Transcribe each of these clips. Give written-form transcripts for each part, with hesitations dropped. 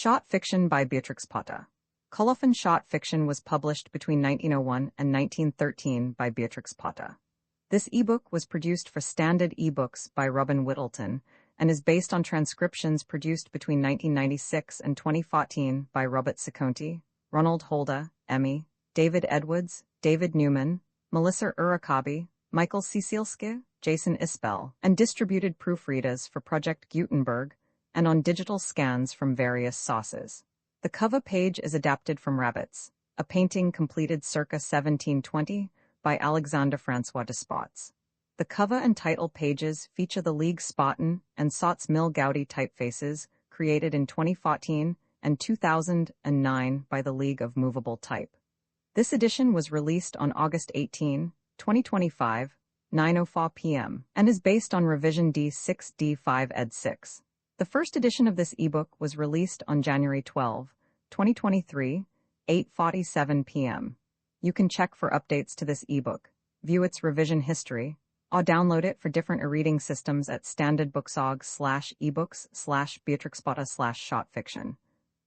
Short fiction by Beatrix. Colophon short fiction was published between 1901 and 1913 by Beatrix. This ebook was produced for Standard eBooks by Robin Whittleton and is based on transcriptions produced between 1996 and 2014 by Robert Seconti, Ronald Holder, Emmy, David Edwards, David Newman, Melissa Urakabi, Michael Cecilski, Jason Isbell, and distributed proofreaders for Project Gutenberg and on digital scans from various sources. The cover page is adapted from Rabbits, a painting completed circa 1720 by Alexander Francois Despots. The cover and title pages feature the League Spartan and Sots Mill Gaudi typefaces created in 2014 and 2009 by the League of Movable Type. This edition was released on August 18, 2025, 9:04 p.m., and is based on revision D6 D5 ed. 6. The first edition of this ebook was released on January 12, 2023, 8:47 p.m. You can check for updates to this ebook, view its revision history, or download it for different e-reading systems at standardbooksorg/ebooks/beatrixpotter/shortfiction.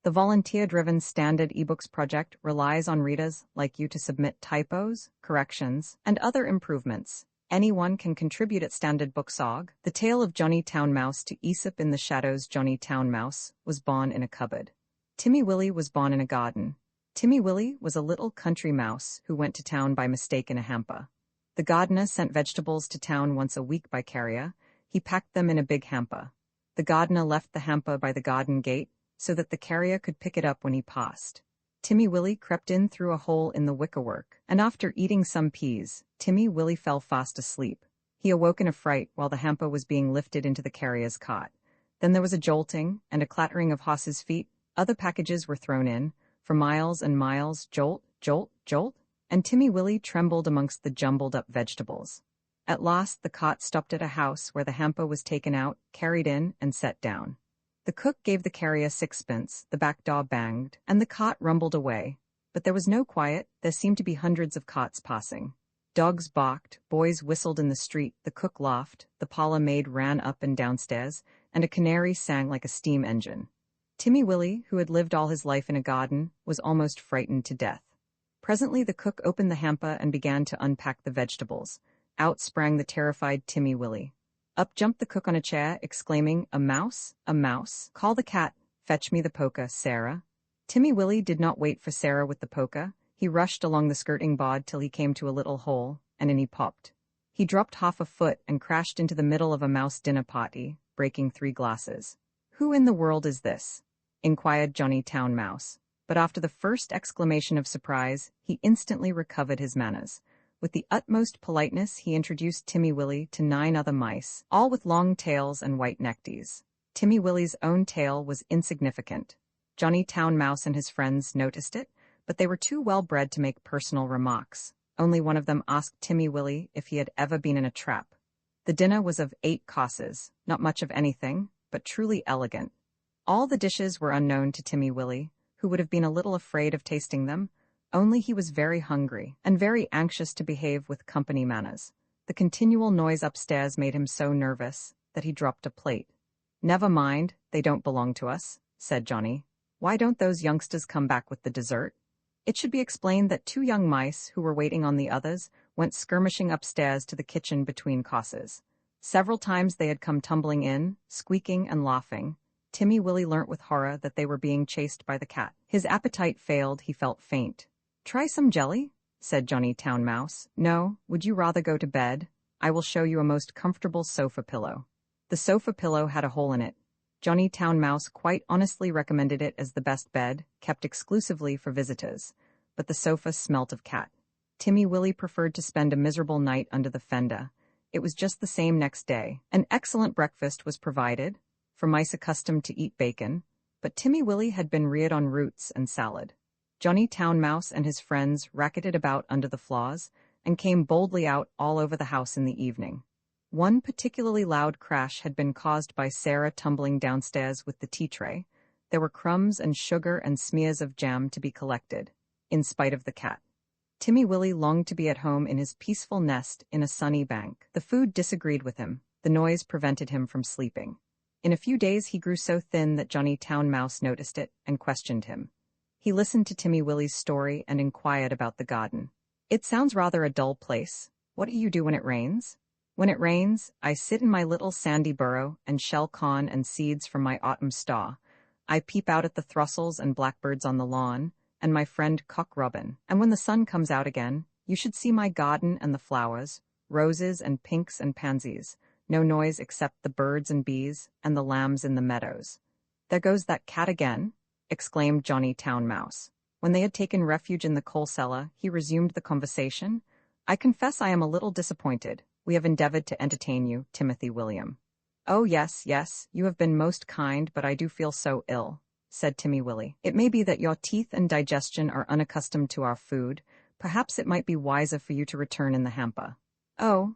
The volunteer-driven Standard eBooks project relies on readers like you to submit typos, corrections, and other improvements. Anyone can contribute at Standard Booksorg. The tale of Johnny Town Mouse to Aesop in the Shadows. Johnny Town Mouse was born in a cupboard. Timmy Willie was born in a garden. Timmy Willie was a little country mouse who went to town by mistake in a hamper. The gardener sent vegetables to town once a week by carrier. He packed them in a big hamper. The gardener left the hamper by the garden gate so that the carrier could pick it up when he passed. Timmy Willie crept in through a hole in the wickerwork, and after eating some peas, Timmy Willie fell fast asleep. He awoke in a fright while the hamper was being lifted into the carrier's cart. Then there was a jolting and a clattering of horses' feet. Other packages were thrown in. For miles and miles, jolt, jolt, jolt, and Timmy Willie trembled amongst the jumbled-up vegetables. At last the cart stopped at a house where the hamper was taken out, carried in, and set down. The cook gave the carrier sixpence, the back door banged, and the cart rumbled away. But there was no quiet. There seemed to be hundreds of carts passing. Dogs barked, boys whistled in the street, the cook laughed, the parlor maid ran up and downstairs, and a canary sang like a steam engine. Timmy Willie, who had lived all his life in a garden, was almost frightened to death. Presently the cook opened the hamper and began to unpack the vegetables. Out sprang the terrified Timmy Willie. Up jumped the cook on a chair, exclaiming, "A mouse, a mouse! Call the cat, fetch me the poker, Sarah." Timmy Willie did not wait for Sarah with the poker. He rushed along the skirting board till he came to a little hole, and in he popped. He dropped half a foot and crashed into the middle of a mouse dinner party, breaking 3 glasses. "Who in the world is this?" inquired Johnny Town Mouse. But after the first exclamation of surprise, he instantly recovered his manners. With the utmost politeness, he introduced Timmy Willie to 9 other mice, all with long tails and white neckties. Timmy Willie's own tail was insignificant. Johnny Town Mouse and his friends noticed it, but they were too well-bred to make personal remarks. Only one of them asked Timmy Willie if he had ever been in a trap. The dinner was of 8 courses, not much of anything, but truly elegant. All the dishes were unknown to Timmy Willie, who would have been a little afraid of tasting them. Only he was very hungry, and very anxious to behave with company manners. The continual noise upstairs made him so nervous that he dropped a plate. "Never mind, they don't belong to us," said Johnny. "Why don't those youngsters come back with the dessert?" It should be explained that 2 young mice, who were waiting on the others, went skirmishing upstairs to the kitchen between courses. Several times they had come tumbling in, squeaking and laughing. Timmy Willie learnt with horror that they were being chased by the cat. His appetite failed, he felt faint. "Try some jelly?" said Johnny Town Mouse. "No, would you rather go to bed? I will show you a most comfortable sofa pillow." The sofa pillow had a hole in it. Johnny Town Mouse quite honestly recommended it as the best bed, kept exclusively for visitors. But the sofa smelt of cat. Timmy Willie preferred to spend a miserable night under the fender. It was just the same next day. An excellent breakfast was provided, for mice accustomed to eat bacon, but Timmy Willie had been reared on roots and salad. Johnny Town Mouse and his friends racketed about under the floors and came boldly out all over the house in the evening. One particularly loud crash had been caused by Sarah tumbling downstairs with the tea tray. There were crumbs and sugar and smears of jam to be collected, in spite of the cat. Timmy Willie longed to be at home in his peaceful nest in a sunny bank. The food disagreed with him. The noise prevented him from sleeping. In a few days he grew so thin that Johnny Town Mouse noticed it and questioned him. He listened to Timmy Willie's story and inquired about the garden. "It sounds rather a dull place. What do you do when it rains?" "When it rains, I sit in my little sandy burrow and shell corn and seeds from my autumn star. I peep out at the throstles and blackbirds on the lawn, and my friend Cock Robin. And when the sun comes out again, you should see my garden and the flowers, roses and pinks and pansies. No noise except the birds and bees and the lambs in the meadows." "There goes that cat again," exclaimed Johnny Town Mouse. When they had taken refuge in the coal cellar, he resumed the conversation. "I confess I am a little disappointed. We have endeavored to entertain you, Timothy William." "Oh, yes, yes, you have been most kind, but I do feel so ill," said Timmy Willie. "It may be that your teeth and digestion are unaccustomed to our food. Perhaps it might be wiser for you to return in the hamper." Oh,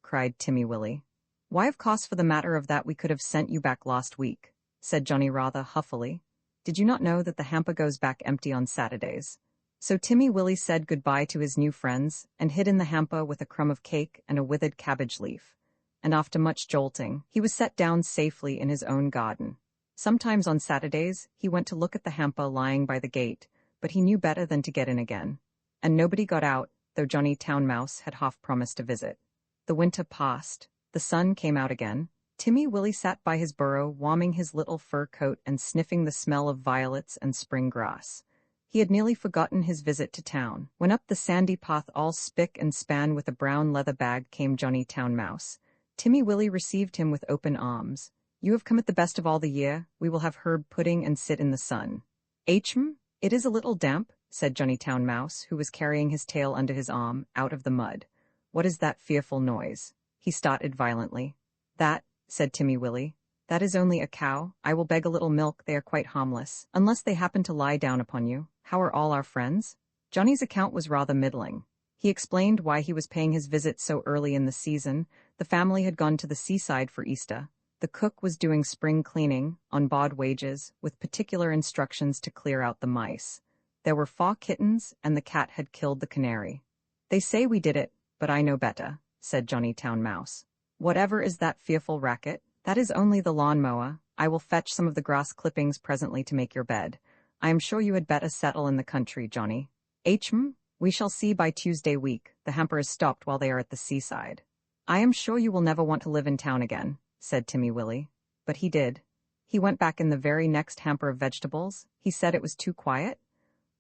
cried Timmy Willie. "Why, of course, for the matter of that we could have sent you back last week," said Johnny rather huffily. "Did you not know that the hamper goes back empty on Saturdays?" So Timmy Willie said goodbye to his new friends and hid in the hamper with a crumb of cake and a withered cabbage leaf. And after much jolting, he was set down safely in his own garden. Sometimes on Saturdays he went to look at the hamper lying by the gate, but he knew better than to get in again. And nobody got out, though Johnny Town Mouse had half promised a visit. The winter passed. The sun came out again. Timmy Willie sat by his burrow, warming his little fur coat and sniffing the smell of violets and spring grass. He had nearly forgotten his visit to town, when up the sandy path all spick and span with a brown leather bag came Johnny Town Mouse. Timmy Willie received him with open arms. "You have come at the best of all the year. We will have herb pudding and sit in the sun." "Hm, it is a little damp," said Johnny Town Mouse, who was carrying his tail under his arm, out of the mud. "What is that fearful noise?" He started violently. "That," said Timmy Willie, "that is only a cow. I will beg a little milk. They are quite harmless, unless they happen to lie down upon you. How are all our friends?" Johnny's account was rather middling. He explained why he was paying his visit so early in the season. The family had gone to the seaside for Easter. The cook was doing spring cleaning, on board wages, with particular instructions to clear out the mice. There were 4 kittens, and the cat had killed the canary. "They say we did it, but I know better," said Johnny Town Mouse. "Whatever is that fearful racket?" "That is only the lawn-mower. I will fetch some of the grass clippings presently to make your bed. I am sure you had better settle in the country, Johnny." "Hm, we shall see by Tuesday week. The hamper is stopped while they are at the seaside." "I am sure you will never want to live in town again," said Timmy Willie. But he did. He went back in the very next hamper of vegetables. He said it was too quiet.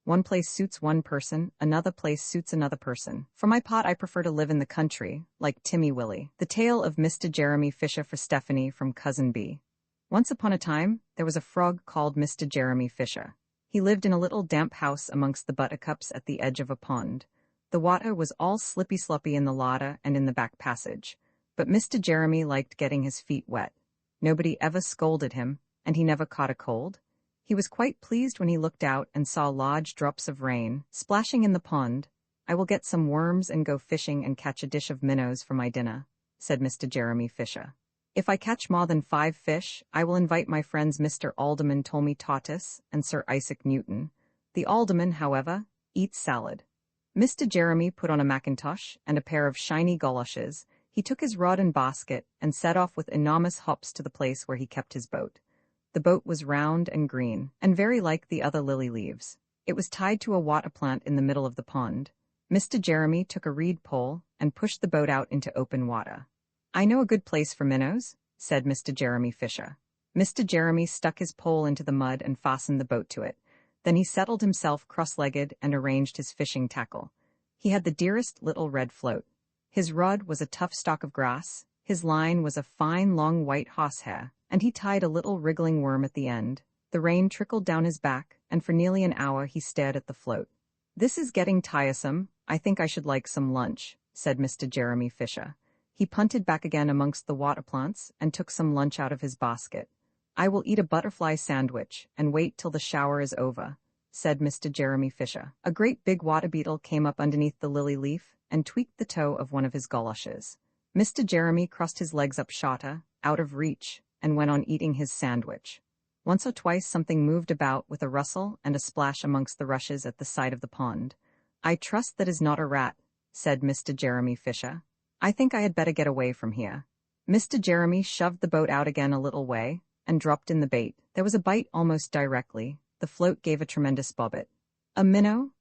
"One place suits one person, another place suits another person. For my part, I prefer to live in the country, like Timmy Willie." The tale of Mr. Jeremy Fisher for Stephanie from Cousin Bee. Once upon a time, there was a frog called Mr. Jeremy Fisher. He lived in a little damp house amongst the buttercups at the edge of a pond. The water was all slippy-sloppy in the larder and in the back passage, but Mr. Jeremy liked getting his feet wet. Nobody ever scolded him, and he never caught a cold. He was quite pleased when he looked out and saw large drops of rain splashing in the pond. "I will get some worms and go fishing and catch a dish of minnows for my dinner," said Mr. Jeremy Fisher. "If I catch more than 5 fish, I will invite my friends Mr. Alderman Tommy Tortoise and Sir Isaac Newton. The alderman, however, eats salad." Mr. Jeremy put on a mackintosh and a pair of shiny goloshes. He took his rod and basket and set off with enormous hops to the place where he kept his boat. The boat was round and green, and very like the other lily leaves. It was tied to a water plant in the middle of the pond. Mr. Jeremy took a reed pole and pushed the boat out into open water. "I know a good place for minnows," said Mr. Jeremy Fisher. Mr. Jeremy stuck his pole into the mud and fastened the boat to it. Then he settled himself cross-legged and arranged his fishing tackle. He had the dearest little red float. His rod was a tough stalk of grass, his line was a fine long white horsehair, and he tied a little wriggling worm at the end. The rain trickled down his back, and for nearly an hour he stared at the float. "This is getting tiresome. I think I should like some lunch," said Mr. Jeremy Fisher. He punted back again amongst the water plants and took some lunch out of his basket. "I will eat a butterfly sandwich and wait till the shower is over," said Mr. Jeremy Fisher. A great big water beetle came up underneath the lily leaf and tweaked the toe of one of his goloshes. Mr. Jeremy crossed his legs up shorter, out of reach, and went on eating his sandwich. Once or twice something moved about with a rustle and a splash amongst the rushes at the side of the pond. "I trust that is not a rat," said Mr. Jeremy Fisher. "I think I had better get away from here." Mr. Jeremy shoved the boat out again a little way and dropped in the bait. There was a bite almost directly. The float gave a tremendous bobbit. A minnow,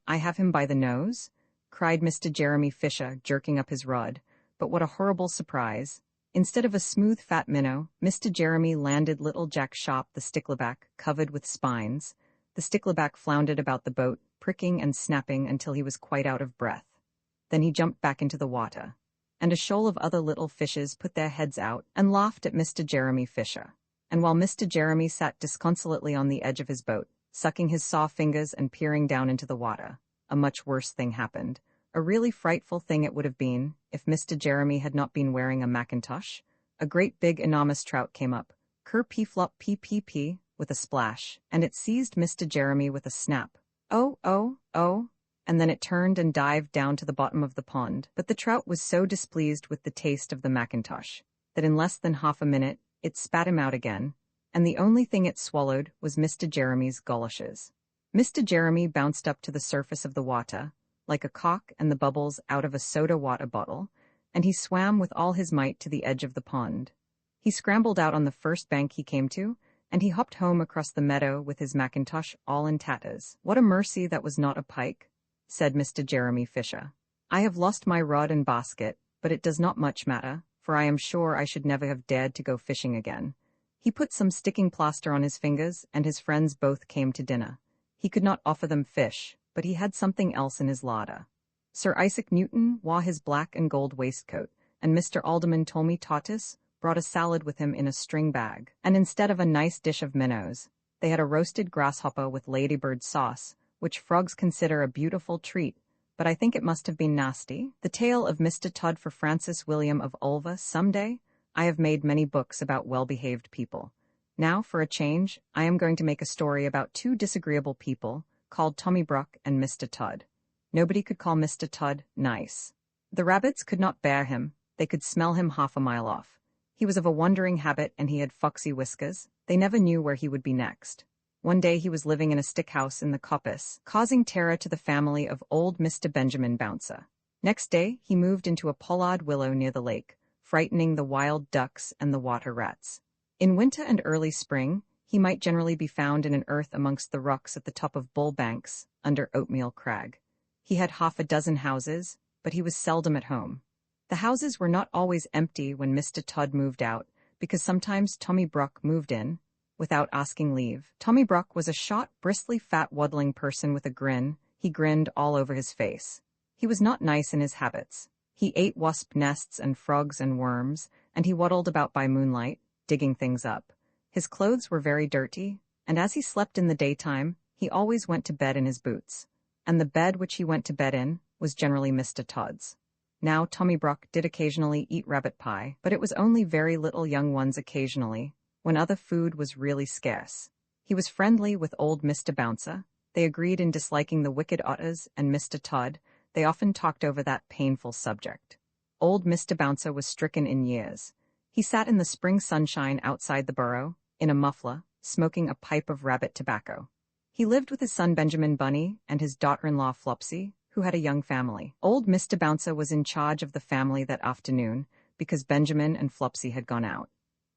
I have him by the nose, cried Mr. Jeremy Fisher, jerking up his rod. But what a horrible surprise. Instead of a smooth fat minnow, Mr. Jeremy landed little Jack Sharp the stickleback, covered with spines. The stickleback floundered about the boat, pricking and snapping until he was quite out of breath. Then he jumped back into the water, and a shoal of other little fishes put their heads out and laughed at Mr. Jeremy Fisher. And while Mr. Jeremy sat disconsolately on the edge of his boat, sucking his saw fingers and peering down into the water, a much worse thing happened. A really frightful thing it would have been if Mr. Jeremy had not been wearing a mackintosh. A great big enormous trout came up, ker-pee-flop pee-pee-pee, with a splash, and it seized Mr. Jeremy with a snap. Oh, oh, oh, and then it turned and dived down to the bottom of the pond. But the trout was so displeased with the taste of the mackintosh that in less than half a minute it spat him out again, and the only thing it swallowed was Mr. Jeremy's goloshes. Mr. Jeremy bounced up to the surface of the water, like a cock and the bubbles out of a soda water bottle, and he swam with all his might to the edge of the pond. He scrambled out on the first bank he came to, and he hopped home across the meadow with his mackintosh all in tatters. What a mercy that was not a pike, said Mr. Jeremy Fisher. I have lost my rod and basket, but it does not much matter, for I am sure I should never have dared to go fishing again. He put some sticking plaster on his fingers, and his friends both came to dinner. He could not offer them fish, but he had something else in his larder. Sir Isaac Newton wore his black and gold waistcoat, and Mr. Alderman Tommy Totis brought a salad with him in a string bag, and instead of a nice dish of minnows, they had a roasted grasshopper with ladybird sauce, which frogs consider a beautiful treat, but I think it must have been nasty. The tale of Mr. Todd for Francis William of Ulva. Someday I have made many books about well-behaved people. Now, for a change, I am going to make a story about two disagreeable people called Tommy Brock and Mr. Todd. Nobody could call Mr. Todd nice. The rabbits could not bear him. They could smell him half a mile off. He was of a wandering habit, and he had foxy whiskers. They never knew where he would be next. One day he was living in a stick house in the coppice, causing terror to the family of old Mr. Benjamin Bouncer. Next day he moved into a pollard willow near the lake, frightening the wild ducks and the water rats. In winter and early spring, he might generally be found in an earth amongst the rocks at the top of Bull Banks, under Oatmeal Crag. He had half a dozen houses, but he was seldom at home. The houses were not always empty when Mr. Todd moved out, because sometimes Tommy Brock moved in, without asking leave. Tommy Brock was a short, bristly, fat, waddling person with a grin. He grinned all over his face. He was not nice in his habits. He ate wasp nests and frogs and worms, and he waddled about by moonlight, digging things up. His clothes were very dirty, and as he slept in the daytime, he always went to bed in his boots, and the bed which he went to bed in was generally Mr. Todd's. Now Tommy Brock did occasionally eat rabbit pie, but it was only very little young ones occasionally, when other food was really scarce. He was friendly with old Mr. Bouncer. They agreed in disliking the wicked otters, and Mr. Todd. They often talked over that painful subject. Old Mr. Bouncer was stricken in years. He sat in the spring sunshine outside the burrow, in a muffler, smoking a pipe of rabbit tobacco. He lived with his son Benjamin Bunny and his daughter-in-law Flopsy, who had a young family. Old Mr. Bouncer was in charge of the family that afternoon, because Benjamin and Flopsy had gone out.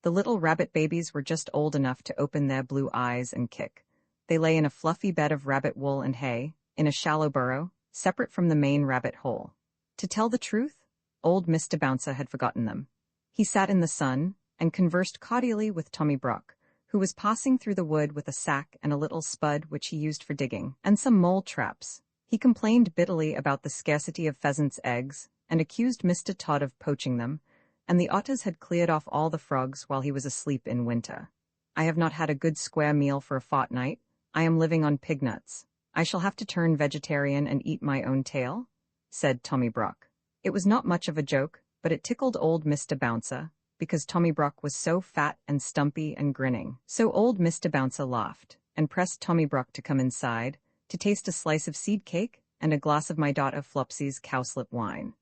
The little rabbit babies were just old enough to open their blue eyes and kick. They lay in a fluffy bed of rabbit wool and hay, in a shallow burrow, separate from the main rabbit hole. To tell the truth, old Mr. Bouncer had forgotten them. He sat in the sun and conversed cordially with Tommy Brock, who was passing through the wood with a sack and a little spud which he used for digging, and some mole traps. He complained bitterly about the scarcity of pheasants' eggs, and accused Mr. Todd of poaching them, and the otters had cleared off all the frogs while he was asleep in winter. I have not had a good square meal for a fortnight. I am living on pig nuts. I shall have to turn vegetarian and eat my own tail, said Tommy Brock. It was not much of a joke, but it tickled old Mr. Bouncer, because Tommy Brock was so fat and stumpy and grinning. So old Mr. Bouncer laughed, and pressed Tommy Brock to come inside, to taste a slice of seed cake and a glass of my daughter Flopsy's cowslip wine.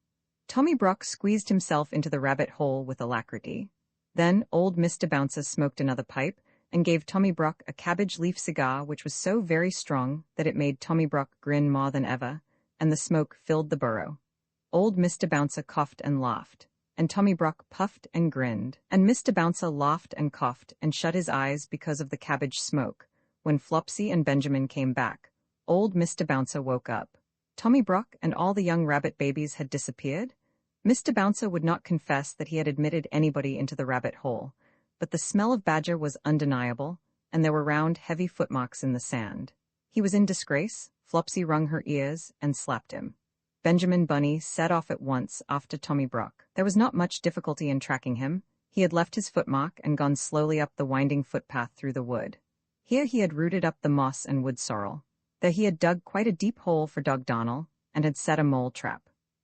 Tommy Brock squeezed himself into the rabbit hole with alacrity. Then old Mr. Bouncer smoked another pipe, and gave Tommy Brock a cabbage leaf cigar which was so very strong that it made Tommy Brock grin more than ever, and the smoke filled the burrow. Old Mr. Bouncer coughed and laughed, and Tommy Brock puffed and grinned, and Mr. Bouncer laughed and coughed and shut his eyes because of the cabbage smoke. When Flopsy and Benjamin came back, old Mr. Bouncer woke up. Tommy Brock and all the young rabbit babies had disappeared. Mr. Bouncer would not confess that he had admitted anybody into the rabbit hole, but the smell of badger was undeniable, and there were round, heavy footmarks in the sand. He was in disgrace. Flopsy wrung her ears and slapped him. Benjamin Bunny set off at once after Tommy Brock. There was not much difficulty in tracking him. He had left his footmark and gone slowly up the winding footpath through the wood. Here he had rooted up the moss and wood sorrel. There he had dug quite a deep hole for Dog Donald, and had set a mole trap.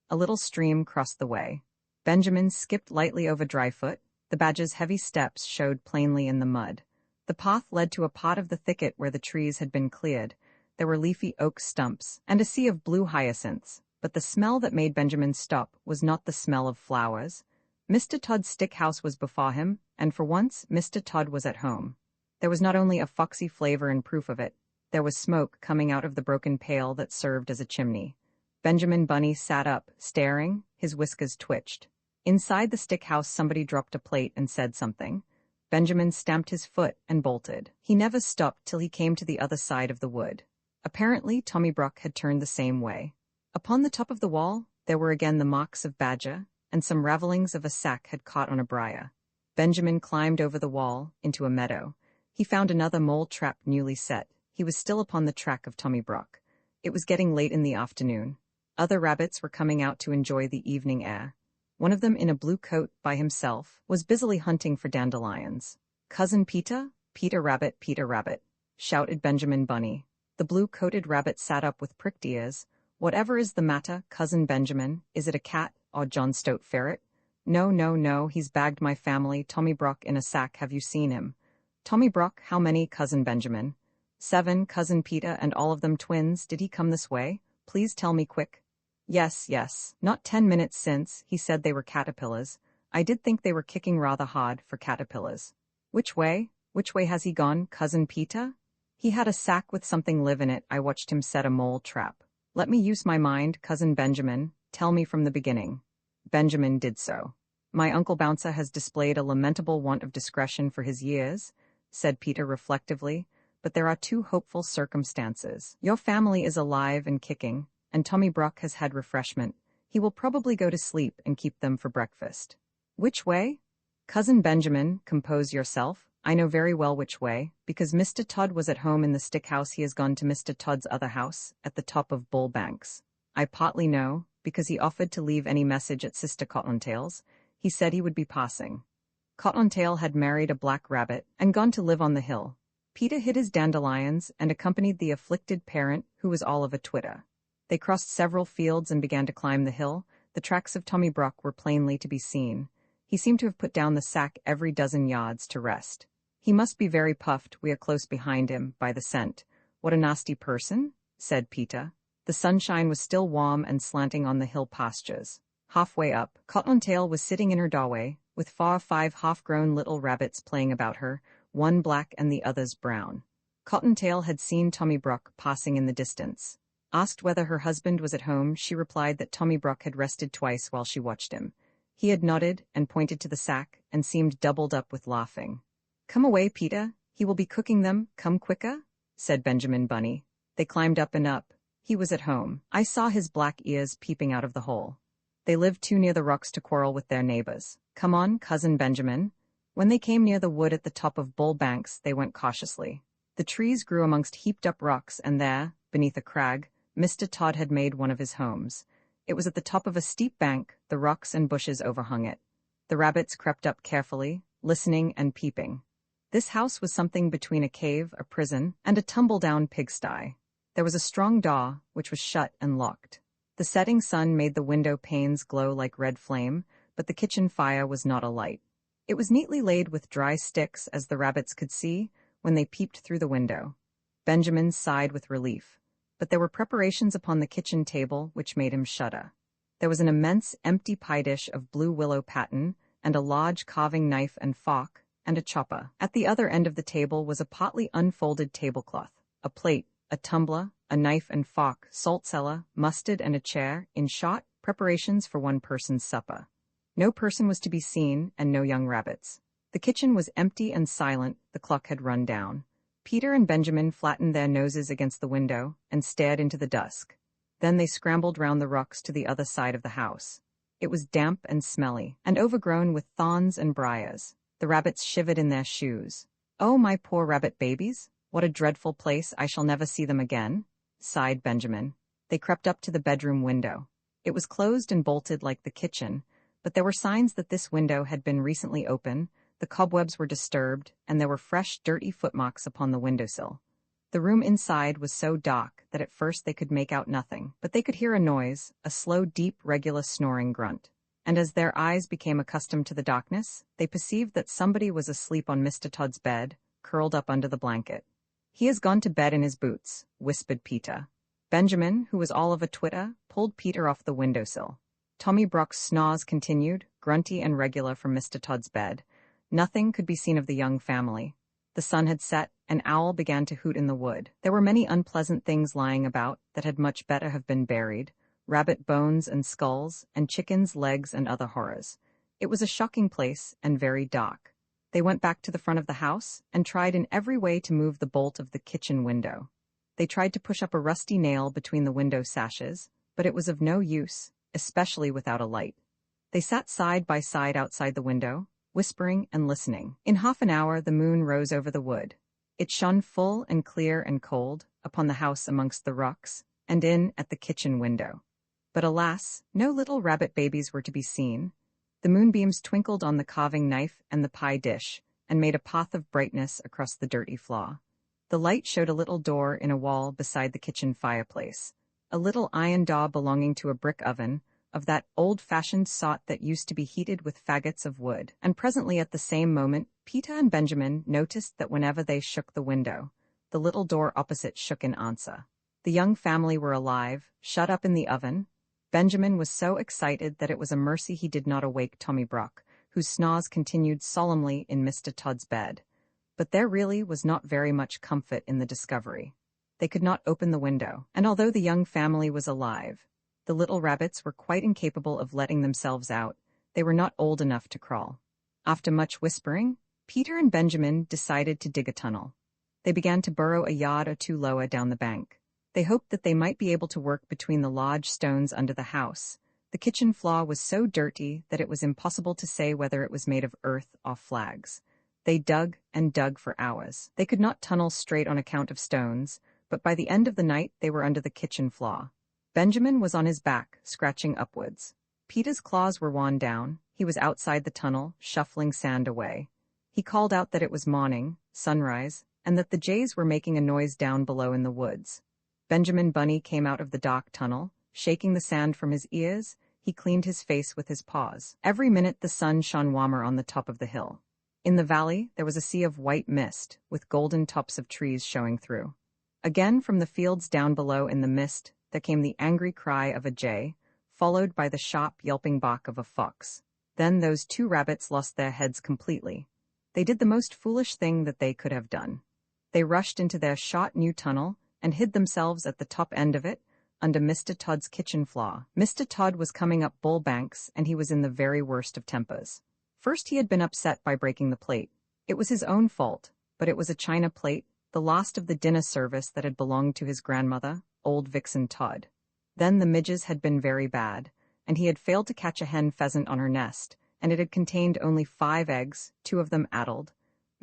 A little stream crossed the way. Benjamin skipped lightly over Dryfoot. The badger's heavy steps showed plainly in the mud. The path led to a part of the thicket where the trees had been cleared. There were leafy oak stumps and a sea of blue hyacinths, but the smell that made Benjamin stop was not the smell of flowers. Mr. Todd's stick house was before him, and for once Mr. Todd was at home. There was not only a foxy flavor and proof of it, there was smoke coming out of the broken pail that served as a chimney. Benjamin Bunny sat up, staring. His whiskers twitched. Inside the stick house somebody dropped a plate and said something. Benjamin stamped his foot and bolted. He never stopped till he came to the other side of the wood. Apparently Tommy Brock had turned the same way. Upon the top of the wall there were again the marks of badger, and some ravelings of a sack had caught on a briar. Benjamin climbed over the wall, into a meadow. He found another mole trap newly set. He was still upon the track of Tommy Brock. It was getting late in the afternoon. Other rabbits were coming out to enjoy the evening air. One of them, in a blue coat by himself, was busily hunting for dandelions. "Cousin Peter, Peter Rabbit, shouted Benjamin Bunny. The blue-coated rabbit sat up with pricked ears. "Whatever is the matter, Cousin Benjamin? Is it a cat or John Stoat Ferret?" No, he's bagged my family, Tommy Brock, in a sack. Have you seen him?" "Tommy Brock, how many, Cousin Benjamin?" 7, Cousin Peter, and all of them twins. Did he come this way? Please tell me quick." Yes. Not 10 minutes since. He said they were caterpillars. I did think they were kicking rather hard for caterpillars." Which way has he gone, Cousin Peter?" "He had a sack with something live in it. I watched him set a mole trap." "Let me use my mind, Cousin Benjamin. Tell me from the beginning." Benjamin did so. "My Uncle Bouncer has displayed a lamentable want of discretion for his years," said Peter reflectively, "but there are 2 hopeful circumstances. Your family is alive and kicking, and Tommy Brock has had refreshment. He will probably go to sleep and keep them for breakfast." "Which way?" "Cousin Benjamin, compose yourself. I know very well which way. Because Mr. Todd was at home in the stick house, he has gone to Mr. Todd's other house, at the top of Bull Banks. I partly know, because he offered to leave any message at Sister Cottontail's. He said he would be passing." Cottontail had married a black rabbit and gone to live on the hill. Peter hid his dandelions and accompanied the afflicted parent, who was all of a twitter. They crossed several fields and began to climb the hill. The tracks of Tommy Brock were plainly to be seen. He seemed to have put down the sack every dozen yards to rest. "He must be very puffed. We are close behind him, by the scent." "What a nasty person," said Peter. The sunshine was still warm and slanting on the hill pastures. Halfway up, Cottontail was sitting in her doorway, with 5 half-grown little rabbits playing about her, one black and the others brown. Cottontail had seen Tommy Brock passing in the distance. Asked whether her husband was at home, she replied that Tommy Brock had rested twice while she watched him. He had nodded and pointed to the sack and seemed doubled up with laughing. "Come away, Peter. He will be cooking them. Come quicker," said Benjamin Bunny. They climbed up and up. He was at home. I saw his black ears peeping out of the hole. They lived too near the rocks to quarrel with their neighbors. "Come on, Cousin Benjamin." When they came near the wood at the top of Bull Banks, they went cautiously. The trees grew amongst heaped-up rocks, and there, beneath a crag, Mr. Todd had made one of his homes. It was at the top of a steep bank. The rocks and bushes overhung it. The rabbits crept up carefully, listening and peeping. This house was something between a cave, a prison, and a tumble-down pigsty. There was a strong door, which was shut and locked. The setting sun made the window panes glow like red flame, but the kitchen fire was not alight. It was neatly laid with dry sticks, as the rabbits could see when they peeped through the window. Benjamin sighed with relief. But there were preparations upon the kitchen table which made him shudder. There was an immense empty pie dish of blue willow pattern, and a large carving knife and fork, and a chopper. At the other end of the table was a partly unfolded tablecloth, a plate, a tumbler, a knife and fork, salt cellar, mustard, and a chair. In short, preparations for one person's supper. No person was to be seen, and no young rabbits. The kitchen was empty and silent, the clock had run down. Peter and Benjamin flattened their noses against the window and stared into the dusk. Then they scrambled round the rocks to the other side of the house. It was damp and smelly, and overgrown with thorns and briars. The rabbits shivered in their shoes. "Oh, my poor rabbit babies! What a dreadful place, I shall never see them again," sighed Benjamin. They crept up to the bedroom window. It was closed and bolted like the kitchen, but there were signs that this window had been recently open, the cobwebs were disturbed, and there were fresh, dirty footmarks upon the windowsill. The room inside was so dark that at first they could make out nothing, but they could hear a noise, a slow, deep, regular snoring grunt. And as their eyes became accustomed to the darkness, they perceived that somebody was asleep on Mr. Todd's bed, curled up under the blanket. "He has gone to bed in his boots," whispered Peter. Benjamin, who was all of a twitter, pulled Peter off the windowsill. Tommy Brock's snores continued, grunty and regular from Mr. Todd's bed. Nothing could be seen of the young family. The sun had set, an owl began to hoot in the wood. There were many unpleasant things lying about that had much better have been buried, rabbit bones and skulls, and chickens' legs and other horrors. It was a shocking place and very dark. They went back to the front of the house and tried in every way to move the bolt of the kitchen window. They tried to push up a rusty nail between the window sashes, but it was of no use, especially without a light. They sat side by side outside the window, whispering and listening. In half an hour the moon rose over the wood. It shone full and clear and cold upon the house amongst the rocks, and in at the kitchen window. But alas, no little rabbit babies were to be seen. The moonbeams twinkled on the carving knife and the pie dish, and made a path of brightness across the dirty floor. The light showed a little door in a wall beside the kitchen fireplace, a little iron door belonging to a brick oven, of that old-fashioned sort that used to be heated with faggots of wood, and presently at the same moment Peter and Benjamin noticed that whenever they shook the window, the little door opposite shook in answer. The young family were alive, shut up in the oven. Benjamin was so excited that it was a mercy he did not awake Tommy Brock, whose snores continued solemnly in Mr. Todd's bed. But there really was not very much comfort in the discovery. They could not open the window, and although the young family was alive, the little rabbits were quite incapable of letting themselves out. They were not old enough to crawl. After much whispering, Peter and Benjamin decided to dig a tunnel. They began to burrow a yard or two lower down the bank. They hoped that they might be able to work between the large stones under the house. The kitchen floor was so dirty that it was impossible to say whether it was made of earth or flags. They dug and dug for hours. They could not tunnel straight on account of stones, but by the end of the night they were under the kitchen floor. Benjamin was on his back, scratching upwards. Peter's claws were worn down. He was outside the tunnel, shuffling sand away. He called out that it was morning, sunrise, and that the jays were making a noise down below in the woods. Benjamin Bunny came out of the dark tunnel, shaking the sand from his ears. He cleaned his face with his paws. Every minute the sun shone warmer on the top of the hill. In the valley there was a sea of white mist, with golden tops of trees showing through. Again from the fields down below in the mist there came the angry cry of a jay, followed by the sharp yelping bark of a fox. Then those two rabbits lost their heads completely. They did the most foolish thing that they could have done. They rushed into their short new tunnel and hid themselves at the top end of it, under Mr. Todd's kitchen floor. Mr. Todd was coming up Bull Banks, and he was in the very worst of tempers. First he had been upset by breaking the plate. It was his own fault, but it was a china plate, the last of the dinner service that had belonged to his grandmother, old Vixen Todd. Then the midges had been very bad, and he had failed to catch a hen pheasant on her nest, and it had contained only 5 eggs, 2 of them addled.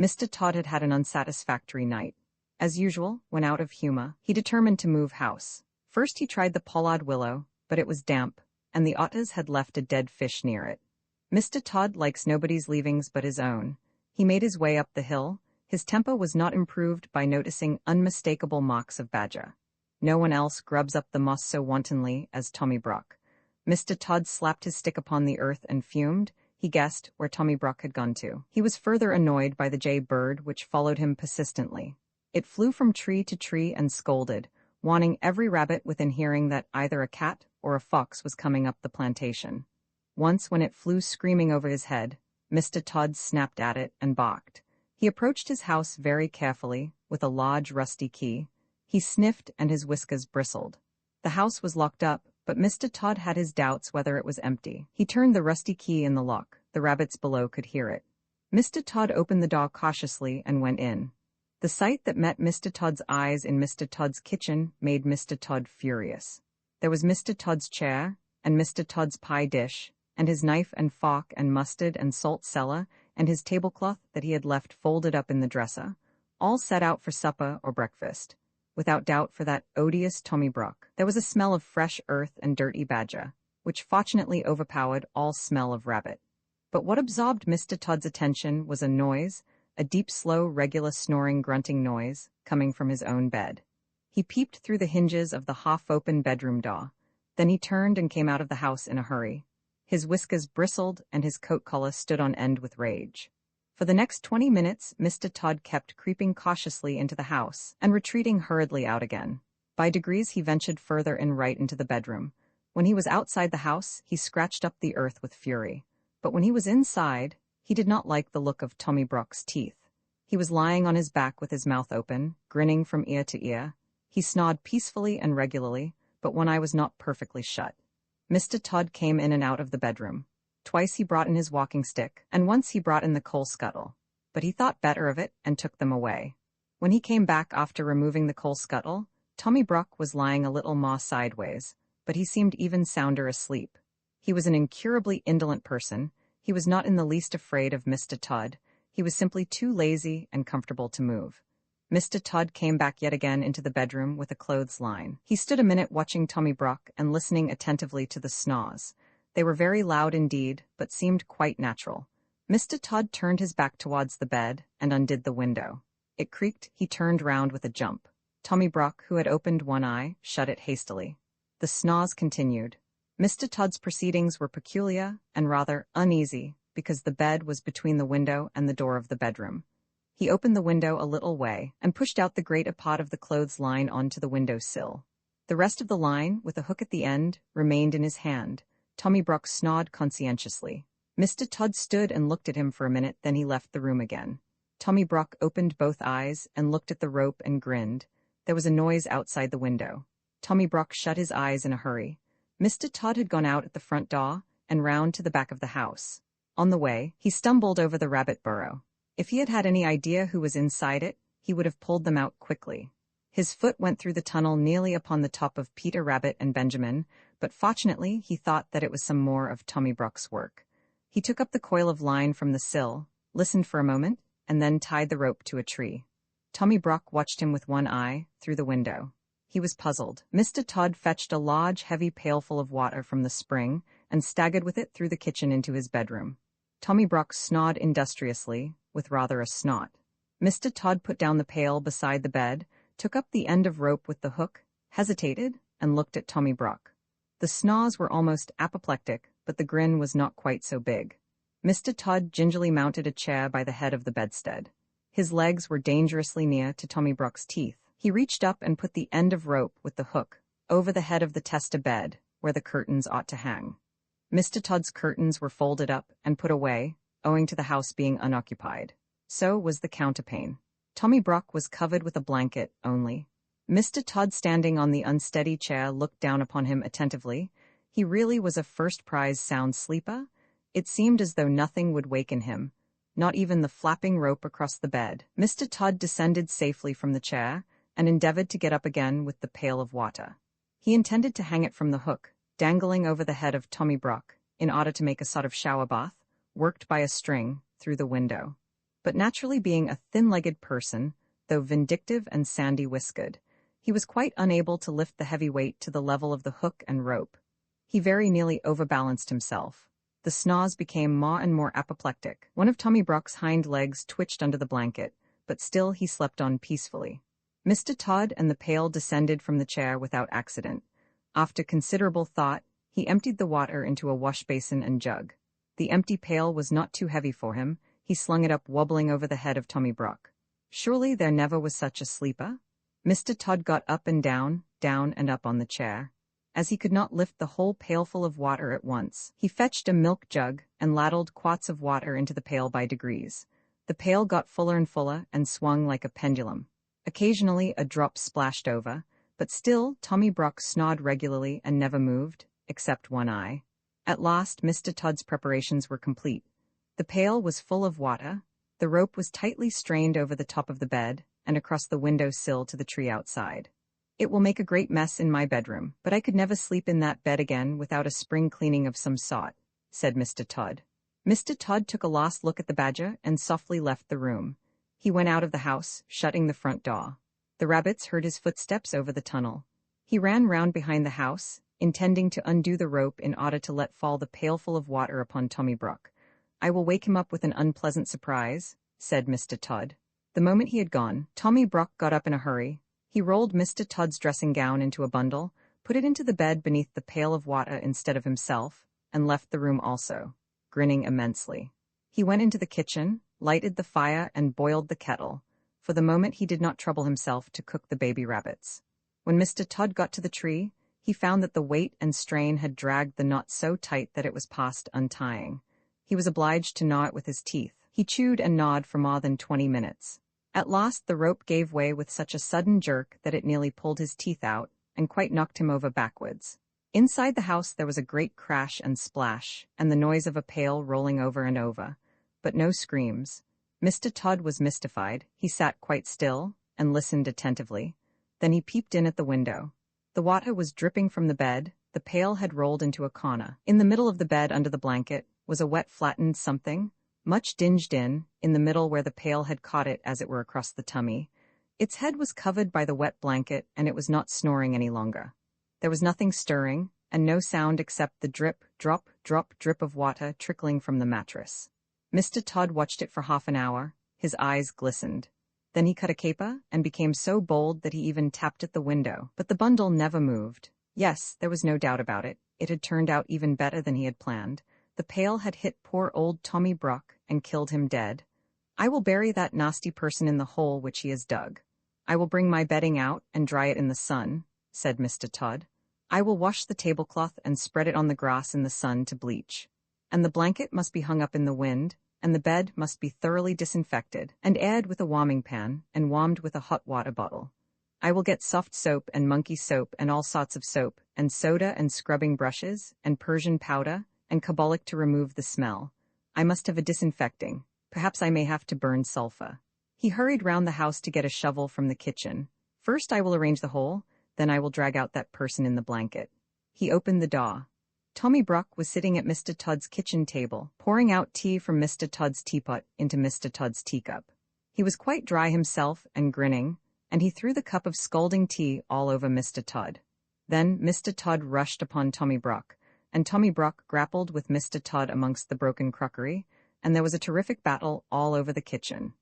Mr. Todd had had an unsatisfactory night. As usual, when out of humor, he determined to move house. First he tried the pollard willow, but it was damp, and the otters had left a dead fish near it. Mr. Todd likes nobody's leavings but his own. He made his way up the hill. His temper was not improved by noticing unmistakable marks of badger. No one else grubs up the moss so wantonly as Tommy Brock. Mr. Todd slapped his stick upon the earth and fumed. He guessed where Tommy Brock had gone to. He was further annoyed by the jay bird, which followed him persistently. It flew from tree to tree and scolded, warning every rabbit within hearing that either a cat or a fox was coming up the plantation. Once, when it flew screaming over his head, Mr. Todd snapped at it and balked. He approached his house very carefully, with a large rusty key. He sniffed and his whiskers bristled. The house was locked up, But Mr. Todd had his doubts whether it was empty. He turned the rusty key in the lock. The rabbits below could hear it. Mr. Todd opened the door cautiously and went in. The sight that met Mr. Todd's eyes in Mr. Todd's kitchen made Mr. Todd furious. There was Mr. Todd's chair, and Mr. Todd's pie dish, and his knife and fork and mustard and salt cellar, and his tablecloth that he had left folded up in the dresser, all set out for supper or breakfast. Without doubt for that odious Tommy Brock. There was a smell of fresh earth and dirty badger, which fortunately overpowered all smell of rabbit. But what absorbed Mr. Todd's attention was a noise, a deep, slow, regular snoring, grunting noise, coming from his own bed. He peeped through the hinges of the half-open bedroom door. Then he turned and came out of the house in a hurry. His whiskers bristled and his coat collar stood on end with rage. For the next 20 minutes, Mr. Todd kept creeping cautiously into the house and retreating hurriedly out again. By degrees he ventured further and right into the bedroom. When he was outside the house, he scratched up the earth with fury. But when he was inside, he did not like the look of Tommy Brock's teeth. He was lying on his back with his mouth open, grinning from ear to ear. He snored peacefully and regularly, but one eye was not perfectly shut. Mr. Todd came in and out of the bedroom. Twice he brought in his walking stick, and once he brought in the coal scuttle. But he thought better of it and took them away. When he came back after removing the coal scuttle, Tommy Brock was lying a little more sideways, but he seemed even sounder asleep. He was an incurably indolent person. He was not in the least afraid of Mr. Todd. He was simply too lazy and comfortable to move. Mr. Todd came back yet again into the bedroom with a clothesline. He stood a minute watching Tommy Brock and listening attentively to the snores. They were very loud indeed, but seemed quite natural. Mr. Todd turned his back towards the bed and undid the window. It creaked. He turned round with a jump. Tommy Brock, who had opened one eye, shut it hastily. The snores continued. Mr. Todd's proceedings were peculiar and rather uneasy, because the bed was between the window and the door of the bedroom. He opened the window a little way and pushed out the greater part of the clothesline onto the window sill. The rest of the line, with a hook at the end, remained in his hand. Tommy Brock snored conscientiously. Mr. Todd stood and looked at him for a minute, then he left the room again. Tommy Brock opened both eyes and looked at the rope and grinned. There was a noise outside the window. Tommy Brock shut his eyes in a hurry. Mr. Todd had gone out at the front door and round to the back of the house. On the way, he stumbled over the rabbit burrow. If he had had any idea who was inside it, he would have pulled them out quickly. His foot went through the tunnel nearly upon the top of Peter Rabbit and Benjamin, but fortunately he thought that it was some more of Tommy Brock's work. He took up the coil of line from the sill, listened for a moment, and then tied the rope to a tree. Tommy Brock watched him with one eye, through the window. He was puzzled. Mr. Todd fetched a large, heavy pailful of water from the spring and staggered with it through the kitchen into his bedroom. Tommy Brock snored industriously, with rather a snot. Mr. Todd put down the pail beside the bed, took up the end of rope with the hook, hesitated, and looked at Tommy Brock. The snores were almost apoplectic, but the grin was not quite so big. Mr. Todd gingerly mounted a chair by the head of the bedstead. His legs were dangerously near to Tommy Brock's teeth. He reached up and put the end of rope with the hook over the head of the testa bed, where the curtains ought to hang. Mr. Todd's curtains were folded up and put away, owing to the house being unoccupied. So was the counterpane. Tommy Brock was covered with a blanket only. Mr. Todd, standing on the unsteady chair, looked down upon him attentively. He really was a first-prize sound sleeper. It seemed as though nothing would waken him, not even the flapping rope across the bed. Mr. Todd descended safely from the chair and endeavored to get up again with the pail of water. He intended to hang it from the hook, dangling over the head of Tommy Brock, in order to make a sort of shower bath, worked by a string, through the window. But naturally being a thin-legged person, though vindictive and sandy-whiskered, he was quite unable to lift the heavy weight to the level of the hook and rope. He very nearly overbalanced himself. The snores became more and more apoplectic. One of Tommy Brock's hind legs twitched under the blanket, but still he slept on peacefully. Mr. Todd and the pail descended from the chair without accident. After considerable thought, he emptied the water into a wash basin and jug. The empty pail was not too heavy for him. He slung it up wobbling over the head of Tommy Brock. Surely there never was such a sleeper? Mr. Todd got up and down and up on the chair. As he could not lift the whole pailful of water at once, he fetched a milk jug and ladled quarts of water into the pail by degrees. The pail got fuller and fuller and swung like a pendulum. Occasionally a drop splashed over, But still, Tommy Brock snored regularly and never moved, except one eye. At last, Mr. Todd's preparations were complete. The pail was full of water, the rope was tightly strained over the top of the bed and across the window sill to the tree outside. It will make a great mess in my bedroom, but I could never sleep in that bed again without a spring cleaning of some sort, said Mr. Todd. Mr. Todd took a last look at the badger and softly left the room. He went out of the house, shutting the front door. The rabbits heard his footsteps over the tunnel. He ran round behind the house, intending to undo the rope in order to let fall the pailful of water upon Tommy Brock. I will wake him up with an unpleasant surprise, said Mr. Todd. The moment he had gone, Tommy Brock got up in a hurry. He rolled Mr. Todd's dressing gown into a bundle, put it into the bed beneath the pail of water instead of himself, and left the room also, grinning immensely. He went into the kitchen, lighted the fire and boiled the kettle. For the moment he did not trouble himself to cook the baby rabbits. When Mr. Todd got to the tree, he found that the weight and strain had dragged the knot so tight that it was past untying. He was obliged to gnaw it with his teeth. He chewed and gnawed for more than 20 minutes. At last the rope gave way with such a sudden jerk that it nearly pulled his teeth out and quite knocked him over backwards. Inside the house there was a great crash and splash, and the noise of a pail rolling over and over, but no screams. Mr. Todd was mystified. He sat quite still and listened attentively. Then he peeped in at the window. The water was dripping from the bed. The pail had rolled into a corner. In the middle of the bed under the blanket was a wet flattened something, much dinged in the middle where the pail had caught it as it were across the tummy. Its head was covered by the wet blanket and it was not snoring any longer. There was nothing stirring and no sound except the drip, drop, drop, drip of water trickling from the mattress. Mr. Todd watched it for half an hour. His eyes glistened. Then he cut a caper and became so bold that he even tapped at the window. But the bundle never moved. Yes, there was no doubt about it. It had turned out even better than he had planned. The pail had hit poor old Tommy Brock and killed him dead. I will bury that nasty person in the hole which he has dug. I will bring my bedding out and dry it in the sun, said Mr. Todd. I will wash the tablecloth and spread it on the grass in the sun to bleach. And the blanket must be hung up in the wind, and the bed must be thoroughly disinfected, and aired with a warming pan, and warmed with a hot water bottle. I will get soft soap and monkey soap and all sorts of soap, and soda and scrubbing brushes, and Persian powder, and carbolic to remove the smell. I must have a disinfecting. Perhaps I may have to burn sulfur. He hurried round the house to get a shovel from the kitchen. First I will arrange the hole, then I will drag out that person in the blanket. He opened the door. Tommy Brock was sitting at Mr. Todd's kitchen table, pouring out tea from Mr. Todd's teapot into Mr. Todd's teacup. He was quite dry himself and grinning, and he threw the cup of scalding tea all over Mr. Todd. Then Mr. Todd rushed upon Tommy Brock, and Tommy Brock grappled with Mr. Todd amongst the broken crockery, and there was a terrific battle all over the kitchen.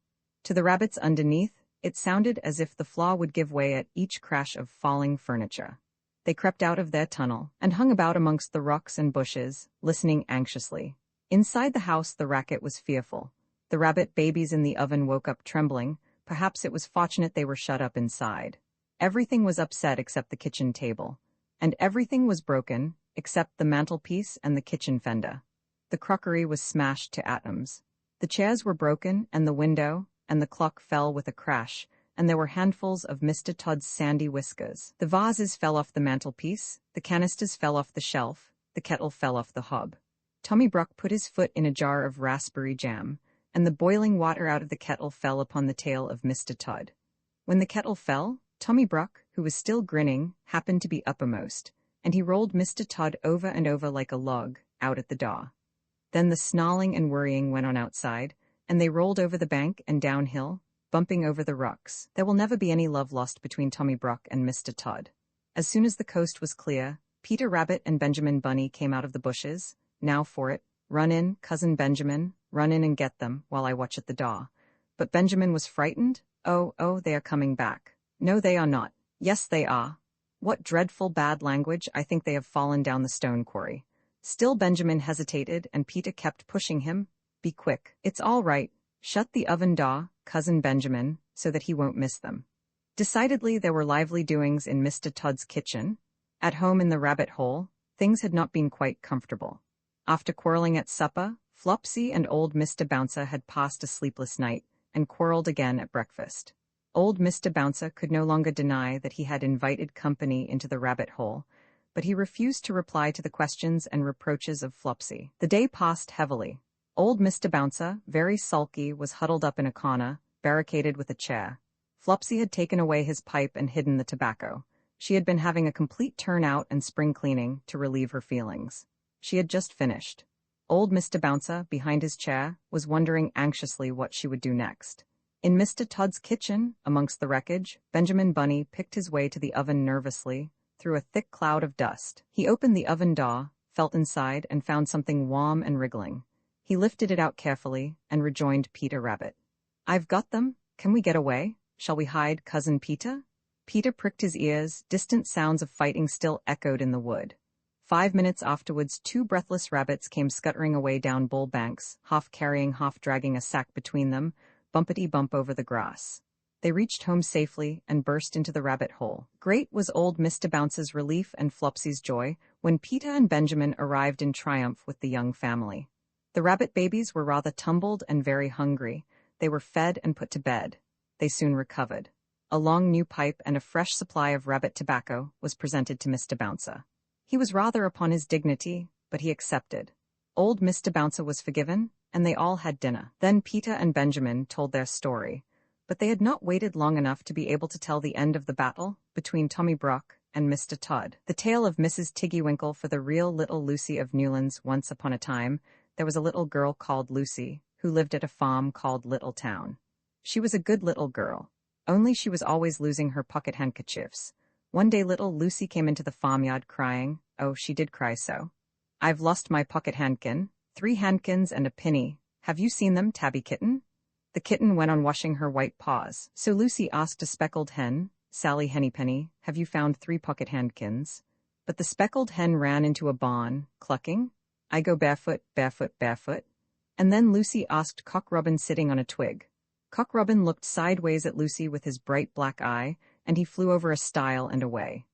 To the rabbits underneath, it sounded as if the floor would give way at each crash of falling furniture. They crept out of their tunnel and hung about amongst the rocks and bushes, listening anxiously. Inside the house the racket was fearful. The rabbit babies in the oven woke up trembling. Perhaps it was fortunate they were shut up inside. Everything was upset except the kitchen table. And everything was broken, except the mantelpiece and the kitchen fender. The crockery was smashed to atoms. The chairs were broken, and the window, and the clock fell with a crash, and there were handfuls of Mr. Todd's sandy whiskers. The vases fell off the mantelpiece, the canisters fell off the shelf, the kettle fell off the hob. Tommy Brock put his foot in a jar of raspberry jam, and the boiling water out of the kettle fell upon the tail of Mr. Todd. When the kettle fell, Tommy Brock, who was still grinning, happened to be uppermost, and he rolled Mr. Todd over and over like a log, out at the door. Then the snarling and worrying went on outside, and they rolled over the bank and downhill, bumping over the rocks. There will never be any love lost between Tommy Brock and Mr. Todd. As soon as the coast was clear, Peter Rabbit and Benjamin Bunny came out of the bushes. Now for it. Run in, Cousin Benjamin, run in and get them, while I watch at the door. But Benjamin was frightened. Oh, they are coming back. No, they are not. Yes, they are. What dreadful bad language. I think they have fallen down the stone quarry. Still Benjamin hesitated, and Peter kept pushing him. Be quick. It's all right. Shut the oven door, Cousin Benjamin, so that he won't miss them. Decidedly there were lively doings in Mr. Todd's kitchen. At home in the rabbit hole, things had not been quite comfortable. After quarreling at supper, Flopsy and old Mr. Bouncer had passed a sleepless night, and quarreled again at breakfast. Old Mr. Bouncer could no longer deny that he had invited company into the rabbit hole, but he refused to reply to the questions and reproaches of Flopsy. The day passed heavily. Old Mr. Bouncer, very sulky, was huddled up in a corner, barricaded with a chair. Flopsy had taken away his pipe and hidden the tobacco. She had been having a complete turn-out and spring cleaning to relieve her feelings. She had just finished. Old Mr. Bouncer, behind his chair, was wondering anxiously what she would do next. In Mr. Todd's kitchen, amongst the wreckage, Benjamin Bunny picked his way to the oven nervously, through a thick cloud of dust. He opened the oven door, felt inside, and found something warm and wriggling. He lifted it out carefully and rejoined Peter Rabbit. "I've got them. Can we get away? Shall we hide, Cousin Peter?" Peter pricked his ears. Distant sounds of fighting still echoed in the wood. 5 minutes afterwards, 2 breathless rabbits came scuttering away down Bull Banks, half carrying, half dragging a sack between them, bumpety-bump over the grass. They reached home safely and burst into the rabbit hole. Great was old Mr. Bounce's relief and Flopsy's joy when Peter and Benjamin arrived in triumph with the young family. The rabbit babies were rather tumbled and very hungry. They were fed and put to bed. They soon recovered. A long new pipe and a fresh supply of rabbit tobacco was presented to Mr. Bouncer. He was rather upon his dignity, but he accepted. Old Mr. Bouncer was forgiven, and they all had dinner. Then Peter and Benjamin told their story, but they had not waited long enough to be able to tell the end of the battle between Tommy Brock and Mr. Todd. The tale of Mrs. Tiggywinkle for the real little Lucy of Newlands. Once upon a time, there was a little girl called Lucy, who lived at a farm called Little Town. She was a good little girl, only she was always losing her pocket handkerchiefs. One day little Lucy came into the farmyard crying. Oh, she did cry so. "I've lost my pocket handkin, 3 handkins and a penny. Have you seen them, Tabby Kitten?" The kitten went on washing her white paws. So Lucy asked a speckled hen, "Sally Hennypenny, have you found 3 pocket handkins?" But the speckled hen ran into a barn, clucking, "I go barefoot, barefoot, barefoot." And then Lucy asked Cock Robin sitting on a twig. Cock Robin looked sideways at Lucy with his bright black eye, and he flew over a stile and away.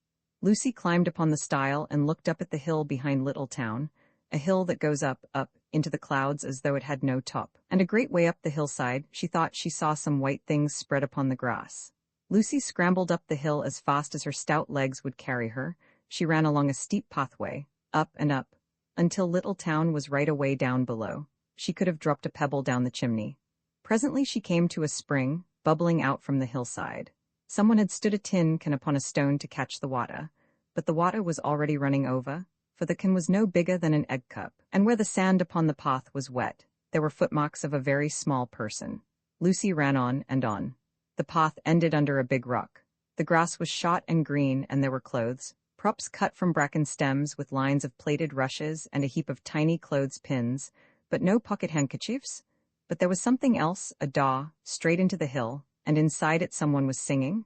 Lucy climbed upon the stile and looked up at the hill behind Little Town, a hill that goes up, up, into the clouds as though it had no top. And a great way up the hillside, she thought she saw some white things spread upon the grass. Lucy scrambled up the hill as fast as her stout legs would carry her. She ran along a steep pathway, up and up, until Little Town was right away down below. She could have dropped a pebble down the chimney. Presently she came to a spring, bubbling out from the hillside. Someone had stood a tin can upon a stone to catch the water, but the water was already running over, for the can was no bigger than an egg cup, and where the sand upon the path was wet, there were footmarks of a very small person. Lucy ran on and on. The path ended under a big rock. The grass was shot and green, and there were clothes, props cut from bracken stems with lines of plaited rushes and a heap of tiny clothes pins, but no pocket handkerchiefs. But there was something else, a door, straight into the hill, and inside it someone was singing.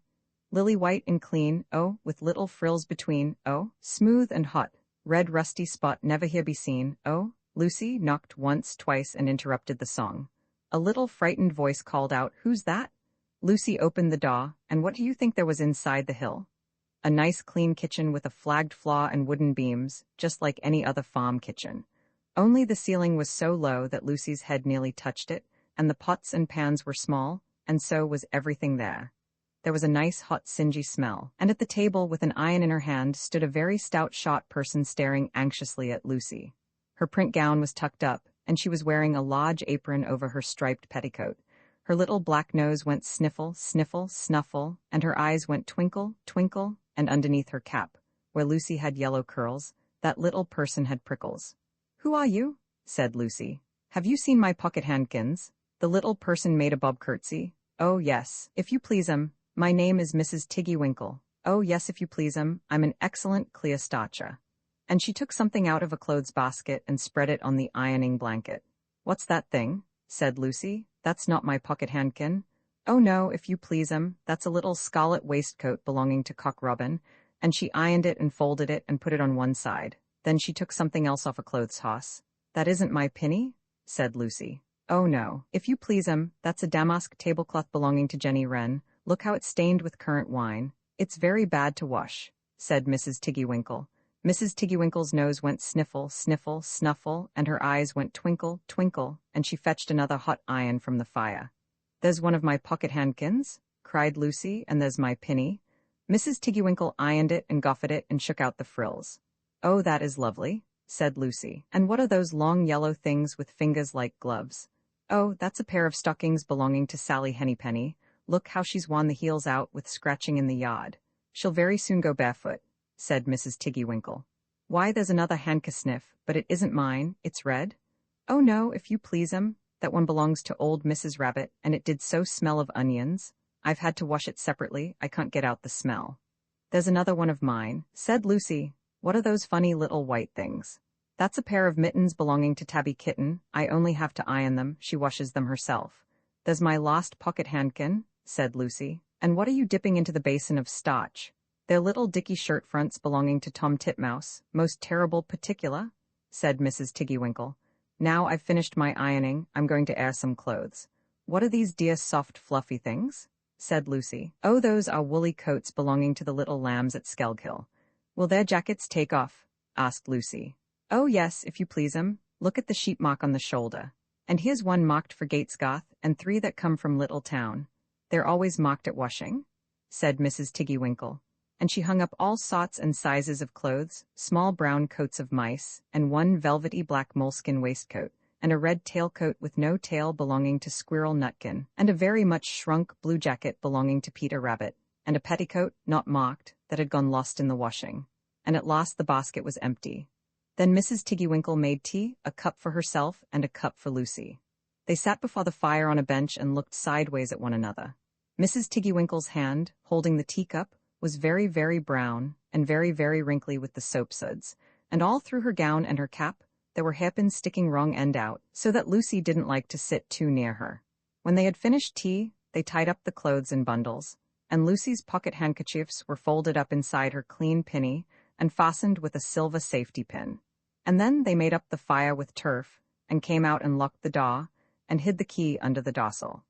Lily white and clean, oh, with little frills between, oh, smooth and hot, red rusty spot never here be seen, oh. Lucy knocked once, twice, and interrupted the song. A little frightened voice called out, "Who's that?" Lucy opened the door, and what do you think there was inside the hill? A nice clean kitchen with a flagged floor and wooden beams, just like any other farm kitchen. Only the ceiling was so low that Lucy's head nearly touched it, and the pots and pans were small, and so was everything there. There was a nice hot singy smell, and at the table with an iron in her hand stood a very stout short person staring anxiously at Lucy. Her print gown was tucked up, and she was wearing a large apron over her striped petticoat. Her little black nose went sniffle, sniffle, snuffle, and her eyes went twinkle, twinkle, and underneath her cap, where Lucy had yellow curls, that little person had prickles. "Who are you?" said Lucy. "Have you seen my pocket handkins?" The little person made a bob curtsy. "Oh, yes, if you please 'em. My name is Mrs. Tiggywinkle. Oh, yes, if you please 'em. I'm an excellent Cleopatra." And she took something out of a clothes basket and spread it on the ironing blanket. "What's that thing?" said Lucy. "That's not my pocket handkin." "Oh, no, if you please 'em. That's a little scarlet waistcoat belonging to Cock Robin," and she ironed it and folded it and put it on one side. Then she took something else off a clothes horse. "That isn't my pinny?" said Lucy. "Oh, no, if you please 'em. That's a damask tablecloth belonging to Jenny Wren. Look how it's stained with currant wine. It's very bad to wash," said Mrs. Tiggywinkle. Mrs. Tiggywinkle's nose went sniffle, sniffle, snuffle, and her eyes went twinkle, twinkle, and she fetched another hot iron from the fire. "There's one of my pocket handkins," cried Lucy, and there's my pinny. Mrs. Tiggywinkle ironed it and goffed it and shook out the frills. Oh, that is lovely, said Lucy. And what are those long yellow things with fingers like gloves? Oh, that's a pair of stockings belonging to Sally Hennypenny. Look how she's worn the heels out with scratching in the yard. She'll very soon go barefoot, said Mrs. Tiggywinkle. Why, there's another handkerchief, but it isn't mine, it's red. Oh no, if you please, that one belongs to old Mrs. Rabbit, and it did so smell of onions. I've had to wash it separately, I can't get out the smell. There's another one of mine, said Lucy. What are those funny little white things? That's a pair of mittens belonging to Tabby Kitten. I only have to iron them, she washes them herself. There's my lost pocket handkin, said Lucy. And what are you dipping into the basin of starch? They're little dicky shirt fronts belonging to Tom Titmouse, most terrible particular, said Mrs. Tiggywinkle. Now I've finished my ironing, I'm going to air some clothes. What are these dear soft fluffy things? Said Lucy. Oh, those are woolly coats belonging to the little lambs at Skelgill. Will their jackets take off? Asked Lucy. Oh yes, if you please, Look at the sheep mark on the shoulder. And here's one marked for Gatesgarth, and 3 that come from Little Town. They're always marked at washing, said Mrs. Tiggywinkle. And she hung up all sorts and sizes of clothes, small brown coats of mice, and one velvety black moleskin waistcoat, and a red tailcoat with no tail belonging to Squirrel Nutkin, and a very much shrunk blue jacket belonging to Peter Rabbit, and a petticoat, not marked, that had gone lost in the washing. And at last the basket was empty. Then Mrs. Tiggywinkle made tea, a cup for herself and a cup for Lucy. They sat before the fire on a bench and looked sideways at one another. Mrs. Tiggywinkle's hand, holding the teacup, was very, very brown, and very, very wrinkly with the soap suds, and all through her gown and her cap there were hairpins sticking wrong end out, so that Lucy didn't like to sit too near her. When they had finished tea, they tied up the clothes in bundles, and Lucy's pocket handkerchiefs were folded up inside her clean pinny and fastened with a silver safety pin. And then they made up the fire with turf, and came out and locked the door, and hid the key under the dossel.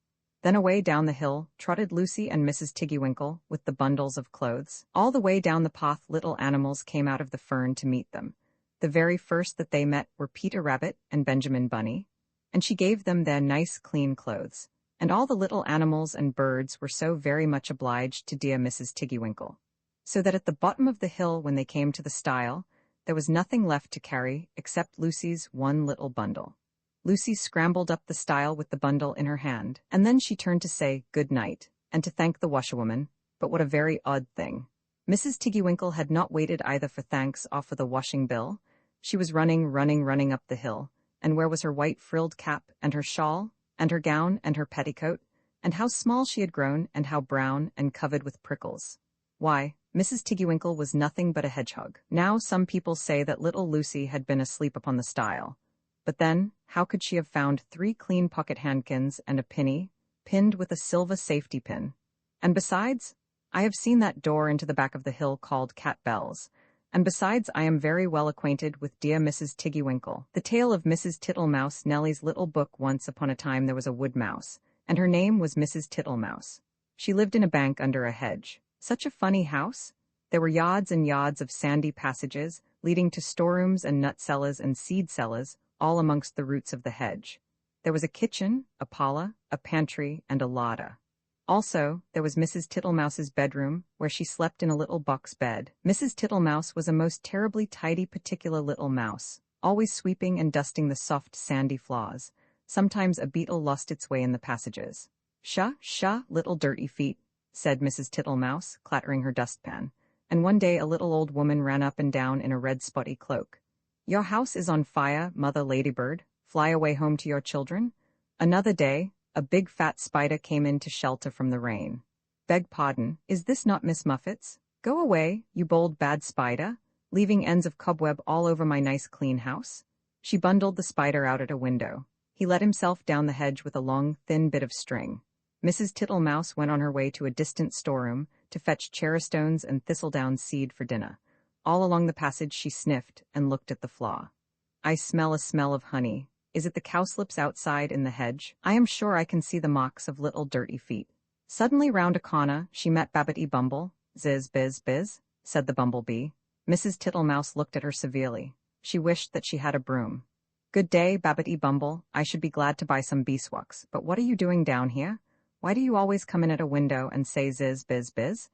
Then away down the hill trotted Lucy and Mrs. Tiggywinkle with the bundles of clothes. All the way down the path little animals came out of the fern to meet them. The very first that they met were Peter Rabbit and Benjamin Bunny, and she gave them their nice clean clothes. And all the little animals and birds were so very much obliged to dear Mrs. Tiggywinkle, so that at the bottom of the hill when they came to the stile, there was nothing left to carry except Lucy's one little bundle. Lucy scrambled up the stile with the bundle in her hand, and then she turned to say good night, and to thank the washerwoman, but what a very odd thing. Mrs. Tiggywinkle had not waited either for thanks or for the washing bill. She was running up the hill, and where was her white frilled cap, and her shawl, and her gown, and her petticoat, and how small she had grown, and how brown, and covered with prickles. Why, Mrs. Tiggywinkle was nothing but a hedgehog. Now some people say that little Lucy had been asleep upon the stile. But then, how could she have found 3 clean pocket handkins and a pinny, pinned with a silver safety pin? And besides, I have seen that door into the back of the hill called Cat Bell's, and besides I am very well acquainted with dear Mrs. Tiggywinkle. The tale of Mrs. Tittlemouse Nellie's little book. Once upon a time there was a wood mouse, and her name was Mrs. Tittlemouse. She lived in a bank under a hedge. Such a funny house! There were yards and yards of sandy passages, leading to storerooms and nut cellars and seed cellars, all amongst the roots of the hedge. There was a kitchen, a parlor, a pantry, and a larder. Also, there was Mrs. Tittlemouse's bedroom, where she slept in a little box bed. Mrs. Tittlemouse was a most terribly tidy particular little mouse, always sweeping and dusting the soft sandy floors. Sometimes a beetle lost its way in the passages. Sha, little dirty feet," said Mrs. Tittlemouse, clattering her dustpan. And one day a little old woman ran up and down in a red spotty cloak. "Your house is on fire, Mother Ladybird. Fly away home to your children." Another day, a big fat spider came in to shelter from the rain. "Beg pardon, is this not Miss Muffet's? Go away, you bold bad spider, leaving ends of cobweb all over my nice clean house." She bundled the spider out at a window. He let himself down the hedge with a long, thin bit of string. Mrs. Tittlemouse went on her way to a distant storeroom to fetch cherrystones and thistledown seed for dinner. All along the passage she sniffed and looked at the flaw. "I smell a smell of honey. Is it the cowslips outside in the hedge? I am sure I can see the marks of little dirty feet." Suddenly round a corner she met Babbitty Bumble. "Ziz, biz, biz," said the bumblebee. Mrs. Tittlemouse looked at her severely. She wished that she had a broom. "Good day, Babbitty Bumble. I should be glad to buy some beeswax, but what are you doing down here? Why do you always come in at a window and say ziz biz biz?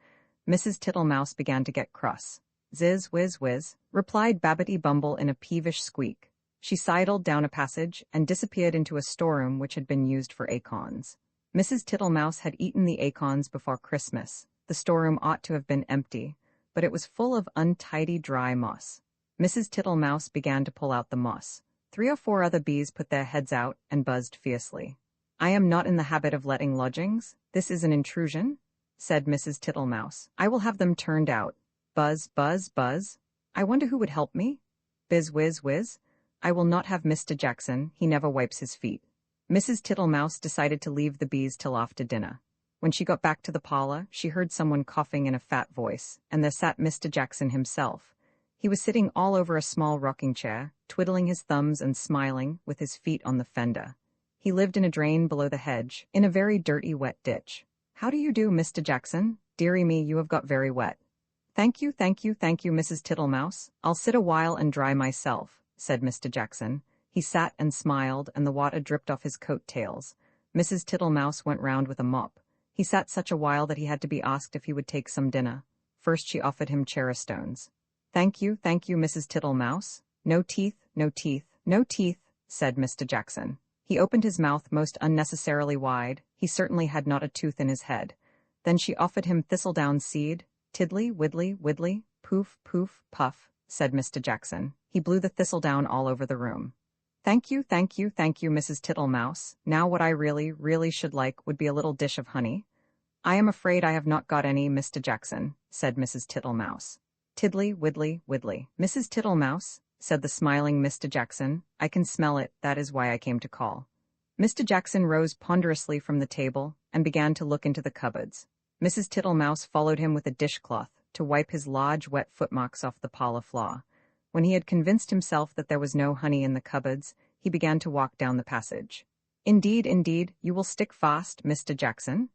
Mrs. Tittlemouse began to get cross. Ziz whiz whiz, replied Babbitty Bumble in a peevish squeak. She sidled down a passage and disappeared into a storeroom which had been used for acorns. Mrs. Tittlemouse had eaten the acorns before Christmas. The storeroom ought to have been empty, but it was full of untidy dry moss. Mrs. Tittlemouse began to pull out the moss. 3 or 4 other bees put their heads out and buzzed fiercely. "I am not in the habit of letting lodgings. This is an intrusion," said Mrs. Tittlemouse. "I will have them turned out. Buzz, buzz, buzz. I wonder who would help me? Biz, whiz, whiz. I will not have Mr. Jackson, he never wipes his feet." Mrs. Tittlemouse decided to leave the bees till after dinner. When she got back to the parlor, she heard someone coughing in a fat voice, and there sat Mr. Jackson himself. He was sitting all over a small rocking chair, twiddling his thumbs and smiling, with his feet on the fender. He lived in a drain below the hedge, in a very dirty, wet ditch. "How do you do, Mr. Jackson? Dearie me, you have got very wet." Thank you, Mrs. Tittlemouse. I'll sit a while and dry myself," said Mr. Jackson. He sat and smiled, and the water dripped off his coat tails. Mrs. Tittlemouse went round with a mop. He sat such a while that he had to be asked if he would take some dinner. First she offered him cherrystones. Thank you, Mrs. Tittlemouse. No teeth, no teeth, no teeth," said Mr. Jackson. He opened his mouth most unnecessarily wide. He certainly had not a tooth in his head. Then she offered him thistledown seed. Tiddly, widdly, widdly, poof, poof, puff, said Mr. Jackson. He blew the thistledown all over the room. Thank you, Mrs. Tittlemouse. Now what I really should like would be a little dish of honey." "I am afraid I have not got any, Mr. Jackson," said Mrs. Tittlemouse. Tiddly, widdly, widdly. "Mrs. Tittlemouse," said the smiling Mr. Jackson, "I can smell it, that is why I came to call." Mr. Jackson rose ponderously from the table and began to look into the cupboards. Mrs. Tittlemouse followed him with a dishcloth to wipe his large wet footmarks off the parlor floor. When he had convinced himself that there was no honey in the cupboards, he began to walk down the passage. Indeed, you will stick fast, Mr. Jackson."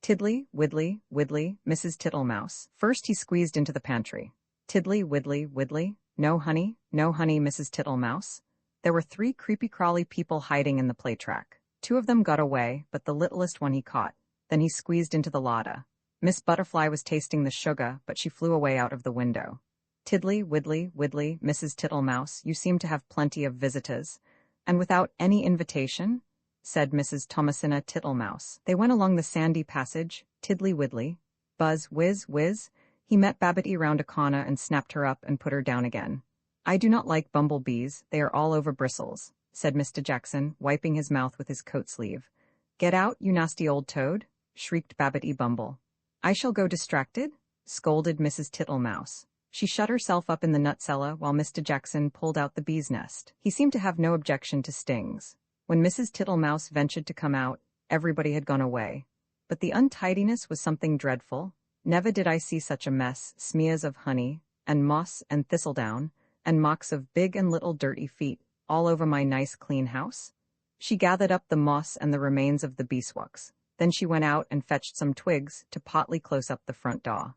Tiddly, widdly, widdly, Mrs. Tittlemouse. First he squeezed into the pantry. Tiddly, widdly, widdly. No honey, Mrs. Tittlemouse. There were 3 creepy-crawly people hiding in the play track. 2 of them got away, but the littlest one he caught. Then he squeezed into the larder. Miss Butterfly was tasting the sugar, but she flew away out of the window. Tiddly, widdly, widdly, Mrs. Tittlemouse, you seem to have plenty of visitors. And without any invitation? Said Mrs. Thomasina Tittlemouse. They went along the sandy passage, tiddly widdly. Buzz, whiz, whiz. He met Babbitty round a corner and snapped her up and put her down again. "I do not like bumblebees, they are all over bristles," said Mr. Jackson, wiping his mouth with his coat sleeve. "Get out, you nasty old toad," shrieked Babbitty Bumble. "I shall go distracted," scolded Mrs. Tittlemouse. She shut herself up in the nut cellar while Mr. Jackson pulled out the bee's nest. He seemed to have no objection to stings. When Mrs. Tittlemouse ventured to come out, everybody had gone away. But the untidiness was something dreadful. Never did I see such a mess, smears of honey, and moss and thistledown, and marks of big and little dirty feet, all over my nice clean house. She gathered up the moss and the remains of the beeswax. Then she went out and fetched some twigs to partly close up the front door.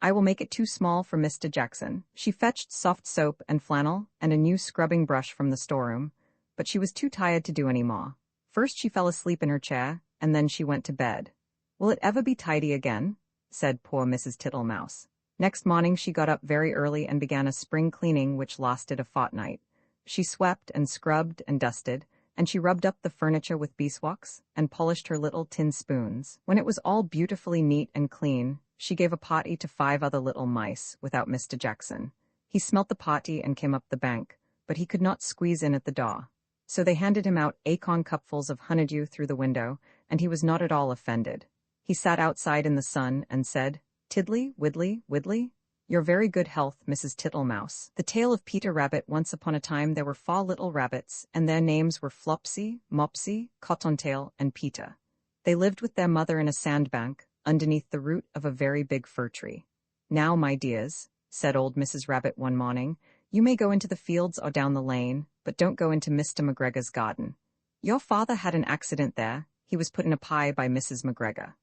"I will make it too small for Mr. Jackson." She fetched soft soap and flannel and a new scrubbing brush from the storeroom, but she was too tired to do any more. First she fell asleep in her chair, and then she went to bed. "Will it ever be tidy again?" said poor Mrs. Tittlemouse. Next morning she got up very early and began a spring cleaning which lasted a fortnight. She swept and scrubbed and dusted, and she rubbed up the furniture with beeswax and polished her little tin spoons. When it was all beautifully neat and clean, she gave a party to 5 other little mice without Mr. Jackson. He smelt the party and came up the bank, but he could not squeeze in at the door. So they handed him out acorn cupfuls of honeydew through the window, and he was not at all offended. He sat outside in the sun and said, "Tiddly, widdly, widdly. Your very good health, Mrs. Tittlemouse." The tale of Peter Rabbit. Once upon a time there were 4 little rabbits, and their names were Flopsy, Mopsy, Cottontail, and Peter. They lived with their mother in a sandbank, underneath the root of a very big fir tree. "Now, my dears," said old Mrs. Rabbit one morning, "you may go into the fields or down the lane, but don't go into Mr. McGregor's garden. Your father had an accident there. He was put in a pie by Mrs. McGregor.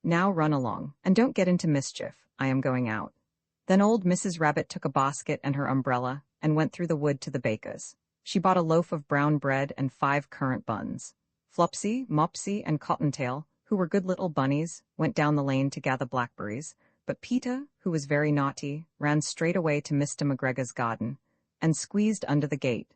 Now run along, and don't get into mischief. I am going out." Then old Mrs. Rabbit took a basket and her umbrella and went through the wood to the baker's. She bought a loaf of brown bread and 5 currant buns. Flopsy, Mopsy, and Cottontail, who who were good little bunnies, went down the lane to gather blackberries, but Peter, who was very naughty, ran straight away to Mr. McGregor's garden and squeezed under the gate.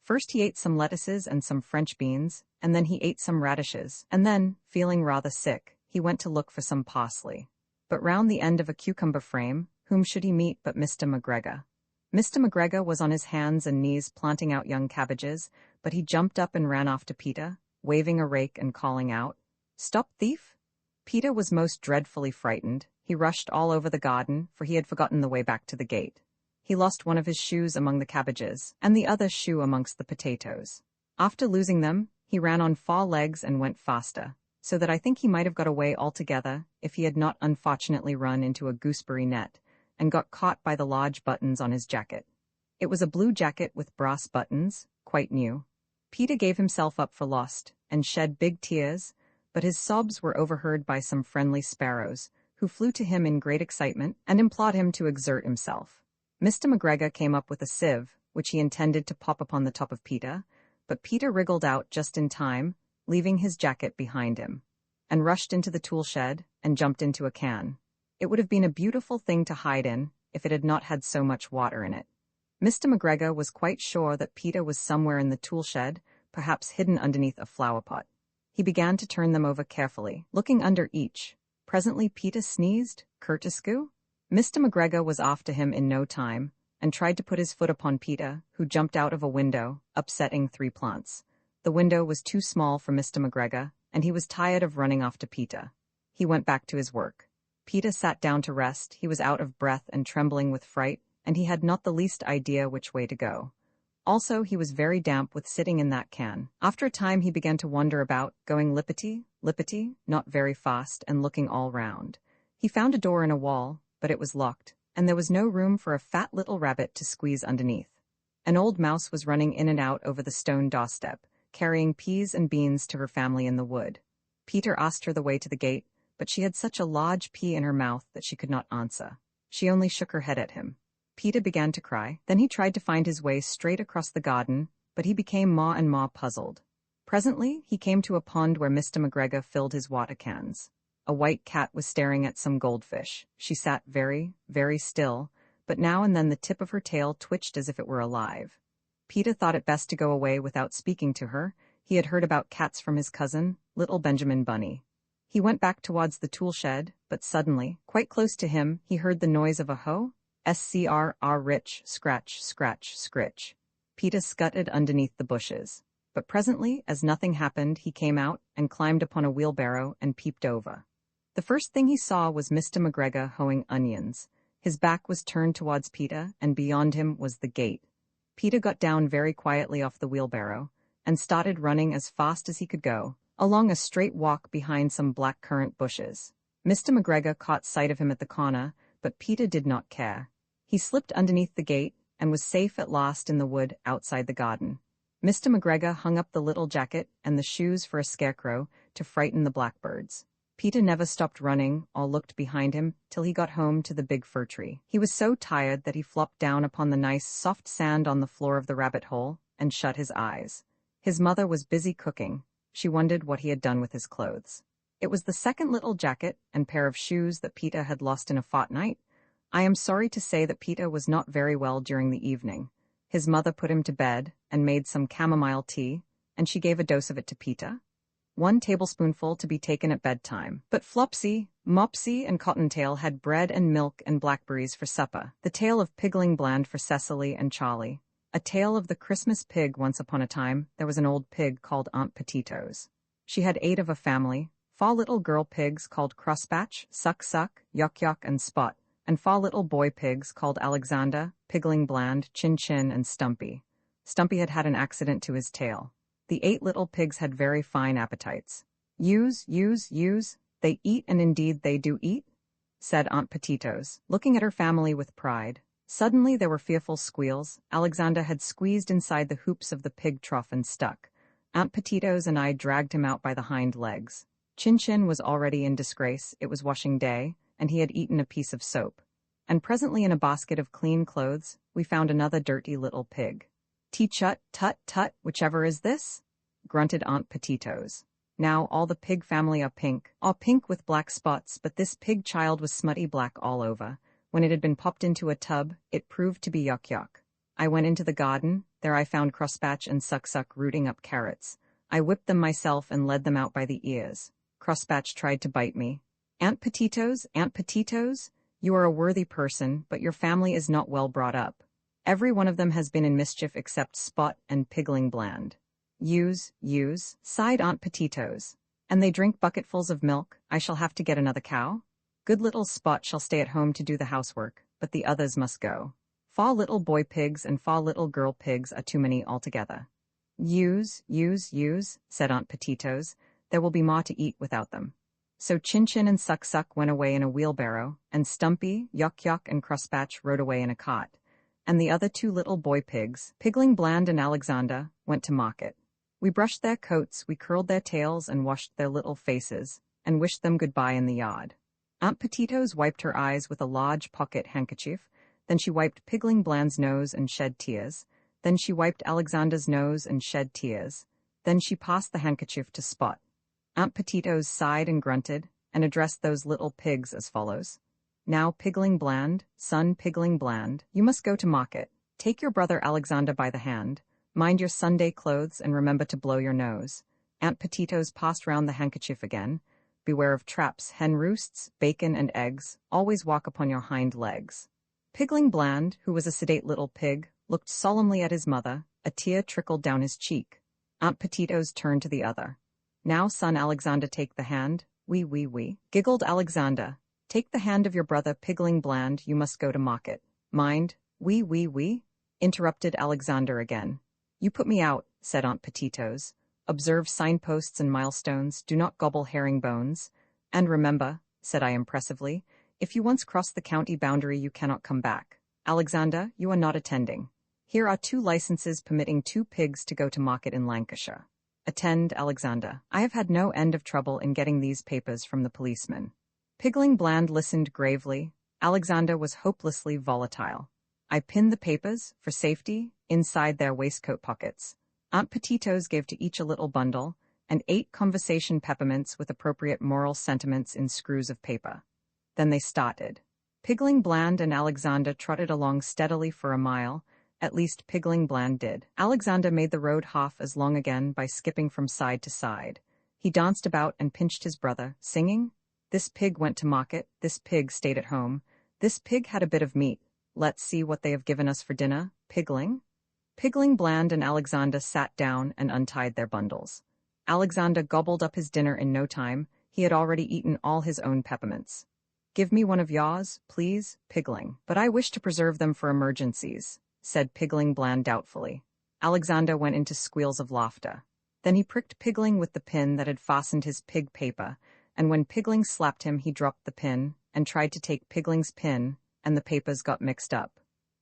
First he ate some lettuces and some French beans, and then he ate some radishes, and then, feeling rather sick, he went to look for some parsley. But round the end of a cucumber frame, whom should he meet but Mr. McGregor? Mr. McGregor was on his hands and knees planting out young cabbages, but he jumped up and ran off to Peter, waving a rake and calling out, "Stop, thief!" Peter was most dreadfully frightened. He rushed all over the garden, for he had forgotten the way back to the gate. He lost one of his shoes among the cabbages, and the other shoe amongst the potatoes. After losing them, he ran on 4 legs and went faster, so that I think he might have got away altogether if he had not unfortunately run into a gooseberry net, and got caught by the large buttons on his jacket. It was a blue jacket with brass buttons, quite new. Peter gave himself up for lost, and shed big tears, but his sobs were overheard by some friendly sparrows, who flew to him in great excitement and implored him to exert himself. Mr. McGregor came up with a sieve, which he intended to pop upon the top of Peter, but Peter wriggled out just in time, leaving his jacket behind him, and rushed into the tool shed and jumped into a can. It would have been a beautiful thing to hide in, if it had not had so much water in it. Mr. McGregor was quite sure that Peter was somewhere in the tool shed, perhaps hidden underneath a flower pot. He began to turn them over carefully, looking under each. Presently Peter sneezed, "Curtiscoo?" Mr. McGregor was after him in no time, and tried to put his foot upon Peter, who jumped out of a window, upsetting 3 plants. The window was too small for Mr. McGregor, and he was tired of running after Peter. He went back to his work. Peter sat down to rest. He was out of breath and trembling with fright, and he had not the least idea which way to go. Also, he was very damp with sitting in that can. After a time he began to wander about, going lippity, lippity, not very fast, and looking all round. He found a door in a wall, but it was locked, and there was no room for a fat little rabbit to squeeze underneath. An old mouse was running in and out over the stone doorstep, carrying peas and beans to her family in the wood. Peter asked her the way to the gate, but she had such a large pea in her mouth that she could not answer. She only shook her head at him. Peter began to cry. Then he tried to find his way straight across the garden, but he became more and more puzzled. Presently he came to a pond where Mr. McGregor filled his water cans. A white cat was staring at some goldfish. She sat very, very still, but now and then the tip of her tail twitched as if it were alive. Peter thought it best to go away without speaking to her. He had heard about cats from his cousin, little Benjamin Bunny. He went back towards the tool shed, but suddenly, quite close to him, he heard the noise of a hoe. Scrr rich, scratch, scratch, scritch. Peter scuttled underneath the bushes. But presently, as nothing happened, he came out and climbed upon a wheelbarrow and peeped over. The first thing he saw was Mr. McGregor hoeing onions. His back was turned towards Peter, and beyond him was the gate. Peter got down very quietly off the wheelbarrow, and started running as fast as he could go, along a straight walk behind some black-currant bushes. Mr. McGregor caught sight of him at the corner, but Peter did not care. He slipped underneath the gate, and was safe at last in the wood outside the garden. Mr. McGregor hung up the little jacket and the shoes for a scarecrow to frighten the blackbirds. Peter never stopped running or looked behind him till he got home to the big fir tree. He was so tired that he flopped down upon the nice, soft sand on the floor of the rabbit hole and shut his eyes. His mother was busy cooking. She wondered what he had done with his clothes. It was the second little jacket and pair of shoes that Peter had lost in a fortnight. I am sorry to say that Peter was not very well during the evening. His mother put him to bed and made some chamomile tea, and she gave a dose of it to Peter. 1 tablespoonful to be taken at bedtime. But Flopsy, Mopsy, and Cottontail had bread and milk and blackberries for supper, the tale of Pigling Bland for Cecily and Charlie. A tale of the Christmas pig. Once upon a time, there was an old pig called Aunt Petitos. She had 8 of a family, 4 little girl pigs called Crosspatch, Suck Suck, Yuck Yuck, and Spot, and 4 little boy pigs called Alexander, Pigling Bland, Chin Chin, and Stumpy. Stumpy had had an accident to his tail. The 8 little pigs had very fine appetites. Use, they eat, and indeed they do eat, said Aunt Petitos, looking at her family with pride. Suddenly there were fearful squeals. Alexander had squeezed inside the hoops of the pig trough and stuck. Aunt Petitos and I dragged him out by the hind legs. Chin Chin was already in disgrace. It was washing day, and he had eaten a piece of soap. And presently in a basket of clean clothes, we found another dirty little pig. Tee-chut, tut, tut, whichever is this? Grunted Aunt Petitos. Now all the pig family are pink, all pink with black spots, but this pig child was smutty black all over. When it had been popped into a tub, it proved to be yuck yuck. I went into the garden, there I found Crosspatch and Suck Suck rooting up carrots. I whipped them myself and led them out by the ears. Crosspatch tried to bite me. Aunt Petitos, you are a worthy person, but your family is not well brought up. Every one of them has been in mischief except Spot and Pigling Bland. Use, sighed Aunt Petitos. And they drink bucketfuls of milk, I shall have to get another cow? Good little Spot shall stay at home to do the housework, but the others must go. 4 little boy pigs and 4 little girl pigs are too many altogether. Use, said Aunt Petitos, there will be more to eat without them. So Chin Chin and Suck Suck went away in a wheelbarrow, and Stumpy, Yuck and Crosspatch rode away in a cart. And the other 2 little boy pigs, Pigling Bland and Alexander, went to market. We brushed their coats, we curled their tails and washed their little faces, and wished them goodbye in the yard. Aunt Petitos wiped her eyes with a large pocket handkerchief, then she wiped Pigling Bland's nose and shed tears, then she wiped Alexander's nose and shed tears, then she passed the handkerchief to Spot. Aunt Petitos sighed and grunted, and addressed those little pigs as follows. Now, Pigling Bland, son Pigling Bland, you must go to market. Take your brother Alexander by the hand. Mind your Sunday clothes and remember to blow your nose. Aunt Petitos passed round the handkerchief again. Beware of traps, hen roosts, bacon and eggs. Always walk upon your hind legs. Pigling Bland, who was a sedate little pig, looked solemnly at his mother. A tear trickled down his cheek. Aunt Petitos turned to the other. Now, son Alexander, take the hand. We, giggled Alexander. Take the hand of your brother Pigling Bland, you must go to market. Mind, we, interrupted Alexander again. You put me out, said Aunt Petitos. Observe signposts and milestones, do not gobble herringbones. And remember, said I impressively, if you once cross the county boundary you cannot come back. Alexander, you are not attending. Here are 2 licenses permitting 2 pigs to go to market in Lancashire. Attend, Alexander. I have had no end of trouble in getting these papers from the policeman. Pigling Bland listened gravely. Alexander was hopelessly volatile. I pinned the papers, for safety, inside their waistcoat pockets. Aunt Petitos gave to each a little bundle, and 8 conversation peppermints with appropriate moral sentiments in screws of paper. Then they started. Pigling Bland and Alexander trotted along steadily for a mile. At least Pigling Bland did. Alexander made the road half as long again by skipping from side to side. He danced about and pinched his brother, singing, This pig went to market, this pig stayed at home, this pig had a bit of meat. Let's see what they have given us for dinner, Pigling. Pigling Bland and Alexander sat down and untied their bundles. Alexander gobbled up his dinner in no time. He had already eaten all his own peppermints. Give me one of yours, please, Pigling. But I wish to preserve them for emergencies, said Pigling Bland doubtfully. Alexander went into squeals of laughter. Then he pricked Pigling with the pin that had fastened his pig paper, and when Pigling slapped him he dropped the pin, and tried to take Pigling's pin, and the papers got mixed up.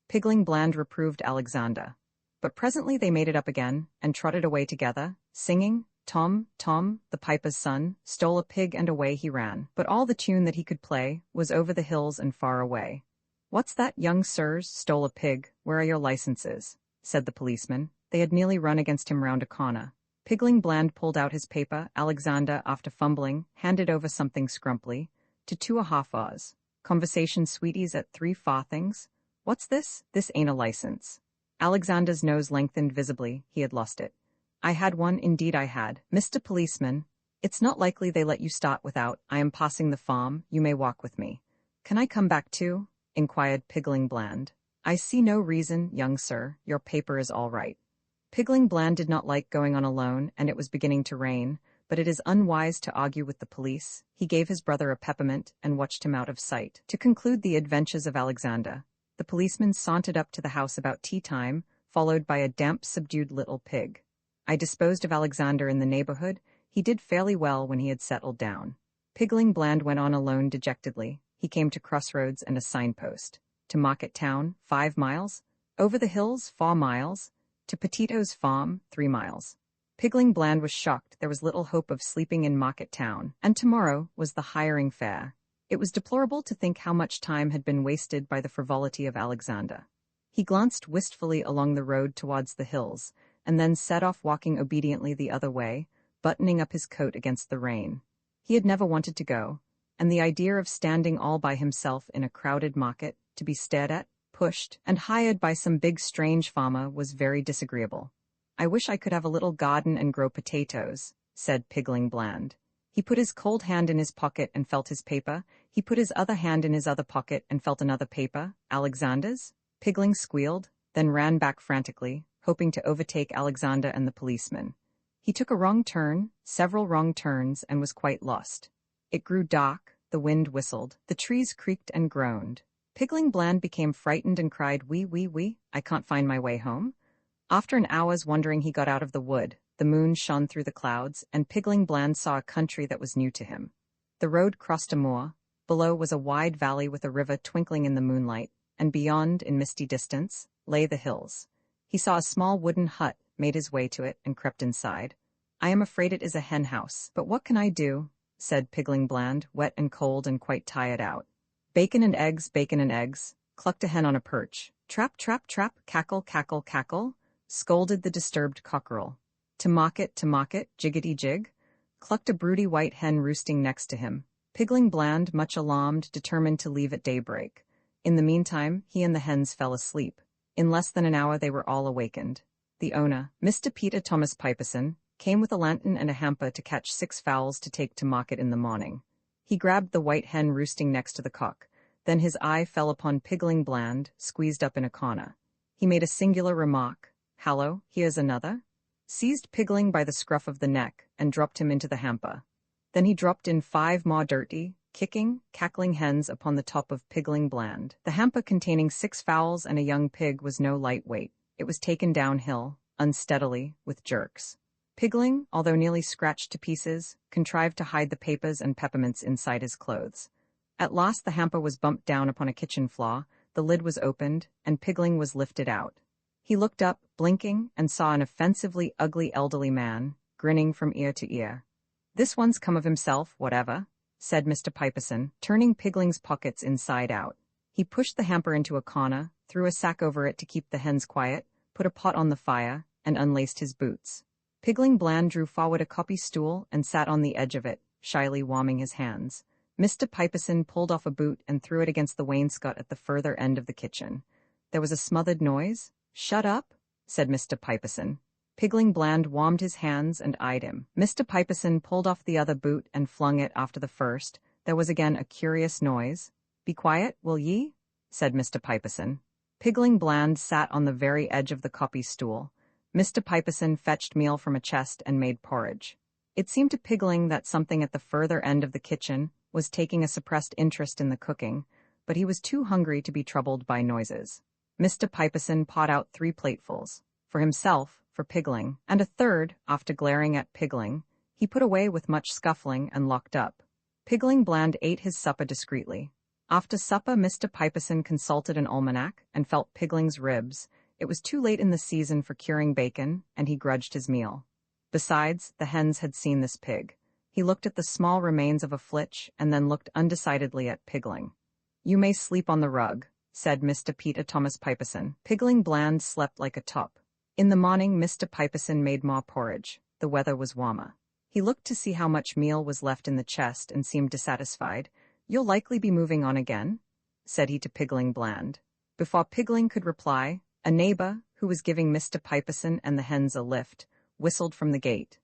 Pigling Bland reproved Alexander. But presently they made it up again, and trotted away together, singing, Tom, the piper's son, stole a pig and away he ran. But all the tune that he could play was over the hills and far away. What's that, young sirs, stole a pig, where are your licenses? Said the policeman. They had nearly run against him round a corner. Pigling Bland pulled out his paper. Alexander, after fumbling, handed over something scrumply. To 2.5 Oz. Conversation sweeties at 3 farthings. What's this? This ain't a license. Alexander's nose lengthened visibly. He had lost it. I had one, indeed I had. Mr. Policeman, it's not likely they let you start without. I am passing the farm. You may walk with me. Can I come back too? Inquired Pigling Bland. I see no reason, young sir. Your paper is all right. Pigling Bland did not like going on alone, and it was beginning to rain, but it is unwise to argue with the police. He gave his brother a peppermint and watched him out of sight. To conclude the adventures of Alexander, the policeman sauntered up to the house about tea time, followed by a damp, subdued little pig. I disposed of Alexander in the neighborhood. He did fairly well when he had settled down. Pigling Bland went on alone dejectedly. He came to crossroads and a signpost. To Market Town, 5 miles. Over the hills, 4 miles. To Petito's farm, 3 miles. Pigling Bland was shocked. There was little hope of sleeping in Market Town, and tomorrow was the hiring fair. It was deplorable to think how much time had been wasted by the frivolity of Alexander. He glanced wistfully along the road towards the hills, and then set off walking obediently the other way, buttoning up his coat against the rain. He had never wanted to go, and the idea of standing all by himself in a crowded market, to be stared at, pushed, and hired by some big strange farmer was very disagreeable. "I wish I could have a little garden and grow potatoes," said Pigling Bland. He put his cold hand in his pocket and felt his paper. He put his other hand in his other pocket and felt another paper. "Alexander's?" Pigling squealed, then ran back frantically, hoping to overtake Alexander and the policeman. He took a wrong turn, several wrong turns, and was quite lost. It grew dark, the wind whistled, the trees creaked and groaned. Pigling Bland became frightened and cried, "Wee, I can't find my way home." After an hour's wandering he got out of the wood. The moon shone through the clouds, and Pigling Bland saw a country that was new to him. The road crossed a moor. Below was a wide valley with a river twinkling in the moonlight, and beyond, in misty distance, lay the hills. He saw a small wooden hut, made his way to it, and crept inside. "I am afraid it is a hen house, but what can I do?" said Pigling Bland, wet and cold and quite tired out. Bacon and eggs, clucked a hen on a perch. "Trap, trap, trap, cackle, cackle, cackle," scolded the disturbed cockerel. To market, jiggity jig," clucked a broody white hen roosting next to him. Pigling Bland, much alarmed, determined to leave at daybreak. In the meantime, he and the hens fell asleep. In less than an hour they were all awakened. The owner, Mr. Peter Thomas Piperson, came with a lantern and a hamper to catch 6 fowls to take to market in the morning. He grabbed the white hen roosting next to the cock. Then his eye fell upon Pigling Bland, squeezed up in a corner. He made a singular remark. "Hallo, here's another," seized Pigling by the scruff of the neck, and dropped him into the hamper. Then he dropped in 5 more dirty, kicking, cackling hens upon the top of Pigling Bland. The hamper containing 6 fowls and a young pig was no light weight. It was taken downhill, unsteadily, with jerks. Pigling, although nearly scratched to pieces, contrived to hide the papers and peppermints inside his clothes. At last the hamper was bumped down upon a kitchen floor, the lid was opened, and Pigling was lifted out. He looked up, blinking, and saw an offensively ugly elderly man, grinning from ear to ear. "This one's come of himself, whatever," said Mr. Piperson, turning Pigling's pockets inside out. He pushed the hamper into a corner, threw a sack over it to keep the hens quiet, put a pot on the fire, and unlaced his boots. Pigling Bland drew forward a coppy stool and sat on the edge of it, shyly warming his hands. Mr. Piperson pulled off a boot and threw it against the wainscot at the further end of the kitchen. There was a smothered noise. "Shut up," said Mr. Piperson. Pigling Bland warmed his hands and eyed him. Mr. Piperson pulled off the other boot and flung it after the first. There was again a curious noise. "Be quiet, will ye?" said Mr. Piperson. Pigling Bland sat on the very edge of the coppy stool. Mr. Piperson fetched meal from a chest and made porridge. It seemed to Pigling that something at the further end of the kitchen was taking a suppressed interest in the cooking, but he was too hungry to be troubled by noises. Mr. Piperson pawed out 3 platefuls. For himself, for Pigling, and a third, after glaring at Pigling, he put away with much scuffling and locked up. Pigling Bland ate his supper discreetly. After supper Mr. Piperson consulted an almanac and felt Pigling's ribs. It was too late in the season for curing bacon, and he grudged his meal. Besides, the hens had seen this pig. He looked at the small remains of a flitch and then looked undecidedly at Pigling. "You may sleep on the rug," said Mr. Peter Thomas Piperson. Pigling Bland slept like a top. In the morning Mr. Piperson made more porridge. The weather was warmer. He looked to see how much meal was left in the chest and seemed dissatisfied. "You'll likely be moving on again," said he to Pigling Bland. Before Pigling could reply, a neighbor, who was giving Mr. Piperson and the hens a lift, whistled from the gate.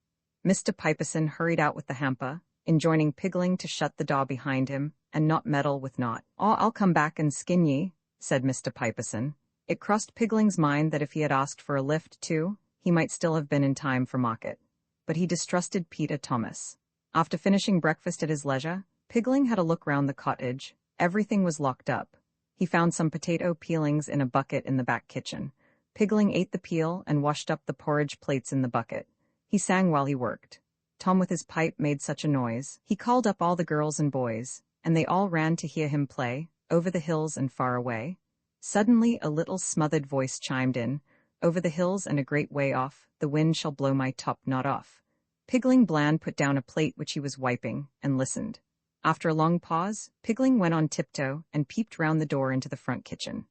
Mr. Piperson hurried out with the hamper, enjoining Pigling to shut the door behind him and not meddle with naught. "Oh, I'll come back and skin ye," said Mr. Piperson. It crossed Pigling's mind that if he had asked for a lift, too, he might still have been in time for market. But he distrusted Peter Thomas. After finishing breakfast at his leisure, Pigling had a look round the cottage. Everything was locked up. He found some potato peelings in a bucket in the back kitchen. Pigling ate the peel and washed up the porridge plates in the bucket. He sang while he worked. Tom with his pipe made such a noise. He called up all the girls and boys, and they all ran to hear him play, over the hills and far away. Suddenly a little smothered voice chimed in, "Over the hills and a great way off, the wind shall blow my top knot off." Pigling Bland put down a plate which he was wiping, and listened. After a long pause, Pigling went on tiptoe and peeped round the door into the front kitchen.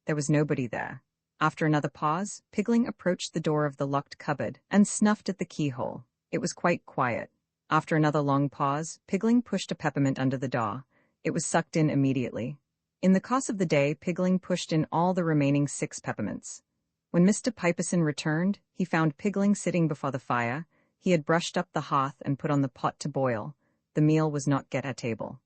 There was nobody there. After another pause, Pigling approached the door of the locked cupboard and snuffed at the keyhole. It was quite quiet. After another long pause, Pigling pushed a peppermint under the door. It was sucked in immediately. In the course of the day, Pigling pushed in all the remaining 6 peppermints. When Mr. Piperson returned, he found Pigling sitting before the fire. He had brushed up the hearth and put on the pot to boil. The meal was not yet at table.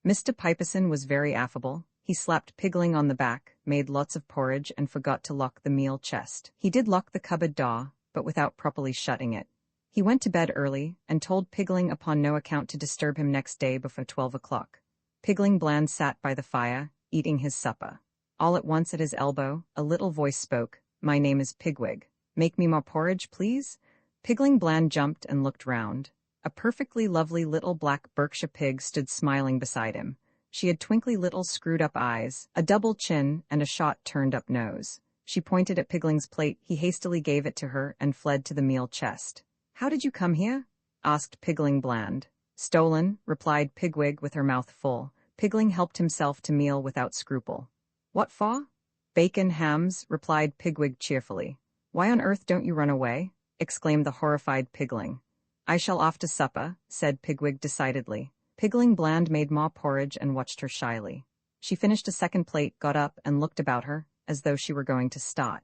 Mr. Piperson was very affable. He slapped Pigling on the back, made lots of porridge, and forgot to lock the meal chest. He did lock the cupboard door, but without properly shutting it. He went to bed early, and told Pigling upon no account to disturb him next day before 12 o'clock. Pigling Bland sat by the fire, eating his supper. All at once at his elbow, a little voice spoke. "My name is Pigwig. Make me more porridge, please?" Pigling Bland jumped and looked round. A perfectly lovely little black Berkshire pig stood smiling beside him. She had twinkly little screwed-up eyes, a double chin, and a short turned-up nose. She pointed at Pigling's plate. He hastily gave it to her and fled to the meal chest. "How did you come here?" asked Pigling Bland. "Stolen," replied Pigwig with her mouth full. Pigling helped himself to meal without scruple. "What for?" "Bacon, hams," replied Pigwig cheerfully. "Why on earth don't you run away?" exclaimed the horrified Pigling. "I shall off to supper," said Pigwig decidedly. Pigling Bland made more porridge and watched her shyly. She finished a second plate, got up, and looked about her, as though she were going to start.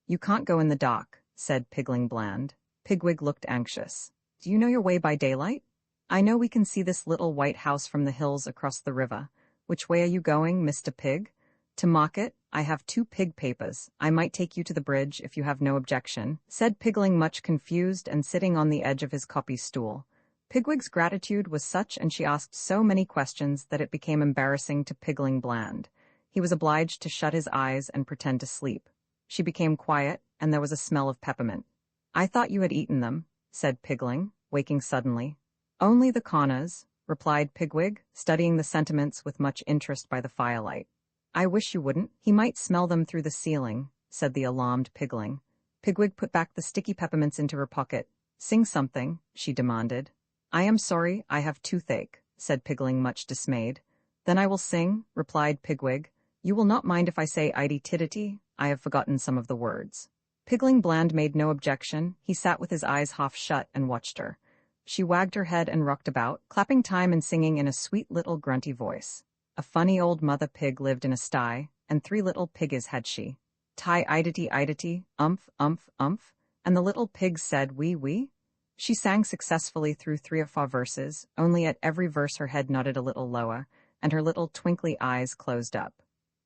"You can't go in the dark," said Pigling Bland. Pigwig looked anxious. "Do you know your way by daylight?" "I know we can see this little white house from the hills across the river. Which way are you going, Mr. Pig?" "To market. I have 2 pig papers. I might take you to the bridge if you have no objection," said Pigling, much confused and sitting on the edge of his copy stool. Pigwig's gratitude was such, and she asked so many questions, that it became embarrassing to Pigling Bland. He was obliged to shut his eyes and pretend to sleep. She became quiet, and there was a smell of peppermint. "I thought you had eaten them," said Pigling, waking suddenly. "Only the corners," replied Pigwig, studying the sentiments with much interest by the firelight. "I wish you wouldn't. He might smell them through the ceiling," said the alarmed Pigling. Pigwig put back the sticky peppermints into her pocket. "Sing something," she demanded. "I am sorry, I have toothache," said Pigling, much dismayed. "Then I will sing," replied Pigwig. "You will not mind if I say idity-tittity? I have forgotten some of the words." Pigling Bland made no objection. He sat with his eyes half shut and watched her. She wagged her head and rocked about, clapping time and singing in a sweet little grunty voice. A funny old mother pig lived in a sty, and 3 little piggies had she. "Tie idity-idity, umph, umph, umph," and the little pigs said, "Wee, wee." She sang successfully through 3 or 4 verses, only at every verse her head nodded a little lower, and her little twinkly eyes closed up.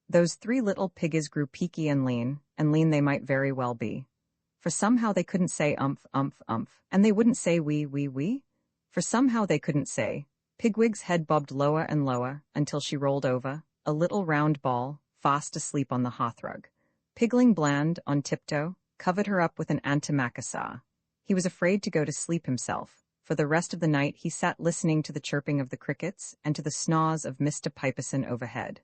Those 3 little piggies grew peaky and lean they might very well be. For somehow they couldn't say umph, umph, umph, and they wouldn't say wee, wee, wee. For somehow they couldn't say. Pigwig's head bobbed lower and lower, until she rolled over, a little round ball, fast asleep on the hearthrug. Pigling Bland, on tiptoe, covered her up with an antimacassar. He was afraid to go to sleep himself. For the rest of the night he sat listening to the chirping of the crickets and to the snores of Mr. Piperson overhead.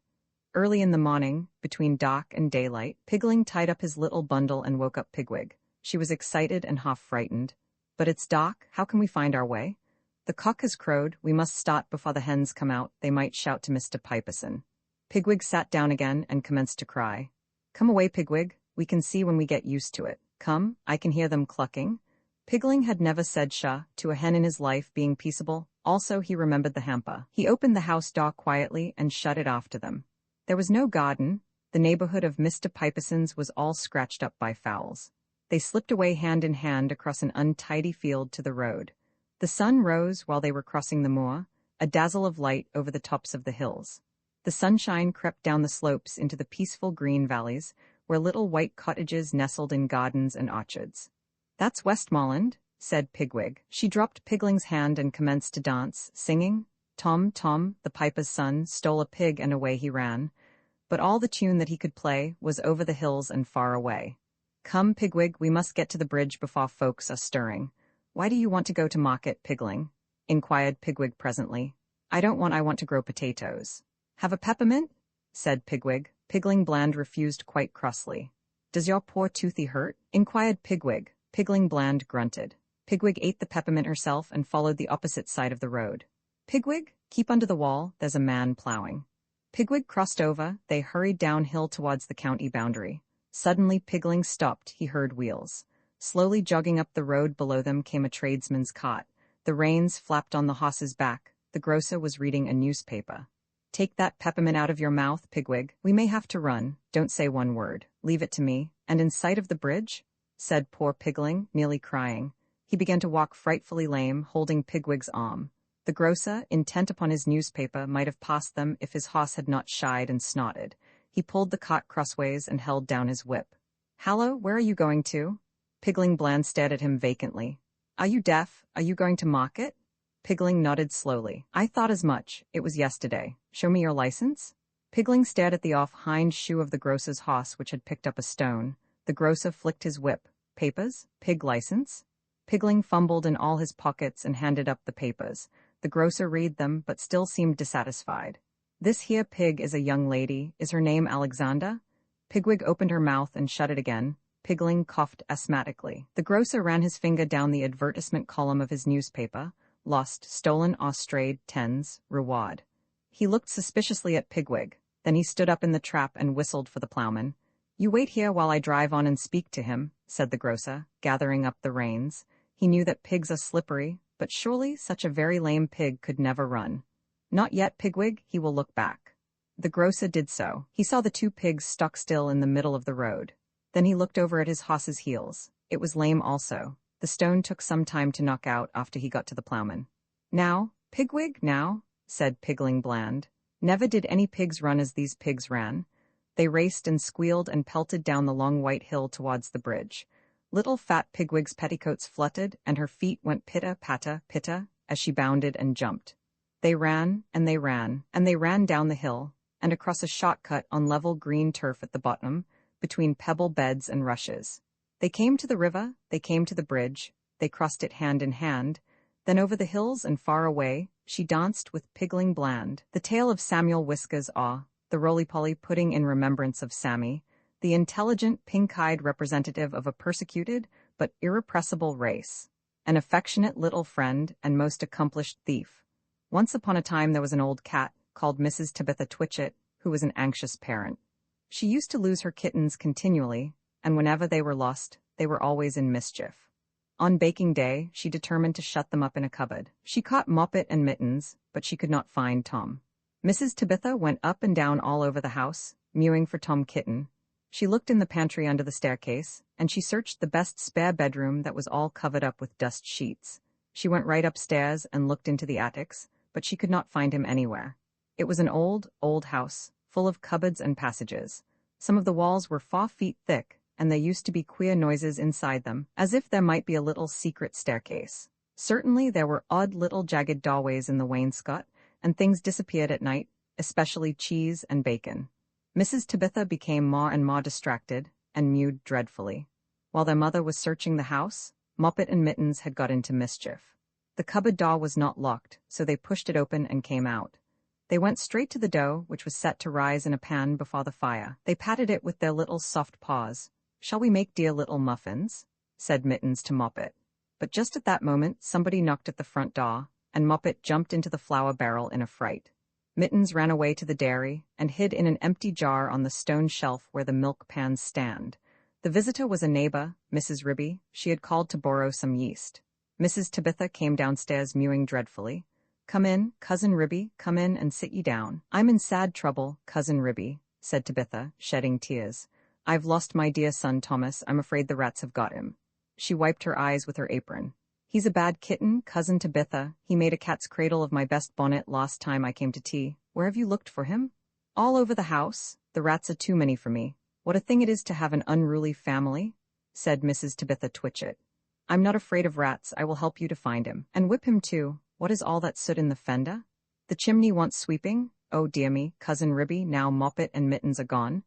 Early in the morning, between dark and daylight, Pigling tied up his little bundle and woke up Pigwig. She was excited and half frightened. "But it's dark, how can we find our way?" "The cock has crowed, we must start before the hens come out, they might shout to Mr. Piperson." Pigwig sat down again and commenced to cry. "Come away, Pigwig, we can see when we get used to it. Come, I can hear them clucking." Pigling had never said "sha" to a hen in his life, being peaceable. Also he remembered the hamper. He opened the house door quietly and shut it after them. There was no garden. The neighborhood of Mr. Piperson's was all scratched up by fowls. They slipped away hand in hand across an untidy field to the road. The sun rose while they were crossing the moor, a dazzle of light over the tops of the hills. The sunshine crept down the slopes into the peaceful green valleys, where little white cottages nestled in gardens and orchards. "That's Westmoreland," said Pigwig. She dropped Pigling's hand and commenced to dance, singing. Tom, Tom, the piper's son, stole a pig and away he ran. But all the tune that he could play was over the hills and far away. "Come, Pigwig, we must get to the bridge before folks are stirring." "Why do you want to go to market, Pigling?" inquired Pigwig presently. I want to grow potatoes." "Have a peppermint?" said Pigwig. Pigling Bland refused quite crossly. "Does your poor toothy hurt?" inquired Pigwig. Pigling Bland grunted. Pigwig ate the peppermint herself and followed the opposite side of the road. "Pigwig, keep under the wall, there's a man plowing." Pigwig crossed over, they hurried downhill towards the county boundary. Suddenly Pigling stopped, he heard wheels. Slowly jogging up the road below them came a tradesman's cart. The reins flapped on the horse's back. The grocer was reading a newspaper. "Take that peppermint out of your mouth, Pigwig. We may have to run. Don't say one word. Leave it to me." "And in sight of the bridge?" said poor Pigling, nearly crying. He began to walk frightfully lame, holding Pigwig's arm. The grocer, intent upon his newspaper, might have passed them if his horse had not shied and snorted. He pulled the cart crossways and held down his whip. "Hallo, where are you going to?" Pigling Bland stared at him vacantly. "Are you deaf? Are you going to market?" Pigling nodded slowly. "I thought as much. It was yesterday. Show me your license." Pigling stared at the off-hind shoe of the grocer's horse, which had picked up a stone. The grocer flicked his whip. "Papers? Pig license?" Pigling fumbled in all his pockets and handed up the papers. The grocer read them, but still seemed dissatisfied. "This here pig is a young lady. Is her name Alexander?" Pigwig opened her mouth and shut it again. Pigling coughed asthmatically. The grocer ran his finger down the advertisement column of his newspaper. "Lost, stolen or strayed, tens, reward." He looked suspiciously at Pigwig. Then he stood up in the trap and whistled for the ploughman. "You wait here while I drive on and speak to him," said the grocer, gathering up the reins. He knew that pigs are slippery, but surely such a very lame pig could never run. "Not yet, Pigwig, he will look back." The grocer did so. He saw the two pigs stock still in the middle of the road. Then he looked over at his horse's heels. It was lame also. The stone took some time to knock out after he got to the ploughman. "Now, Pigwig, now," said Pigling Bland. Never did any pigs run as these pigs ran. They raced and squealed and pelted down the long white hill towards the bridge. Little fat Pigwig's petticoats fluttered, and her feet went pitter-patter, pitter, as she bounded and jumped. They ran, and they ran, and they ran down the hill, and across a shortcut on level green turf at the bottom, between pebble beds and rushes. They came to the river, they came to the bridge, they crossed it hand in hand. Then over the hills and far away, she danced with Pigling Bland, the tale of Samuel Whiskers Aw, the roly-poly pudding in remembrance of Sammy, the intelligent, pink-eyed representative of a persecuted but irrepressible race, an affectionate little friend and most accomplished thief. Once upon a time there was an old cat, called Mrs. Tabitha Twitchit, who was an anxious parent. She used to lose her kittens continually, and whenever they were lost, they were always in mischief. On baking day, she determined to shut them up in a cupboard. She caught Moppet and Mittens, but she could not find Tom. Mrs. Tabitha went up and down all over the house, mewing for Tom Kitten. She looked in the pantry under the staircase, and she searched the best spare bedroom that was all covered up with dust sheets. She went right upstairs and looked into the attics, but she could not find him anywhere. It was an old, old house, full of cupboards and passages. Some of the walls were 4 feet thick, and there used to be queer noises inside them, as if there might be a little secret staircase. Certainly there were odd little jagged doorways in the wainscot, and things disappeared at night, especially cheese and bacon. Mrs. Tabitha became more and more distracted, and mewed dreadfully. While their mother was searching the house, Moppet and Mittens had got into mischief. The cupboard door was not locked, so they pushed it open and came out. They went straight to the dough, which was set to rise in a pan before the fire. They patted it with their little soft paws. "Shall we make dear little muffins?" said Mittens to Moppet. But just at that moment somebody knocked at the front door, and Moppet jumped into the flour barrel in a fright. Mittens ran away to the dairy and hid in an empty jar on the stone shelf where the milk pans stand. The visitor was a neighbor, Mrs. Ribby. She had called to borrow some yeast. Mrs. Tabitha came downstairs mewing dreadfully. "Come in, Cousin Ribby, come in and sit ye down." "I'm in sad trouble, Cousin Ribby," said Tabitha, shedding tears. "I've lost my dear son Thomas. I'm afraid the rats have got him." She wiped her eyes with her apron. "He's a bad kitten, Cousin Tabitha. He made a cat's cradle of my best bonnet last time I came to tea. Where have you looked for him?" "All over the house. The rats are too many for me. What a thing it is to have an unruly family," said Mrs. Tabitha Twitchit. "I'm not afraid of rats. I will help you to find him. And whip him too. What is all that soot in the fender? The chimney wants sweeping? Oh dear me, Cousin Ribby, now Moppet and Mittens are gone.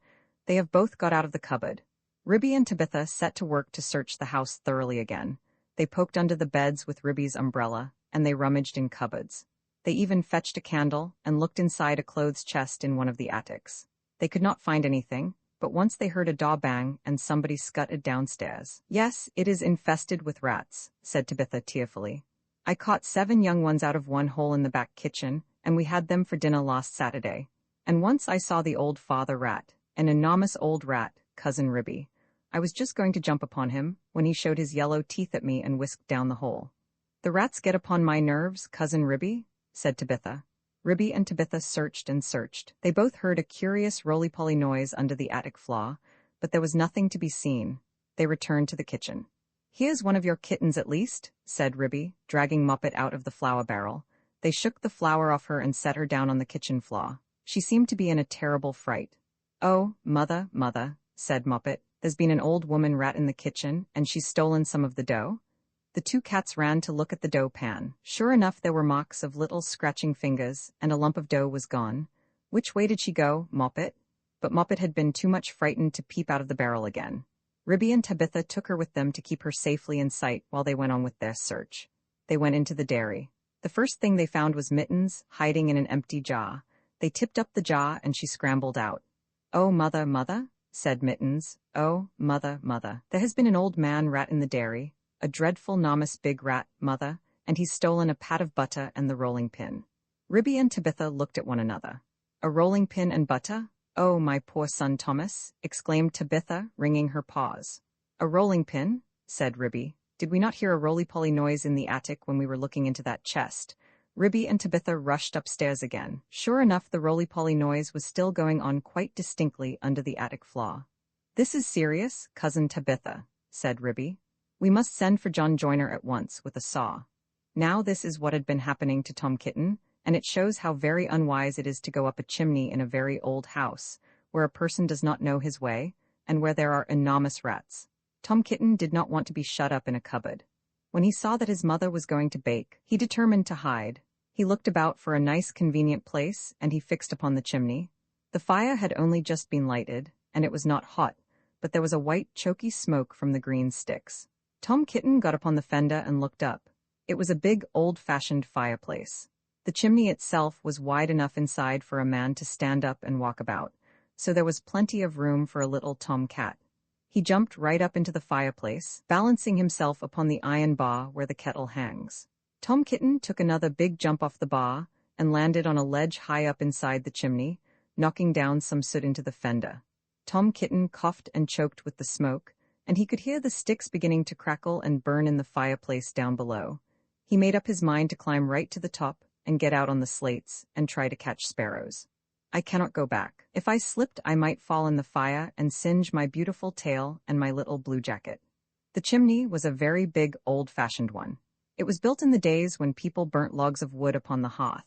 They have both got out of the cupboard." Ribby and Tabitha set to work to search the house thoroughly again. They poked under the beds with Ribby's umbrella, and they rummaged in cupboards. They even fetched a candle and looked inside a clothes chest in one of the attics. They could not find anything, but once they heard a door bang and somebody scuttled downstairs. "Yes, it is infested with rats," said Tabitha tearfully. "I caught 7 young ones out of one hole in the back kitchen, and we had them for dinner last Saturday. And once I saw the old father rat, an enormous old rat, Cousin Ribby. I was just going to jump upon him, when he showed his yellow teeth at me and whisked down the hole. The rats get upon my nerves, Cousin Ribby, said Tabitha. Ribby and Tabitha searched and searched. They both heard a curious roly-poly noise under the attic floor, but there was nothing to be seen. They returned to the kitchen. Here's one of your kittens at least, said Ribby, dragging Moppet out of the flour barrel. They shook the flour off her and set her down on the kitchen floor. She seemed to be in a terrible fright. Oh, mother, said Moppet, there's been an old woman rat in the kitchen, and she's stolen some of the dough. The two cats ran to look at the dough pan. Sure enough, there were marks of little scratching fingers, and a lump of dough was gone. Which way did she go, Moppet? But Moppet had been too much frightened to peep out of the barrel again. Ribby and Tabitha took her with them to keep her safely in sight while they went on with their search. They went into the dairy. The first thing they found was Mittens, hiding in an empty jar. They tipped up the jar and she scrambled out. Oh, mother, said Mittens. Oh, mother, there has been an old man rat in the dairy, a dreadful enormous big rat, mother, and he's stolen a pat of butter and the rolling pin. Ribby and Tabitha looked at one another. A rolling pin and butter? Oh, my poor son Thomas, exclaimed Tabitha, wringing her paws. A rolling pin? Said Ribby. Did we not hear a roly-poly noise in the attic when we were looking into that chest? Ribby and Tabitha rushed upstairs again. Sure enough, the roly-poly noise was still going on quite distinctly under the attic floor. This is serious, Cousin Tabitha, said Ribby. We must send for John Joyner at once with a saw. Now this is what had been happening to Tom Kitten, and it shows how very unwise it is to go up a chimney in a very old house, where a person does not know his way, and where there are enormous rats. Tom Kitten did not want to be shut up in a cupboard. When he saw that his mother was going to bake, he determined to hide. He looked about for a nice convenient place, and he fixed upon the chimney. The fire had only just been lighted, and it was not hot, but there was a white choky smoke from the green sticks. Tom Kitten got upon the fender and looked up. It was a big, old-fashioned fireplace. The chimney itself was wide enough inside for a man to stand up and walk about, so there was plenty of room for a little tomcat. He jumped right up into the fireplace, balancing himself upon the iron bar where the kettle hangs. Tom Kitten took another big jump off the bar and landed on a ledge high up inside the chimney, knocking down some soot into the fender. Tom Kitten coughed and choked with the smoke, and he could hear the sticks beginning to crackle and burn in the fireplace down below. He made up his mind to climb right to the top and get out on the slates and try to catch sparrows. I cannot go back. If I slipped, I might fall in the fire and singe my beautiful tail and my little blue jacket. The chimney was a very big, old-fashioned one. It was built in the days when people burnt logs of wood upon the hearth.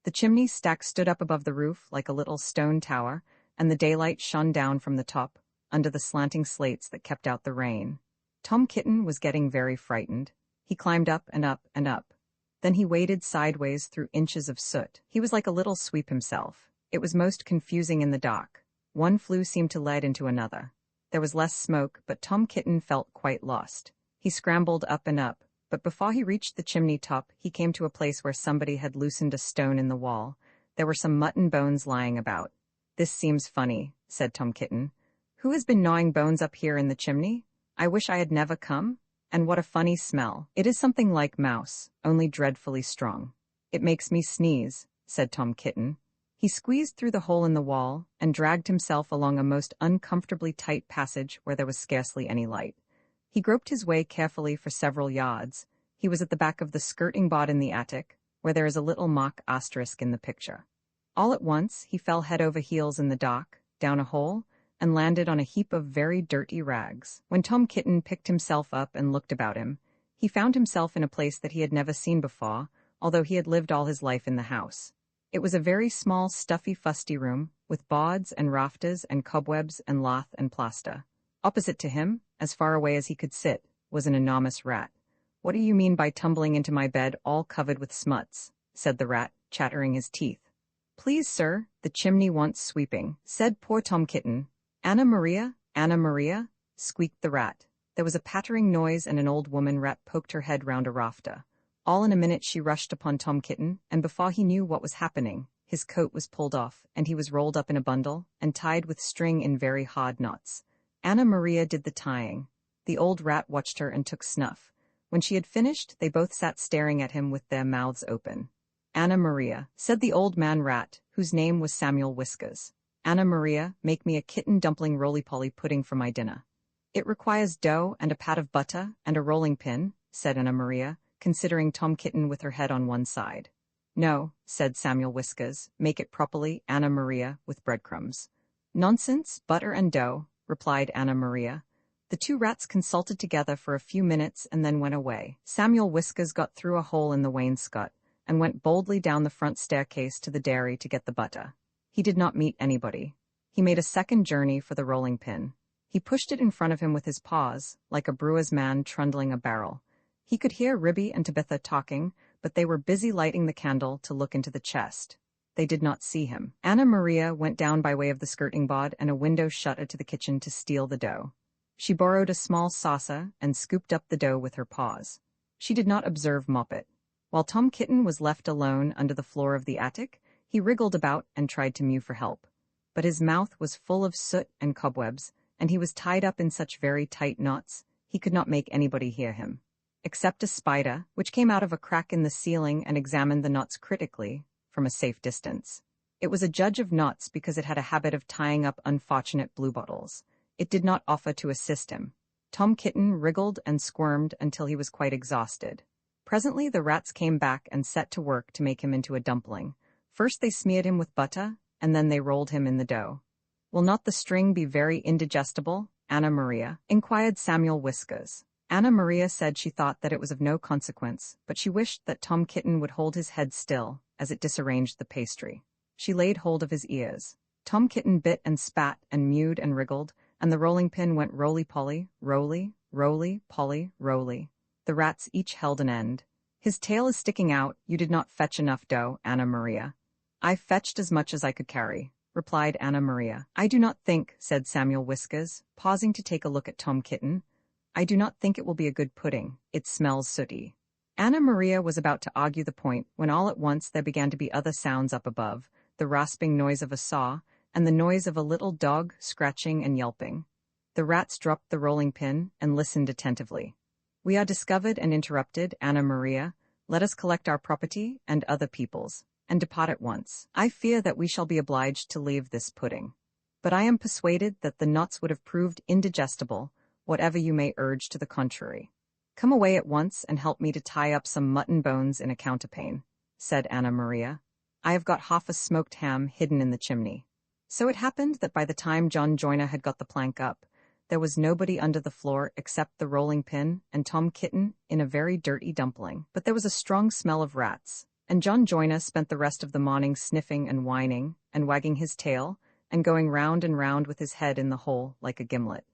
The chimney stack stood up above the roof like a little stone tower, and the daylight shone down from the top, under the slanting slates that kept out the rain. Tom Kitten was getting very frightened. He climbed up and up and up. Then he waded sideways through inches of soot. He was like a little sweep himself. It was most confusing in the dark. One flue seemed to lead into another. There was less smoke, but Tom Kitten felt quite lost. He scrambled up and up, but before he reached the chimney top, he came to a place where somebody had loosened a stone in the wall. There were some mutton bones lying about. This seems funny, said Tom Kitten. Who has been gnawing bones up here in the chimney? I wish I had never come. And what a funny smell. It is something like mouse, only dreadfully strong. It makes me sneeze, said Tom Kitten. He squeezed through the hole in the wall and dragged himself along a most uncomfortably tight passage where there was scarcely any light. He groped his way carefully for several yards. He was at the back of the skirting board in the attic, where there is a little mock asterisk in the picture. All at once, he fell head over heels in the dock, down a hole, and landed on a heap of very dirty rags. When Tom Kitten picked himself up and looked about him, he found himself in a place that he had never seen before, although he had lived all his life in the house. It was a very small, stuffy, fusty room, with boards and rafters and cobwebs and lath and plaster. Opposite to him, as far away as he could sit, was an enormous rat. "What do you mean by tumbling into my bed all covered with smuts?" said the rat, chattering his teeth. "Please, sir, the chimney wants sweeping," said poor Tom Kitten. Anna Maria, squeaked the rat. There was a pattering noise and an old woman rat poked her head round a rafter. All in a minute she rushed upon Tom Kitten, and before he knew what was happening, his coat was pulled off, and he was rolled up in a bundle, and tied with string in very hard knots. Anna Maria did the tying. The old rat watched her and took snuff. When she had finished, they both sat staring at him with their mouths open. "Anna Maria," said the old man rat, whose name was Samuel Whiskers. "Anna Maria, make me a kitten dumpling roly-poly pudding for my dinner." It requires dough and a pat of butter and a rolling pin, said Anna Maria, considering Tom Kitten with her head on one side. No, said Samuel Whiskers, make it properly, Anna Maria, with breadcrumbs. Nonsense, butter and dough, replied Anna Maria. The two rats consulted together for a few minutes and then went away. Samuel Whiskers got through a hole in the wainscot and went boldly down the front staircase to the dairy to get the butter. He did not meet anybody. He made a second journey for the rolling pin. He pushed it in front of him with his paws, like a brewer's man trundling a barrel. He could hear Ribby and Tabitha talking, but they were busy lighting the candle to look into the chest. They did not see him. Anna Maria went down by way of the skirting board and a window shutter to the kitchen to steal the dough. She borrowed a small saucer and scooped up the dough with her paws. She did not observe Moppet. While Tom Kitten was left alone under the floor of the attic, he wriggled about and tried to mew for help. But his mouth was full of soot and cobwebs, and he was tied up in such very tight knots, he could not make anybody hear him. Except a spider, which came out of a crack in the ceiling and examined the knots critically, from a safe distance. It was a judge of knots because it had a habit of tying up unfortunate bluebottles. It did not offer to assist him. Tom Kitten wriggled and squirmed until he was quite exhausted. Presently the rats came back and set to work to make him into a dumpling. First they smeared him with butter, and then they rolled him in the dough. Will not the string be very indigestible, Anna Maria? Inquired Samuel Whiskers. Anna Maria said she thought that it was of no consequence, but she wished that Tom Kitten would hold his head still, as it disarranged the pastry. She laid hold of his ears. Tom Kitten bit and spat and mewed and wriggled, and the rolling pin went roly-poly, roly-poly, roly. The rats each held an end. His tail is sticking out, you did not fetch enough dough, Anna Maria. I fetched as much as I could carry, replied Anna Maria. I do not think, said Samuel Whiskers, pausing to take a look at Tom Kitten. I do not think it will be a good pudding. It smells sooty. Anna Maria was about to argue the point when all at once there began to be other sounds up above, the rasping noise of a saw, and the noise of a little dog scratching and yelping. The rats dropped the rolling pin and listened attentively. We are discovered and interrupted, Anna Maria. Let us collect our property and other people's, and depart at once. I fear that we shall be obliged to leave this pudding. But I am persuaded that the knots would have proved indigestible, whatever you may urge to the contrary. Come away at once and help me to tie up some mutton bones in a counterpane, said Anna Maria. I have got half a smoked ham hidden in the chimney. So it happened that by the time John Joyner had got the plank up, there was nobody under the floor except the rolling pin and Tom Kitten in a very dirty dumpling. But there was a strong smell of rats, and John Joyner spent the rest of the morning sniffing and whining and wagging his tail and going round and round with his head in the hole like a gimlet.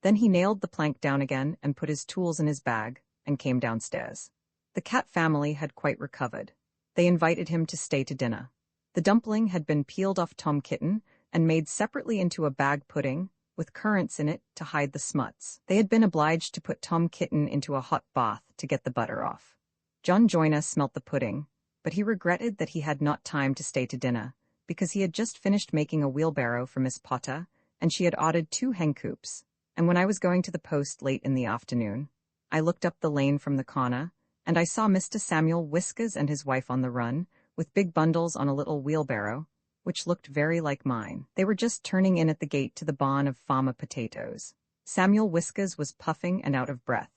Then he nailed the plank down again and put his tools in his bag and came downstairs. The cat family had quite recovered. They invited him to stay to dinner. The dumpling had been peeled off Tom Kitten and made separately into a bag pudding, with currants in it to hide the smuts. They had been obliged to put Tom Kitten into a hot bath to get the butter off. John Joyner smelt the pudding, but he regretted that he had not time to stay to dinner, because he had just finished making a wheelbarrow for Miss Potter, and she had ordered 2 hen coops. And when I was going to the post late in the afternoon, I looked up the lane from the corner, and I saw Mr. Samuel Whiskers and his wife on the run, with big bundles on a little wheelbarrow, which looked very like mine. They were just turning in at the gate to the barn of Farmer Potatoes. Samuel Whiskers was puffing and out of breath.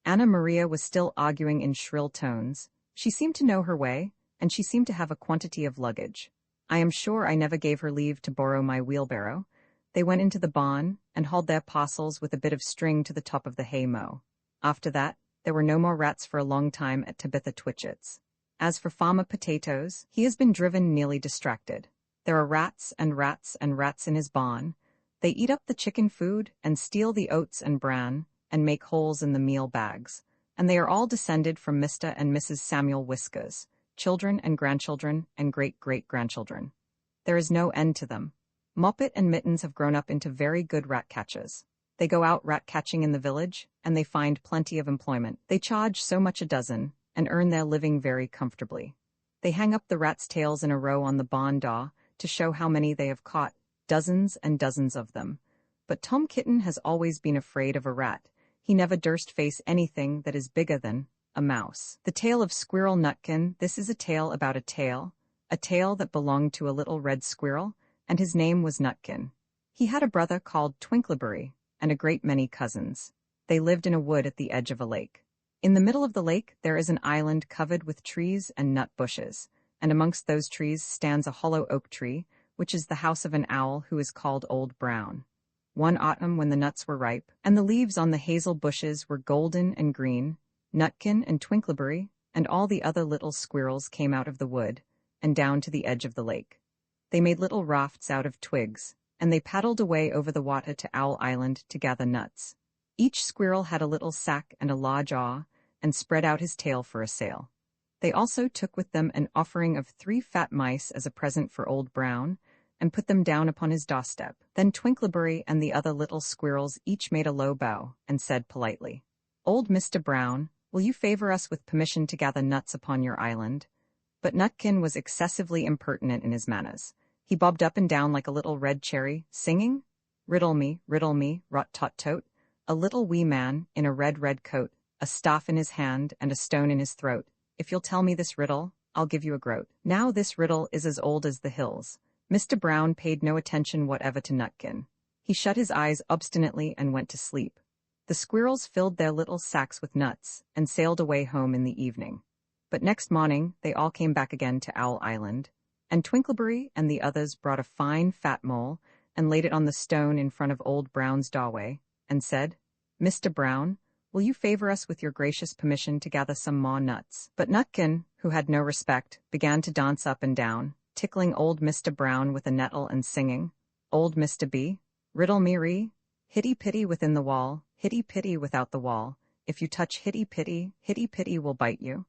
Anna Maria was still arguing in shrill tones. She seemed to know her way, and she seemed to have a quantity of luggage. I am sure I never gave her leave to borrow my wheelbarrow. They went into the barn and hauled their parcels with a bit of string to the top of the hay-mow. After that, there were no more rats for a long time at Tabitha Twitchett's. As for Farmer Potatoes, he has been driven nearly distracted. There are rats and rats and rats in his barn. They eat up the chicken food and steal the oats and bran and make holes in the meal bags. And they are all descended from Mr. and Mrs. Samuel Whiskers, children and grandchildren and great-great-grandchildren. There is no end to them. Moppet and Mittens have grown up into very good rat catchers. They go out rat catching in the village, and they find plenty of employment. They charge so much a dozen, and earn their living very comfortably. They hang up the rats' tails in a row on the barn door to show how many they have caught, dozens and dozens of them. But Tom Kitten has always been afraid of a rat. He never durst face anything that is bigger than a mouse. The tale of Squirrel Nutkin. This is a tale about a tail that belonged to a little red squirrel, and his name was Nutkin. He had a brother called Twinkleberry, and a great many cousins. They lived in a wood at the edge of a lake. In the middle of the lake there is an island covered with trees and nut bushes, and amongst those trees stands a hollow oak tree, which is the house of an owl who is called Old Brown. One autumn when the nuts were ripe, and the leaves on the hazel bushes were golden and green, Nutkin and Twinkleberry and all the other little squirrels came out of the wood and down to the edge of the lake. They made little rafts out of twigs, and they paddled away over the water to Owl Island to gather nuts. Each squirrel had a little sack and a large awl, and spread out his tail for a sail. They also took with them an offering of 3 fat mice as a present for Old Brown, and put them down upon his doorstep. Then Twinkleberry and the other little squirrels each made a low bow, and said politely, "Old Mr. Brown, will you favor us with permission to gather nuts upon your island?" But Nutkin was excessively impertinent in his manners. He bobbed up and down like a little red cherry, singing, riddle me, rot-tot-tote, a little wee man, in a red coat, a staff in his hand and a stone in his throat. If you'll tell me this riddle, I'll give you a groat. Now this riddle is as old as the hills. Mr. Brown paid no attention whatever to Nutkin. He shut his eyes obstinately and went to sleep. The squirrels filled their little sacks with nuts and sailed away home in the evening. But next morning they all came back again to Owl Island, and Twinkleberry and the others brought a fine fat mole and laid it on the stone in front of Old Brown's doorway, and said, "Mr. Brown, will you favor us with your gracious permission to gather some more nuts?" But Nutkin, who had no respect, began to dance up and down, tickling old Mr. Brown with a nettle and singing, "Old Mr. B, riddle me ree, hitty-pitty within the wall, hitty-pitty without the wall, if you touch hitty-pitty will bite you."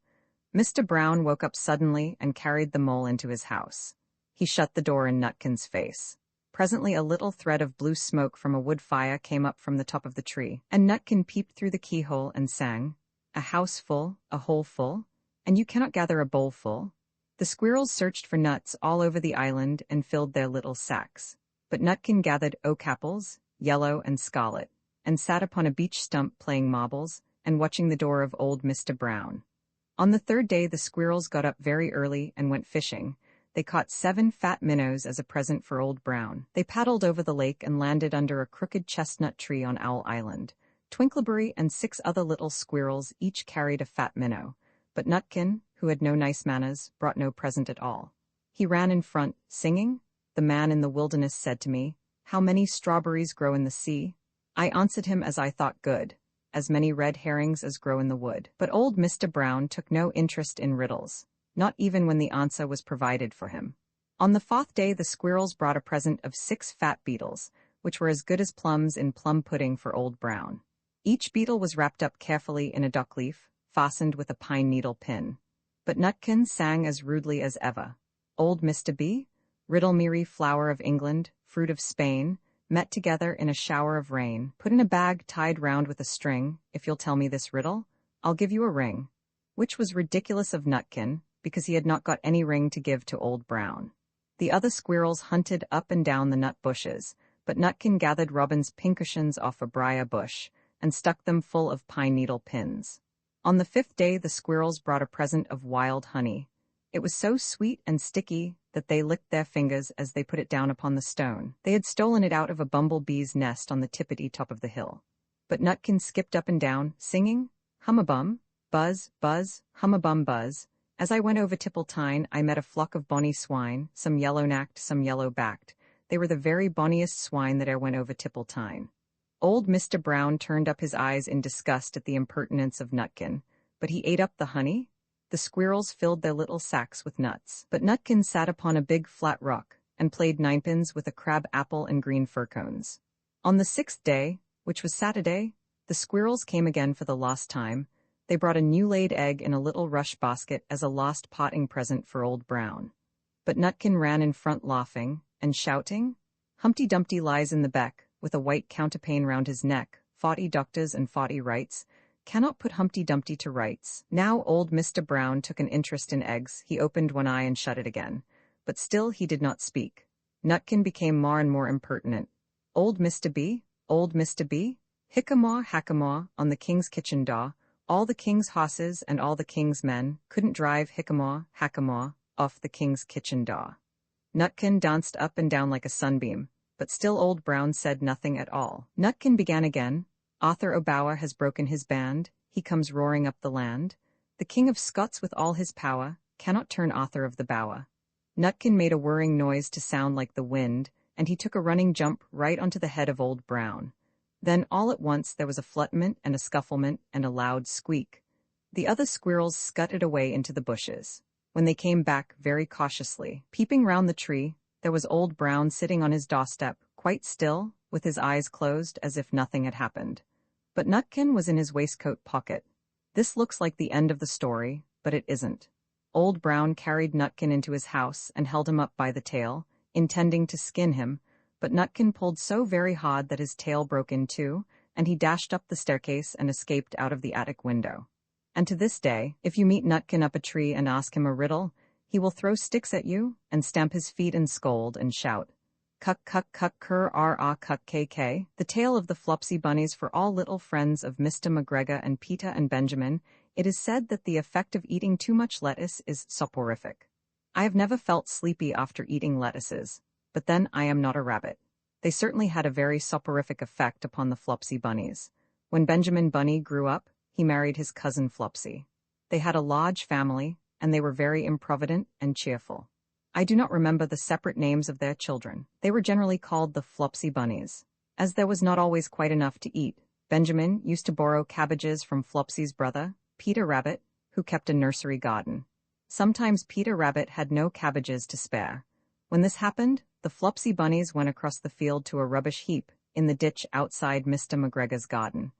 Mr. Brown woke up suddenly and carried the mole into his house. He shut the door in Nutkin's face. Presently a little thread of blue smoke from a wood fire came up from the top of the tree, and Nutkin peeped through the keyhole and sang, "A house full, a hole full, and you cannot gather a bowl full." The squirrels searched for nuts all over the island and filled their little sacks. But Nutkin gathered oak apples, yellow and scarlet, and sat upon a beech stump playing marbles and watching the door of old Mr. Brown. On the 3rd day the squirrels got up very early and went fishing. They caught 7 fat minnows as a present for Old Brown. They paddled over the lake and landed under a crooked chestnut tree on Owl Island. Twinkleberry and 6 other little squirrels each carried a fat minnow, but Nutkin, who had no nice manners, brought no present at all. He ran in front, singing, "The man in the wilderness said to me, 'How many strawberries grow in the sea?' I answered him as I thought good, 'As many red herrings as grow in the wood.'" But old Mr. Brown took no interest in riddles, not even when the answer was provided for him. On the 4th day the squirrels brought a present of 6 fat beetles, which were as good as plums in plum pudding for Old Brown. Each beetle was wrapped up carefully in a dock leaf, fastened with a pine needle pin. But Nutkin sang as rudely as ever. "Old Mr. B, riddle me flower of England, fruit of Spain, met together in a shower of rain, put in a bag tied round with a string. If you'll tell me this riddle, I'll give you a ring." Which was ridiculous of Nutkin, because he had not got any ring to give to Old Brown. The other squirrels hunted up and down the nut bushes, but Nutkin gathered robin's pincushions off a briar bush and stuck them full of pine needle pins. On the 5th day the squirrels brought a present of wild honey. It was so sweet and sticky that they licked their fingers as they put it down upon the stone. They had stolen it out of a bumblebee's nest on the tippity-top of the hill. But Nutkin skipped up and down, singing, "Hum-a-bum, buzz, buzz, hum-a-bum, buzz. As I went over Tipple-tine, I met a flock of bonny swine, some yellow-nacked, some yellow-backed. They were the very bonniest swine that e'er went over Tipple-tine." Old Mr. Brown turned up his eyes in disgust at the impertinence of Nutkin, but he ate up the honey. The squirrels filled their little sacks with nuts, but Nutkin sat upon a big flat rock and played ninepins with a crab apple and green fir cones. On the 6th day, which was Saturday, the squirrels came again for the last time. They brought a new-laid egg in a little rush basket as a last potting present for Old Brown. But Nutkin ran in front laughing and shouting, "Humpty Dumpty lies in the beck, with a white counterpane round his neck, 40 doctors and 40 rights, cannot put Humpty Dumpty to rights." Now old Mr. Brown took an interest in eggs. He opened one eye and shut it again, but still he did not speak. Nutkin became more and more impertinent. "Old Mr. B, hickamaw, on the king's kitchen door, all the king's horses and all the king's men couldn't drive hickamaw, off the king's kitchen door." Nutkin danced up and down like a sunbeam, but still Old Brown said nothing at all. Nutkin began again. Arthur O'Bower has broken his band, he comes roaring up the land. The King of Scots with all his power cannot turn Arthur of the Bower. Nutkin made a whirring noise to sound like the wind, and he took a running jump right onto the head of Old Brown. Then all at once there was a flutment and a scufflement and a loud squeak. The other squirrels scuttered away into the bushes. When they came back very cautiously, peeping round the tree, there was Old Brown sitting on his doorstep, quite still, with his eyes closed as if nothing had happened. But Nutkin was in his waistcoat pocket. This looks like the end of the story, but it isn't. Old Brown carried Nutkin into his house and held him up by the tail, intending to skin him, but Nutkin pulled so very hard that his tail broke in two, and he dashed up the staircase and escaped out of the attic window. And to this day, if you meet Nutkin up a tree and ask him a riddle, he will throw sticks at you and stamp his feet and scold and shout, "Cuck, cuck, cuck, cur, ah, cuck, kk." The tale of the Flopsy Bunnies for all little friends of Mr. McGregor and Peter and Benjamin. It is said that the effect of eating too much lettuce is soporific. I have never felt sleepy after eating lettuces, but then I am not a rabbit. They certainly had a very soporific effect upon the Flopsy Bunnies. When Benjamin Bunny grew up, he married his cousin Flopsy. They had a large family, and they were very improvident and cheerful. I do not remember the separate names of their children. They were generally called the Flopsy Bunnies. As there was not always quite enough to eat, Benjamin used to borrow cabbages from Flopsy's brother, Peter Rabbit, who kept a nursery garden. Sometimes Peter Rabbit had no cabbages to spare. When this happened, the Flopsy Bunnies went across the field to a rubbish heap in the ditch outside Mr. McGregor's garden.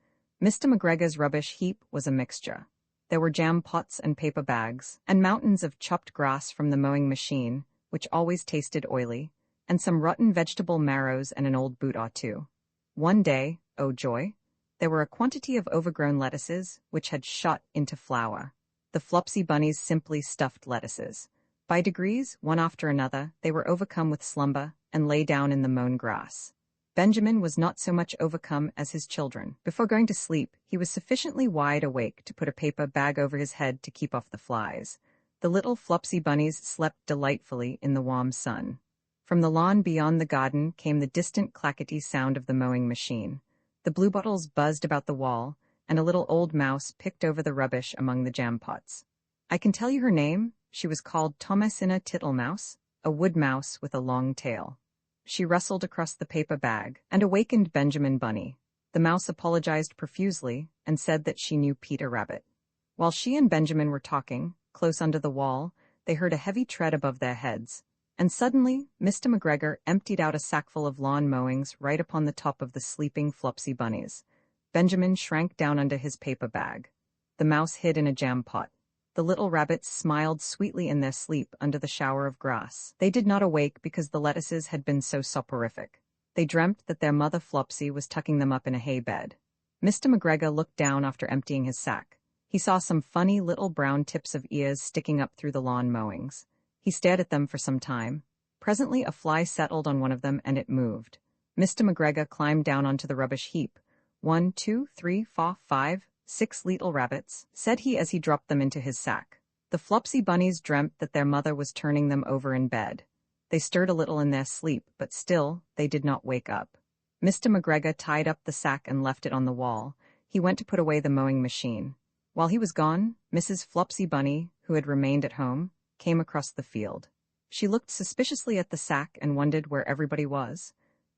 Mr. McGregor's rubbish heap was a mixture. There were jam pots and paper bags, and mountains of chopped grass from the mowing machine, which always tasted oily, and some rotten vegetable marrows and an old boot or two. One day, oh joy, there were a quantity of overgrown lettuces which had shot into flower. The Flopsy Bunnies simply stuffed lettuces. By degrees, one after another, they were overcome with slumber and lay down in the mown grass. Benjamin was not so much overcome as his children. Before going to sleep, he was sufficiently wide awake to put a paper bag over his head to keep off the flies. The little Flopsy Bunnies slept delightfully in the warm sun. From the lawn beyond the garden came the distant clackety sound of the mowing machine. The bluebottles buzzed about the wall, and a little old mouse picked over the rubbish among the jam pots. I can tell you her name. She was called Thomasina Tittlemaus, a wood mouse with a long tail. She rustled across the paper bag and awakened Benjamin Bunny. The mouse apologized profusely and said that she knew Peter Rabbit. While she and Benjamin were talking, close under the wall, they heard a heavy tread above their heads, and suddenly Mr. McGregor emptied out a sackful of lawn mowings right upon the top of the sleeping Flopsy Bunnies. Benjamin shrank down under his paper bag. The mouse hid in a jam pot. The little rabbits smiled sweetly in their sleep under the shower of grass. They did not awake because the lettuces had been so soporific. They dreamt that their mother Flopsy was tucking them up in a hay bed. Mr. McGregor looked down after emptying his sack. He saw some funny little brown tips of ears sticking up through the lawn mowings. He stared at them for some time. Presently a fly settled on one of them and it moved. Mr. McGregor climbed down onto the rubbish heap. 1, 2, 3, 4, 5, 6 little rabbits, said he as he dropped them into his sack. The Flopsy Bunnies dreamt that their mother was turning them over in bed. They stirred a little in their sleep, but still they did not wake up. Mr. McGregor tied up the sack and left it on the wall. He went to put away the mowing machine. While he was gone, Mrs. Flopsy Bunny, who had remained at home, came across the field. She looked suspiciously at the sack and wondered where everybody was.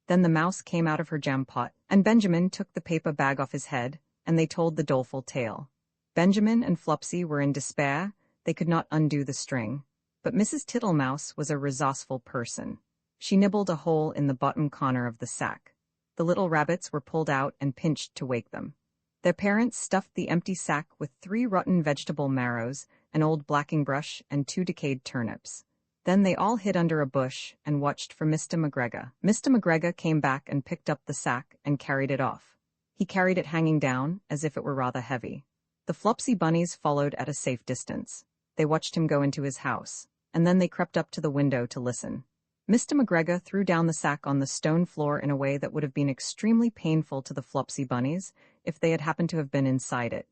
Then the mouse came out of her jam pot, and Benjamin took the paper bag off his head, and they told the doleful tale. Benjamin and Flopsy were in despair. They could not undo the string. But Mrs. Tittlemaus was a resourceful person. She nibbled a hole in the bottom corner of the sack. The little rabbits were pulled out and pinched to wake them. Their parents stuffed the empty sack with 3 rotten vegetable marrows, an old blacking brush, and 2 decayed turnips. Then they all hid under a bush and watched for Mr. McGregor. Mr. McGregor came back and picked up the sack and carried it off. He carried it hanging down, as if it were rather heavy. The Flopsy Bunnies followed at a safe distance. They watched him go into his house, and then they crept up to the window to listen. Mr. McGregor threw down the sack on the stone floor in a way that would have been extremely painful to the Flopsy Bunnies if they had happened to have been inside it.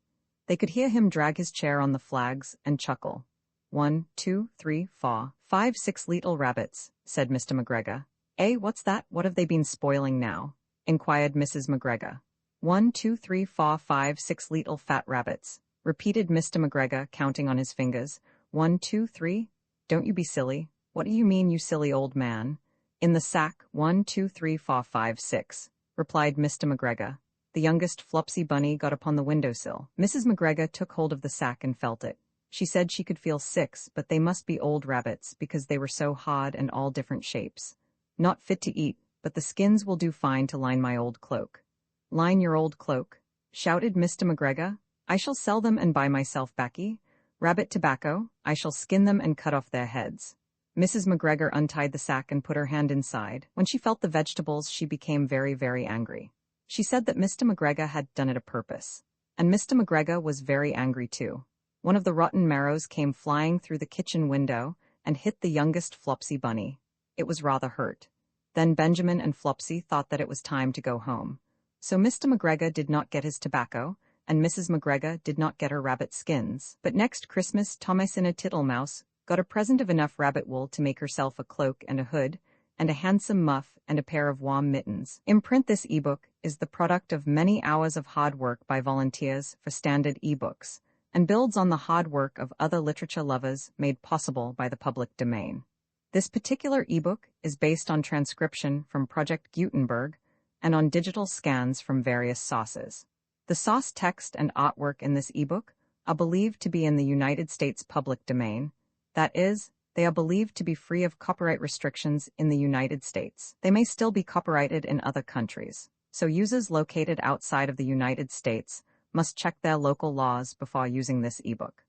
They could hear him drag his chair on the flags and chuckle. 1, 2, 3, 4, 5, 6 little rabbits, said Mr. McGregor. "Eh, what's that? What have they been spoiling now?" inquired Mrs. McGregor. 1, 2, 3, 4, 5, 6 little fat rabbits, repeated Mr. McGregor, counting on his fingers. 1, 2, 3. Don't you be silly. What do you mean, you silly old man? In the sack, 1, 2, 3, 4, 5, 6, replied Mr. McGregor. The youngest Flopsy Bunny got upon the windowsill. Mrs. McGregor took hold of the sack and felt it. She said she could feel 6, but they must be old rabbits because they were so hard and all different shapes. Not fit to eat, but the skins will do fine to line my old cloak. Line your old cloak, shouted Mr. McGregor. I shall sell them and buy myself baccy. Rabbit tobacco, I shall skin them and cut off their heads. Mrs. McGregor untied the sack and put her hand inside. When she felt the vegetables, she became very, very angry. She said that Mr. McGregor had done it a purpose. And Mr. McGregor was very angry too. One of the rotten marrows came flying through the kitchen window and hit the youngest Flopsy Bunny. It was rather hurt. Then Benjamin and Flopsy thought that it was time to go home. So Mr. McGregor did not get his tobacco, and Mrs. McGregor did not get her rabbit skins. But next Christmas, Thomasina Tittlemouse got a present of enough rabbit wool to make herself a cloak and a hood, and a handsome muff and a pair of warm mittens. In print, this ebook is the product of many hours of hard work by volunteers for Standard eBooks, and builds on the hard work of other literature lovers made possible by the public domain. This particular ebook is based on transcription from Project Gutenberg and on digital scans from various sources. The source text and artwork in this ebook are believed to be in the United States public domain. That is, they are believed to be free of copyright restrictions in the United States. They may still be copyrighted in other countries, so users located outside of the United States must check their local laws before using this ebook.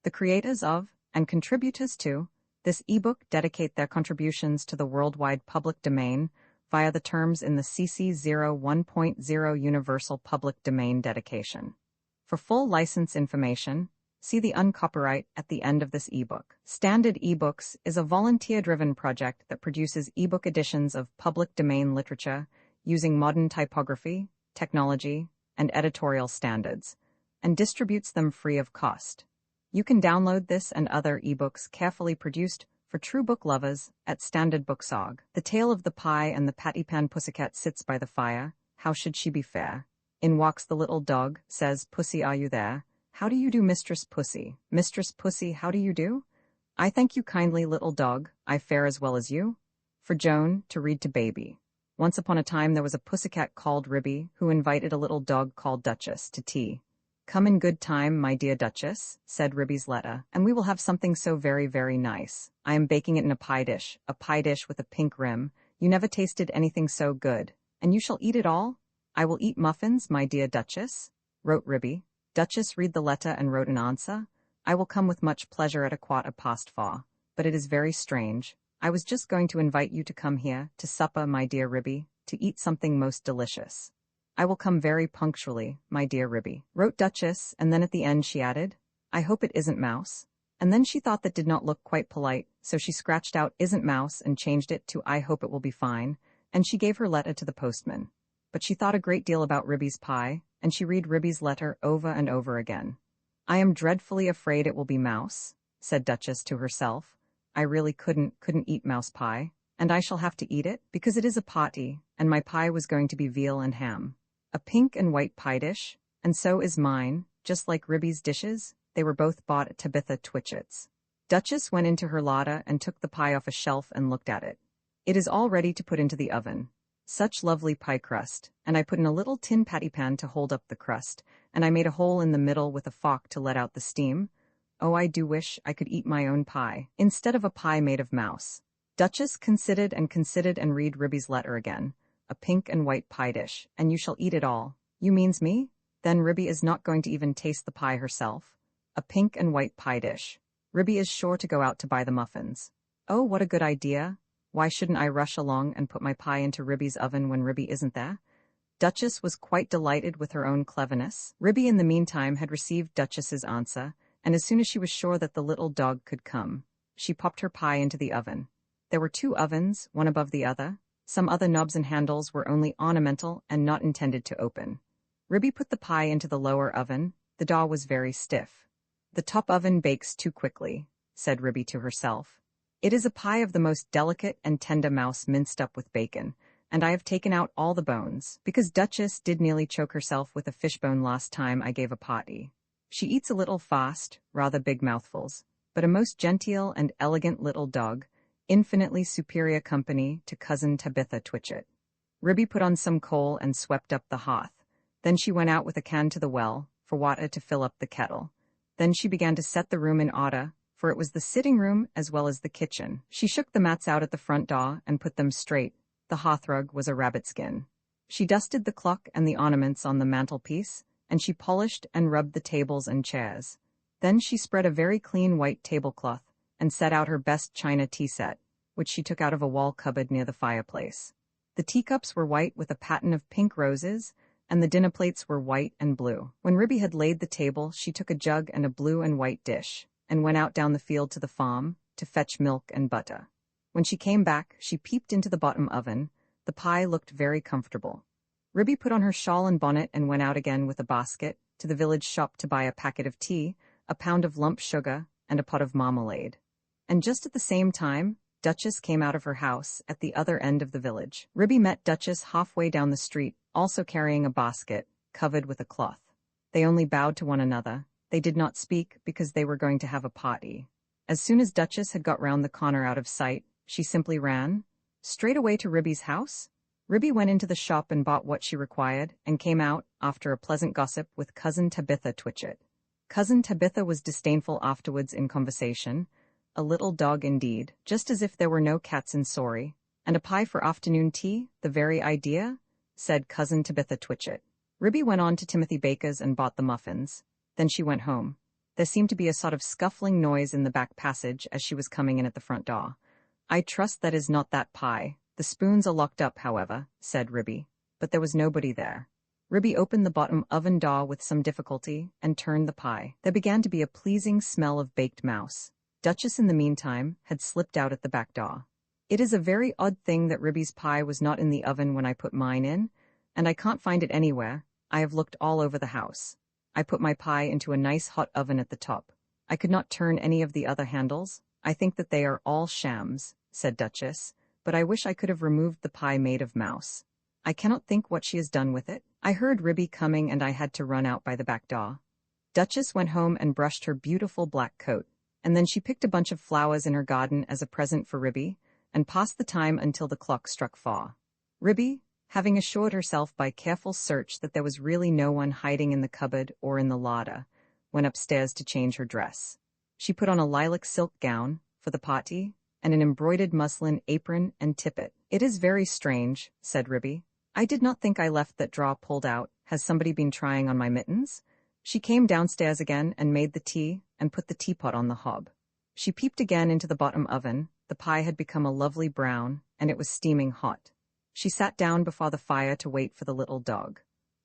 The creators of, and contributors to, this ebook dedicate their contributions to the worldwide public domain via the terms in the CC 01.0 Universal Public Domain dedication. For full license information, see the uncopyright at the end of this ebook. Standard eBooks is a volunteer-driven project that produces ebook editions of public domain literature using modern typography, technology, and editorial standards, and distributes them free of cost. You can download this and other ebooks carefully produced for true book lovers at Standard Booksorg. The Tale of the Pie and the Patty Pan. Pussycat sits by the fire. How should she be fair? In walks the little dog, says, Pussy, are you there? How do you do, Mistress Pussy? Mistress Pussy, how do you do? I thank you kindly, little dog, I fare as well as you. For Joan, to read to baby. Once upon a time there was a pussycat called Ribby, who invited a little dog called Duchess to tea. Come in good time, my dear Duchess, said Ribby's letter, and we will have something so very, very nice. I am baking it in a pie dish with a pink rim. You never tasted anything so good. And you shall eat it all? I will eat muffins, my dear Duchess, wrote Ribby. Duchess read the letter and wrote an answer. I will come with much pleasure at 4:15, but it is very strange. I was just going to invite you to come here, to supper, my dear Ribby, to eat something most delicious. I will come very punctually, my dear Ribby, wrote Duchess, and then at the end she added, I hope it isn't Mouse. And then she thought that did not look quite polite, so she scratched out isn't Mouse and changed it to I hope it will be fine, and she gave her letter to the postman. But she thought a great deal about Ribby's pie, and she read Ribby's letter over and over again. I am dreadfully afraid it will be Mouse, said Duchess to herself. I really couldn't eat mouse pie, and I shall have to eat it, because it is a party, and my pie was going to be veal and ham. A pink and white pie dish, and so is mine, just like Ribby's dishes. They were both bought at Tabitha Twitchett's. Duchess went into her larder and took the pie off a shelf and looked at it. It is all ready to put into the oven. Such lovely pie crust, and I put in a little tin patty pan to hold up the crust, and I made a hole in the middle with a fork to let out the steam. Oh, I do wish I could eat my own pie, instead of a pie made of mouse. Duchess considered and read Ribby's letter again. A pink and white pie dish, and you shall eat it all. You means me? Then Ribby is not going to even taste the pie herself. A pink and white pie dish. Ribby is sure to go out to buy the muffins. Oh, what a good idea. Why shouldn't I rush along and put my pie into Ribby's oven when Ribby isn't there? Duchess was quite delighted with her own cleverness. Ribby in the meantime had received Duchess's answer, and as soon as she was sure that the little dog could come, she popped her pie into the oven. There were 2 ovens, one above the other. Some other knobs and handles were only ornamental and not intended to open. Ribby put the pie into the lower oven. The dough was very stiff. The top oven bakes too quickly, said Ribby to herself. It is a pie of the most delicate and tender mouse minced up with bacon, and I have taken out all the bones, because Duchess did nearly choke herself with a fishbone last time I gave a party. She eats a little fast, rather big mouthfuls, but a most genteel and elegant little dog, infinitely superior company to cousin Tabitha Twitchit. Ribby put on some coal and swept up the hearth. Then she went out with a can to the well, for water to fill up the kettle. Then she began to set the room in order, for it was the sitting room as well as the kitchen. She shook the mats out at the front door and put them straight. The hearthrug was a rabbit skin. She dusted the clock and the ornaments on the mantelpiece, and she polished and rubbed the tables and chairs. Then she spread a very clean white tablecloth and set out her best china tea set, which she took out of a wall cupboard near the fireplace. The teacups were white with a pattern of pink roses, and the dinner plates were white and blue. When Ribby had laid the table, she took a jug and a blue and white dish, and went out down the field to the farm to fetch milk and butter. When she came back, she peeped into the bottom oven. The pie looked very comfortable. Ribby put on her shawl and bonnet and went out again with a basket to the village shop to buy a packet of tea, a pound of lump sugar, and a pot of marmalade. And just at the same time, Duchess came out of her house at the other end of the village. Ribby met Duchess halfway down the street, also carrying a basket, covered with a cloth. They only bowed to one another. They did not speak because they were going to have a party. As soon as Duchess had got round the corner out of sight, she simply ran straight away to Ribby's house. Ribby went into the shop and bought what she required, and came out, after a pleasant gossip, with cousin Tabitha Twitchit. Cousin Tabitha was disdainful afterwards in conversation, a little dog indeed, just as if there were no cats in Sorry. And a pie for afternoon tea, the very idea, said cousin Tabitha Twitchit. Ribby went on to Timothy Baker's and bought the muffins. Then she went home. There seemed to be a sort of scuffling noise in the back passage as she was coming in at the front door. I trust that is not that pie. The spoons are locked up, however, said Ribby. But there was nobody there. Ribby opened the bottom oven door with some difficulty and turned the pie. There began to be a pleasing smell of baked mouse. Duchess, in the meantime, had slipped out at the back door. It is a very odd thing that Ribby's pie was not in the oven when I put mine in, and I can't find it anywhere. I have looked all over the house. I put my pie into a nice hot oven at the top. I could not turn any of the other handles. I think that they are all shams, said Duchess, but I wish I could have removed the pie made of mouse. I cannot think what she has done with it. I heard Ribby coming and I had to run out by the back door. Duchess went home and brushed her beautiful black coat, and then she picked a bunch of flowers in her garden as a present for Ribby, and passed the time until the clock struck 4. Ribby, having assured herself by careful search that there was really no one hiding in the cupboard or in the larder, went upstairs to change her dress. She put on a lilac silk gown for the party, and an embroidered muslin apron and tippet. It is very strange, said Ribby. I did not think I left that drawer pulled out. Has somebody been trying on my mittens? She came downstairs again and made the tea and put the teapot on the hob. She peeped again into the bottom oven. The pie had become a lovely brown, and it was steaming hot. She sat down before the fire to wait for the little dog.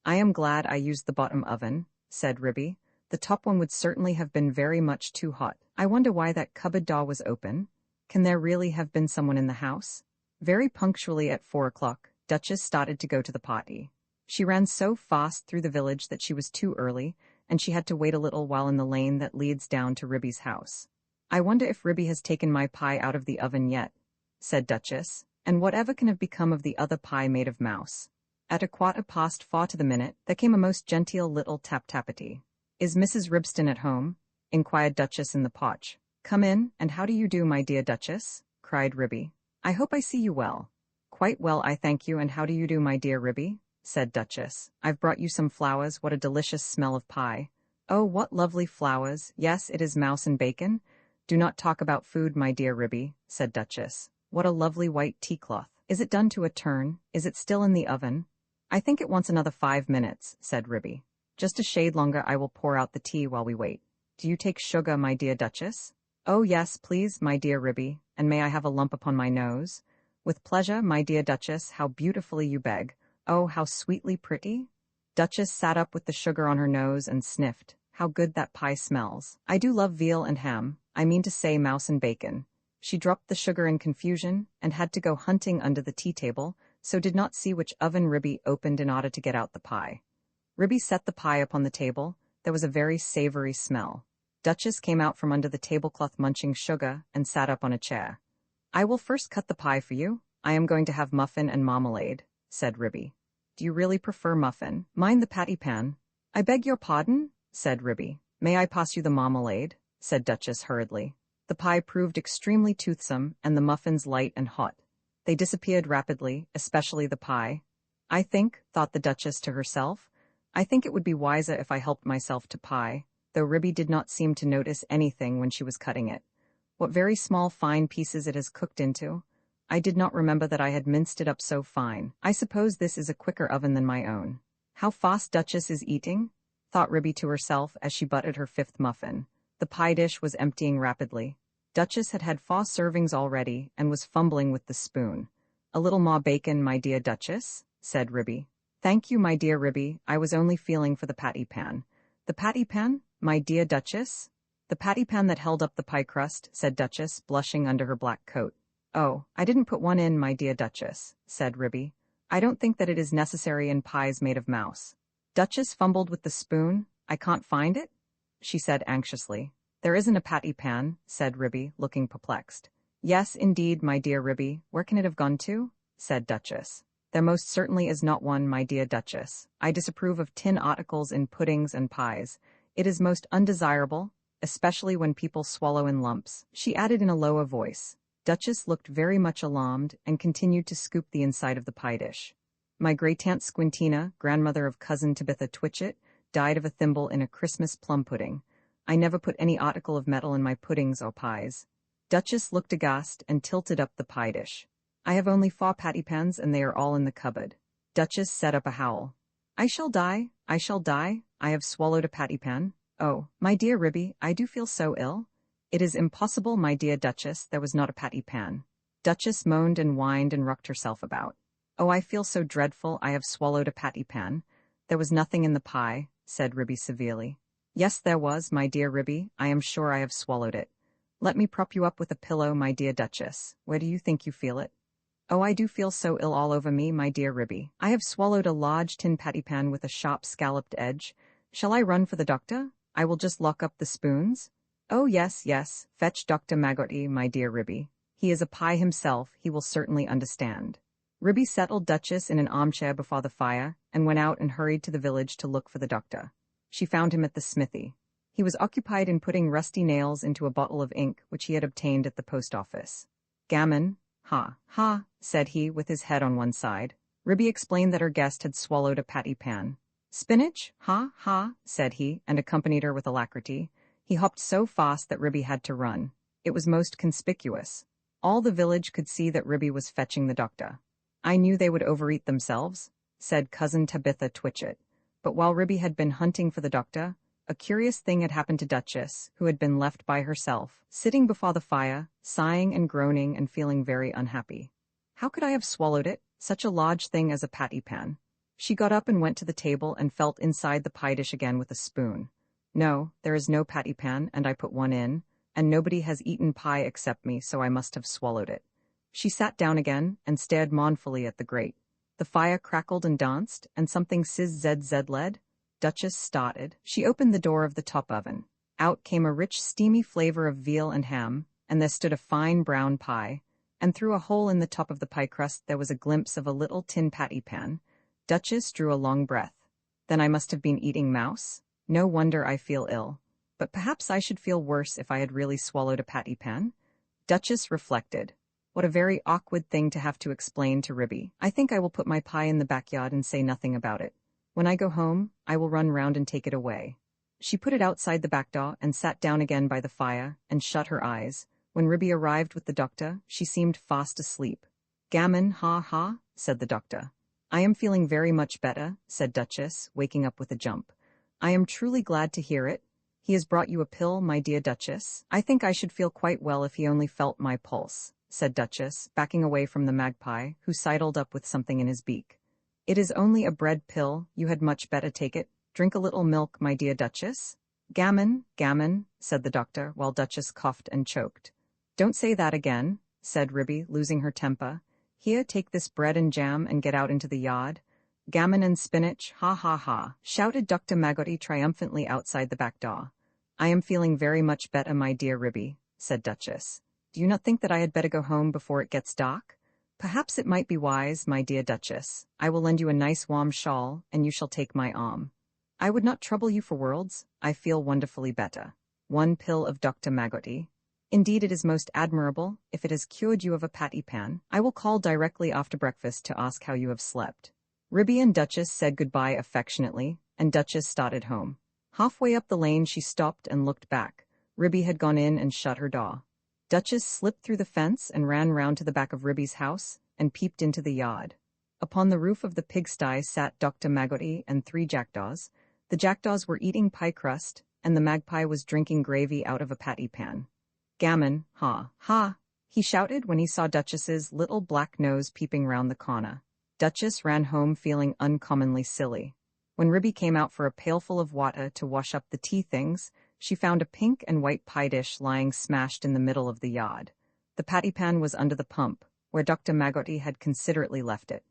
I am glad I used the bottom oven, said Ribby. The top one would certainly have been very much too hot. I wonder why that cupboard door was open. Can there really have been someone in the house? Very punctually at 4 o'clock, Duchess started to go to the party. She ran so fast through the village that she was too early, and she had to wait a little while in the lane that leads down to Ribby's house. I wonder if Ribby has taken my pie out of the oven yet, said Duchess, and whatever can have become of the other pie made of mouse. At 4:15 to the minute, there came a most genteel little tap-tappity. Is Mrs. Ribston at home? Inquired Duchess in the porch. Come in, and how do you do, my dear Duchess? Cried Ribby. I hope I see you well. Quite well, I thank you, and how do you do, my dear Ribby? Said Duchess. I've brought you some flowers. What a delicious smell of pie. Oh, what lovely flowers. Yes, it is mouse and bacon. Do not talk about food, my dear Ribby, said Duchess. What a lovely white tea-cloth. Is it done to a turn? Is it still in the oven? I think it wants another 5 minutes, said Ribby. Just a shade longer. I will pour out the tea while we wait. Do you take sugar, my dear Duchess? Oh yes, please, my dear Ribby, and may I have a lump upon my nose? With pleasure, my dear Duchess. How beautifully you beg. Oh, how sweetly pretty. Duchess sat up with the sugar on her nose and sniffed. How good that pie smells. I do love veal and ham. I mean to say mouse and bacon. She dropped the sugar in confusion and had to go hunting under the tea table, so did not see which oven Ribby opened in order to get out the pie. Ribby set the pie upon the table. There was a very savory smell. Duchess came out from under the tablecloth munching sugar and sat up on a chair. I will first cut the pie for you. I am going to have muffin and marmalade, said Ribby. Do you really prefer muffin? Mind the patty pan. I beg your pardon, said Ribby. May I pass you the marmalade? Said Duchess hurriedly. The pie proved extremely toothsome and the muffins light and hot. They disappeared rapidly, especially the pie. I think, thought the Duchess to herself, I think it would be wiser if I helped myself to pie, though Ribby did not seem to notice anything when she was cutting it. What very small fine pieces it has cooked into. I did not remember that I had minced it up so fine. I suppose this is a quicker oven than my own. How fast Duchess is eating, thought Ribby to herself as she buttered her 5th muffin. The pie dish was emptying rapidly. Duchess had had 4 servings already and was fumbling with the spoon. A little more bacon, my dear Duchess, said Ribby. Thank you, my dear Ribby, I was only feeling for the patty pan. The patty pan, my dear Duchess? The patty pan that held up the pie crust, said Duchess, blushing under her black coat. Oh, I didn't put one in, my dear Duchess, said Ribby. I don't think that it is necessary in pies made of mouse. Duchess fumbled with the spoon. I can't find it? She said anxiously. There isn't a patty pan, said Ribby, looking perplexed. Yes, indeed, my dear Ribby. Where can it have gone to? Said Duchess. There most certainly is not one, my dear Duchess. I disapprove of tin articles in puddings and pies. It is most undesirable, especially when people swallow in lumps, she added in a lower voice. Duchess looked very much alarmed and continued to scoop the inside of the pie dish. My great-aunt Squintina, grandmother of cousin Tabitha Twitchett, died of a thimble in a Christmas plum pudding. I never put any article of metal in my puddings or pies. Duchess looked aghast and tilted up the pie dish. I have only 4 patty pans and they are all in the cupboard. Duchess set up a howl. I shall die, I shall die, I have swallowed a patty pan. Oh, my dear Ribby, I do feel so ill. It is impossible, my dear Duchess, there was not a patty pan. Duchess moaned and whined and rocked herself about. Oh, I feel so dreadful, I have swallowed a patty pan. There was nothing in the pie, said Ribby severely. Yes, there was, my dear Ribby, I am sure I have swallowed it. Let me prop you up with a pillow, my dear Duchess. Where do you think you feel it? Oh, I do feel so ill all over me, my dear Ribby. I have swallowed a large tin patty pan with a sharp scalloped edge. Shall I run for the doctor? I will just lock up the spoons. Oh, yes, yes, fetch Dr. Maggotty, my dear Ribby. He is a pie himself, he will certainly understand. Ribby settled Duchess in an armchair before the fire and went out and hurried to the village to look for the doctor. She found him at the smithy. He was occupied in putting rusty nails into a bottle of ink which he had obtained at the post office. Gammon, ha, ha, said he with his head on one side. Ribby explained that her guest had swallowed a patty pan. Spinach, ha, ha, said he, and accompanied her with alacrity. He hopped so fast that Ribby had to run. It was most conspicuous. All the village could see that Ribby was fetching the doctor. I knew they would overeat themselves, said cousin Tabitha Twitchett. But while Ribby had been hunting for the doctor, a curious thing had happened to Duchess, who had been left by herself, sitting before the fire, sighing and groaning and feeling very unhappy. How could I have swallowed it, such a large thing as a patty pan? She got up and went to the table and felt inside the pie dish again with a spoon. No, there is no patty pan, and I put one in, and nobody has eaten pie except me, so I must have swallowed it. She sat down again and stared mournfully at the grate. The fire crackled and danced, and something sizz-led. Duchess started. She opened the door of the top oven. Out came a rich, steamy flavor of veal and ham, and there stood a fine brown pie, and through a hole in the top of the pie crust there was a glimpse of a little tin patty pan. Duchess drew a long breath. Then I must have been eating mouse? No wonder I feel ill. But perhaps I should feel worse if I had really swallowed a patty pan? Duchess reflected. What a very awkward thing to have to explain to Ribby. I think I will put my pie in the backyard and say nothing about it. When I go home, I will run round and take it away. She put it outside the back door and sat down again by the fire and shut her eyes. When Ribby arrived with the doctor, she seemed fast asleep. Gammon, ha ha, said the doctor. I am feeling very much better, said Duchess, waking up with a jump. I am truly glad to hear it. He has brought you a pill, my dear Duchess. I think I should feel quite well if he only felt my pulse, said Duchess, backing away from the magpie, who sidled up with something in his beak. It is only a bread pill, you had much better take it. Drink a little milk, my dear Duchess. Gammon, gammon, said the doctor, while Duchess coughed and choked. Don't say that again, said Ribby, losing her temper. Here, take this bread and jam and get out into the yard. Gammon and spinach, ha ha ha, shouted Dr. Maggotty triumphantly outside the back door. I am feeling very much better, my dear Ribby, said Duchess. Do you not think that I had better go home before it gets dark? Perhaps it might be wise, my dear Duchess. I will lend you a nice warm shawl, and you shall take my arm. I would not trouble you for worlds. I feel wonderfully better. One pill of Dr. Magotti. Indeed, it is most admirable. If it has cured you of a patty pan, I will call directly after breakfast to ask how you have slept. Ribby and Duchess said goodbye affectionately, and Duchess started home. Halfway up the lane she stopped and looked back. Ribby had gone in and shut her door. Duchess slipped through the fence and ran round to the back of Ribby's house and peeped into the yard. Upon the roof of the pigsty sat Dr. Magotti and 3 jackdaws. The jackdaws were eating pie crust, and the magpie was drinking gravy out of a patty pan. Gammon, ha, ha, he shouted when he saw Duchess's little black nose peeping round the corner. Duchess ran home feeling uncommonly silly. When Ribby came out for a pailful of water to wash up the tea things, she found a pink and white pie dish lying smashed in the middle of the yard. The patty pan was under the pump, where Dr. Magotti had considerately left it.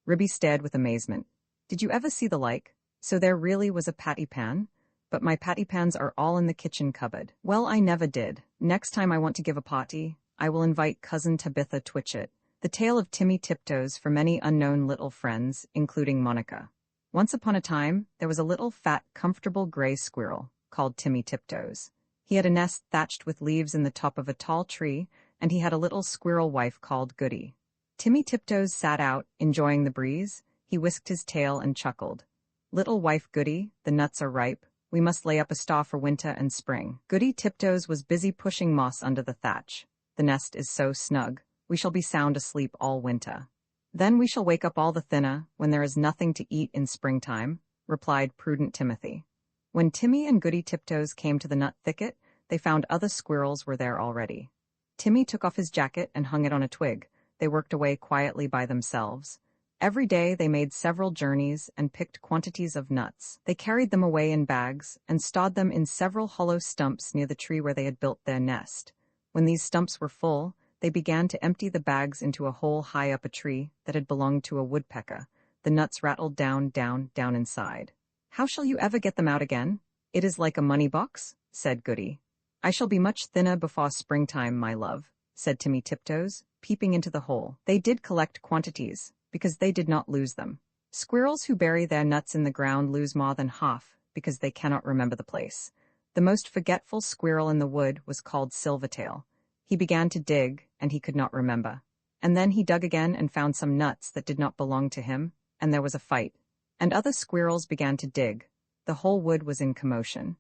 Ribby stared with amazement. Did you ever see the like? So there really was a patty pan? But my patty pans are all in the kitchen cupboard. Well, I never did. Next time I want to give a party, I will invite Cousin Tabitha Twitchit. The tale of Timmy Tiptoes for many unknown little friends, including Monica. Once upon a time, there was a little fat, comfortable gray squirrel called Timmy Tiptoes. He had a nest thatched with leaves in the top of a tall tree, and he had a little squirrel wife called Goody. Timmy Tiptoes sat out, enjoying the breeze. He whisked his tail and chuckled. Little wife Goody, the nuts are ripe. We must lay up a store for winter and spring. Goody Tiptoes was busy pushing moss under the thatch. The nest is so snug, we shall be sound asleep all winter. Then we shall wake up all the thinner when there is nothing to eat in springtime, replied prudent Timothy. When Timmy and Goody Tiptoes came to the nut thicket, they found other squirrels were there already. Timmy took off his jacket and hung it on a twig. They worked away quietly by themselves. Every day they made several journeys and picked quantities of nuts. They carried them away in bags and stowed them in several hollow stumps near the tree where they had built their nest. When these stumps were full, they began to empty the bags into a hole high up a tree that had belonged to a woodpecker. The nuts rattled down, down, down inside. How shall you ever get them out again? It is like a money box, said Goody. I shall be much thinner before springtime, my love, said Timmy Tiptoes, peeping into the hole. They did collect quantities, because they did not lose them. Squirrels who bury their nuts in the ground lose more than half, because they cannot remember the place. The most forgetful squirrel in the wood was called Silvertail. He began to dig, and he could not remember. And then he dug again and found some nuts that did not belong to him, and there was a fight. And other squirrels began to dig. The whole wood was in commotion.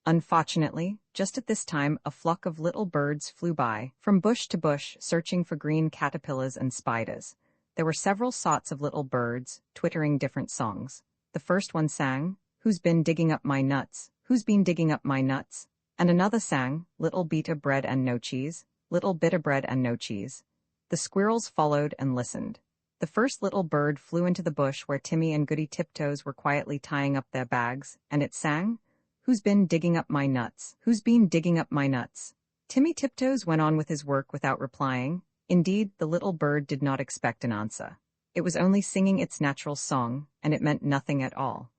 Unfortunately, just at this time a flock of little birds flew by, from bush to bush, searching for green caterpillars and spiders. There were several sorts of little birds, twittering different songs. The first one sang, "Who's been digging up my nuts? Who's been digging up my nuts?" And another sang, "Little bit of bread and no cheese, little bit of bread and no cheese." The squirrels followed and listened. The first little bird flew into the bush where Timmy and Goody Tiptoes were quietly tying up their bags, and it sang, "Who's been digging up my nuts? Who's been digging up my nuts?" Timmy Tiptoes went on with his work without replying. Indeed, the little bird did not expect an answer. It was only singing its natural song, and it meant nothing at all.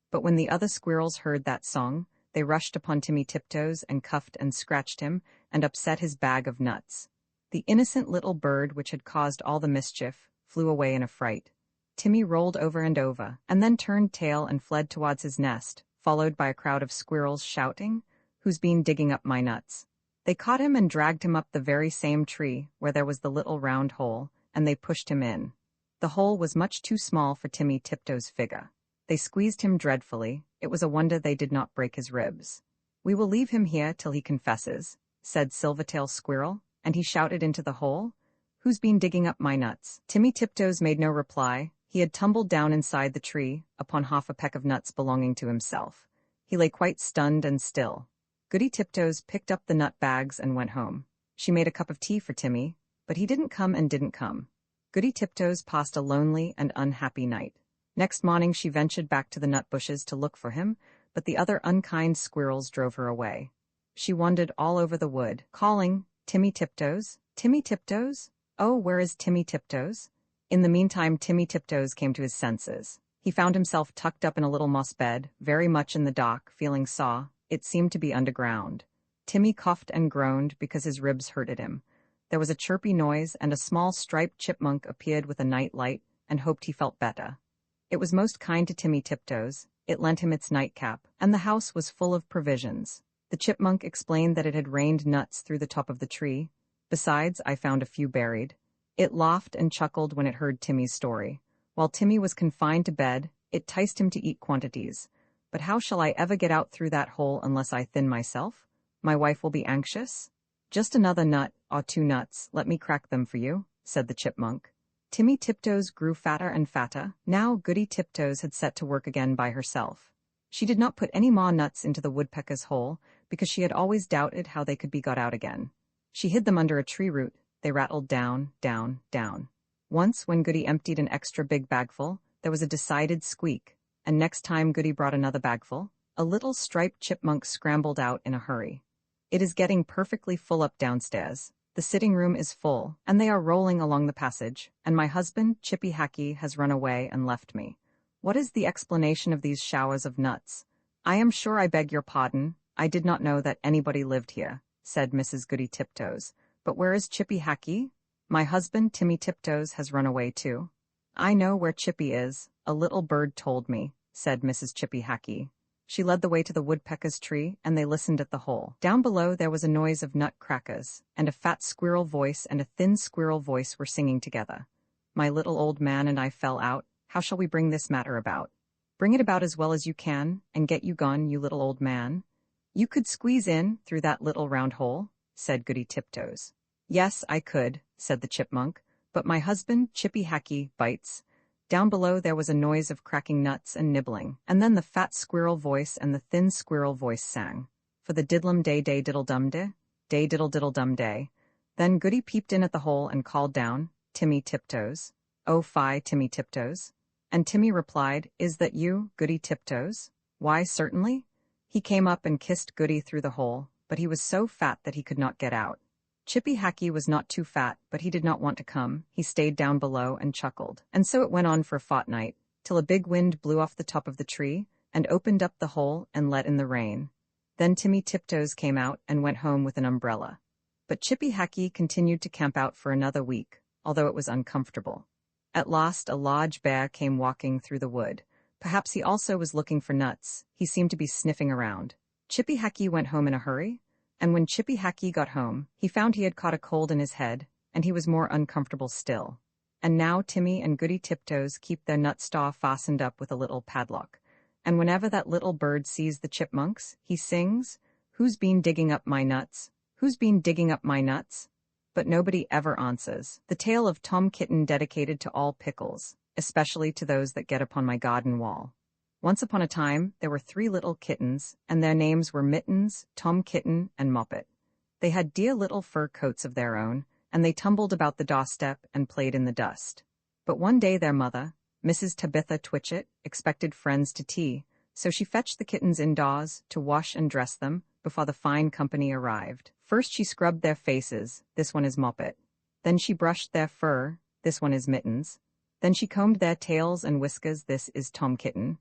But when the other squirrels heard that song, they rushed upon Timmy Tiptoes and cuffed and scratched him and upset his bag of nuts. The innocent little bird which had caused all the mischief flew away in a fright. Timmy rolled over and over, and then turned tail and fled towards his nest, followed by a crowd of squirrels shouting, "Who's been digging up my nuts?" They caught him and dragged him up the very same tree where there was the little round hole, and they pushed him in. The hole was much too small for Timmy Tiptoes' figure. They squeezed him dreadfully. It was a wonder they did not break his ribs. "We will leave him here till he confesses," said Silvertail Squirrel, and he shouted into the hole, "Who's been digging up my nuts?" Timmy Tiptoes made no reply. He had tumbled down inside the tree, upon half a peck of nuts belonging to himself. He lay quite stunned and still. Goody Tiptoes picked up the nut bags and went home. She made a cup of tea for Timmy, but he didn't come and didn't come. Goody Tiptoes passed a lonely and unhappy night. Next morning she ventured back to the nut bushes to look for him, but the other unkind squirrels drove her away. She wandered all over the wood, calling, "Timmy Tiptoes, Timmy Tiptoes? Oh, where is Timmy Tiptoes?" In the meantime, Timmy Tiptoes came to his senses. He found himself tucked up in a little moss bed, very much in the dark, feeling sore. It seemed to be underground. Timmy coughed and groaned because his ribs hurted him. There was a chirpy noise, and a small striped chipmunk appeared with a night light and hoped he felt better. It was most kind to Timmy Tiptoes. It lent him its nightcap, and the house was full of provisions. The chipmunk explained that it had rained nuts through the top of the tree. Besides, I found a few buried. It laughed and chuckled when it heard Timmy's story. While Timmy was confined to bed, it enticed him to eat quantities. But how shall I ever get out through that hole unless I thin myself? My wife will be anxious. Just another nut, or 2 nuts, let me crack them for you, said the chipmunk. Timmy Tiptoes grew fatter and fatter. Now Goody Tiptoes had set to work again by herself. She did not put any more nuts into the woodpecker's hole, because she had always doubted how they could be got out again. She hid them under a tree root. They rattled down, down, down. Once, when Goody emptied an extra big bagful, there was a decided squeak, and next time Goody brought another bagful, a little striped chipmunk scrambled out in a hurry. It is getting perfectly full up downstairs. The sitting room is full, and they are rolling along the passage, and my husband, Chippy Hackey, has run away and left me. What is the explanation of these showers of nuts? I am sure I beg your pardon, I did not know that anybody lived here, said Mrs. Goody Tiptoes. But where is Chippy Hackey? My husband, Timmy Tiptoes, has run away too. I know where Chippy is, a little bird told me, said Mrs. Chippy Hackey. She led the way to the woodpecker's tree, and they listened at the hole. Down below there was a noise of nut crackers, and a fat squirrel voice and a thin squirrel voice were singing together. My little old man and I fell out. How shall we bring this matter about? Bring it about as well as you can, and get you gone, you little old man. You could squeeze in through that little round hole, said Goody Tiptoes. Yes, I could, said the chipmunk, but my husband, Chippy Hackey, bites. Down below there was a noise of cracking nuts and nibbling, and then the fat squirrel voice and the thin squirrel voice sang. For the diddlum day day diddle dum day diddle diddle dum day. Then Goody peeped in at the hole and called down, Timmy Tiptoes. Oh fie, Timmy Tiptoes. And Timmy replied, Is that you, Goody Tiptoes? Why, certainly. He came up and kissed Goody through the hole, but he was so fat that he could not get out. Chippy Hackey was not too fat, but he did not want to come. He stayed down below and chuckled. And so it went on for a fortnight, till a big wind blew off the top of the tree and opened up the hole and let in the rain. Then Timmy Tiptoes came out and went home with an umbrella. But Chippy Hackey continued to camp out for another week, although it was uncomfortable. At last a large bear came walking through the wood. Perhaps he also was looking for nuts. He seemed to be sniffing around. Chippy Hackey went home in a hurry, and when Chippy Hackey got home, he found he had caught a cold in his head, and he was more uncomfortable still. And now Timmy and Goody Tiptoes keep their nut straw fastened up with a little padlock. And whenever that little bird sees the chipmunks, he sings, Who's been digging up my nuts? Who's been digging up my nuts? But nobody ever answers. The tale of Tom Kitten dedicated to all pickles, especially to those that get upon my garden wall. Once upon a time, there were 3 little kittens, and their names were Mittens, Tom Kitten, and Moppet. They had dear little fur coats of their own, and they tumbled about the doorstep and played in the dust. But one day their mother, Mrs. Tabitha Twitchit, expected friends to tea, so she fetched the kittens indoors to wash and dress them before the fine company arrived. First she scrubbed their faces, this one is Moppet. Then she brushed their fur, this one is Mittens. Then she combed their tails and whiskers, this is Tom Kitten.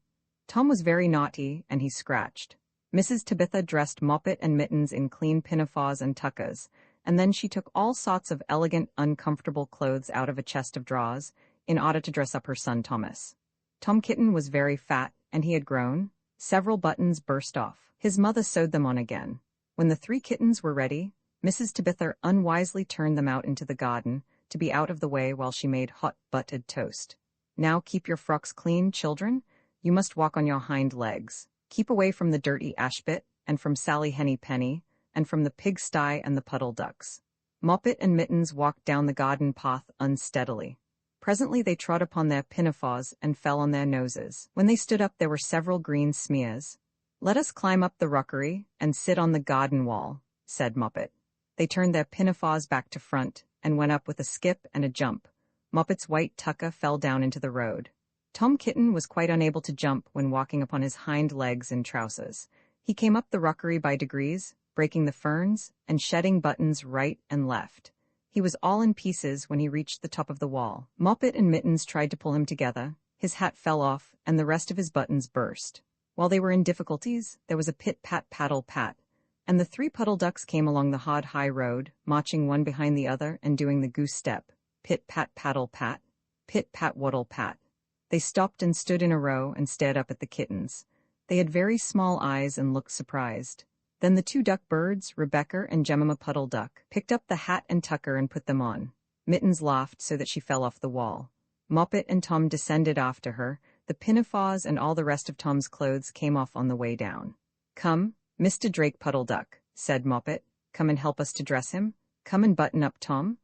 Tom was very naughty, and he scratched. Mrs. Tabitha dressed Moppet and Mittens in clean pinafores and tuckers, and then she took all sorts of elegant, uncomfortable clothes out of a chest of drawers in order to dress up her son Thomas. Tom Kitten was very fat, and he had grown. Several buttons burst off. His mother sewed them on again. When the 3 kittens were ready, Mrs. Tabitha unwisely turned them out into the garden to be out of the way while she made hot buttered toast. Now keep your frocks clean, children. You must walk on your hind legs. Keep away from the dirty ashpit, and from Sally Henny Penny, and from the pigsty and the puddle ducks. Moppet and Mittens walked down the garden path unsteadily. Presently they trod upon their pinafores and fell on their noses. When they stood up there were several green smears. Let us climb up the rockery and sit on the garden wall, said Moppet. They turned their pinafores back to front and went up with a skip and a jump. Moppet's white tucker fell down into the road. Tom Kitten was quite unable to jump when walking upon his hind legs in trousers. He came up the rockery by degrees, breaking the ferns and shedding buttons right and left. He was all in pieces when he reached the top of the wall. Moppet and Mittens tried to pull him together. His hat fell off, and the rest of his buttons burst. While they were in difficulties, there was a pit-pat-paddle-pat, And the 3 puddle ducks came along the hard high road, marching one behind the other and doing the goose step, pit-pat paddle-pat, pit-pat waddle-pat. They stopped and stood in a row and stared up at the kittens. They had very small eyes and looked surprised. Then the 2 duck birds, Rebecca and Jemima Puddle Duck, picked up the hat and tucker and put them on. Mittens laughed so that she fell off the wall. Moppet and Tom descended after her. The pinafores and all the rest of Tom's clothes came off on the way down. "Come, Mr. Drake Puddle Duck," said Moppet. "Come and help us to dress him. Come and button up Tom."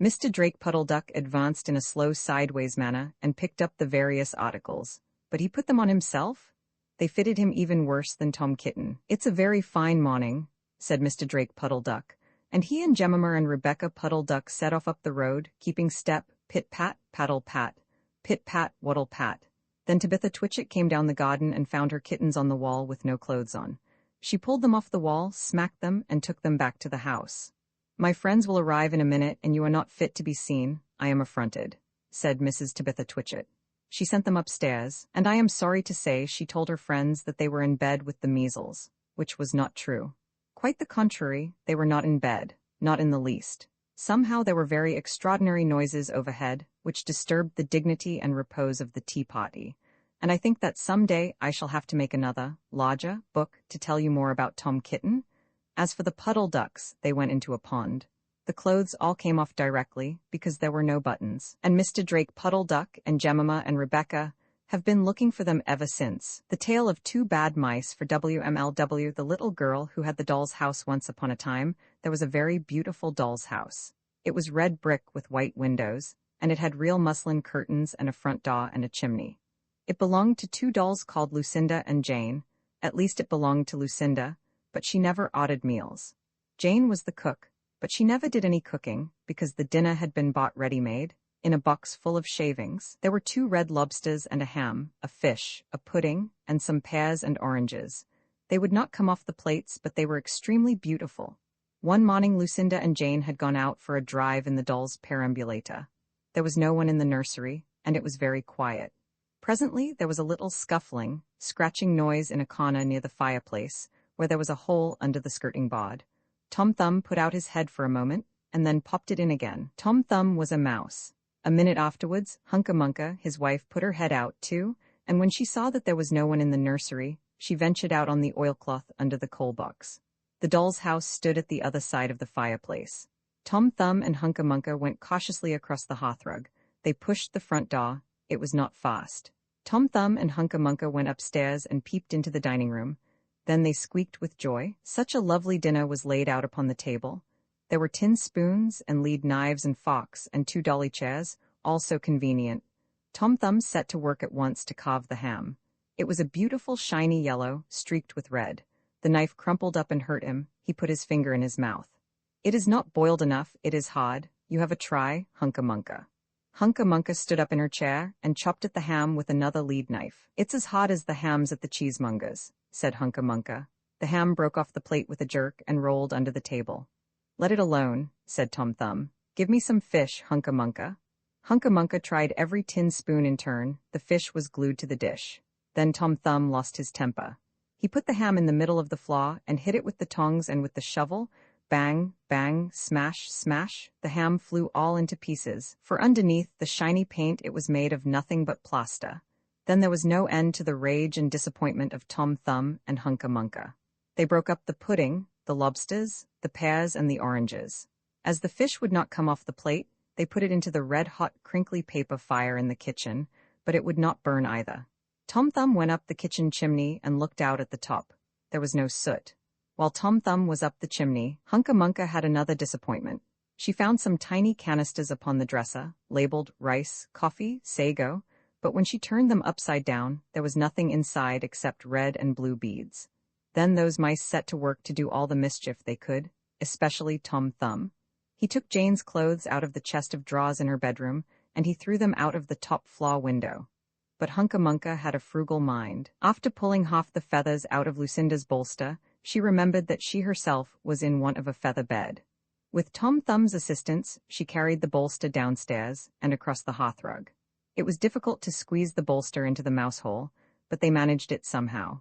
Mr. Drake Puddle Duck advanced in a slow sideways manner and picked up the various articles. But he put them on himself? They fitted him even worse than Tom Kitten. "It's a very fine morning," said Mr. Drake Puddle Duck, and he and Jemima and Rebecca Puddle Duck set off up the road, keeping step, pit-pat, paddle-pat, pit-pat, waddle-pat. Then Tabitha Twitchit came down the garden and found her kittens on the wall with no clothes on. She pulled them off the wall, smacked them, and took them back to the house. "My friends will arrive in a minute, and you are not fit to be seen. I am affronted," said Mrs. Tabitha Twitchit. She sent them upstairs, and I am sorry to say she told her friends that they were in bed with the measles, which was not true. Quite the contrary, they were not in bed, not in the least. Somehow there were very extraordinary noises overhead, which disturbed the dignity and repose of the tea party, and I think that some day I shall have to make another, larger, book to tell you more about Tom Kitten. As for the puddle ducks, they went into a pond. The clothes all came off directly, because there were no buttons, and Mr. Drake Puddle Duck and Jemima and Rebecca have been looking for them ever since. The Tale of 2 Bad Mice for WMLW. The little girl who had the doll's house. Once upon a time, there was a very beautiful doll's house. It was red brick with white windows, and it had real muslin curtains and a front door and a chimney. It belonged to 2 dolls called Lucinda and Jane. At least it belonged to Lucinda, but she never ordered meals. Jane was the cook, but she never did any cooking, because the dinner had been bought ready-made, in a box full of shavings. There were 2 red lobsters and a ham, a fish, a pudding, and some pears and oranges. They would not come off the plates, but they were extremely beautiful. One morning Lucinda and Jane had gone out for a drive in the doll's perambulator. There was no one in the nursery, and it was very quiet. Presently there was a little scuffling, scratching noise in a corner near the fireplace, where there was a hole under the skirting board. Tom Thumb put out his head for a moment, and then popped it in again. Tom Thumb was a mouse. A minute afterwards, Hunca-Munca, his wife, put her head out, too, and when she saw that there was no one in the nursery, she ventured out on the oilcloth under the coal box. The doll's house stood at the other side of the fireplace. Tom Thumb and Hunca-Munca went cautiously across the hearthrug. They pushed the front door. It was not fast. Tom Thumb and Hunca-Munca went upstairs and peeped into the dining room. Then they squeaked with joy. Such a lovely dinner was laid out upon the table. There were tin spoons and lead knives and forks and 2 dolly chairs, all so convenient. Tom Thumb set to work at once to carve the ham. It was a beautiful shiny yellow, streaked with red. The knife crumpled up and hurt him. He put his finger in his mouth. "It is not boiled enough, it is hard. You have a try, Hunca-Munca." Hunca-Munca stood up in her chair and chopped at the ham with another lead knife. "It's as hard as the hams at the cheesemonger's," said Hunca-Munca. The ham broke off the plate with a jerk and rolled under the table. "Let it alone," said Tom Thumb. "Give me some fish, Hunca-Munca." Hunca-Munca tried every tin spoon in turn. The fish was glued to the dish. Then Tom Thumb lost his temper. He put the ham in the middle of the floor and hit it with the tongs and with the shovel. Bang, bang, smash, smash. The ham flew all into pieces, for underneath the shiny paint it was made of nothing but plaster. Then there was no end to the rage and disappointment of Tom Thumb and Hunca-Munca. They broke up the pudding, the lobsters, the pears, and the oranges. As the fish would not come off the plate, they put it into the red-hot, crinkly paper fire in the kitchen, but it would not burn either. Tom Thumb went up the kitchen chimney and looked out at the top. There was no soot. While Tom Thumb was up the chimney, Hunca-Munca had another disappointment. She found some tiny canisters upon the dresser, labeled rice, coffee, sago, but when she turned them upside down, there was nothing inside except red and blue beads. Then those mice set to work to do all the mischief they could, especially Tom Thumb. He took Jane's clothes out of the chest of drawers in her bedroom, and he threw them out of the top floor window. But Hunca-Munca had a frugal mind. After pulling half the feathers out of Lucinda's bolster, she remembered that she herself was in want of a feather bed. With Tom Thumb's assistance, she carried the bolster downstairs and across the hearthrug. It was difficult to squeeze the bolster into the mouse hole, but they managed it somehow.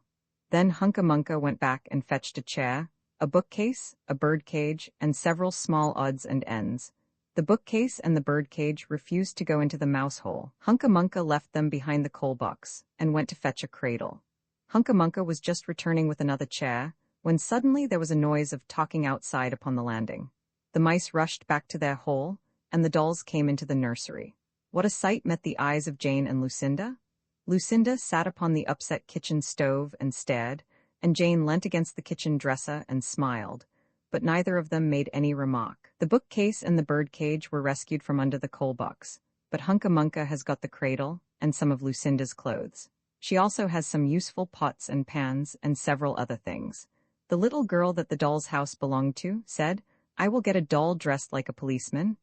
Then Hunca-Munca went back and fetched a chair, a bookcase, a birdcage, and several small odds and ends. The bookcase and the birdcage refused to go into the mouse hole. Hunca Munca left them behind the coal box and went to fetch a cradle. Hunca Munca was just returning with another chair when suddenly there was a noise of talking outside upon the landing. The mice rushed back to their hole, and the dolls came into the nursery. What a sight met the eyes of Jane and Lucinda! Lucinda sat upon the upset kitchen stove and stared, and Jane leant against the kitchen dresser and smiled, but neither of them made any remark. The bookcase and the birdcage were rescued from under the coal box, but Hunca Munca has got the cradle and some of Lucinda's clothes. She also has some useful pots and pans and several other things. The little girl that the doll's house belonged to said, "I will get a doll dressed like a policeman,"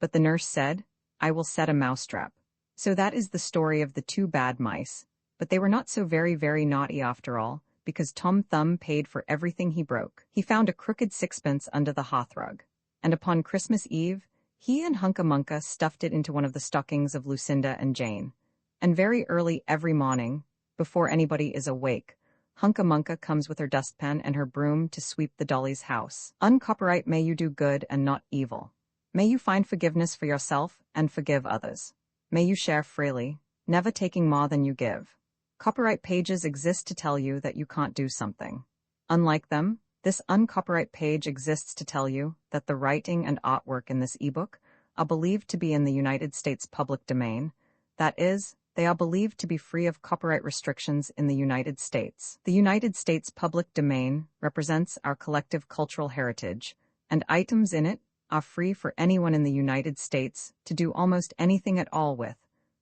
but the nurse said, "I will set a mousetrap." So that is the story of the two bad mice, but they were not so very, very naughty after all, because Tom Thumb paid for everything he broke. He found a crooked sixpence under the hearthrug, and upon Christmas Eve, he and Hunca Munca stuffed it into one of the stockings of Lucinda and Jane. And very early every morning, before anybody is awake, Hunca Munca comes with her dustpan and her broom to sweep the dolly's house. Uncopyright, may you do good and not evil. May you find forgiveness for yourself and forgive others. May you share freely, never taking more than you give. Copyright pages exist to tell you that you can't do something. Unlike them, this uncopyright page exists to tell you that the writing and artwork in this ebook are believed to be in the United States public domain. That is, they are believed to be free of copyright restrictions in the United States. The United States public domain represents our collective cultural heritage, and items in it are free for anyone in the United States to do almost anything at all with,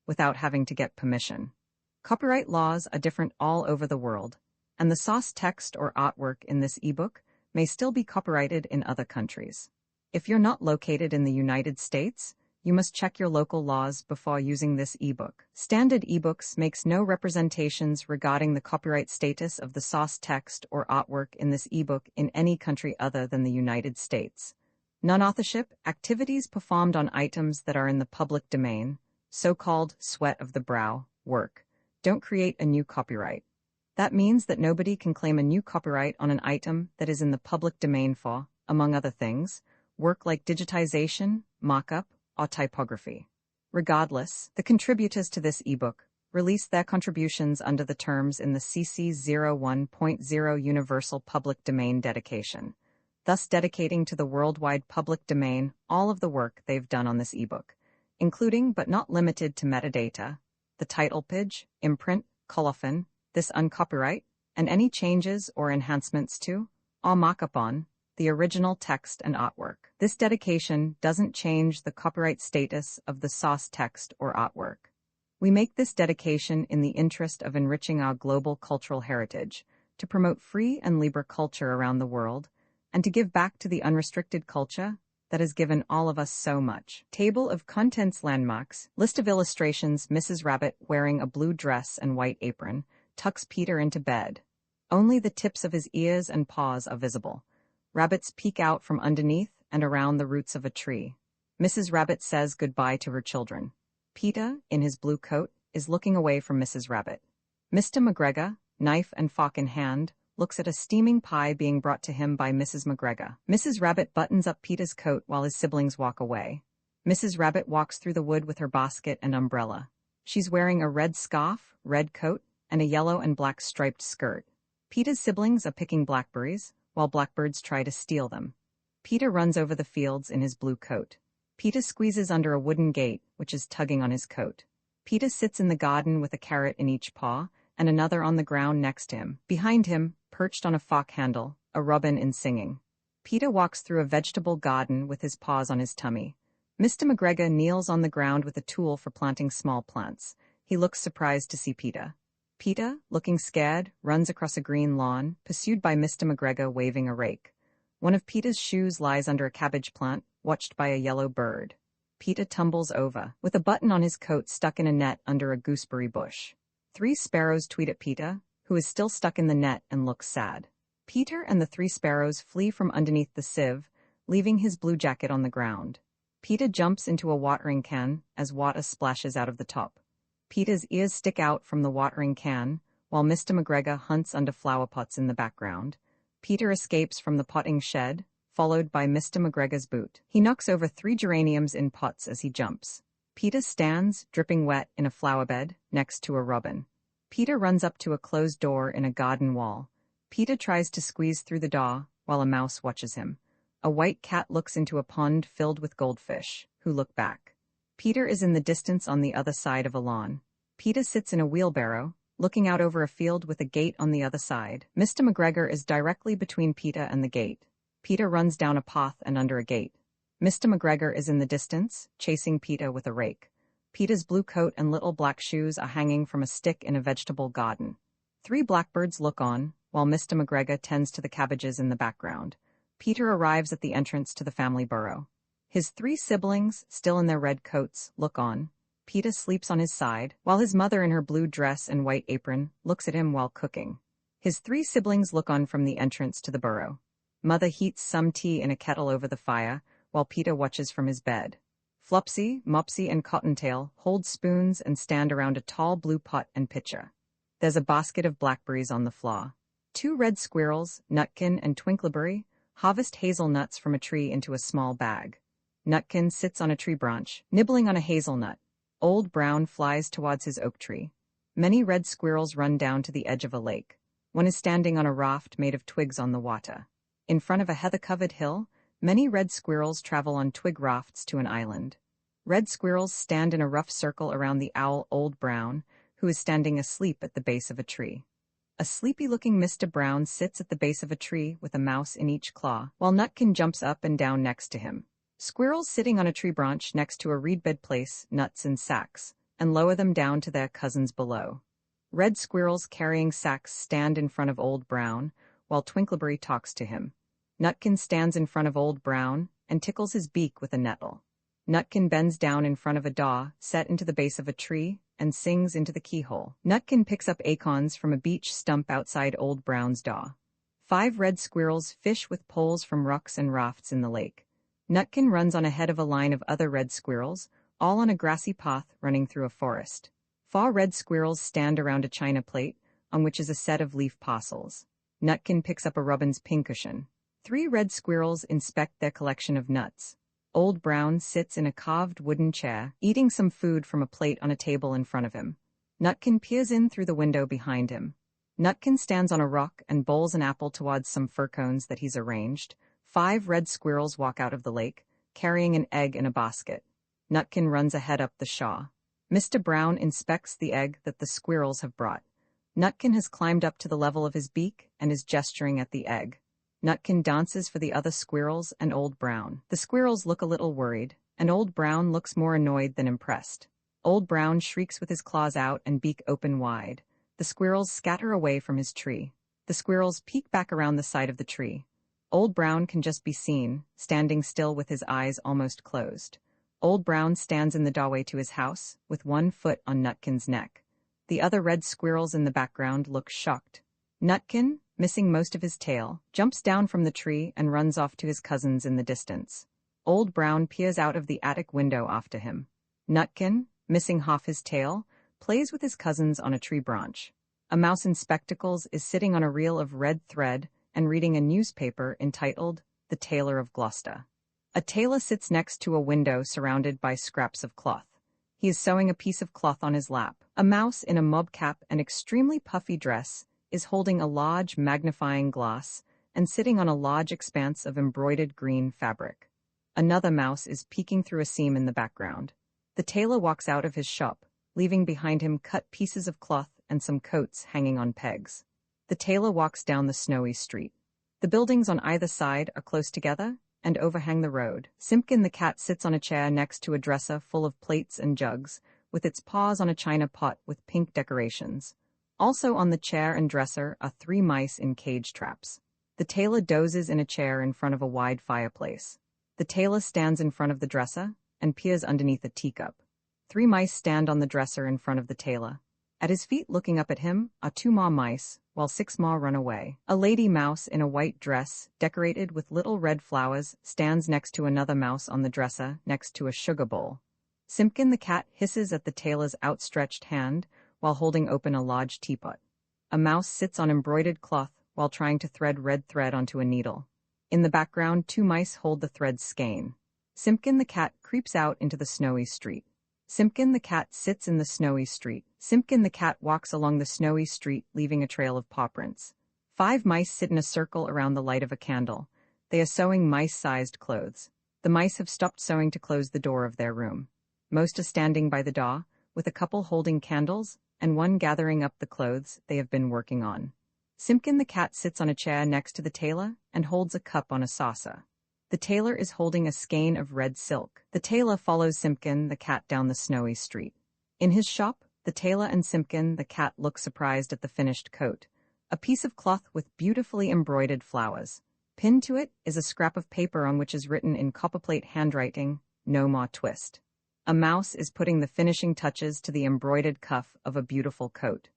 without having to get permission. Copyright laws are different all over the world, and the source text or artwork in this ebook may still be copyrighted in other countries. If you're not located in the United States, you must check your local laws before using this ebook. Standard ebooks makes no representations regarding the copyright status of the source text or artwork in this ebook in any country other than the United States. Non-authorship activities performed on items that are in the public domain, so-called sweat of the brow, work, don't create a new copyright. That means that nobody can claim a new copyright on an item that is in the public domain for, among other things, work like digitization, mock-up, or typography. Regardless, the contributors to this ebook released their contributions under the terms in the CC 01.0 Universal Public Domain dedication, thus dedicating to the worldwide public domain all of the work they've done on this ebook, including but not limited to metadata, the title page, imprint, colophon, this uncopyright, and any changes or enhancements to, or mock-up on, the original text and artwork. This dedication doesn't change the copyright status of the source text or artwork. We make this dedication in the interest of enriching our global cultural heritage, to promote free and libre culture around the world, and to give back to the unrestricted culture that has given all of us so much. Table of Contents Landmarks. List of illustrations. Mrs. Rabbit, wearing a blue dress and white apron, tucks Peter into bed. Only the tips of his ears and paws are visible. Rabbits peek out from underneath and around the roots of a tree. Mrs. Rabbit says goodbye to her children. Peter, in his blue coat, is looking away from Mrs. Rabbit. Mr. McGregor, knife and fork in hand, looks at a steaming pie being brought to him by Mrs. McGregor. Mrs. Rabbit buttons up Peter's coat while his siblings walk away. Mrs. Rabbit walks through the wood with her basket and umbrella. She's wearing a red scarf, red coat, and a yellow and black striped skirt. Peter's siblings are picking blackberries, while blackbirds try to steal them. Peter runs over the fields in his blue coat. Peter squeezes under a wooden gate, which is tugging on his coat. Peter sits in the garden with a carrot in each paw, and another on the ground next to him. Behind him, perched on a fork handle, a robin is singing. Peter walks through a vegetable garden with his paws on his tummy. Mr. McGregor kneels on the ground with a tool for planting small plants. He looks surprised to see Peter. Peter, looking scared, runs across a green lawn, pursued by Mr. McGregor waving a rake. One of Peter's shoes lies under a cabbage plant, watched by a yellow bird. Peter tumbles over, with a button on his coat stuck in a net under a gooseberry bush. 3 sparrows tweet at Peter, who is still stuck in the net and looks sad. Peter and the 3 sparrows flee from underneath the sieve, leaving his blue jacket on the ground. Peter jumps into a watering can as water splashes out of the top. Peter's ears stick out from the watering can, while Mr. McGregor hunts under flower pots in the background. Peter escapes from the potting shed, followed by Mr. McGregor's boot. He knocks over 3 geraniums in pots as he jumps. Peter stands, dripping wet, in a flower bed, next to a robin. Peter runs up to a closed door in a garden wall. Peter tries to squeeze through the door, while a mouse watches him. A white cat looks into a pond filled with goldfish, who look back. Peter is in the distance on the other side of a lawn. Peter sits in a wheelbarrow, looking out over a field with a gate on the other side. Mr. McGregor is directly between Peter and the gate. Peter runs down a path and under a gate. Mr. McGregor is in the distance, chasing Peter with a rake. Peter's blue coat and little black shoes are hanging from a stick in a vegetable garden. 3 blackbirds look on, while Mr. McGregor tends to the cabbages in the background. Peter arrives at the entrance to the family burrow. His 3 siblings, still in their red coats, look on. Peter sleeps on his side, while his mother in her blue dress and white apron looks at him while cooking. His 3 siblings look on from the entrance to the burrow. Mother heats some tea in a kettle over the fire, while Peter watches from his bed. Flopsy, Mopsy, and Cottontail hold spoons and stand around a tall blue pot and pitcher. There's a basket of blackberries on the floor. 2 red squirrels, Nutkin and Twinkleberry, harvest hazelnuts from a tree into a small bag. Nutkin sits on a tree branch, nibbling on a hazelnut. Old Brown flies towards his oak tree. Many red squirrels run down to the edge of a lake. One is standing on a raft made of twigs on the water. In front of a heather-covered hill, many red squirrels travel on twig rafts to an island. Red squirrels stand in a rough circle around the owl Old Brown, who is standing asleep at the base of a tree. A sleepy-looking Mr. Brown sits at the base of a tree with a mouse in each claw, while Nutkin jumps up and down next to him. Squirrels sitting on a tree branch next to a reed bed place nuts in sacks, and lower them down to their cousins below. Red squirrels carrying sacks stand in front of Old Brown, while Twinkleberry talks to him. Nutkin stands in front of Old Brown and tickles his beak with a nettle. Nutkin bends down in front of a daw set into the base of a tree and sings into the keyhole. Nutkin picks up acorns from a beech stump outside Old Brown's daw. 5 red squirrels fish with poles from rocks and rafts in the lake. Nutkin runs on ahead of a line of other red squirrels, all on a grassy path running through a forest. 4 red squirrels stand around a china plate, on which is a set of leaf parcels. Nutkin picks up a robin's pincushion. 3 red squirrels inspect their collection of nuts. Old Brown sits in a carved wooden chair, eating some food from a plate on a table in front of him. Nutkin peers in through the window behind him. Nutkin stands on a rock and bowls an apple towards some fir cones that he's arranged. 5 red squirrels walk out of the lake, carrying an egg in a basket. Nutkin runs ahead up the shaw. Mr. Brown inspects the egg that the squirrels have brought. Nutkin has climbed up to the level of his beak and is gesturing at the egg. Nutkin dances for the other squirrels and Old Brown. The squirrels look a little worried, and Old Brown looks more annoyed than impressed. Old Brown shrieks with his claws out and beak open wide. The squirrels scatter away from his tree. The squirrels peek back around the side of the tree. Old Brown can just be seen, standing still with his eyes almost closed. Old Brown stands in the doorway to his house, with 1 foot on Nutkin's neck. The other red squirrels in the background look shocked. Nutkin, missing most of his tail, jumps down from the tree and runs off to his cousins in the distance. Old Brown peers out of the attic window after him. Nutkin, missing half his tail, plays with his cousins on a tree branch. A mouse in spectacles is sitting on a reel of red thread and reading a newspaper entitled The Tailor of Gloucester. A tailor sits next to a window surrounded by scraps of cloth. He is sewing a piece of cloth on his lap. A mouse in a mob cap and extremely puffy dress is holding a large magnifying glass and sitting on a large expanse of embroidered green fabric. Another mouse is peeking through a seam in the background. The tailor walks out of his shop, leaving behind him cut pieces of cloth and some coats hanging on pegs. The tailor walks down the snowy street. The buildings on either side are close together and overhang the road. Simpkin the cat sits on a chair next to a dresser full of plates and jugs, with its paws on a china pot with pink decorations. Also on the chair and dresser are 3 mice in cage traps. The tailor dozes in a chair in front of a wide fireplace. The tailor stands in front of the dresser and peers underneath a teacup. 3 mice stand on the dresser in front of the tailor. At his feet, looking up at him, are 2 more mice, while 6 more run away. A lady mouse in a white dress, decorated with little red flowers, stands next to another mouse on the dresser, next to a sugar bowl. Simpkin the cat hisses at the tailor's outstretched hand, while holding open a large teapot. A mouse sits on embroidered cloth while trying to thread red thread onto a needle. In the background, two mice hold the thread's skein. Simpkin the cat creeps out into the snowy street. Simpkin the cat sits in the snowy street. Simpkin the cat walks along the snowy street, leaving a trail of paw prints. 5 mice sit in a circle around the light of a candle. They are sewing mice-sized clothes. The mice have stopped sewing to close the door of their room. Most are standing by the door, with a couple holding candles, and one gathering up the clothes they have been working on. Simpkin the cat sits on a chair next to the tailor and holds a cup on a saucer. The tailor is holding a skein of red silk. The tailor follows Simpkin the cat down the snowy street. In his shop, the tailor and Simpkin the cat look surprised at the finished coat. A piece of cloth with beautifully embroidered flowers. Pinned to it is a scrap of paper on which is written in copperplate handwriting, "No more twist." A mouse is putting the finishing touches to the embroidered cuff of a beautiful coat.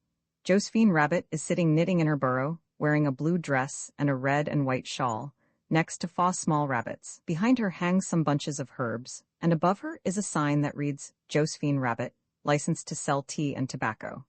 Josephine Rabbit is sitting knitting in her burrow, wearing a blue dress and a red and white shawl, next to 4 small rabbits. Behind her hangs some bunches of herbs, and above her is a sign that reads, "Josephine Rabbit, licensed to sell tea and tobacco."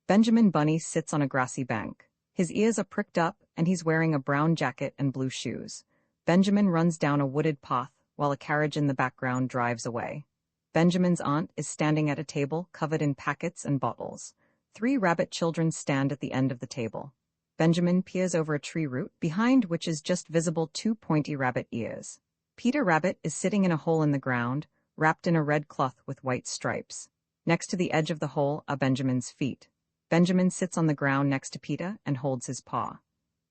Benjamin Bunny sits on a grassy bank. His ears are pricked up, and he's wearing a brown jacket and blue shoes. Benjamin runs down a wooded path, while a carriage in the background drives away. Benjamin's aunt is standing at a table covered in packets and bottles. 3 rabbit children stand at the end of the table. Benjamin peers over a tree root, behind which is just visible 2 pointy rabbit ears. Peter Rabbit is sitting in a hole in the ground, wrapped in a red cloth with white stripes. Next to the edge of the hole are Benjamin's feet. Benjamin sits on the ground next to Peter and holds his paw.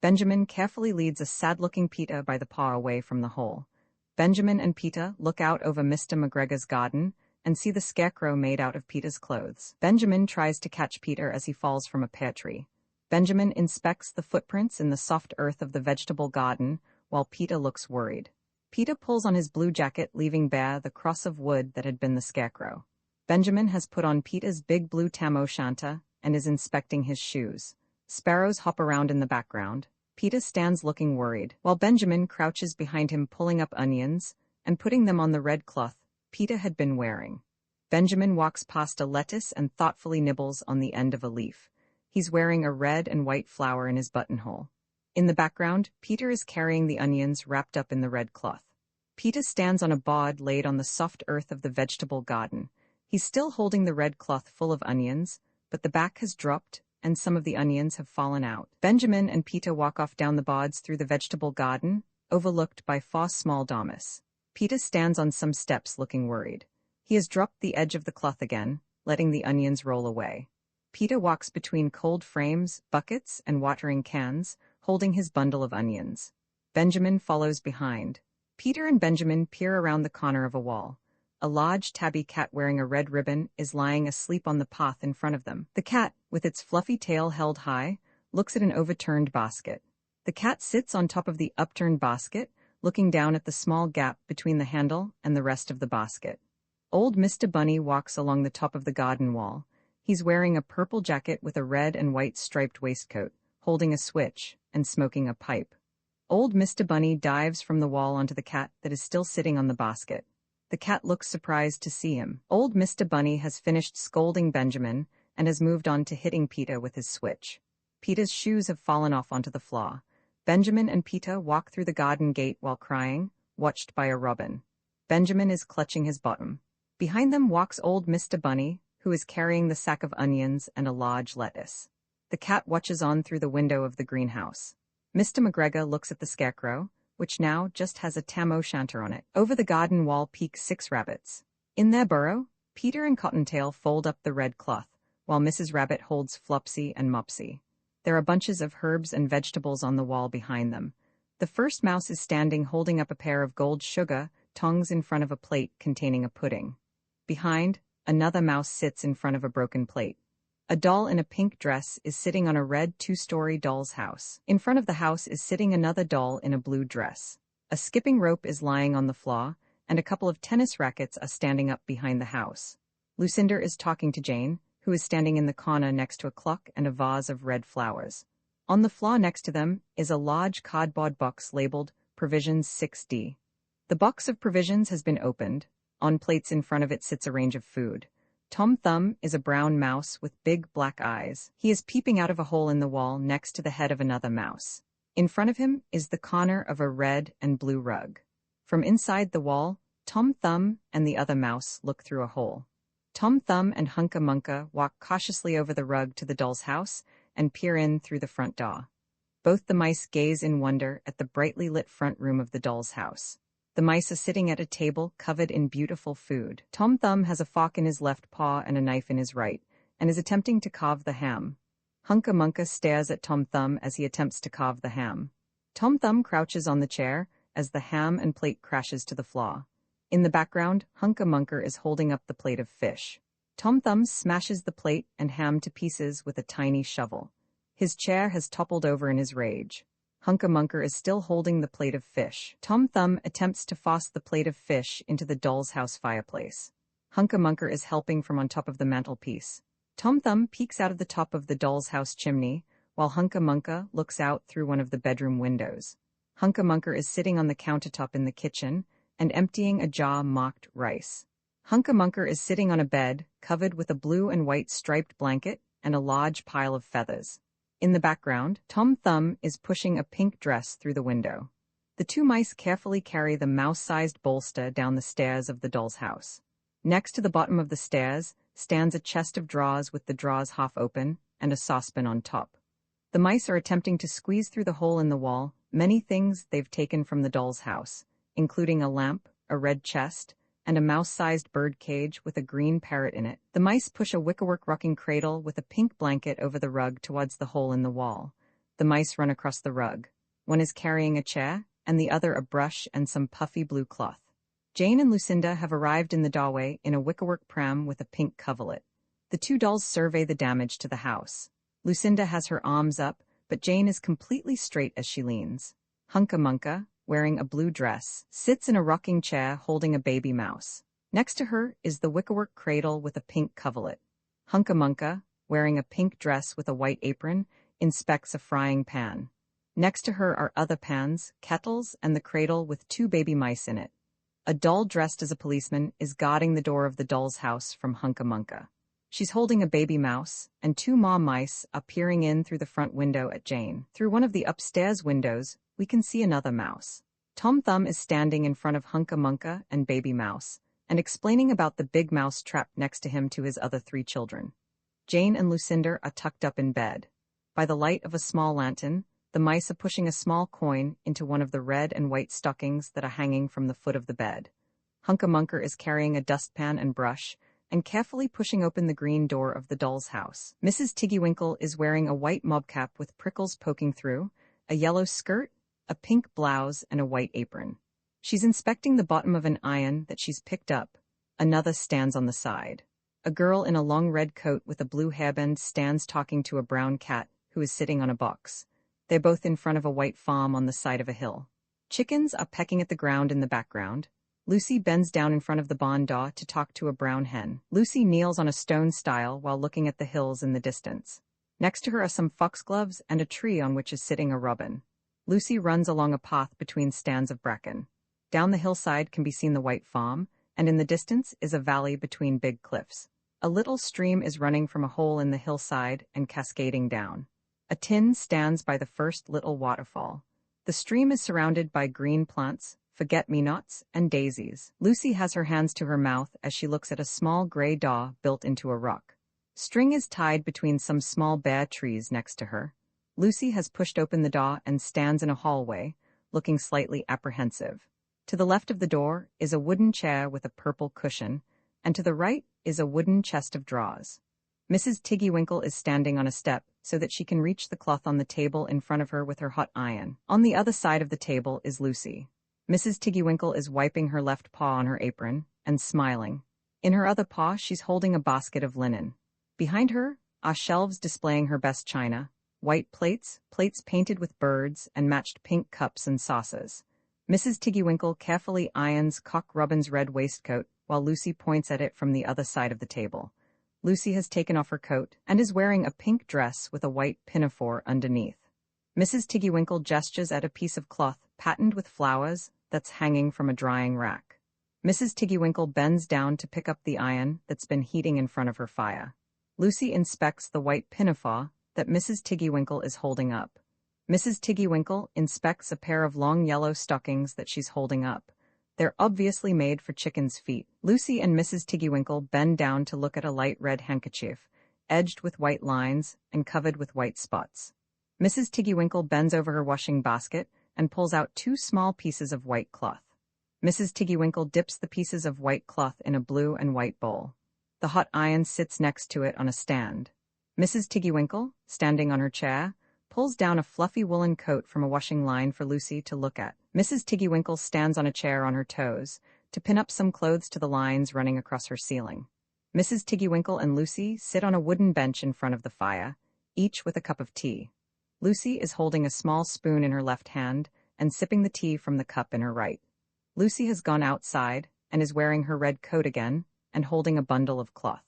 Benjamin carefully leads a sad-looking Peter by the paw away from the hole. Benjamin and Peter look out over Mr. McGregor's garden and see the scarecrow made out of Peter's clothes. Benjamin tries to catch Peter as he falls from a pear tree. Benjamin inspects the footprints in the soft earth of the vegetable garden, while Peter looks worried. Peter pulls on his blue jacket, leaving bare the cross of wood that had been the scarecrow. Benjamin has put on Peter's big blue tam o' shanter and is inspecting his shoes. Sparrows hop around in the background. Peter stands looking worried, while Benjamin crouches behind him pulling up onions and putting them on the red cloth Peter had been wearing. Benjamin walks past a lettuce and thoughtfully nibbles on the end of a leaf. He's wearing a red and white flower in his buttonhole. In the background, Peter is carrying the onions wrapped up in the red cloth. Peter stands on a bod laid on the soft earth of the vegetable garden. He's still holding the red cloth full of onions, but the back has dropped and some of the onions have fallen out. Benjamin and Peter walk off down the bods through the vegetable garden, overlooked by 4 small dormice. Peter stands on some steps looking worried. He has dropped the edge of the cloth again, letting the onions roll away. Peter walks between cold frames, buckets, and watering cans, holding his bundle of onions. Benjamin follows behind. Peter and Benjamin peer around the corner of a wall. A large tabby cat wearing a red ribbon is lying asleep on the path in front of them. The cat, with its fluffy tail held high, looks at an overturned basket. The cat sits on top of the upturned basket, looking down at the small gap between the handle and the rest of the basket. Old Mr. Bunny walks along the top of the garden wall. He's wearing a purple jacket with a red and white striped waistcoat, holding a switch, and smoking a pipe. Old Mr. Bunny dives from the wall onto the cat that is still sitting on the basket. The cat looks surprised to see him. Old Mr. Bunny has finished scolding Benjamin and has moved on to hitting Peter with his switch. Peter's shoes have fallen off onto the floor. Benjamin and Peter walk through the garden gate while crying, watched by a robin. Benjamin is clutching his bottom. Behind them walks old Mr. Bunny, who is carrying the sack of onions and a large lettuce. The cat watches on through the window of the greenhouse. Mr. McGregor looks at the scarecrow, which now just has a tam o' shanter on it. Over the garden wall peek 6 rabbits. In their burrow, Peter and Cottontail fold up the red cloth, while Mrs. Rabbit holds Flopsy and Mopsy. There are bunches of herbs and vegetables on the wall behind them. The first mouse is standing holding up a pair of gold sugar tongs in front of a plate containing a pudding. Behind, another mouse sits in front of a broken plate. A doll in a pink dress is sitting on a red 2-story doll's house. In front of the house is sitting another doll in a blue dress. A skipping rope is lying on the floor, and a couple of tennis rackets are standing up behind the house. Lucinda is talking to Jane, who is standing in the corner next to a clock and a vase of red flowers. On the floor next to them is a large cardboard box labeled Provisions 6D. The box of provisions has been opened. On plates in front of it sits a range of food. Tom Thumb is a brown mouse with big black eyes. He is peeping out of a hole in the wall next to the head of another mouse. In front of him is the corner of a red and blue rug. From inside the wall, Tom Thumb and the other mouse look through a hole. Tom Thumb and Hunca Munca walk cautiously over the rug to the doll's house and peer in through the front door. Both the mice gaze in wonder at the brightly lit front room of the doll's house. The mice are sitting at a table covered in beautiful food. Tom Thumb has a fork in his left paw and a knife in his right, and is attempting to carve the ham. Hunca Munca stares at Tom Thumb as he attempts to carve the ham. Tom Thumb crouches on the chair as the ham and plate crashes to the floor. In the background, Hunca Munca is holding up the plate of fish. Tom Thumb smashes the plate and ham to pieces with a tiny shovel. His chair has toppled over in his rage. Hunca Munca is still holding the plate of fish. Tom Thumb attempts to force the plate of fish into the doll's house fireplace. Hunca Munca is helping from on top of the mantelpiece. Tom Thumb peeks out of the top of the doll's house chimney, while Hunca Munca looks out through one of the bedroom windows. Hunca Munca is sitting on the countertop in the kitchen and emptying a jar marked rice. Hunca Munca is sitting on a bed covered with a blue and white striped blanket and a large pile of feathers. In the background, Tom Thumb is pushing a pink dress through the window. The two mice carefully carry the mouse-sized bolster down the stairs of the doll's house. Next to the bottom of the stairs stands a chest of drawers with the drawers half open and a saucepan on top. The mice are attempting to squeeze through the hole in the wall many things they've taken from the doll's house, including a lamp, a red chest, and a mouse-sized bird cage with a green parrot in it. The mice push a wickerwork rocking cradle with a pink blanket over the rug towards the hole in the wall. The mice run across the rug. One is carrying a chair, and the other a brush and some puffy blue cloth. Jane and Lucinda have arrived in the doorway in a wickerwork pram with a pink coverlet. The two dolls survey the damage to the house. Lucinda has her arms up, but Jane is completely straight as she leans. Hunca Munca, wearing a blue dress, sits in a rocking chair holding a baby mouse. Next to her is the wickerwork cradle with a pink coverlet. Hunca Munca, wearing a pink dress with a white apron, inspects a frying pan. Next to her are other pans, kettles, and the cradle with two baby mice in it. A doll dressed as a policeman is guarding the door of the doll's house from Hunca Munca. She's holding a baby mouse, and two mom mice are peering in through the front window at Jane. Through one of the upstairs windows, we can see another mouse. Tom Thumb is standing in front of Hunca Munca and baby mouse, and explaining about the big mouse trapped next to him to his other three children. Jane and Lucinda are tucked up in bed. By the light of a small lantern, the mice are pushing a small coin into one of the red and white stockings that are hanging from the foot of the bed. Hunca Munca is carrying a dustpan and brush, and carefully pushing open the green door of the doll's house. Mrs. Tiggywinkle is wearing a white mob cap with prickles poking through, a yellow skirt, a pink blouse, and a white apron. She's inspecting the bottom of an iron that she's picked up. Another stands on the side. A girl in a long red coat with a blue hairband stands talking to a brown cat who is sitting on a box. They're both in front of a white farm on the side of a hill. Chickens are pecking at the ground in the background. Lucy bends down in front of the barn door to talk to a brown hen. Lucy kneels on a stone stile while looking at the hills in the distance. Next to her are some foxgloves and a tree on which is sitting a robin. Lucy runs along a path between stands of bracken. Down the hillside can be seen the white farm, and in the distance is a valley between big cliffs. A little stream is running from a hole in the hillside and cascading down. A tin stands by the first little waterfall. The stream is surrounded by green plants, forget-me-nots, and daisies. Lucy has her hands to her mouth as she looks at a small gray daw built into a rock. String is tied between some small bare trees next to her. Lucy has pushed open the daw and stands in a hallway, looking slightly apprehensive. To the left of the door is a wooden chair with a purple cushion, and to the right is a wooden chest of drawers. Mrs. Tiggywinkle is standing on a step so that she can reach the cloth on the table in front of her with her hot iron. On the other side of the table is Lucy. Mrs. Tiggywinkle is wiping her left paw on her apron and smiling. In her other paw, she's holding a basket of linen. Behind her are shelves displaying her best china, white plates, plates painted with birds, and matched pink cups and saucers. Mrs. Tiggywinkle carefully irons Cock Robin's red waistcoat while Lucy points at it from the other side of the table. Lucy has taken off her coat and is wearing a pink dress with a white pinafore underneath. Mrs. Tiggywinkle gestures at a piece of cloth patterned with flowers that's hanging from a drying rack. Mrs. Tiggywinkle bends down to pick up the iron that's been heating in front of her fire. Lucy inspects the white pinafore that Mrs. Tiggywinkle is holding up. Mrs. Tiggywinkle inspects a pair of long yellow stockings that she's holding up. They're obviously made for chickens' feet. Lucy and Mrs. Tiggywinkle bend down to look at a light red handkerchief, edged with white lines and covered with white spots. Mrs. Tiggywinkle bends over her washing basket and pulls out 2 small pieces of white cloth. Mrs. Tiggywinkle dips the pieces of white cloth in a blue and white bowl. The hot iron sits next to it on a stand. Mrs. Tiggywinkle, standing on her chair, pulls down a fluffy woolen coat from a washing line for Lucy to look at. Mrs. Tiggywinkle stands on a chair on her toes to pin up some clothes to the lines running across her ceiling. Mrs. Tiggywinkle and Lucy sit on a wooden bench in front of the fire, each with a cup of tea. Lucy is holding a small spoon in her left hand and sipping the tea from the cup in her right. Lucy has gone outside and is wearing her red coat again and holding a bundle of cloth.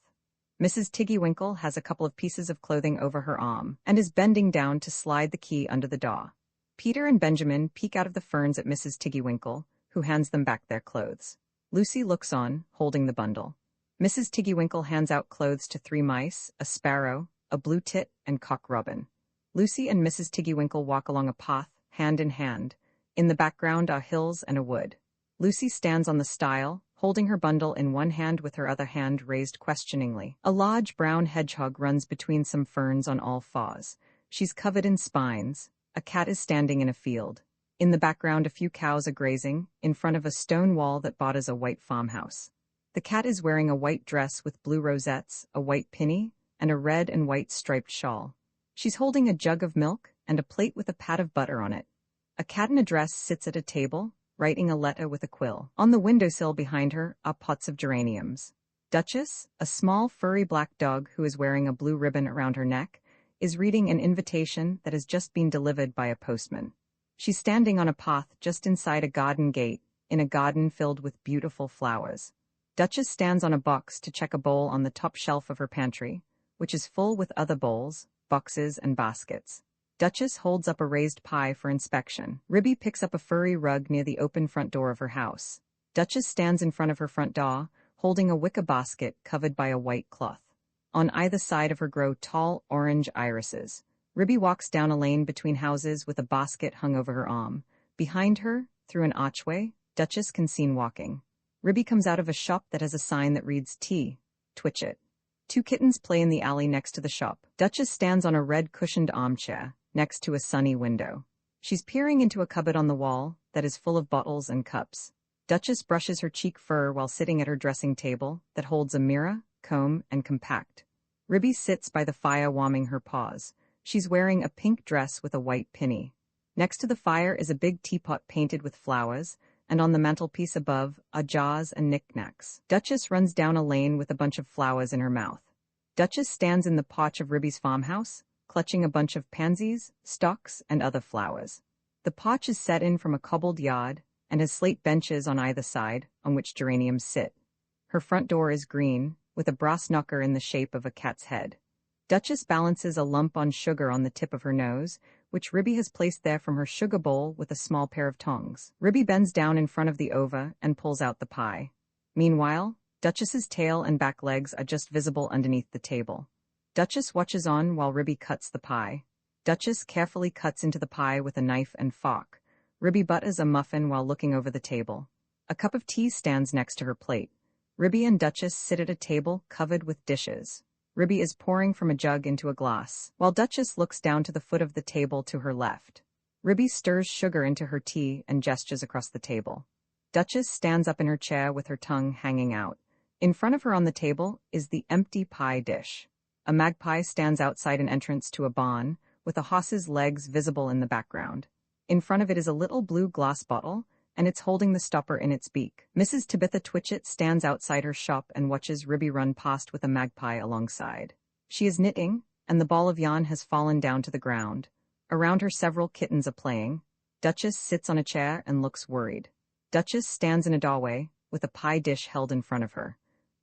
Mrs. Tiggywinkle has a couple of pieces of clothing over her arm and is bending down to slide the key under the door. Peter and Benjamin peek out of the ferns at Mrs. Tiggywinkle, who hands them back their clothes. Lucy looks on, holding the bundle. Mrs. Tiggywinkle hands out clothes to 3 mice, a sparrow, a blue tit, and cock robin. Lucy and Mrs. Tiggywinkle walk along a path, hand in hand. In the background are hills and a wood. Lucy stands on the stile, holding her bundle in one hand with her other hand raised questioningly. A large brown hedgehog runs between some ferns on all fours. She's covered in spines. A cat is standing in a field. In the background, a few cows are grazing, in front of a stone wall that borders a white farmhouse. The cat is wearing a white dress with blue rosettes, a white pinny, and a red and white striped shawl. She's holding a jug of milk and a plate with a pat of butter on it. A cat in a dress sits at a table, writing a letter with a quill. On the windowsill behind her are pots of geraniums. Duchess, a small furry black dog who is wearing a blue ribbon around her neck, is reading an invitation that has just been delivered by a postman. She's standing on a path just inside a garden gate, in a garden filled with beautiful flowers. Duchess stands on a box to check a bowl on the top shelf of her pantry, which is full with other bowls, boxes, and baskets. Duchess holds up a raised pie for inspection. Ribby picks up a furry rug near the open front door of her house. Duchess stands in front of her front door, holding a wicker basket covered by a white cloth. On either side of her grow tall orange irises. Ribby walks down a lane between houses with a basket hung over her arm. Behind her, through an archway, Duchess can be seen walking. Ribby comes out of a shop that has a sign that reads "Tea, Twitch It." 2 kittens play in the alley next to the shop. Duchess stands on a red cushioned armchair, next to a sunny window. She's peering into a cupboard on the wall that is full of bottles and cups. Duchess brushes her cheek fur while sitting at her dressing table that holds a mirror, comb, and compact. Ribby sits by the fire warming her paws. She's wearing a pink dress with a white pinny. Next to the fire is a big teapot painted with flowers, and on the mantelpiece above are jars and knickknacks. Duchess runs down a lane with a bunch of flowers in her mouth. Duchess stands in the porch of Ribby's farmhouse, clutching a bunch of pansies, stocks, and other flowers. The porch is set in from a cobbled yard and has slate benches on either side, on which geraniums sit. Her front door is green, with a brass knocker in the shape of a cat's head. Duchess balances a lump on sugar on the tip of her nose, which Ribby has placed there from her sugar bowl with a small pair of tongs. Ribby bends down in front of the oven and pulls out the pie. Meanwhile, Duchess's tail and back legs are just visible underneath the table. Duchess watches on while Ribby cuts the pie. Duchess carefully cuts into the pie with a knife and fork. Ribby butters a muffin while looking over the table. A cup of tea stands next to her plate. Ribby and Duchess sit at a table covered with dishes. Ribby is pouring from a jug into a glass, while Duchess looks down to the foot of the table to her left. Ribby stirs sugar into her tea and gestures across the table. Duchess stands up in her chair with her tongue hanging out. In front of her on the table is the empty pie dish. A magpie stands outside an entrance to a barn, with a horse's legs visible in the background. In front of it is a little blue glass bottle, and it's holding the stopper in its beak. Mrs. Tabitha Twitchit stands outside her shop and watches Ribby run past with a magpie alongside. She is knitting, and the ball of yarn has fallen down to the ground. Around her several kittens are playing. Duchess sits on a chair and looks worried. Duchess stands in a doorway, with a pie dish held in front of her.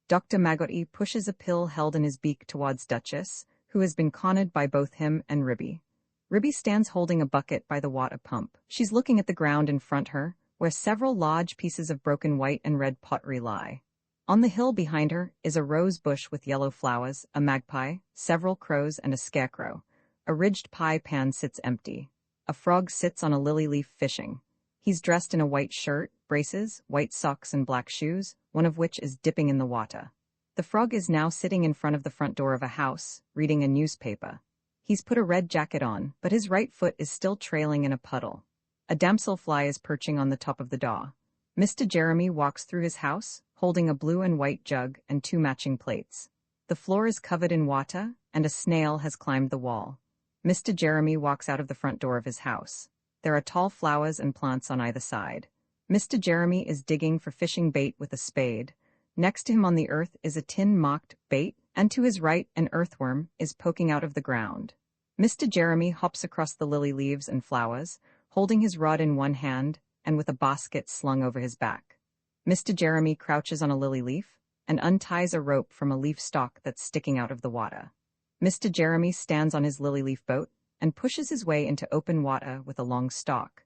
Dr. Maggoty pushes a pill held in his beak towards Duchess, who has been cornered by both him and Ribby. Ribby stands holding a bucket by the water pump. She's looking at the ground in front her, where several large pieces of broken white and red pottery lie. On the hill behind her is a rose bush with yellow flowers, a magpie, several crows, and a scarecrow. A ridged pie pan sits empty. A frog sits on a lily leaf fishing. He's dressed in a white shirt, braces, white socks and black shoes, one of which is dipping in the water. The frog is now sitting in front of the front door of a house, reading a newspaper. He's put a red jacket on, but his right foot is still trailing in a puddle. A damselfly is perching on the top of the door. Mr. Jeremy walks through his house, holding a blue and white jug and 2 matching plates. The floor is covered in water, and a snail has climbed the wall. Mr. Jeremy walks out of the front door of his house. There are tall flowers and plants on either side. Mr. Jeremy is digging for fishing bait with a spade. Next to him on the earth is a tin marked bait, and to his right an earthworm is poking out of the ground. Mr. Jeremy hops across the lily leaves and flowers, holding his rod in one hand and with a basket slung over his back. Mr. Jeremy crouches on a lily leaf and unties a rope from a leaf stalk that's sticking out of the water. Mr. Jeremy stands on his lily leaf boat and pushes his way into open water with a long stalk.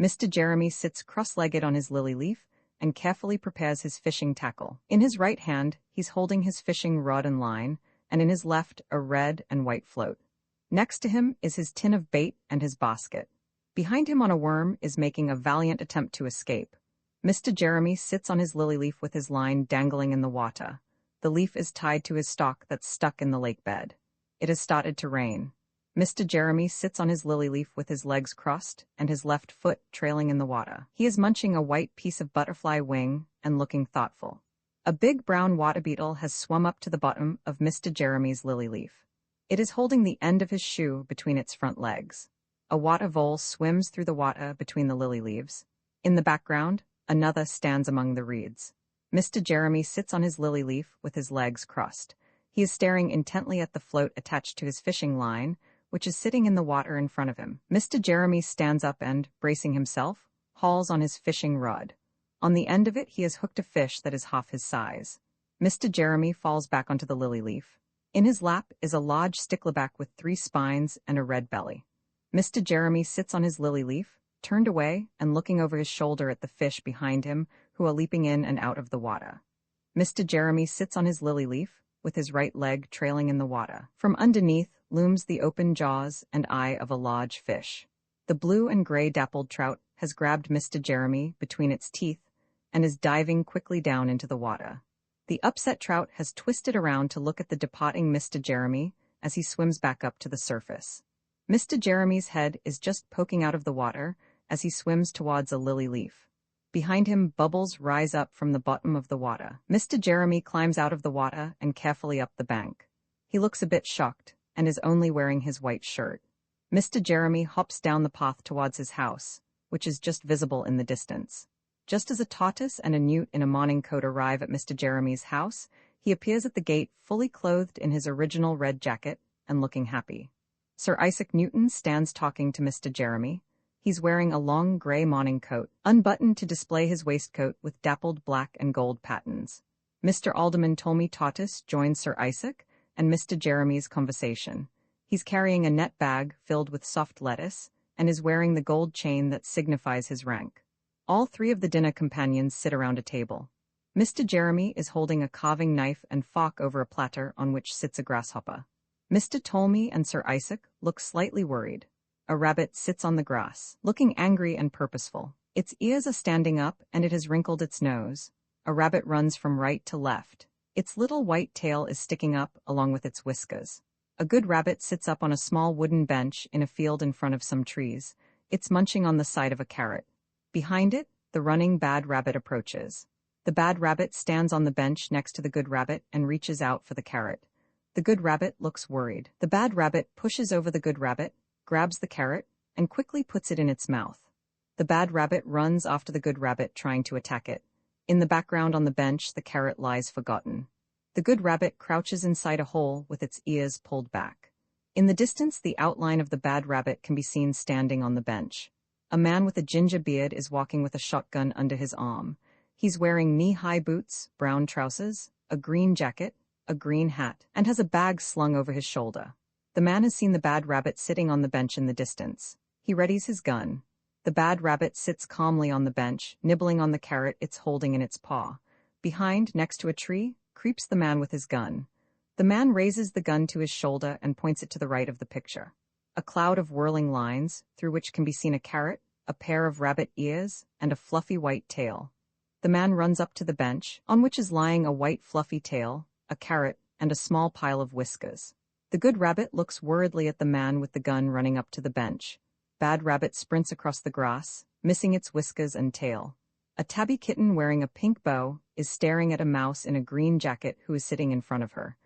Mr. Jeremy sits cross-legged on his lily leaf and carefully prepares his fishing tackle. In his right hand, he's holding his fishing rod and line, and in his left, a red and white float. Next to him is his tin of bait and his basket. Behind him on a worm is making a valiant attempt to escape. Mr. Jeremy sits on his lily leaf with his line dangling in the water. The leaf is tied to his stalk that's stuck in the lake bed. It has started to rain. Mr. Jeremy sits on his lily leaf with his legs crossed and his left foot trailing in the water. He is munching a white piece of butterfly wing and looking thoughtful. A big brown water beetle has swum up to the bottom of Mr. Jeremy's lily leaf. It is holding the end of his shoe between its front legs. A water vole swims through the water between the lily leaves. In the background, another stands among the reeds. Mr. Jeremy sits on his lily leaf with his legs crossed. He is staring intently at the float attached to his fishing line, which is sitting in the water in front of him. Mr. Jeremy stands up and, bracing himself, hauls on his fishing rod. On the end of it he has hooked a fish that is half his size. Mr. Jeremy falls back onto the lily leaf. In his lap is a large stickleback with 3 spines and a red belly. Mr. Jeremy sits on his lily leaf, turned away and looking over his shoulder at the fish behind him, who are leaping in and out of the water. Mr. Jeremy sits on his lily leaf, with his right leg trailing in the water. From underneath looms the open jaws and eye of a large fish. The blue and gray dappled trout has grabbed Mr. Jeremy between its teeth and is diving quickly down into the water. The upset trout has twisted around to look at the departing Mr. Jeremy as he swims back up to the surface. Mr. Jeremy's head is just poking out of the water as he swims towards a lily leaf. Behind him, bubbles rise up from the bottom of the water. Mr. Jeremy climbs out of the water and carefully up the bank. He looks a bit shocked and is only wearing his white shirt. Mr. Jeremy hops down the path towards his house, which is just visible in the distance. Just as a tortoise and a newt in a morning coat arrive at Mr. Jeremy's house, he appears at the gate fully clothed in his original red jacket and looking happy. Sir Isaac Newton stands talking to Mr. Jeremy. He's wearing a long gray morning coat, unbuttoned to display his waistcoat with dappled black and gold patterns. Mr. Alderman Ptolemy Tortoise joins Sir Isaac and Mr. Jeremy's conversation. He's carrying a net bag filled with soft lettuce and is wearing the gold chain that signifies his rank. All 3 of the dinner companions sit around a table. Mr. Jeremy is holding a carving knife and fork over a platter on which sits a grasshopper. Mr. Ptolemy and Sir Isaac look slightly worried. A rabbit sits on the grass, looking angry and purposeful. Its ears are standing up and it has wrinkled its nose. A rabbit runs from right to left. Its little white tail is sticking up along with its whiskers. A good rabbit sits up on a small wooden bench in a field in front of some trees. It's munching on the side of a carrot. Behind it, the running bad rabbit approaches. The bad rabbit stands on the bench next to the good rabbit and reaches out for the carrot. The good rabbit looks worried. The bad rabbit pushes over the good rabbit, grabs the carrot, and quickly puts it in its mouth. The bad rabbit runs after the good rabbit, trying to attack it. In the background on the bench, the carrot lies forgotten. The good rabbit crouches inside a hole with its ears pulled back. In the distance, the outline of the bad rabbit can be seen standing on the bench. A man with a ginger beard is walking with a shotgun under his arm. He's wearing knee-high boots, brown trousers, a green jacket, a green hat, and has a bag slung over his shoulder. The man has seen the bad rabbit sitting on the bench in the distance. He readies his gun. The bad rabbit sits calmly on the bench, nibbling on the carrot it's holding in its paw. Behind, next to a tree, creeps the man with his gun. The man raises the gun to his shoulder and points it to the right of the picture. a cloud of whirling lines, through which can be seen a carrot, a pair of rabbit ears, and a fluffy white tail. The man runs up to the bench, on which is lying a white fluffy tail, a carrot, and a small pile of whiskers. The good rabbit looks worriedly at the man with the gun running up to the bench. Bad rabbit sprints across the grass, missing its whiskers and tail. A tabby kitten wearing a pink bow is staring at a mouse in a green jacket who is sitting in front of her.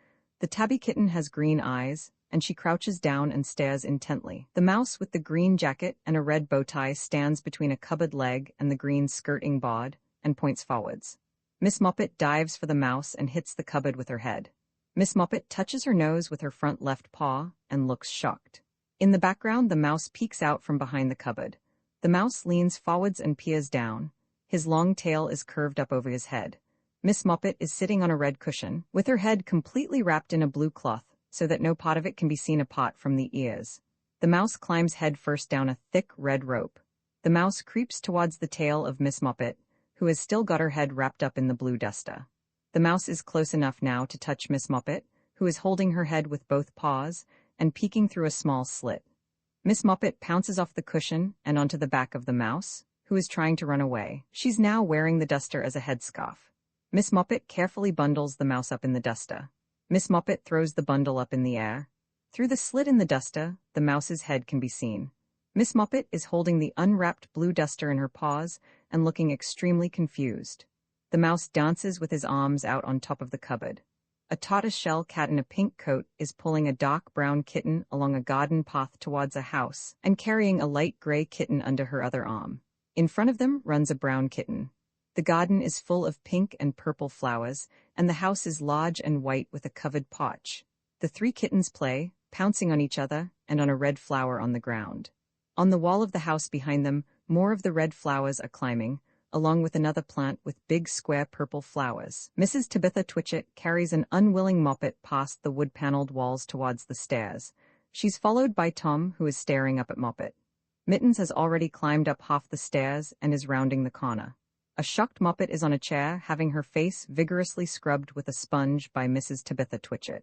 The tabby kitten has green eyes, and she crouches down and stares intently. The mouse with the green jacket and a red bow tie stands between a cupboard leg and the green skirting board and points forwards. Miss Moppet dives for the mouse and hits the cupboard with her head. Miss Moppet touches her nose with her front left paw and looks shocked. In the background, the mouse peeks out from behind the cupboard. The mouse leans forwards and peers down. His long tail is curved up over his head. Miss Moppet is sitting on a red cushion, with her head completely wrapped in a blue cloth, so that no part of it can be seen apart from the ears. The mouse climbs head first down a thick red rope. The mouse creeps towards the tail of Miss Moppet, who has still got her head wrapped up in the blue duster. The mouse is close enough now to touch Miss Moppet, who is holding her head with both paws and peeking through a small slit. Miss Moppet pounces off the cushion and onto the back of the mouse, who is trying to run away. She's now wearing the duster as a headscarf. Miss Moppet carefully bundles the mouse up in the duster. Miss Moppet throws the bundle up in the air. Through the slit in the duster, the mouse's head can be seen. Miss Moppet is holding the unwrapped blue duster in her paws and looking extremely confused. The mouse dances with his arms out on top of the cupboard. A tortoiseshell cat in a pink coat is pulling a dark brown kitten along a garden path towards a house and carrying a light gray kitten under her other arm. In front of them runs a brown kitten. The garden is full of pink and purple flowers, and the house is large and white with a covered porch. The three kittens play, pouncing on each other and on a red flower on the ground. On the wall of the house behind them, more of the red flowers are climbing, along with another plant with big square purple flowers. Mrs. Tabitha Twitchit carries an unwilling Moppet past the wood-paneled walls towards the stairs. She's followed by Tom, who is staring up at Moppet. Mittens has already climbed up half the stairs and is rounding the corner. A shocked Moppet is on a chair, having her face vigorously scrubbed with a sponge by Mrs. Tabitha Twitchit.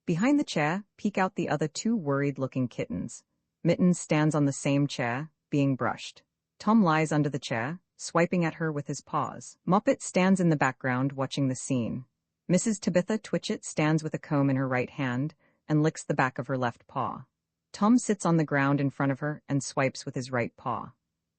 Behind the chair peek out the other two worried-looking kittens. Mittens stands on the same chair, being brushed. Tom lies under the chair, swiping at her with his paws. Moppet stands in the background watching the scene. Mrs. Tabitha Twitchit stands with a comb in her right hand and licks the back of her left paw. Tom sits on the ground in front of her and swipes with his right paw.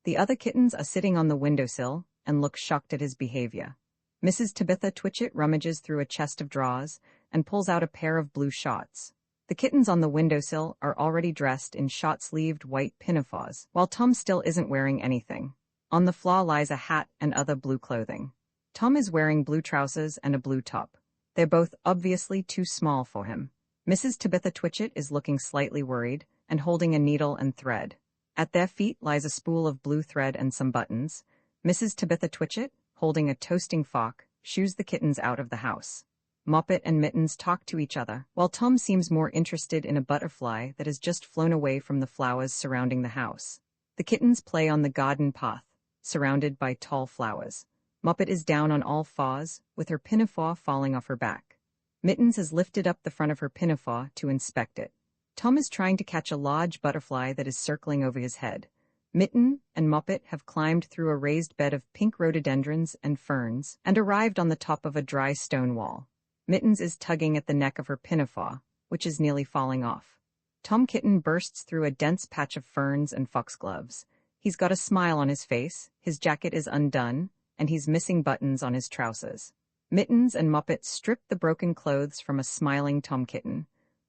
The other kittens are sitting on the windowsill and look shocked at his behavior. Mrs. Tabitha Twitchit rummages through a chest of drawers and pulls out a pair of blue shorts. The kittens on the windowsill are already dressed in short-sleeved white pinafores, while Tom still isn't wearing anything. On the floor lies a hat and other blue clothing. Tom is wearing blue trousers and a blue top. They're both obviously too small for him. Mrs. Tabitha Twitchit is looking slightly worried and holding a needle and thread. At their feet lies a spool of blue thread and some buttons. Mrs. Tabitha Twitchit, holding a toasting fork, shoos the kittens out of the house. Moppet and Mittens talk to each other, while Tom seems more interested in a butterfly that has just flown away from the flowers surrounding the house. The kittens play on the garden path, surrounded by tall flowers. Moppet is down on all fours, with her pinafore falling off her back. Mittens has lifted up the front of her pinafore to inspect it. Tom is trying to catch a large butterfly that is circling over his head. Mitten and Moppet have climbed through a raised bed of pink rhododendrons and ferns and arrived on the top of a dry stone wall. Mittens is tugging at the neck of her pinafore, which is nearly falling off. Tom Kitten bursts through a dense patch of ferns and foxgloves. He's got a smile on his face, his jacket is undone, and he's missing buttons on his trousers. Mittens and Moppet strip the broken clothes from a smiling Tom Kitten.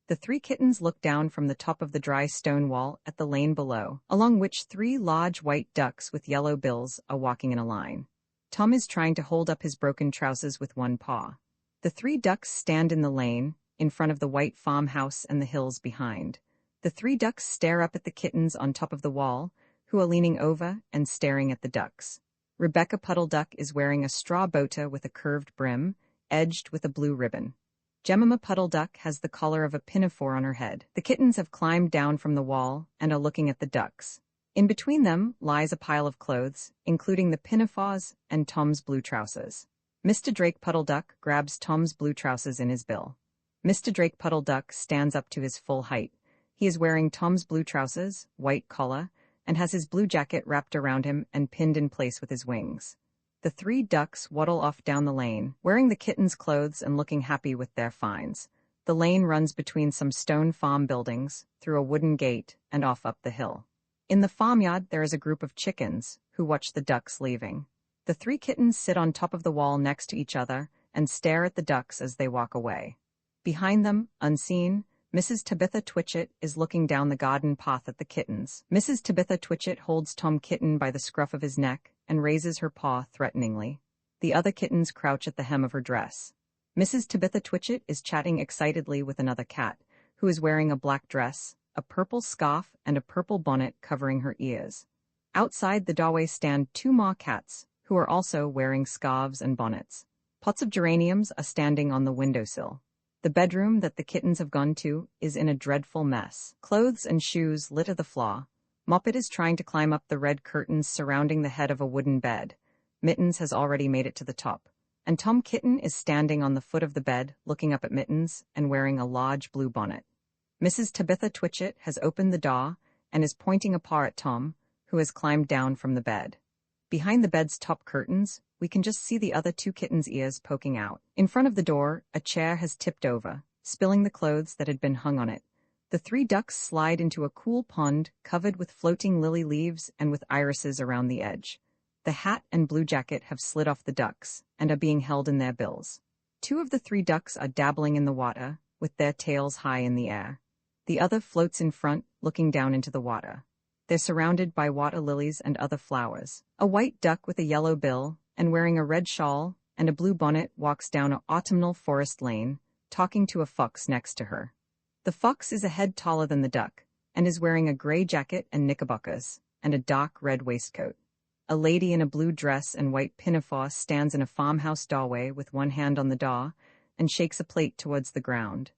The three kittens look down from the top of the dry stone wall at the lane below, along which three large white ducks with yellow bills are walking in a line. Tom is trying to hold up his broken trousers with one paw. The three ducks stand in the lane, in front of the white farmhouse and the hills behind. The three ducks stare up at the kittens on top of the wall, who are leaning over and staring at the ducks. Rebecca Puddle Duck is wearing a straw boater with a curved brim, edged with a blue ribbon. Jemima Puddle Duck has the collar of a pinafore on her head. The kittens have climbed down from the wall and are looking at the ducks. In between them lies a pile of clothes, including the pinafores and Tom's blue trousers. Mr. Drake Puddle Duck grabs Tom's blue trousers in his bill. Mr. Drake Puddle Duck stands up to his full height. He is wearing Tom's blue trousers, white collar, and has his blue jacket wrapped around him and pinned in place with his wings. The three ducks waddle off down the lane, wearing the kitten's clothes and looking happy with their finds. The lane runs between some stone farm buildings, through a wooden gate, and off up the hill. In the farmyard there is a group of chickens, who watch the ducks leaving. The three kittens sit on top of the wall next to each other and stare at the ducks as they walk away. Behind them, unseen, Mrs. Tabitha Twitchit is looking down the garden path at the kittens. Mrs. Tabitha Twitchit holds Tom Kitten by the scruff of his neck and raises her paw threateningly. The other kittens crouch at the hem of her dress. Mrs. Tabitha Twitchit is chatting excitedly with another cat, who is wearing a black dress, a purple scarf, and a purple bonnet covering her ears. Outside the doorway stand two more cats, who are also wearing scarves and bonnets. Pots of geraniums are standing on the windowsill. The bedroom that the kittens have gone to is in a dreadful mess. Clothes and shoes litter the floor. Moppet is trying to climb up the red curtains surrounding the head of a wooden bed. Mittens has already made it to the top. And Tom Kitten is standing on the foot of the bed, looking up at Mittens and wearing a large blue bonnet. Mrs. Tabitha Twitchit has opened the door and is pointing a paw at Tom, who has climbed down from the bed. Behind the bed's top curtains, we can just see the other two kittens' ears poking out. In front of the door, a chair has tipped over, spilling the clothes that had been hung on it. The three ducks slide into a cool pond covered with floating lily leaves and with irises around the edge. The hat and blue jacket have slid off the ducks and are being held in their bills. Two of the three ducks are dabbling in the water, with their tails high in the air. The other floats in front, looking down into the water. They're surrounded by water lilies and other flowers. A white duck with a yellow bill and wearing a red shawl and a blue bonnet walks down an autumnal forest lane, talking to a fox next to her. The fox is a head taller than the duck and is wearing a gray jacket and knickerbockers and a dark red waistcoat. A lady in a blue dress and white pinafore stands in a farmhouse doorway with one hand on the door and shakes a plate towards the ground.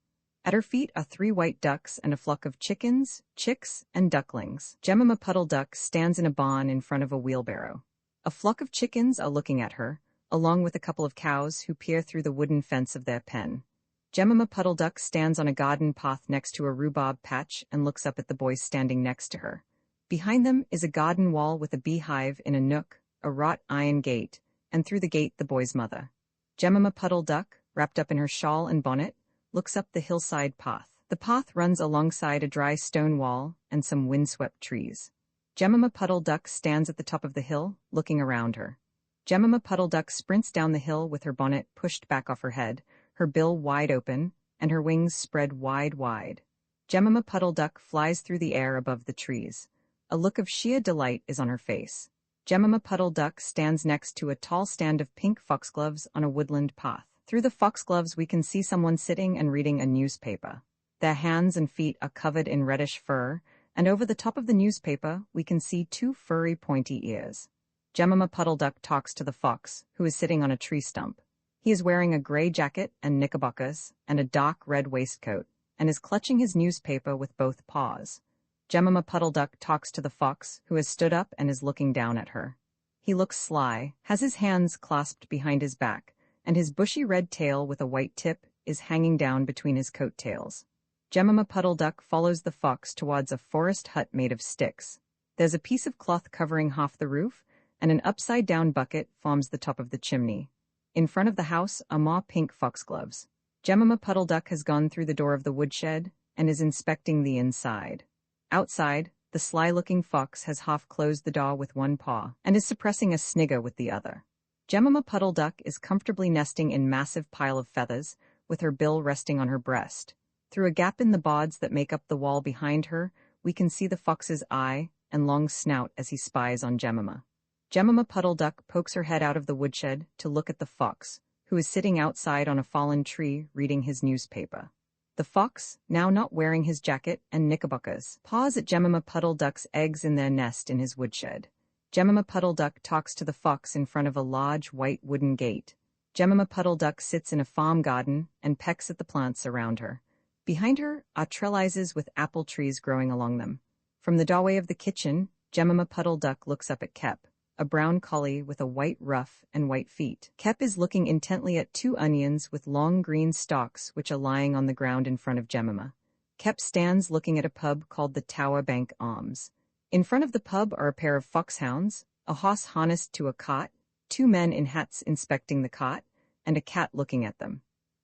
At her feet are three white ducks and a flock of chickens, chicks, and ducklings. Jemima Puddle Duck stands in a barn in front of a wheelbarrow. A flock of chickens are looking at her, along with a couple of cows who peer through the wooden fence of their pen. Jemima Puddle Duck stands on a garden path next to a rhubarb patch and looks up at the boys standing next to her. Behind them is a garden wall with a beehive in a nook, a wrought iron gate, and through the gate the boy's mother. Jemima Puddle Duck, wrapped up in her shawl and bonnet, looks up the hillside path. The path runs alongside a dry stone wall and some windswept trees. Jemima Puddle Duck stands at the top of the hill, looking around her. Jemima Puddle Duck sprints down the hill with her bonnet pushed back off her head, her bill wide open, and her wings spread wide. Jemima Puddle Duck flies through the air above the trees. A look of sheer delight is on her face. Jemima Puddle Duck stands next to a tall stand of pink foxgloves on a woodland path. Through the foxgloves we can see someone sitting and reading a newspaper. Their hands and feet are covered in reddish fur, and over the top of the newspaper we can see two furry pointy ears. Jemima Puddle Duck talks to the fox, who is sitting on a tree stump. He is wearing a gray jacket and knickerbockers and a dark red waistcoat, and is clutching his newspaper with both paws. Jemima Puddle Duck talks to the fox, who has stood up and is looking down at her. He looks sly, has his hands clasped behind his back, and his bushy red tail with a white tip is hanging down between his coattails. Jemima Puddle Duck follows the fox towards a forest hut made of sticks. There's a piece of cloth covering half the roof, and an upside-down bucket forms the top of the chimney. In front of the house are more pink foxgloves. Jemima Puddle Duck has gone through the door of the woodshed and is inspecting the inside. Outside, the sly-looking fox has half-closed the door with one paw and is suppressing a snigger with the other. Jemima Puddle Duck is comfortably nesting in massive pile of feathers, with her bill resting on her breast. Through a gap in the boards that make up the wall behind her, we can see the fox's eye and long snout as he spies on Jemima. Jemima Puddle Duck pokes her head out of the woodshed to look at the fox, who is sitting outside on a fallen tree reading his newspaper. The fox, now not wearing his jacket and knickerbockers, paws at Jemima Puddle Duck's eggs in their nest in his woodshed. Jemima Puddle Duck talks to the fox in front of a large white wooden gate. Jemima Puddle Duck sits in a farm garden and pecks at the plants around her. Behind her are trellises with apple trees growing along them. From the doorway of the kitchen, Jemima Puddle Duck looks up at Kep, a brown collie with a white ruff and white feet. Kep is looking intently at two onions with long green stalks which are lying on the ground in front of Jemima. Kep stands looking at a pub called the Tower Bank Arms. In front of the pub are a pair of foxhounds, a horse harnessed to a cart, two men in hats inspecting the cart, and a cat looking at them.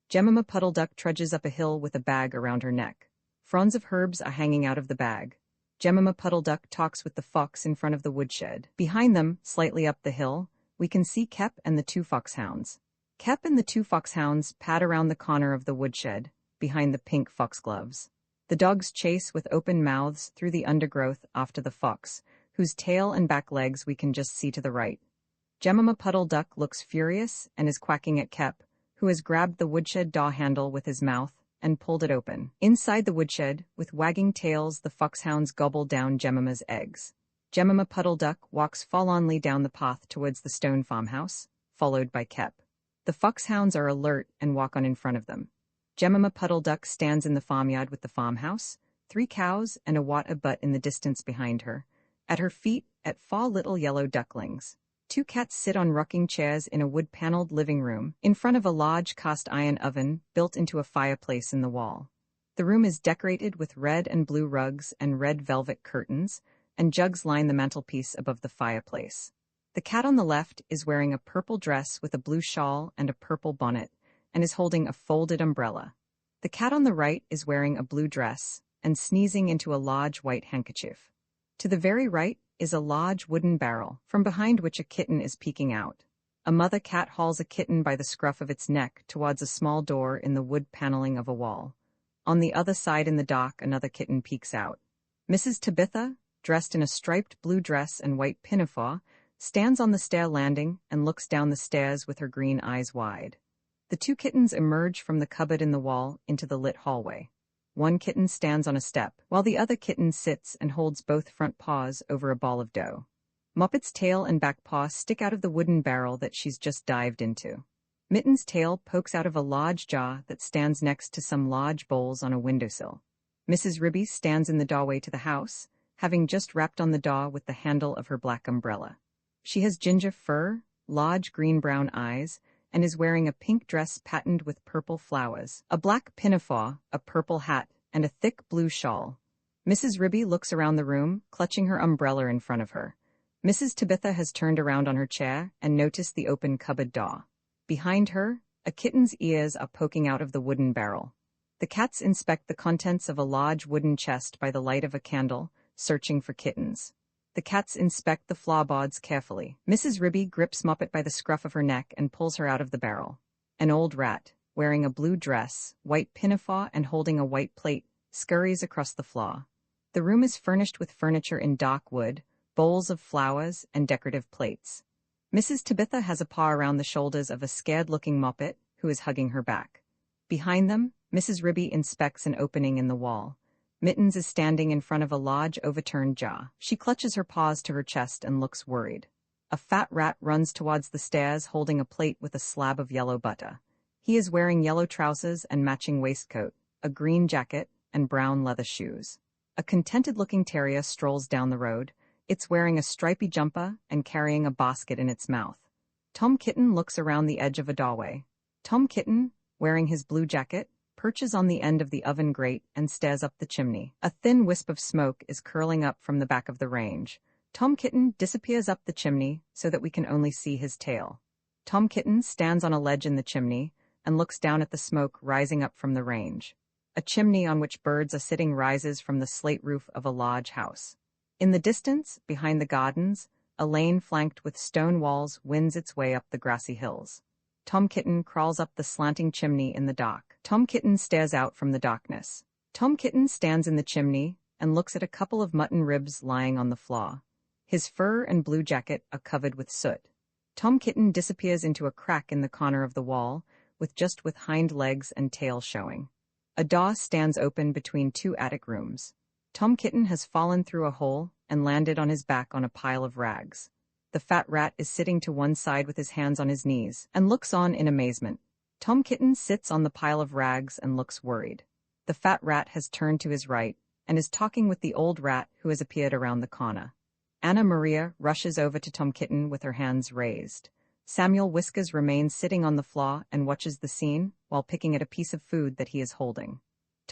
Jemima Puddle Duck trudges up a hill with a bag around her neck. Fronds of herbs are hanging out of the bag. Jemima Puddle Duck talks with the fox in front of the woodshed. Behind them, slightly up the hill, we can see Kep and the two foxhounds. Kep and the two foxhounds pad around the corner of the woodshed, behind the pink foxgloves. The dogs chase with open mouths through the undergrowth after the fox, whose tail and back legs we can just see to the right. Jemima Puddle Duck looks furious and is quacking at Kep, who has grabbed the woodshed door handle with his mouth and pulled it open. Inside the woodshed, with wagging tails, the foxhounds gobble down Jemima's eggs. Jemima Puddle Duck walks forlornly down the path towards the stone farmhouse, followed by Kep. The foxhounds are alert and walk on in front of them. Jemima Puddle Duck stands in the farmyard with the farmhouse, 3 cows and a water butt in the distance behind her. At her feet, 4 little yellow ducklings. 2 cats sit on rocking chairs in a wood-paneled living room, in front of a large cast-iron oven built into a fireplace in the wall. The room is decorated with red and blue rugs and red velvet curtains, and jugs line the mantelpiece above the fireplace. The cat on the left is wearing a purple dress with a blue shawl and a purple bonnet, and is holding a folded umbrella. The cat on the right is wearing a blue dress and sneezing into a large white handkerchief. To the very right is a large wooden barrel, from behind which a kitten is peeking out. A mother cat hauls a kitten by the scruff of its neck towards a small door in the wood paneling of a wall. On the other side in the dock, another kitten peeks out. Mrs. Tabitha, dressed in a striped blue dress and white pinafore, stands on the stair landing and looks down the stairs with her green eyes wide. The 2 kittens emerge from the cupboard in the wall into the lit hallway. One kitten stands on a step, while the other kitten sits and holds both front paws over a ball of dough. Moppet's tail and back paw stick out of the wooden barrel that she's just dived into. Mitten's tail pokes out of a large jar that stands next to some large bowls on a windowsill. Mrs. Ribby stands in the doorway to the house, having just rapped on the door with the handle of her black umbrella. She has ginger fur, large green-brown eyes, and is wearing a pink dress patterned with purple flowers, a black pinafore, a purple hat, and a thick blue shawl. Mrs. Ribby looks around the room, clutching her umbrella in front of her. Mrs. Tabitha has turned around on her chair and noticed the open cupboard door. Behind her, a kitten's ears are poking out of the wooden barrel. The cats inspect the contents of a large wooden chest by the light of a candle, searching for kittens. The cats inspect the floorboards carefully. Mrs. Ribby grips Moppet by the scruff of her neck and pulls her out of the barrel. An old rat, wearing a blue dress, white pinafore, and holding a white plate, scurries across the floor. The room is furnished with furniture in dark wood, bowls of flowers, and decorative plates. Mrs. Tabitha has a paw around the shoulders of a scared-looking Moppet, who is hugging her back. Behind them, Mrs. Ribby inspects an opening in the wall. Mittens is standing in front of a large overturned jar. She clutches her paws to her chest and looks worried. A fat rat runs towards the stairs holding a plate with a slab of yellow butter. He is wearing yellow trousers and matching waistcoat, a green jacket, and brown leather shoes. A contented-looking terrier strolls down the road. It's wearing a stripy jumper and carrying a basket in its mouth. Tom Kitten looks around the edge of a doorway. Tom Kitten, wearing his blue jacket, perches on the end of the oven grate and stares up the chimney. A thin wisp of smoke is curling up from the back of the range. Tom Kitten disappears up the chimney so that we can only see his tail. Tom Kitten stands on a ledge in the chimney and looks down at the smoke rising up from the range. A chimney on which birds are sitting rises from the slate roof of a large house. In the distance, behind the gardens, a lane flanked with stone walls winds its way up the grassy hills. Tom Kitten crawls up the slanting chimney in the dock. Tom Kitten stares out from the darkness. Tom Kitten stands in the chimney and looks at a couple of mutton ribs lying on the floor. His fur and blue jacket are covered with soot. Tom Kitten disappears into a crack in the corner of the wall, with hind legs and tail showing. A door stands open between 2 attic rooms. Tom Kitten has fallen through a hole and landed on his back on a pile of rags. The fat rat is sitting to one side with his hands on his knees and looks on in amazement. Tom Kitten sits on the pile of rags and looks worried. The fat rat has turned to his right and is talking with the old rat who has appeared around the corner. Anna Maria rushes over to Tom Kitten with her hands raised. Samuel Whiskers remains sitting on the floor and watches the scene while picking at a piece of food that he is holding.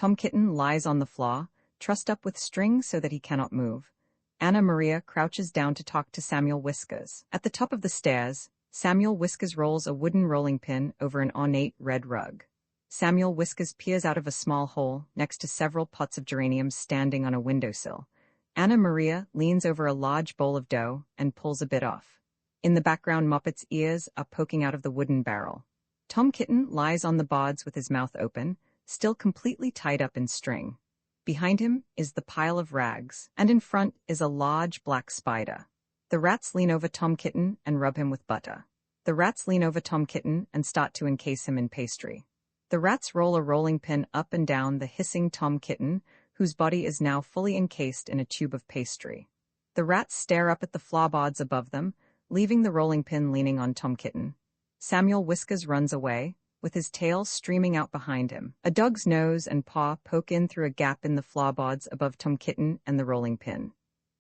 Tom Kitten lies on the floor, trussed up with string so that he cannot move. Anna Maria crouches down to talk to Samuel Whiskers. At the top of the stairs, Samuel Whiskers rolls a wooden rolling pin over an ornate red rug. Samuel Whiskers peers out of a small hole next to several pots of geraniums standing on a windowsill. Anna Maria leans over a large bowl of dough and pulls a bit off. In the background, Muppet's ears are poking out of the wooden barrel. Tom Kitten lies on the boards with his mouth open, still completely tied up in string. Behind him is the pile of rags, and in front is a large black spider. The rats lean over Tom Kitten and rub him with butter. The rats lean over Tom Kitten and start to encase him in pastry. The rats roll a rolling pin up and down the hissing Tom Kitten, whose body is now fully encased in a tube of pastry. The rats stare up at the floorboards above them, leaving the rolling pin leaning on Tom Kitten. Samuel Whiskers runs away, with his tail streaming out behind him. A dog's nose and paw poke in through a gap in the floorboards above Tom Kitten and the rolling pin.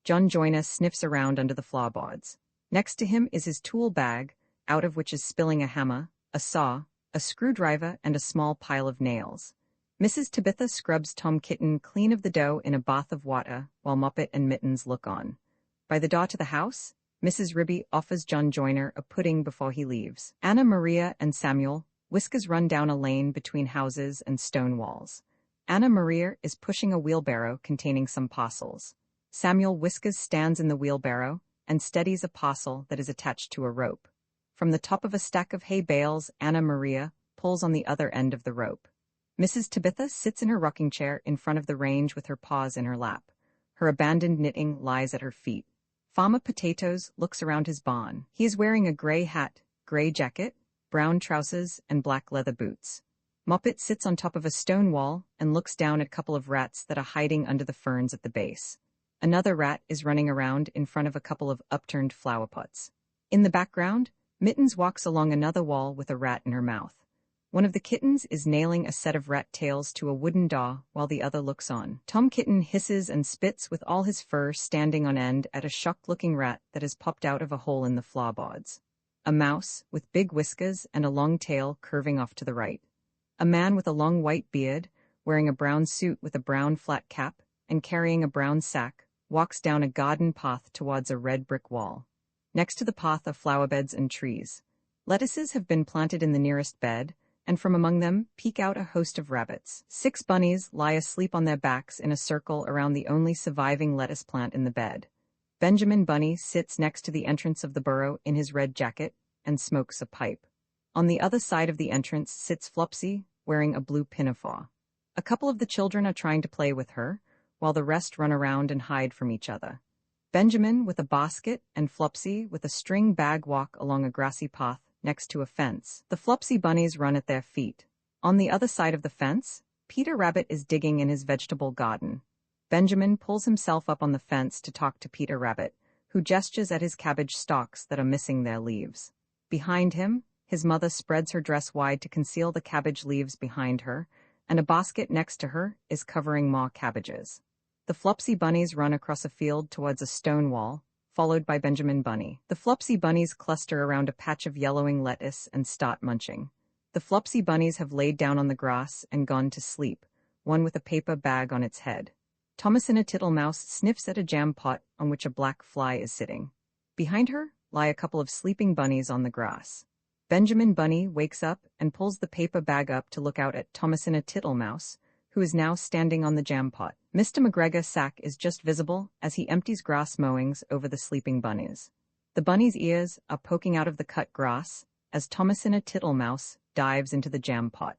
John Joyner sniffs around under the floorboards. Next to him is his tool bag, out of which is spilling a hammer, a saw, a screwdriver, and a small pile of nails. Mrs. Tabitha scrubs Tom Kitten clean of the dough in a bath of water, while Muppet and Mittens look on. By the door to the house, Mrs. Ribby offers John Joyner a pudding before he leaves. Anna Maria and Samuel Whiskers run down a lane between houses and stone walls. Anna Maria is pushing a wheelbarrow containing some parcels. Samuel Whiskers stands in the wheelbarrow and steadies a parcel that is attached to a rope. From the top of a stack of hay bales, Anna Maria pulls on the other end of the rope. Mrs. Tabitha sits in her rocking chair in front of the range with her paws in her lap. Her abandoned knitting lies at her feet. Farmer Potatoes looks around his barn. He is wearing a gray hat, gray jacket, brown trousers, and black leather boots. Muppet sits on top of a stone wall and looks down at a couple of rats that are hiding under the ferns at the base. Another rat is running around in front of a couple of upturned flower pots. In the background, Mittens walks along another wall with a rat in her mouth. One of the kittens is nailing a set of rat tails to a wooden door while the other looks on. Tom Kitten hisses and spits with all his fur standing on end at a shocked-looking rat that has popped out of a hole in the floorboards. A mouse, with big whiskers and a long tail curving off to the right. A man with a long white beard, wearing a brown suit with a brown flat cap and carrying a brown sack, walks down a garden path towards a red brick wall. Next to the path are flower beds and trees. Lettuces have been planted in the nearest bed, and from among them peek out a host of rabbits. 6 bunnies lie asleep on their backs in a circle around the only surviving lettuce plant in the bed. Benjamin Bunny sits next to the entrance of the burrow in his red jacket and smokes a pipe. On the other side of the entrance sits Flopsy, wearing a blue pinafore. A couple of the children are trying to play with her, while the rest run around and hide from each other. Benjamin with a basket and Flopsy with a string bag walk along a grassy path next to a fence. The Flopsy bunnies run at their feet. On the other side of the fence, Peter Rabbit is digging in his vegetable garden. Benjamin pulls himself up on the fence to talk to Peter Rabbit, who gestures at his cabbage stalks that are missing their leaves. Behind him, his mother spreads her dress wide to conceal the cabbage leaves behind her, and a basket next to her is covering more cabbages. The Flopsy bunnies run across a field towards a stone wall, followed by Benjamin Bunny. The Flopsy bunnies cluster around a patch of yellowing lettuce and start munching. The Flopsy bunnies have laid down on the grass and gone to sleep, one with a paper bag on its head. Thomasina Tittlemaus sniffs at a jam pot on which a black fly is sitting. Behind her lie a couple of sleeping bunnies on the grass. Benjamin Bunny wakes up and pulls the paper bag up to look out at Thomasina Tittlemaus, who is now standing on the jam pot. Mr. McGregor's sack is just visible as he empties grass mowings over the sleeping bunnies. The bunnies' ears are poking out of the cut grass as Thomasina Tittlemaus dives into the jam pot.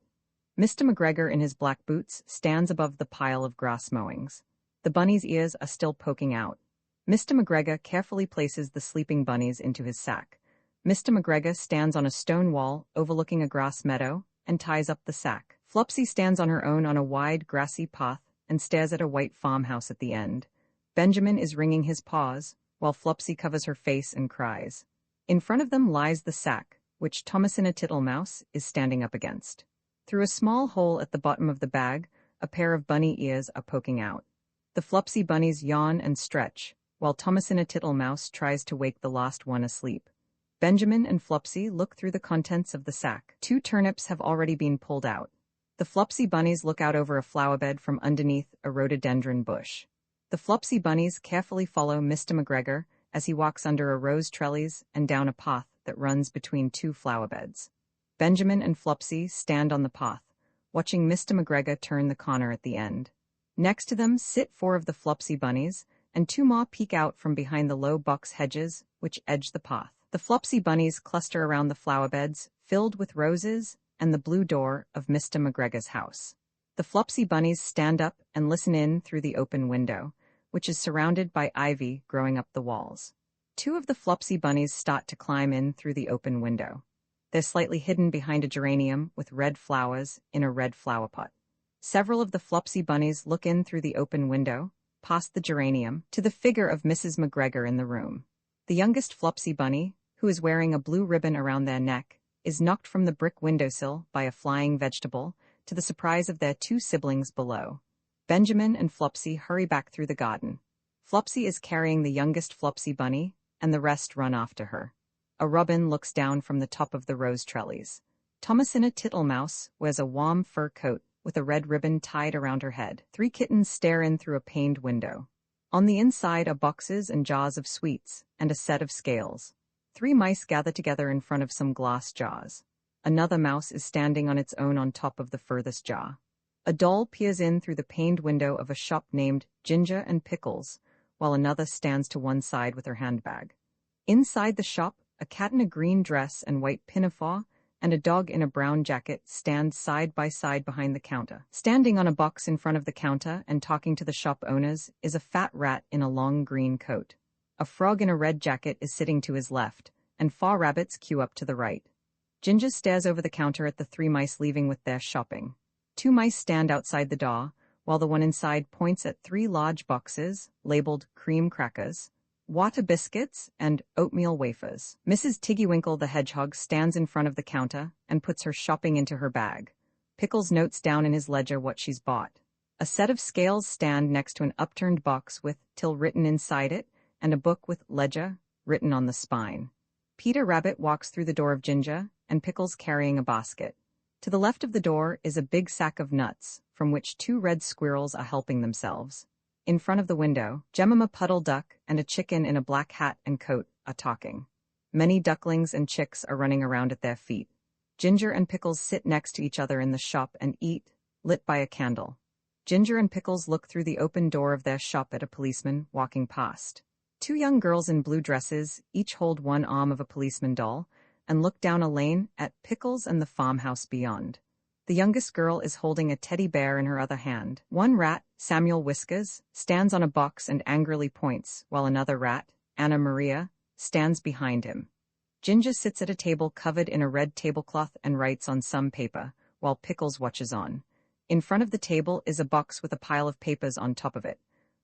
Mr. McGregor in his black boots stands above the pile of grass mowings. The bunnies' ears are still poking out. Mr. McGregor carefully places the sleeping bunnies into his sack. Mr. McGregor stands on a stone wall overlooking a grass meadow and ties up the sack. Flopsy stands on her own on a wide, grassy path and stares at a white farmhouse at the end. Benjamin is wringing his paws, while Flopsy covers her face and cries. In front of them lies the sack, which Thomasina Tittlemaus is standing up against. Through a small hole at the bottom of the bag, a pair of bunny ears are poking out. The Flopsy bunnies yawn and stretch, while Thomasina Tittlemaus tries to wake the last one asleep. Benjamin and Flopsy look through the contents of the sack. 2 turnips have already been pulled out. The Flopsy bunnies look out over a flower bed from underneath a rhododendron bush. The Flopsy bunnies carefully follow Mr. McGregor as he walks under a rose trellis and down a path that runs between two flower beds. Benjamin and Flopsy stand on the path, watching Mr. McGregor turn the corner at the end. Next to them sit 4 of the Flopsy bunnies, and 2 more peek out from behind the low box hedges which edge the path. The Flopsy bunnies cluster around the flower beds, filled with roses, and the blue door of Mr. McGregor's house. The Flopsy bunnies stand up and listen in through the open window, which is surrounded by ivy growing up the walls. 2 of the Flopsy bunnies start to climb in through the open window. They're slightly hidden behind a geranium with red flowers in a red flower pot. Several of the Flopsy bunnies look in through the open window, past the geranium, to the figure of Mrs. McGregor in the room. The youngest Flopsy bunny, who is wearing a blue ribbon around their neck, is knocked from the brick windowsill by a flying vegetable, to the surprise of their 2 siblings below. Benjamin and Flopsy hurry back through the garden. Flopsy is carrying the youngest Flopsy bunny, and the rest run after her. A robin looks down from the top of the rose trellis. Thomasina Tittlemaus wears a warm fur coat with a red ribbon tied around her head. 3 kittens stare in through a paned window. On the inside are boxes and jars of sweets and a set of scales. 3 mice gather together in front of some glass jars. Another mouse is standing on its own on top of the furthest jar. A doll peers in through the paned window of a shop named Ginger and Pickles, while another stands to one side with her handbag. Inside the shop, a cat in a green dress and white pinafore and a dog in a brown jacket stand side by side behind the counter. Standing on a box in front of the counter and talking to the shop owners is a fat rat in a long green coat. A frog in a red jacket is sitting to his left, and 4 rabbits queue up to the right. Ginger stares over the counter at the 3 mice leaving with their shopping. 2 mice stand outside the door, while the one inside points at 3 large boxes, labeled cream crackers, water biscuits, and oatmeal wafers. Mrs. Tiggywinkle the hedgehog stands in front of the counter and puts her shopping into her bag. Pickles notes down in his ledger what she's bought. A set of scales stand next to an upturned box with "till" written inside it, and a book with "ledger" written on the spine. Peter Rabbit walks through the door of Ginger, and Pickles carrying a basket. To the left of the door is a big sack of nuts, from which 2 red squirrels are helping themselves. In front of the window, Jemima Puddle Duck and a chicken in a black hat and coat are talking. Many ducklings and chicks are running around at their feet. Ginger and Pickles sit next to each other in the shop and eat, lit by a candle. Ginger and Pickles look through the open door of their shop at a policeman walking past. 2 young girls in blue dresses each hold one arm of a policeman doll and look down a lane at Pickles and the farmhouse beyond. The youngest girl is holding a teddy bear in her other hand. One rat, Samuel Whiskers, stands on a box and angrily points, while another rat, Anna Maria, stands behind him. Ginger sits at a table covered in a red tablecloth and writes on some paper, while Pickles watches on. In front of the table is a box with a pile of papers on top of it.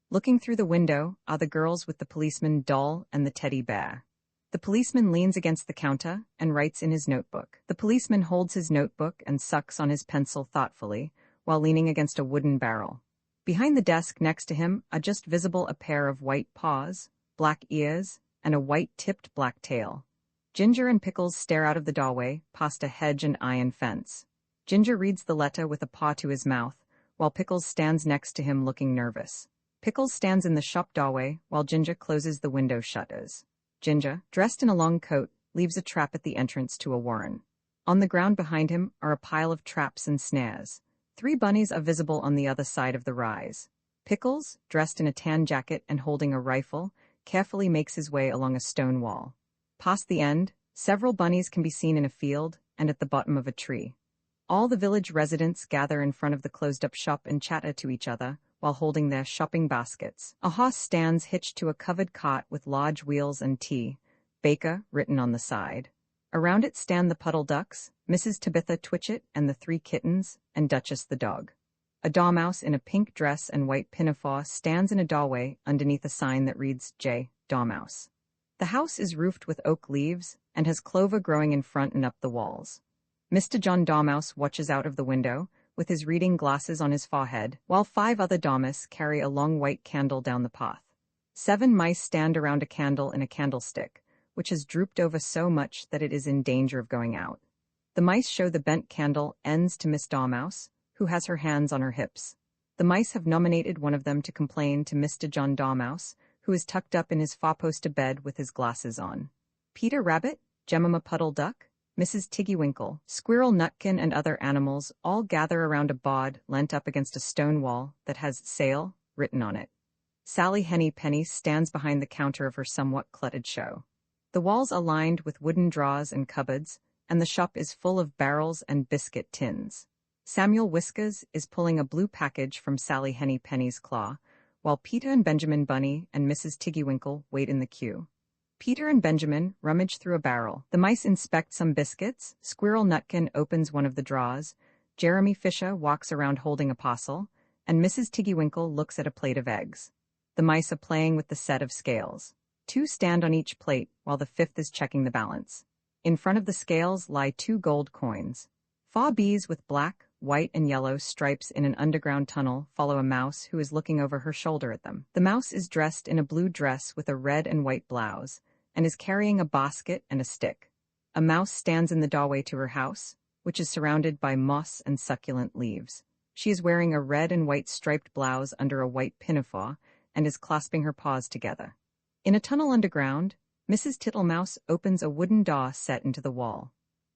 Looking through the window are the girls with the policeman doll and the teddy bear. The policeman leans against the counter and writes in his notebook. The policeman holds his notebook and sucks on his pencil thoughtfully, while leaning against a wooden barrel. Behind the desk next to him are just visible a pair of white paws, black ears, and a white-tipped black tail. Ginger and Pickles stare out of the doorway, past a hedge and iron fence. Ginger reads the letter with a paw to his mouth, while Pickles stands next to him looking nervous. Pickles stands in the shop doorway, while Ginger closes the window shutters. Ginger, dressed in a long coat, leaves a trap at the entrance to a warren. On the ground behind him are a pile of traps and snares. 3 bunnies are visible on the other side of the rise. Pickles, dressed in a tan jacket and holding a rifle, carefully makes his way along a stone wall. Past the end, several bunnies can be seen in a field and at the bottom of a tree. All the village residents gather in front of the closed-up shop and chatter to each other, while holding their shopping baskets. A horse stands hitched to a covered cart with large wheels and T. Baker written on the side. Around it stand the Puddle Ducks, Mrs. Tabitha Twitchit and the 3 kittens, and Duchess the dog. A dormouse in a pink dress and white pinafore stands in a doorway underneath a sign that reads J. Dormouse. The house is roofed with oak leaves and has clover growing in front and up the walls. Mr. John Dormouse watches out of the window, with his reading glasses on his forehead, while 5 other dormice carry a long white candle down the path. 7 mice stand around a candle in a candlestick, which has drooped over so much that it is in danger of going out. The mice show the bent candle ends to Miss Dormouse, who has her hands on her hips. The mice have nominated one of them to complain to Mr. John Dormouse, who is tucked up in his four-poster bed with his glasses on. Peter Rabbit, Jemima Puddle Duck, Mrs. Tiggywinkle, Squirrel Nutkin, and other animals all gather around a bod leant up against a stone wall that has "Sale" written on it. Sally Henny Penny stands behind the counter of her somewhat cluttered show. The walls are lined with wooden drawers and cupboards, and the shop is full of barrels and biscuit tins. Samuel Whiskers is pulling a blue package from Sally Henny Penny's claw, while Peter and Benjamin Bunny and Mrs. Tiggywinkle wait in the queue. Peter and Benjamin rummage through a barrel. The mice inspect some biscuits. Squirrel Nutkin opens one of the drawers. Jeremy Fisher walks around holding a parcel, and Mrs. Tiggywinkle looks at a plate of eggs. The mice are playing with the set of scales. 2 stand on each plate, while the 5th is checking the balance. In front of the scales lie 2 gold coins. 4 bees with black, white, and yellow stripes in an underground tunnel follow a mouse who is looking over her shoulder at them. The mouse is dressed in a blue dress with a red and white blouse, and is carrying a basket and a stick. A mouse stands in the doorway to her house, which is surrounded by moss and succulent leaves. She is wearing a red and white striped blouse under a white pinafore, and is clasping her paws together. In a tunnel underground, Mrs. Tittlemouse opens a wooden door set into the wall.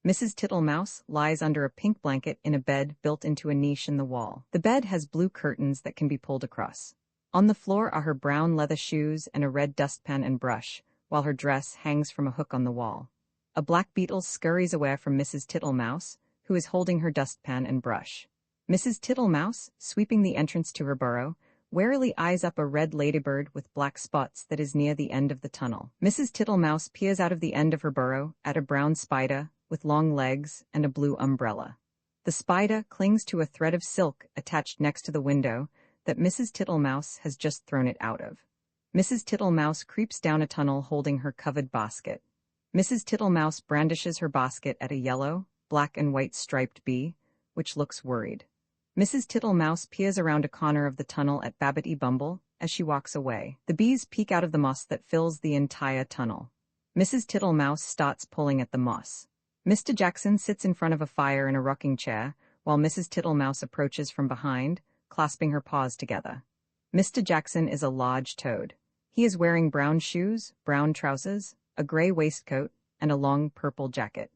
Mrs. Tittlemouse lies under a pink blanket in a bed built into a niche in the wall. The bed has blue curtains that can be pulled across. On the floor are her brown leather shoes and a red dustpan and brush, while her dress hangs from a hook on the wall. A black beetle scurries away from Mrs. Tittlemouse, who is holding her dustpan and brush. Mrs. Tittlemouse, sweeping the entrance to her burrow, warily eyes up a red ladybird with black spots that is near the end of the tunnel. Mrs. Tittlemouse peers out of the end of her burrow at a brown spider with long legs and a blue umbrella. The spider clings to a thread of silk attached next to the window that Mrs. Tittlemouse has just thrown it out of. Mrs. Tittlemouse creeps down a tunnel holding her covered basket. Mrs. Tittlemouse brandishes her basket at a yellow, black and white striped bee, which looks worried. Mrs. Tittlemouse peers around a corner of the tunnel at Babbitty Bumble as she walks away. The bees peek out of the moss that fills the entire tunnel. Mrs. Tittlemouse starts pulling at the moss. Mr. Jackson sits in front of a fire in a rocking chair, while Mrs. Tittlemouse approaches from behind, clasping her paws together. Mr. Jackson is a large toad. He is wearing brown shoes, brown trousers, a gray waistcoat, and a long purple jacket.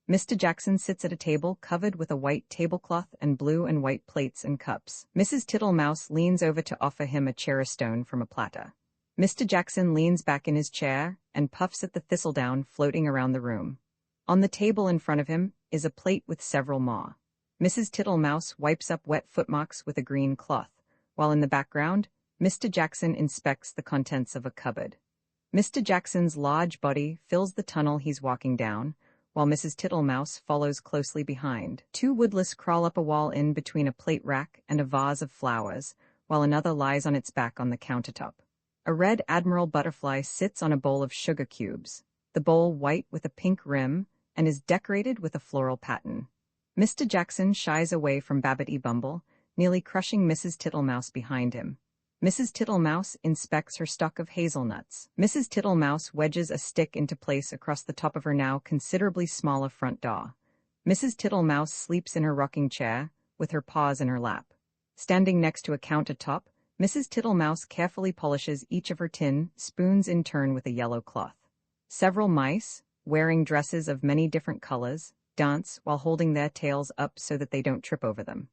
Mr. Jackson sits at a table covered with a white tablecloth and blue and white plates and cups. Mrs. Tittlemouse leans over to offer him a cherry-stone from a platter. Mr. Jackson leans back in his chair and puffs at the thistledown floating around the room. On the table in front of him is a plate with several maw. Mrs. Tittlemouse wipes up wet footmarks with a green cloth, while in the background, Mr. Jackson inspects the contents of a cupboard. Mr. Jackson's large body fills the tunnel he's walking down, while Mrs. Tittlemouse follows closely behind. 2 woodlice crawl up a wall in between a plate rack and a vase of flowers, while another lies on its back on the countertop. A red admiral butterfly sits on a bowl of sugar cubes, the bowl white with a pink rim, and is decorated with a floral pattern. Mr. Jackson shies away from Babbitty Bumble, nearly crushing Mrs. Tittlemouse behind him. Mrs. Tittlemouse inspects her stock of hazelnuts. Mrs. Tittlemouse wedges a stick into place across the top of her now considerably smaller front door. Mrs. Tittlemouse sleeps in her rocking chair, with her paws in her lap. Standing next to a countertop, Mrs. Tittlemouse carefully polishes each of her tin spoons in turn with a yellow cloth. Several mice, wearing dresses of many different colors, dance while holding their tails up so that they don't trip over them.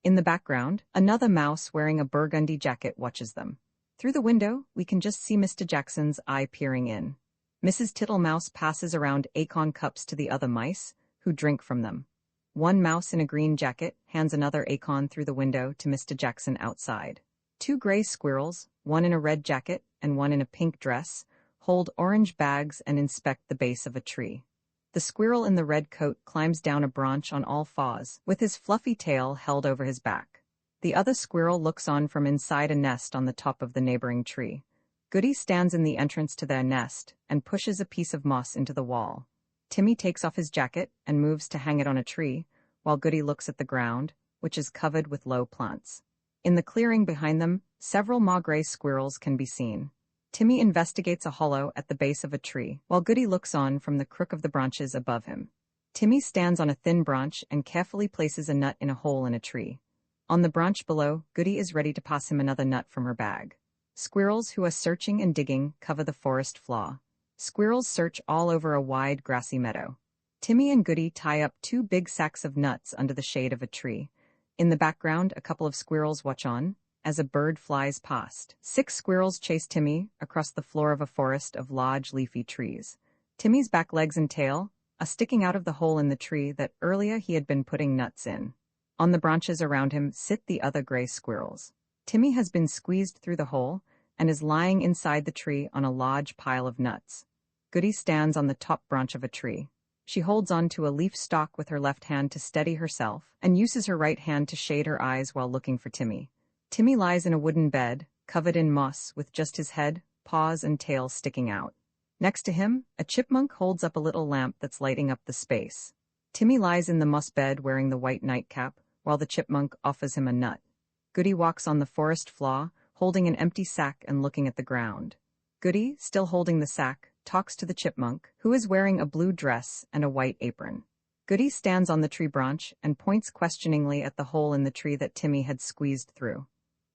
In the background, another mouse wearing a burgundy jacket watches them. Through the window, we can just see Mr. Jackson's eye peering in. Mrs. Tittlemouse passes around acorn cups to the other mice, who drink from them. One mouse in a green jacket hands another acorn through the window to Mr. Jackson outside. 2 gray squirrels, one in a red jacket and one in a pink dress, hold orange bags and inspect the base of a tree. The squirrel in the red coat climbs down a branch on all fours, with his fluffy tail held over his back. The other squirrel looks on from inside a nest on the top of the neighboring tree. Goody stands in the entrance to their nest and pushes a piece of moss into the wall. Timmy takes off his jacket and moves to hang it on a tree, while Goody looks at the ground, which is covered with low plants. In the clearing behind them, several maw-gray squirrels can be seen. Timmy investigates a hollow at the base of a tree, while Goody looks on from the crook of the branches above him. Timmy stands on a thin branch and carefully places a nut in a hole in a tree. On the branch below, Goody is ready to pass him another nut from her bag. Squirrels who are searching and digging cover the forest floor. Squirrels search all over a wide grassy meadow. Timmy and Goody tie up 2 big sacks of nuts under the shade of a tree. In the background, a couple of squirrels watch on as a bird flies past. 6 squirrels chase Timmy across the floor of a forest of large leafy trees. Timmy's back legs and tail are sticking out of the hole in the tree that earlier he had been putting nuts in. On the branches around him sit the other gray squirrels. Timmy has been squeezed through the hole and is lying inside the tree on a large pile of nuts. Goody stands on the top branch of a tree. She holds on to a leaf stalk with her left hand to steady herself and uses her right hand to shade her eyes while looking for Timmy. Timmy lies in a wooden bed, covered in moss, with just his head, paws, and tail sticking out. Next to him, a chipmunk holds up a little lamp that's lighting up the space. Timmy lies in the moss bed wearing the white nightcap, while the chipmunk offers him a nut. Goody walks on the forest floor, holding an empty sack and looking at the ground. Goody, still holding the sack, talks to the chipmunk, who is wearing a blue dress and a white apron. Goody stands on the tree branch and points questioningly at the hole in the tree that Timmy had squeezed through.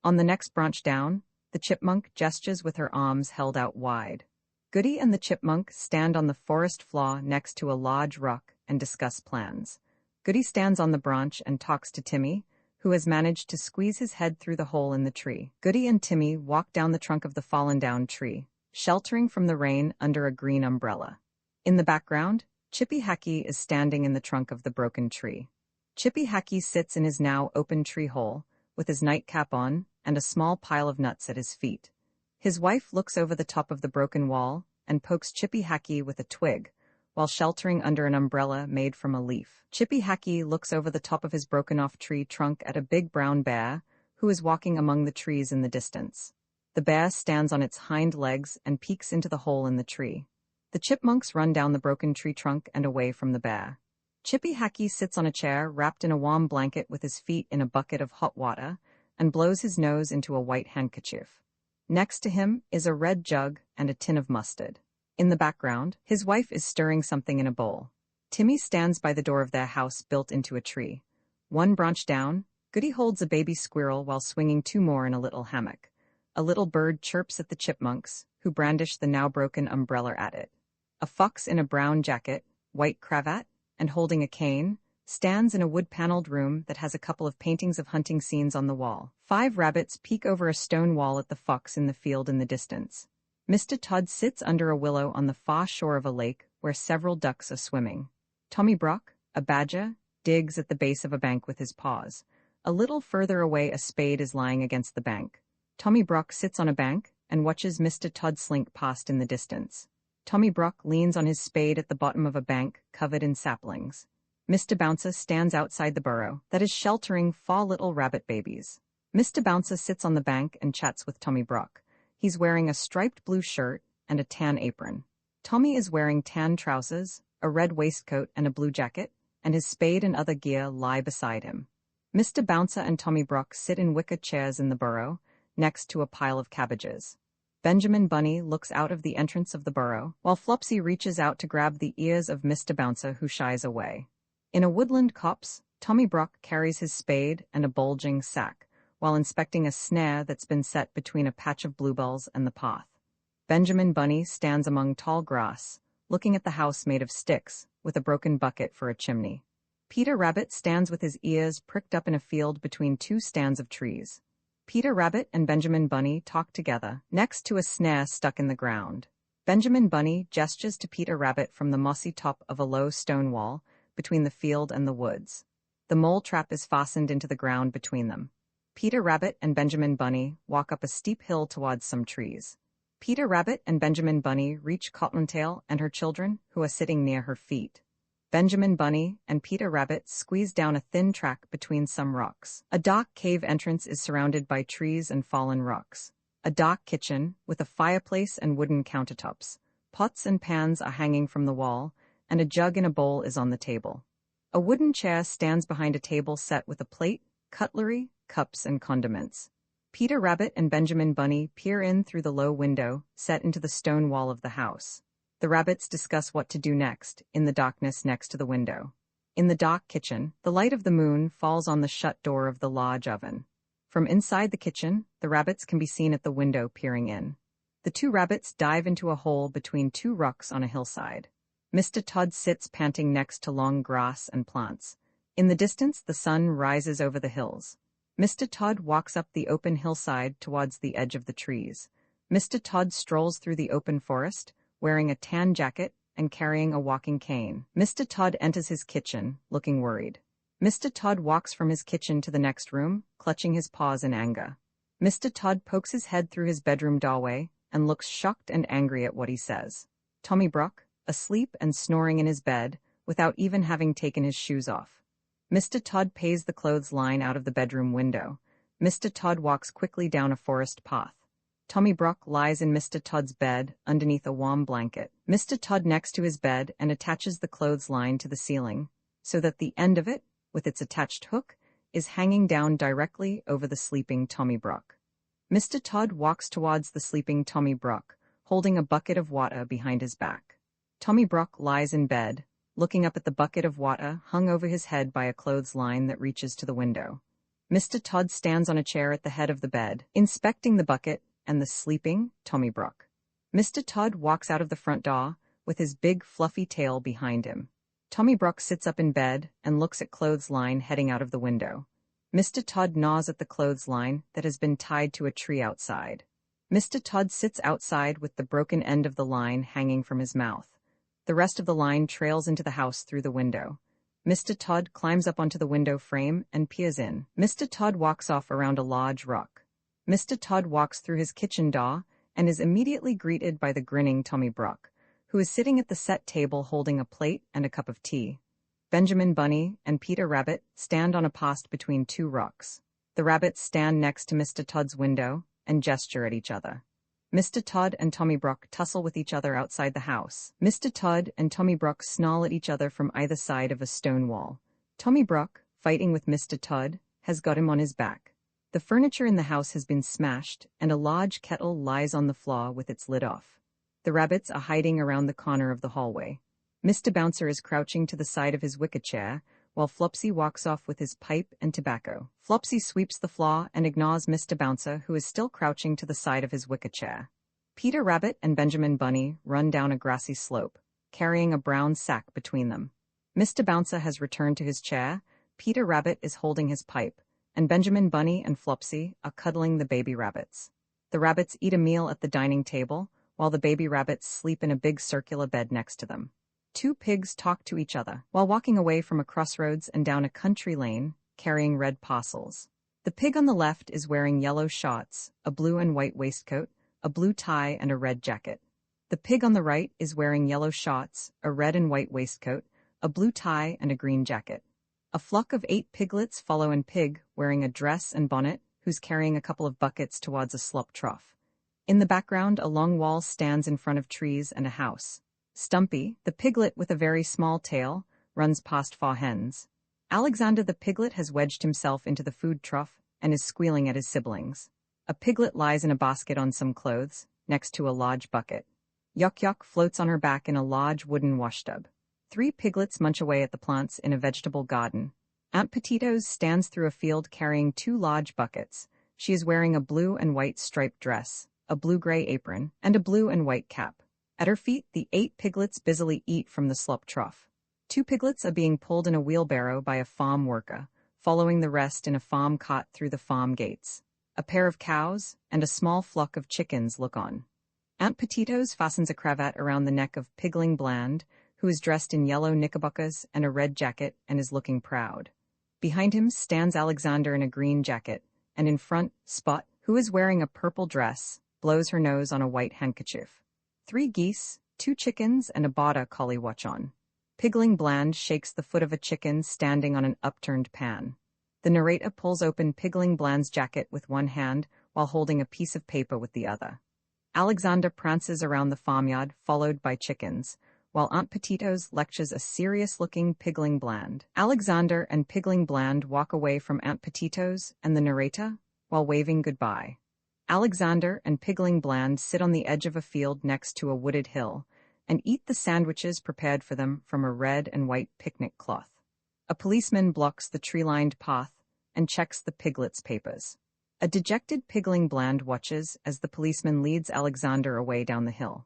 On the next branch down, the chipmunk gestures with her arms held out wide. Goody and the chipmunk stand on the forest floor next to a large rock and discuss plans. Goody stands on the branch and talks to Timmy, who has managed to squeeze his head through the hole in the tree. Goody and Timmy walk down the trunk of the fallen-down tree, sheltering from the rain under a green umbrella. In the background, Chippy Hackey is standing in the trunk of the broken tree. Chippy Hackey sits in his now open tree hole, with his nightcap on and a small pile of nuts at his feet. His wife looks over the top of the broken wall and pokes Chippy Hackey with a twig, while sheltering under an umbrella made from a leaf. Chippy Hackey looks over the top of his broken-off tree trunk at a big brown bear, who is walking among the trees in the distance. The bear stands on its hind legs and peeks into the hole in the tree. The chipmunks run down the broken tree trunk and away from the bear. Chippy Hackey sits on a chair wrapped in a warm blanket with his feet in a bucket of hot water and blows his nose into a white handkerchief. Next to him is a red jug and a tin of mustard. In the background, his wife is stirring something in a bowl. Timmy stands by the door of their house built into a tree. One branch down, Goody holds a baby squirrel while swinging 2 more in a little hammock. A little bird chirps at the chipmunks, who brandish the now broken umbrella at it. A fox in a brown jacket, white cravat, and holding a cane, stands in a wood-paneled room that has a couple of paintings of hunting scenes on the wall. 5 rabbits peek over a stone wall at the fox in the field in the distance. Mr. Todd sits under a willow on the far shore of a lake where several ducks are swimming. Tommy Brock, a badger, digs at the base of a bank with his paws. A little further away, a spade is lying against the bank. Tommy Brock sits on a bank and watches Mr. Todd slink past in the distance. Tommy Brock leans on his spade at the bottom of a bank covered in saplings. Mr. Bouncer stands outside the burrow that is sheltering 4 little rabbit babies. Mr. Bouncer sits on the bank and chats with Tommy Brock. He's wearing a striped blue shirt and a tan apron. Tommy is wearing tan trousers, a red waistcoat and a blue jacket, and his spade and other gear lie beside him. Mr. Bouncer and Tommy Brock sit in wicker chairs in the burrow, next to a pile of cabbages. Benjamin Bunny looks out of the entrance of the burrow, while Flopsy reaches out to grab the ears of Mr. Bouncer, who shies away. In a woodland copse, Tommy Brock carries his spade and a bulging sack, while inspecting a snare that's been set between a patch of bluebells and the path. Benjamin Bunny stands among tall grass, looking at the house made of sticks, with a broken bucket for a chimney. Peter Rabbit stands with his ears pricked up in a field between 2 stands of trees. Peter Rabbit and Benjamin Bunny talk together, next to a snare stuck in the ground. Benjamin Bunny gestures to Peter Rabbit from the mossy top of a low stone wall between the field and the woods. The mole trap is fastened into the ground between them. Peter Rabbit and Benjamin Bunny walk up a steep hill towards some trees. Peter Rabbit and Benjamin Bunny reach Cottontail and her children, who are sitting near her feet. Benjamin Bunny and Peter Rabbit squeeze down a thin track between some rocks. A dark cave entrance is surrounded by trees and fallen rocks. A dark kitchen, with a fireplace and wooden countertops. Pots and pans are hanging from the wall, and a jug and a bowl is on the table. A wooden chair stands behind a table set with a plate, cutlery, cups, and condiments. Peter Rabbit and Benjamin Bunny peer in through the low window set into the stone wall of the house. The rabbits discuss what to do next, in the darkness next to the window. In the dark kitchen, the light of the moon falls on the shut door of the large oven. From inside the kitchen, the rabbits can be seen at the window peering in. The two rabbits dive into a hole between two rocks on a hillside. Mr. Todd sits panting next to long grass and plants. In the distance, the sun rises over the hills. Mr. Todd walks up the open hillside towards the edge of the trees. Mr. Todd strolls through the open forest, wearing a tan jacket and carrying a walking cane. Mr. Todd enters his kitchen, looking worried. Mr. Todd walks from his kitchen to the next room, clutching his paws in anger. Mr. Todd pokes his head through his bedroom doorway and looks shocked and angry at what he says. Tommy Brock, asleep and snoring in his bed, without even having taken his shoes off. Mr. Todd pays the clothesline out of the bedroom window. Mr. Todd walks quickly down a forest path. Tommy Brock lies in Mr. Todd's bed, underneath a warm blanket. Mr. Todd next to his bed and attaches the clothesline to the ceiling, so that the end of it, with its attached hook, is hanging down directly over the sleeping Tommy Brock. Mr. Todd walks towards the sleeping Tommy Brock, holding a bucket of water behind his back. Tommy Brock lies in bed, looking up at the bucket of water hung over his head by a clothesline that reaches to the window. Mr. Todd stands on a chair at the head of the bed, inspecting the bucket and the sleeping Tommy Brock. Mr. Todd walks out of the front door, with his big fluffy tail behind him. Tommy Brock sits up in bed and looks at clothesline heading out of the window. Mr. Todd gnaws at the clothesline that has been tied to a tree outside. Mr. Todd sits outside with the broken end of the line hanging from his mouth. The rest of the line trails into the house through the window. Mr. Todd climbs up onto the window frame and peers in. Mr. Todd walks off around a large rock. Mr. Todd walks through his kitchen door and is immediately greeted by the grinning Tommy Brock, who is sitting at the set table holding a plate and a cup of tea. Benjamin Bunny and Peter Rabbit stand on a post between two rocks. The rabbits stand next to Mr. Todd's window and gesture at each other. Mr. Todd and Tommy Brock tussle with each other outside the house. Mr. Todd and Tommy Brock snarl at each other from either side of a stone wall. Tommy Brock, fighting with Mr. Todd, has got him on his back. The furniture in the house has been smashed, and a large kettle lies on the floor with its lid off. The rabbits are hiding around the corner of the hallway. Mr. Bouncer is crouching to the side of his wicker chair, while Flopsy walks off with his pipe and tobacco. Flopsy sweeps the floor and ignores Mr. Bouncer, who is still crouching to the side of his wicker chair. Peter Rabbit and Benjamin Bunny run down a grassy slope, carrying a brown sack between them. Mr. Bouncer has returned to his chair, Peter Rabbit is holding his pipe, and Benjamin Bunny and Flopsy are cuddling the baby rabbits. The rabbits eat a meal at the dining table, while the baby rabbits sleep in a big circular bed next to them. Two pigs talk to each other while walking away from a crossroads and down a country lane, carrying red parcels. The pig on the left is wearing yellow shorts, a blue and white waistcoat, a blue tie, and a red jacket. The pig on the right is wearing yellow shorts, a red and white waistcoat, a blue tie, and a green jacket. A flock of 8 piglets follow in Pig, wearing a dress and bonnet, who's carrying a couple of buckets towards a slop trough. In the background, a long wall stands in front of trees and a house. Stumpy, the piglet with a very small tail, runs past 4 hens. Alexander the piglet has wedged himself into the food trough and is squealing at his siblings. A piglet lies in a basket on some clothes, next to a large bucket. Yuck Yuck floats on her back in a large wooden washtub. 3 piglets munch away at the plants in a vegetable garden. Aunt Petitos stands through a field carrying 2 large buckets. She is wearing a blue and white striped dress, a blue-gray apron, and a blue and white cap. At her feet, the 8 piglets busily eat from the slop trough. 2 piglets are being pulled in a wheelbarrow by a farm worker, following the rest in a farm cart through the farm gates. A pair of cows and a small flock of chickens look on. Aunt Petitos fastens a cravat around the neck of Pigling Bland, who is dressed in yellow knickerbockers and a red jacket and is looking proud. Behind him stands Alexander in a green jacket, and in front, Spot, who is wearing a purple dress, blows her nose on a white handkerchief. 3 geese, 2 chickens, and a border collie watch on. Pigling Bland shakes the foot of a chicken standing on an upturned pan. The narrator pulls open Pigling Bland's jacket with one hand while holding a piece of paper with the other. Alexander prances around the farmyard, followed by chickens, while Aunt Petitos lectures a serious-looking Pigling Bland. Alexander and Pigling Bland walk away from Aunt Petitos and the narrator while waving goodbye. Alexander and Pigling Bland sit on the edge of a field next to a wooded hill and eat the sandwiches prepared for them from a red and white picnic cloth. A policeman blocks the tree-lined path and checks the piglet's papers. A dejected pigling Bland watches as the policeman leads Alexander away down the hill.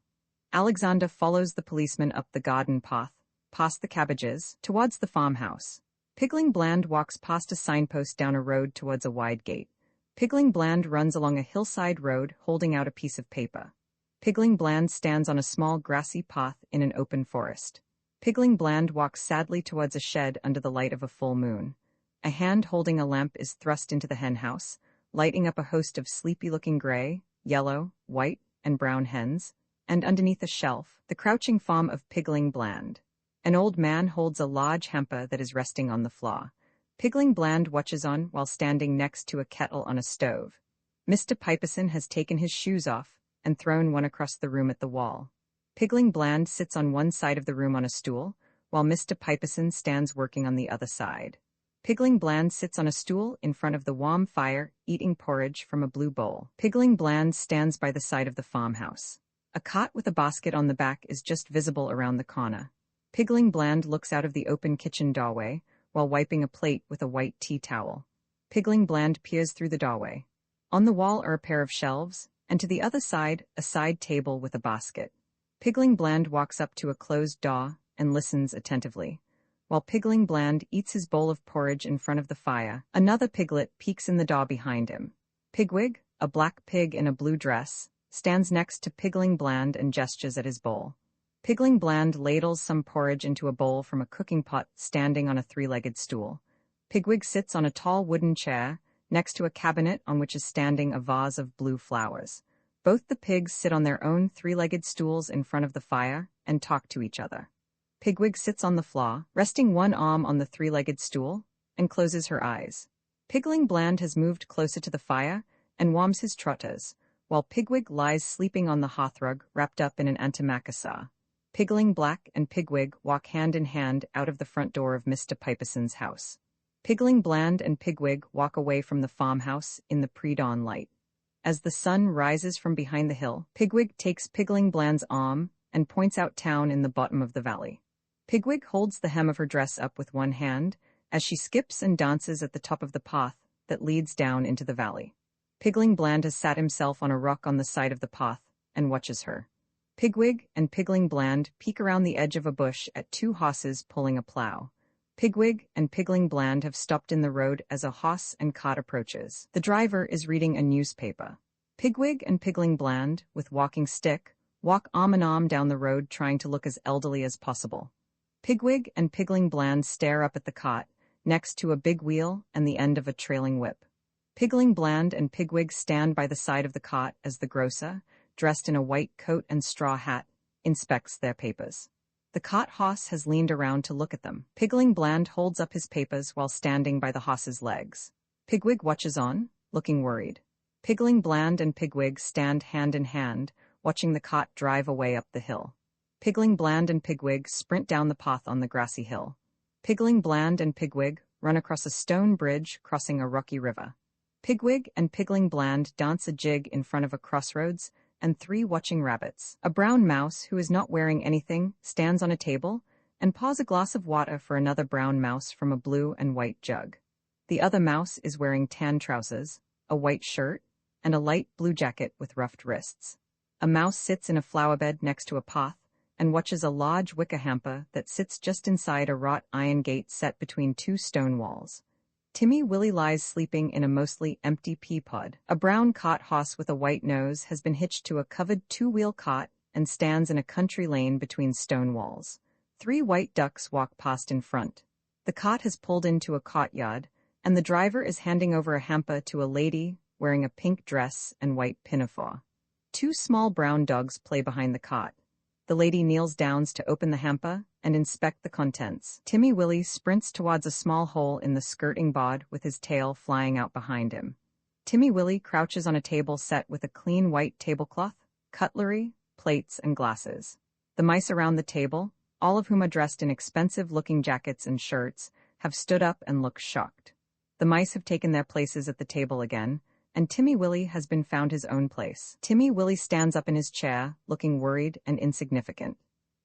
Alexander follows the policeman up the garden path, past the cabbages, towards the farmhouse. Pigling Bland walks past a signpost down a road towards a wide gate. Pigling Bland runs along a hillside road holding out a piece of paper. Pigling Bland stands on a small grassy path in an open forest. Pigling Bland walks sadly towards a shed under the light of a full moon. A hand holding a lamp is thrust into the henhouse, lighting up a host of sleepy-looking gray, yellow, white, and brown hens, and underneath a shelf, the crouching form of Pigling Bland. An old man holds a large hamper that is resting on the floor. Pigling Bland watches on while standing next to a kettle on a stove. Mr. Piperson has taken his shoes off and thrown one across the room at the wall. Pigling Bland sits on one side of the room on a stool, while Mr. Piperson stands working on the other side. Pigling Bland sits on a stool in front of the warm fire, eating porridge from a blue bowl. Pigling Bland stands by the side of the farmhouse. A cot with a basket on the back is just visible around the corner. Pigling Bland looks out of the open kitchen doorway while wiping a plate with a white tea towel. Pigling Bland peers through the doorway. On the wall are a pair of shelves, and to the other side, a side table with a basket. Pigling Bland walks up to a closed door and listens attentively. While Pigling Bland eats his bowl of porridge in front of the fire, another piglet peeks in the door behind him. Pigwig, a black pig in a blue dress, stands next to Pigling Bland and gestures at his bowl. Pigling Bland ladles some porridge into a bowl from a cooking pot standing on a three-legged stool. Pigwig sits on a tall wooden chair next to a cabinet on which is standing a vase of blue flowers. Both the pigs sit on their own three-legged stools in front of the fire and talk to each other. Pigwig sits on the floor, resting one arm on the three-legged stool, and closes her eyes. Pigling Bland has moved closer to the fire and warms his trotters, while Pigwig lies sleeping on the hearthrug wrapped up in an antimacassar. Pigling Black and Pigwig walk hand in hand out of the front door of Mr. Piperson's house. Pigling Bland and Pigwig walk away from the farmhouse in the pre-dawn light. As the sun rises from behind the hill, Pigwig takes Pigling Bland's arm and points out town in the bottom of the valley. Pigwig holds the hem of her dress up with one hand as she skips and dances at the top of the path that leads down into the valley. Pigling Bland has sat himself on a rock on the side of the path and watches her. Pigwig and Pigling Bland peek around the edge of a bush at two horses pulling a plow. Pigwig and Pigling Bland have stopped in the road as a horse and cart approaches. The driver is reading a newspaper. Pigwig and Pigling Bland, with walking stick, walk arm in arm down the road trying to look as elderly as possible. Pigwig and Pigling Bland stare up at the cot, next to a big wheel and the end of a trailing whip. Pigling Bland and Pigwig stand by the side of the cot as the grocer, dressed in a white coat and straw hat, inspects their papers. The cot horse has leaned around to look at them. Pigling Bland holds up his papers while standing by the horse's legs. Pigwig watches on, looking worried. Pigling Bland and Pigwig stand hand in hand, watching the cot drive away up the hill. Pigling Bland and Pigwig sprint down the path on the grassy hill. Pigling Bland and Pigwig run across a stone bridge crossing a rocky river. Pigwig and Pigling Bland dance a jig in front of a crossroads and three watching rabbits. A brown mouse who is not wearing anything stands on a table and pours a glass of water for another brown mouse from a blue and white jug. The other mouse is wearing tan trousers, a white shirt, and a light blue jacket with ruffed wrists. A mouse sits in a flower bed next to a path and watches a large wicker hamper that sits just inside a wrought iron gate set between two stone walls. Timmy Willie lies sleeping in a mostly empty pea pod. A brown cart horse with a white nose has been hitched to a covered two-wheel cot and stands in a country lane between stone walls. Three white ducks walk past in front. The cot has pulled into a courtyard, and the driver is handing over a hamper to a lady wearing a pink dress and white pinafore. Two small brown dogs play behind the cot. The lady kneels down to open the hamper and inspect the contents. Timmy Willie sprints towards a small hole in the skirting board with his tail flying out behind him. Timmy Willie crouches on a table set with a clean white tablecloth, cutlery, plates, and glasses. The mice around the table, all of whom are dressed in expensive-looking jackets and shirts, have stood up and look shocked. The mice have taken their places at the table again, and Timmy Willie has been found his own place. Timmy Willie stands up in his chair, looking worried and insignificant.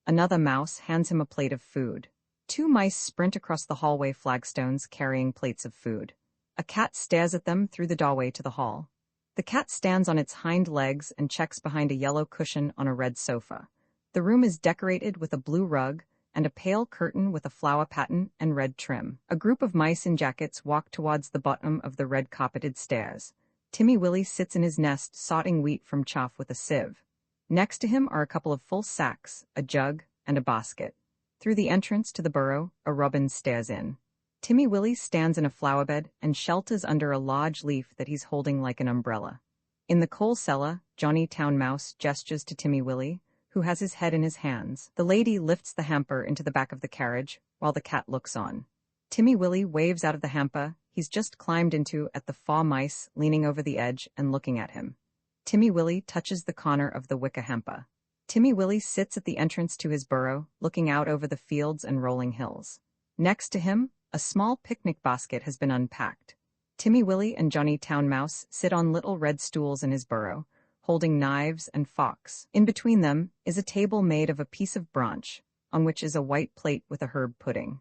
Another mouse hands him a plate of food. Two mice sprint across the hallway flagstones carrying plates of food. A cat stares at them through the doorway to the hall. The cat stands on its hind legs and checks behind a yellow cushion on a red sofa. The room is decorated with a blue rug and a pale curtain with a flower pattern and red trim. A group of mice in jackets walk towards the bottom of the red carpeted stairs. Timmy Willie sits in his nest sorting wheat from chaff with a sieve. Next to him are a couple of full sacks, a jug, and a basket. Through the entrance to the burrow, a robin stares in. Timmy Willie stands in a flower bed and shelters under a large leaf that he's holding like an umbrella. In the coal cellar, Johnny Town Mouse gestures to Timmy Willie, who has his head in his hands. The lady lifts the hamper into the back of the carriage, while the cat looks on. Timmy Willie waves out of the hamper he's just climbed into at the four mice leaning over the edge and looking at him. Timmy Willie touches the corner of the wicker hamper. Timmy Willie sits at the entrance to his burrow, looking out over the fields and rolling hills. Next to him, a small picnic basket has been unpacked. Timmy Willie and Johnny Town Mouse sit on little red stools in his burrow, holding knives and forks. In between them is a table made of a piece of branch, on which is a white plate with a herb pudding.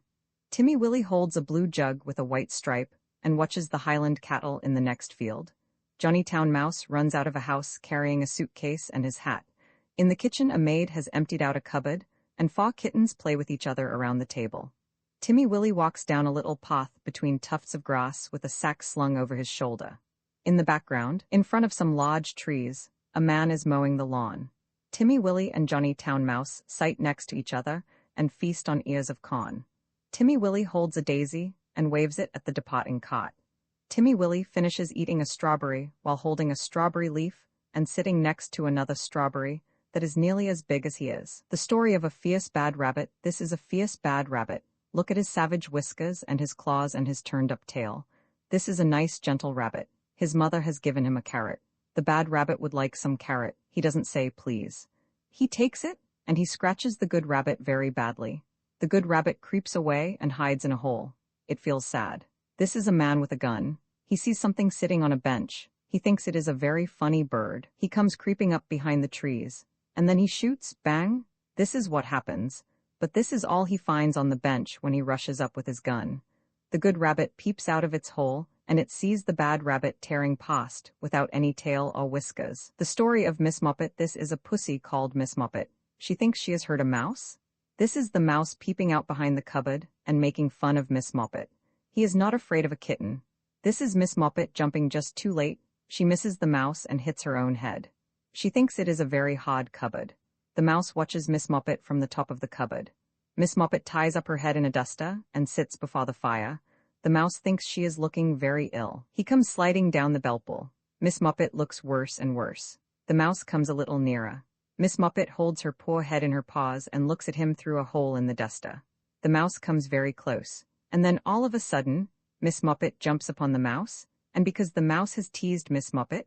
Timmy Willie holds a blue jug with a white stripe and watches the Highland cattle in the next field. Johnny Town Mouse runs out of a house carrying a suitcase and his hat. In the kitchen, a maid has emptied out a cupboard, and four kittens play with each other around the table. Timmy Willie walks down a little path between tufts of grass with a sack slung over his shoulder. In the background, in front of some large trees, a man is mowing the lawn. Timmy Willie and Johnny Town Mouse sit next to each other and feast on ears of corn. Timmy Willie holds a daisy and waves it at the departing cart. Timmy Willie finishes eating a strawberry while holding a strawberry leaf and sitting next to another strawberry that is nearly as big as he is. The story of a fierce bad rabbit. This is a fierce bad rabbit. Look at his savage whiskers and his claws and his turned-up tail. This is a nice, gentle rabbit. His mother has given him a carrot. The bad rabbit would like some carrot. He doesn't say please. He takes it, and he scratches the good rabbit very badly. The good rabbit creeps away and hides in a hole. It feels sad. This is a man with a gun. He sees something sitting on a bench. He thinks it is a very funny bird. He comes creeping up behind the trees. And then he shoots, bang. This is what happens. But this is all he finds on the bench when he rushes up with his gun. The good rabbit peeps out of its hole, and it sees the bad rabbit tearing past, without any tail or whiskers. The story of Miss Moppet. This is a pussy called Miss Moppet. She thinks she has heard a mouse. This is the mouse peeping out behind the cupboard and making fun of Miss Moppet. He is not afraid of a kitten. This is Miss Moppet jumping just too late. She misses the mouse and hits her own head. She thinks it is a very hard cupboard. The mouse watches Miss Moppet from the top of the cupboard. Miss Moppet ties up her head in a duster and sits before the fire. The mouse thinks she is looking very ill. He comes sliding down the bellpull. Miss Moppet looks worse and worse. The mouse comes a little nearer. Miss Moppet holds her poor head in her paws and looks at him through a hole in the duster. The mouse comes very close. And then all of a sudden, Miss Moppet jumps upon the mouse, and because the mouse has teased Miss Moppet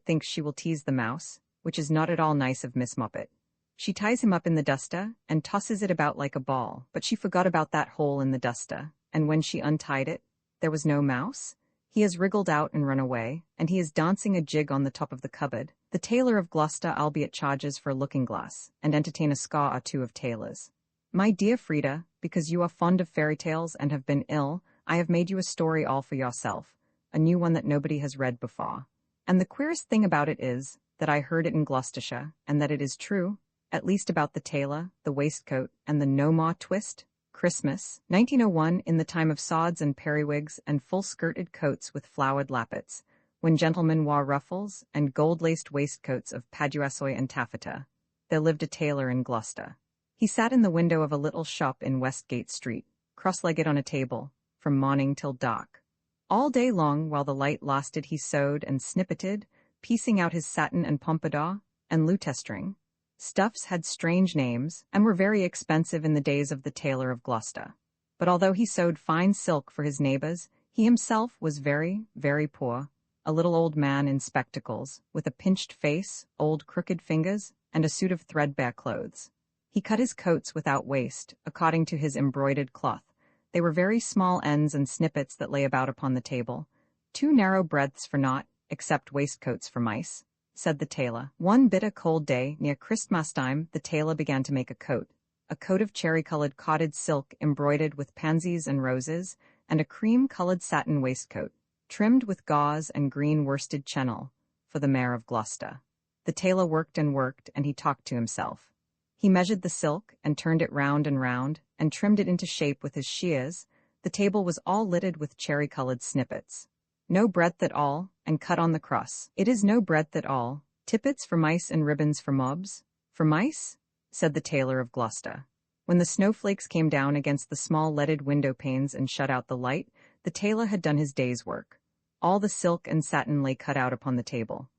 thinks she will tease the mouse, which is not at all nice of Miss Moppet. She ties him up in the duster and tosses it about like a ball, but she forgot about that hole in the duster, and when she untied it, there was no mouse. He has wriggled out and run away, and he is dancing a jig on the top of the cupboard. The tailor of Gloucester albeit charges for a looking-glass, and entertain a score or two of tailors. My dear Frida, because you are fond of fairy tales and have been ill, I have made you a story all for yourself, a new one that nobody has read before. And the queerest thing about it is that I heard it in Gloucestershire, and that it is true, at least about the tailor, the waistcoat, and the no-more twist. Christmas, 1901, in the time of sods and periwigs and full-skirted coats with flowered lappets, when gentlemen wore ruffles and gold-laced waistcoats of paduasoy and taffeta, there lived a tailor in Gloucester. He sat in the window of a little shop in Westgate Street, cross-legged on a table, from morning till dark. All day long, while the light lasted, he sewed and snippeted, piecing out his satin and pompadour and lutestring. Stuffs had strange names and were very expensive in the days of the tailor of Gloucester. But although he sewed fine silk for his neighbors, he himself was very, very poor, a little old man in spectacles, with a pinched face, old crooked fingers, and a suit of threadbare clothes. He cut his coats without waste, according to his embroidered cloth. They were very small ends and snippets that lay about upon the table, too narrow breadths for naught, except waistcoats for mice, said the tailor. One bitter cold day, near Christmas time, the tailor began to make a coat a coat of cherry-colored cottage silk embroidered with pansies and roses, and a cream-colored satin waistcoat, trimmed with gauze and green worsted chennel, for the Mayor of Gloucester. The tailor worked, and he talked to himself. He measured the silk, and turned it round, and trimmed it into shape with his shears. The table was all littered with cherry-colored snippets. No breadth at all, and cut on the cross. It is no breadth at all, tippets for mice and ribbons for mobs. For mice? Said the tailor of Gloucester. When the snowflakes came down against the small leaded window panes and shut out the light, the tailor had done his day's work. All the silk and satin lay cut out upon the table.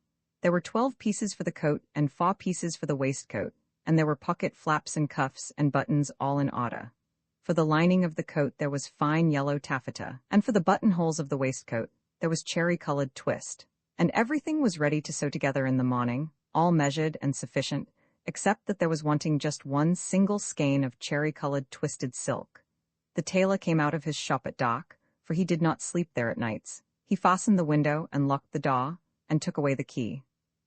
There were 12 pieces for the coat and 4 pieces for the waistcoat, and there were pocket flaps and cuffs and buttons all in order. For the lining of the coat there was fine yellow taffeta, and for the buttonholes of the waistcoat there was cherry-colored twist. And everything was ready to sew together in the morning, all measured and sufficient, except that there was wanting just one single skein of cherry-colored twisted silk. The tailor came out of his shop at dark, for he did not sleep there at nights. He fastened the window and locked the door, and took away the key.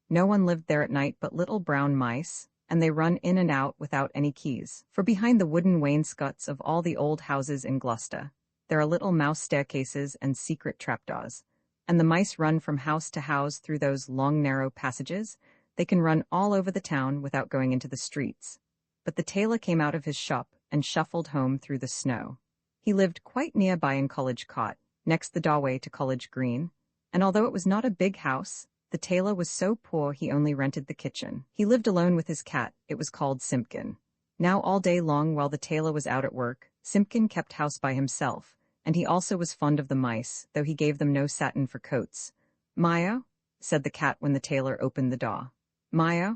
No one lived there at night but little brown mice, and they run in and out without any keys. For behind the wooden wainscots of all the old houses in Gloucester, there are little mouse staircases and secret trapdoors, and the mice run from house to house through those long narrow passages. They can run all over the town without going into the streets. But the tailor came out of his shop and shuffled home through the snow. He lived quite nearby in College Court, next the doorway to College Green, and although it was not a big house, the tailor was so poor he only rented the kitchen. He lived alone with his cat. It was called Simpkin. Now all day long while the tailor was out at work, Simpkin kept house by himself, and he also was fond of the mice, though he gave them no satin for coats. "Maya," said the cat when the tailor opened the door. "Maya?"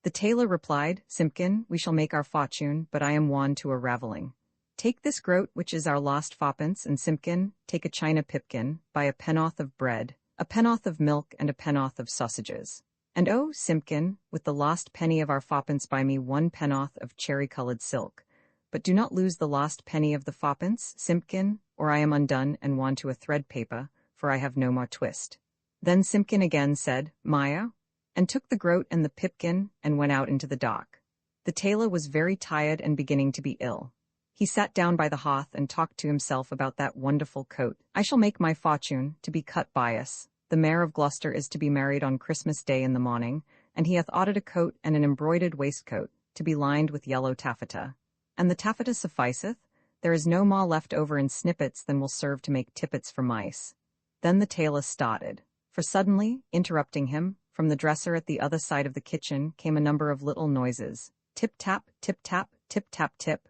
The tailor replied, "Simpkin, we shall make our fortune, but I am wan to a ravelling. Take this groat, which is our lost foppence, and Simpkin, take a china pipkin, buy a pennorth of bread, a pennorth of milk, and a pennorth of sausages. And oh, Simpkin, with the lost penny of our foppence buy me 1 pennorth of cherry-colored silk. But do not lose the lost penny of the foppence, Simpkin, or I am undone and wan to a thread paper, for I have no more twist." Then Simpkin again said, "Maya," and took the groat and the pipkin, and went out into the dark. The tailor was very tired and beginning to be ill. He sat down by the hearth and talked to himself about that wonderful coat. "I shall make my fortune, to be cut bias. The Mayor of Gloucester is to be married on Christmas Day in the morning, and he hath ordered a coat and an embroidered waistcoat, to be lined with yellow taffeta. And the taffeta sufficeth, there is no more left over in snippets than will serve to make tippets for mice." Then the tailor started, for suddenly, interrupting him, from the dresser at the other side of the kitchen came a number of little noises. Tip-tap, tip-tap, tip-tap-tip.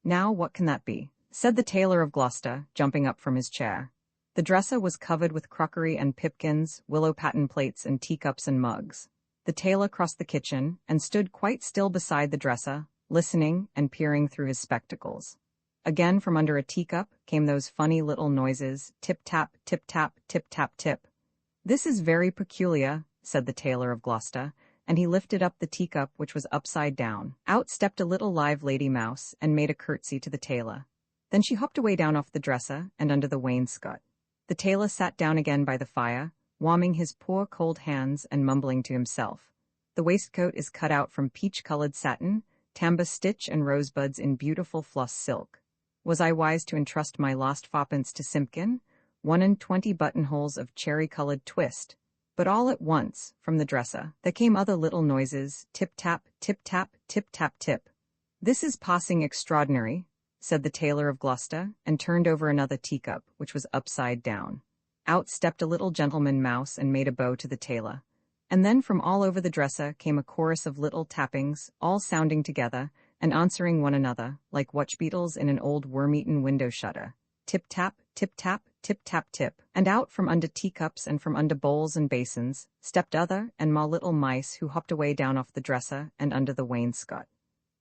"Now what can that be?" said the tailor of Gloucester, jumping up from his chair. The dresser was covered with crockery and pipkins, willow pattern plates and teacups and mugs. The tailor crossed the kitchen and stood quite still beside the dresser, listening and peering through his spectacles. Again from under a teacup came those funny little noises, tip-tap, tip-tap, tip-tap-tip. "This is very peculiar," said the tailor of Gloucester, and he lifted up the teacup which was upside down. Out stepped a little live lady mouse and made a curtsy to the tailor. Then she hopped away down off the dresser and under the wainscot. The tailor sat down again by the fire, warming his poor cold hands and mumbling to himself. "The waistcoat is cut out from peach-colored satin, tambour stitch and rosebuds in beautiful floss silk. Was I wise to entrust my lost foppence to Simpkin? 1 buttonholes of cherry-colored twist." But all at once, from the dresser, there came other little noises, tip-tap, tip-tap, tip-tap-tip. "This is passing extraordinary," said the tailor of Gloucester, and turned over another teacup, which was upside down. Out stepped a little gentleman mouse and made a bow to the tailor. And then from all over the dresser came a chorus of little tappings, all sounding together, and answering one another, like watch beetles in an old worm-eaten window shutter. Tip-tap, tip-tap, tip-tap-tip, and out from under teacups and from under bowls and basins stepped other and more little mice who hopped away down off the dresser and under the wainscot.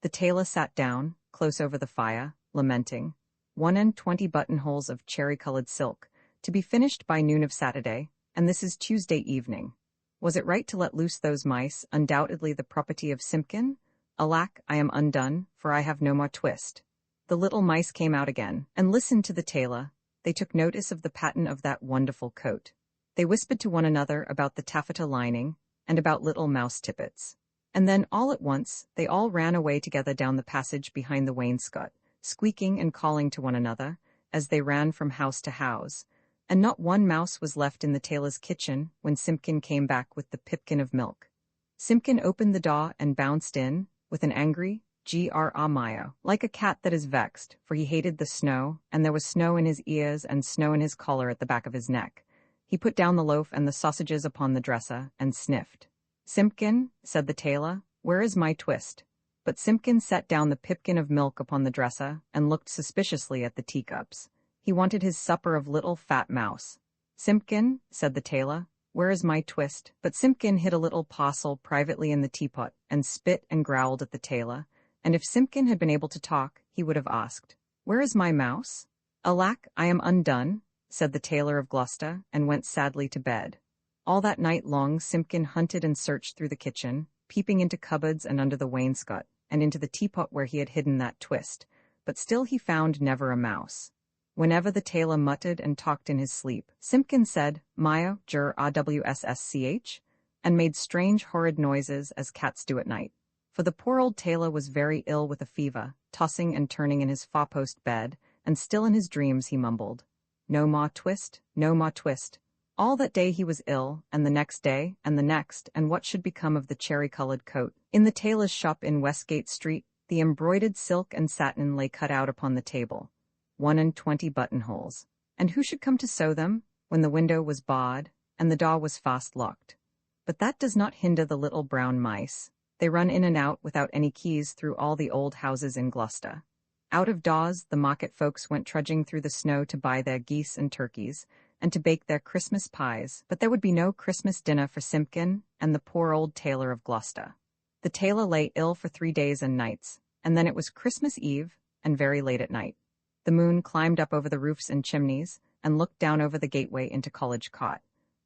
The tailor sat down, close over the fire, lamenting. 1 buttonholes of cherry-colored silk, to be finished by noon of Saturday, and this is Tuesday evening. Was it right to let loose those mice, undoubtedly the property of Simpkin? Alack, I am undone, for I have no more twist. The little mice came out again, and listened to the tailor. They took notice of the pattern of that wonderful coat. They whispered to one another about the taffeta lining, and about little mouse tippets. And then, all at once, they all ran away together down the passage behind the wainscot, squeaking and calling to one another, as they ran from house to house. And not one mouse was left in the tailor's kitchen when Simpkin came back with the pipkin of milk. Simpkin opened the door and bounced in, with an angry grrmayo, like a cat that is vexed, for he hated the snow, and there was snow in his ears and snow in his collar at the back of his neck. He put down the loaf and the sausages upon the dresser, and sniffed. "Simpkin," said the tailor, "where is my twist?" But Simpkin set down the pipkin of milk upon the dresser, and looked suspiciously at the teacups. He wanted his supper of little fat mouse. "Simpkin," said the tailor, "where is my twist?" But Simpkin hid a little parcel privately in the teapot, and spit and growled at the tailor, and if Simpkin had been able to talk, he would have asked, "Where is my mouse?" "Alack, I am undone," said the tailor of Gloucester, and went sadly to bed. All that night long Simpkin hunted and searched through the kitchen, peeping into cupboards and under the wainscot, and into the teapot where he had hidden that twist, but still he found never a mouse. Whenever the tailor muttered and talked in his sleep, Simpkin said, "Maya, jur rwssch," and made strange horrid noises as cats do at night. For the poor old tailor was very ill with a fever, tossing and turning in his four-post bed, and still in his dreams he mumbled, "No more twist, no more twist." All that day he was ill, and the next day, and the next, and what should become of the cherry-colored coat? In the tailor's shop in Westgate Street, the embroidered silk and satin lay cut out upon the table, 21 buttonholes. And who should come to sew them, when the window was barred, and the door was fast locked? But that does not hinder the little brown mice. They run in and out without any keys through all the old houses in Gloucester. Out of doors, the market folks went trudging through the snow to buy their geese and turkeys, and to bake their Christmas pies, but there would be no Christmas dinner for Simpkin and the poor old tailor of Gloucester. The tailor lay ill for 3 days and nights, and then it was Christmas Eve, and very late at night. The moon climbed up over the roofs and chimneys, and looked down over the gateway into College Cot.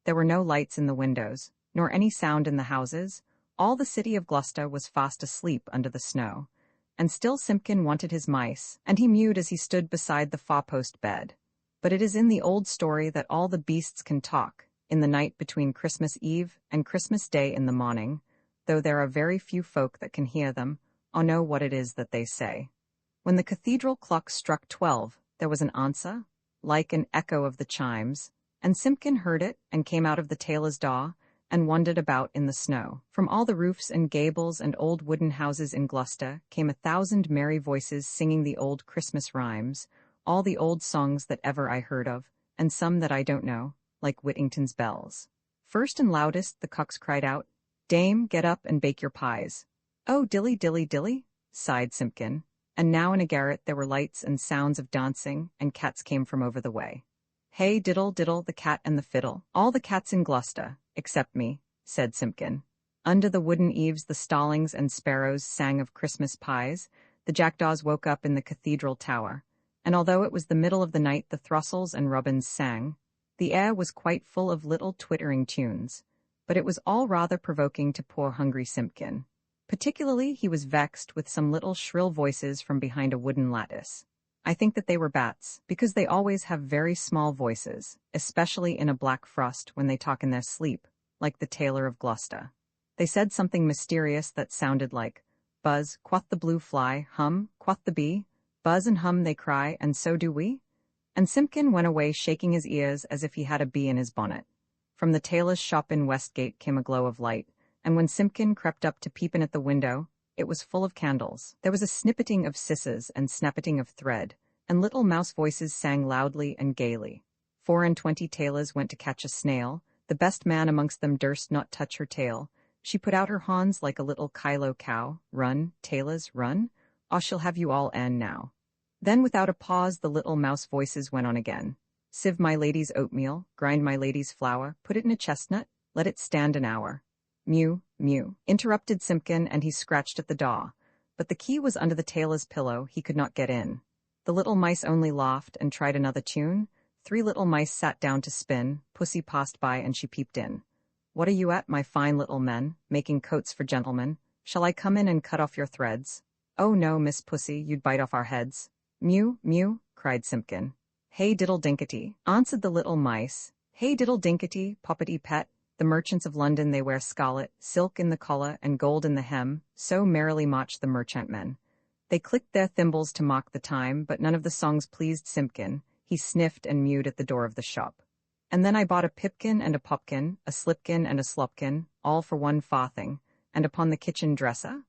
There were no lights in the windows, nor any sound in the houses. All the city of Gloucester was fast asleep under the snow. And still Simpkin wanted his mice, and he mewed as he stood beside the four-post bed. But it is in the old story that all the beasts can talk, in the night between Christmas Eve and Christmas Day in the morning, though there are very few folk that can hear them, or know what it is that they say. When the cathedral clock struck 12, there was an answer, like an echo of the chimes, and Simpkin heard it, and came out of the tailor's door, and wandered about in the snow. From all the roofs and gables and old wooden houses in Gloucester came 1,000 merry voices singing the old Christmas rhymes, all the old songs that ever I heard of, and some that I don't know, like Whittington's bells. First and loudest the cocks cried out, "Dame, get up and bake your pies." "Oh, dilly, dilly, dilly," sighed Simpkin, and now in a garret there were lights and sounds of dancing, and cats came from over the way. "Hey, diddle, diddle, the cat and the fiddle, all the cats in Gloucester, except me," said Simpkin. Under the wooden eaves the starlings and sparrows sang of Christmas pies, the jackdaws woke up in the cathedral tower, and although it was the middle of the night the throstles and robins sang, the air was quite full of little twittering tunes, but it was all rather provoking to poor hungry Simpkin. Particularly he was vexed with some little shrill voices from behind a wooden lattice. I think that they were bats, because they always have very small voices, especially in a black frost when they talk in their sleep, like the tailor of Gloucester. They said something mysterious that sounded like, "Buzz, quoth the blue fly, hum, quoth the bee, buzz and hum they cry, and so do we." And Simpkin went away shaking his ears as if he had a bee in his bonnet. From the tailor's shop in Westgate came a glow of light, and when Simpkin crept up to peep in at the window, it was full of candles. There was a snippeting of sisses and snappeting of thread, and little mouse voices sang loudly and gaily. 24 tailors went to catch a snail. The best man amongst them durst not touch her tail. She put out her horns like a little Kylo cow. "Run, tailors, run, or she'll have you all in now." Then without a pause the little mouse voices went on again. "Sieve my lady's oatmeal, grind my lady's flour, put it in a chestnut, let it stand an hour." "Mew, mew," interrupted Simpkin, and he scratched at the door. But the key was under the tailor's pillow, he could not get in. The little mice only laughed and tried another tune. 3 little mice sat down to spin. Pussy passed by and she peeped in. "What are you at, my fine little men, making coats for gentlemen? Shall I come in and cut off your threads?" "Oh no, Miss Pussy, you'd bite off our heads." "Mew, mew," cried Simpkin. "Hey diddle dinkety," answered the little mice. "Hey diddle dinkety, poppety pet, The merchants of London they wear scarlet, silk in the collar and gold in the hem, so merrily march the merchantmen. They clicked their thimbles to mark the time, but none of the songs pleased Simpkin. He sniffed and mewed at the door of the shop. And then I bought a pipkin and a popkin, a slipkin and a slopkin, all for 1 farthing, and upon the kitchen dresser?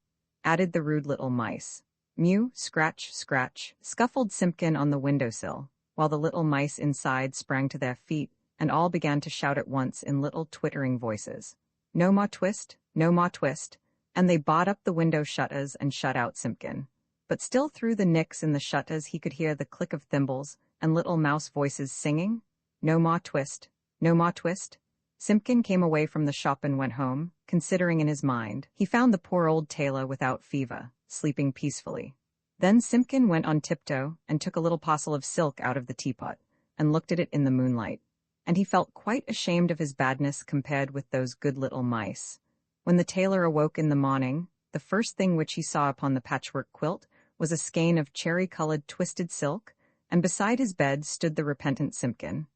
Added the rude little mice. Mew, scratch, scratch, scuffled Simpkin on the windowsill, while the little mice inside sprang to their feet, and all began to shout at once in little twittering voices. No more twist, no more twist, and they barred up the window shutters and shut out Simpkin. But still through the nicks in the shutters he could hear the click of thimbles and little mouse voices singing, no more twist, no more twist. Simpkin came away from the shop and went home, considering in his mind. He found the poor old tailor without fever, sleeping peacefully. Then Simpkin went on tiptoe and took a little parcel of silk out of the teapot, and looked at it in the moonlight. And he felt quite ashamed of his badness compared with those good little mice. When the tailor awoke in the morning, the first thing which he saw upon the patchwork quilt was a skein of cherry-colored twisted silk, and beside his bed stood the repentant Simpkin.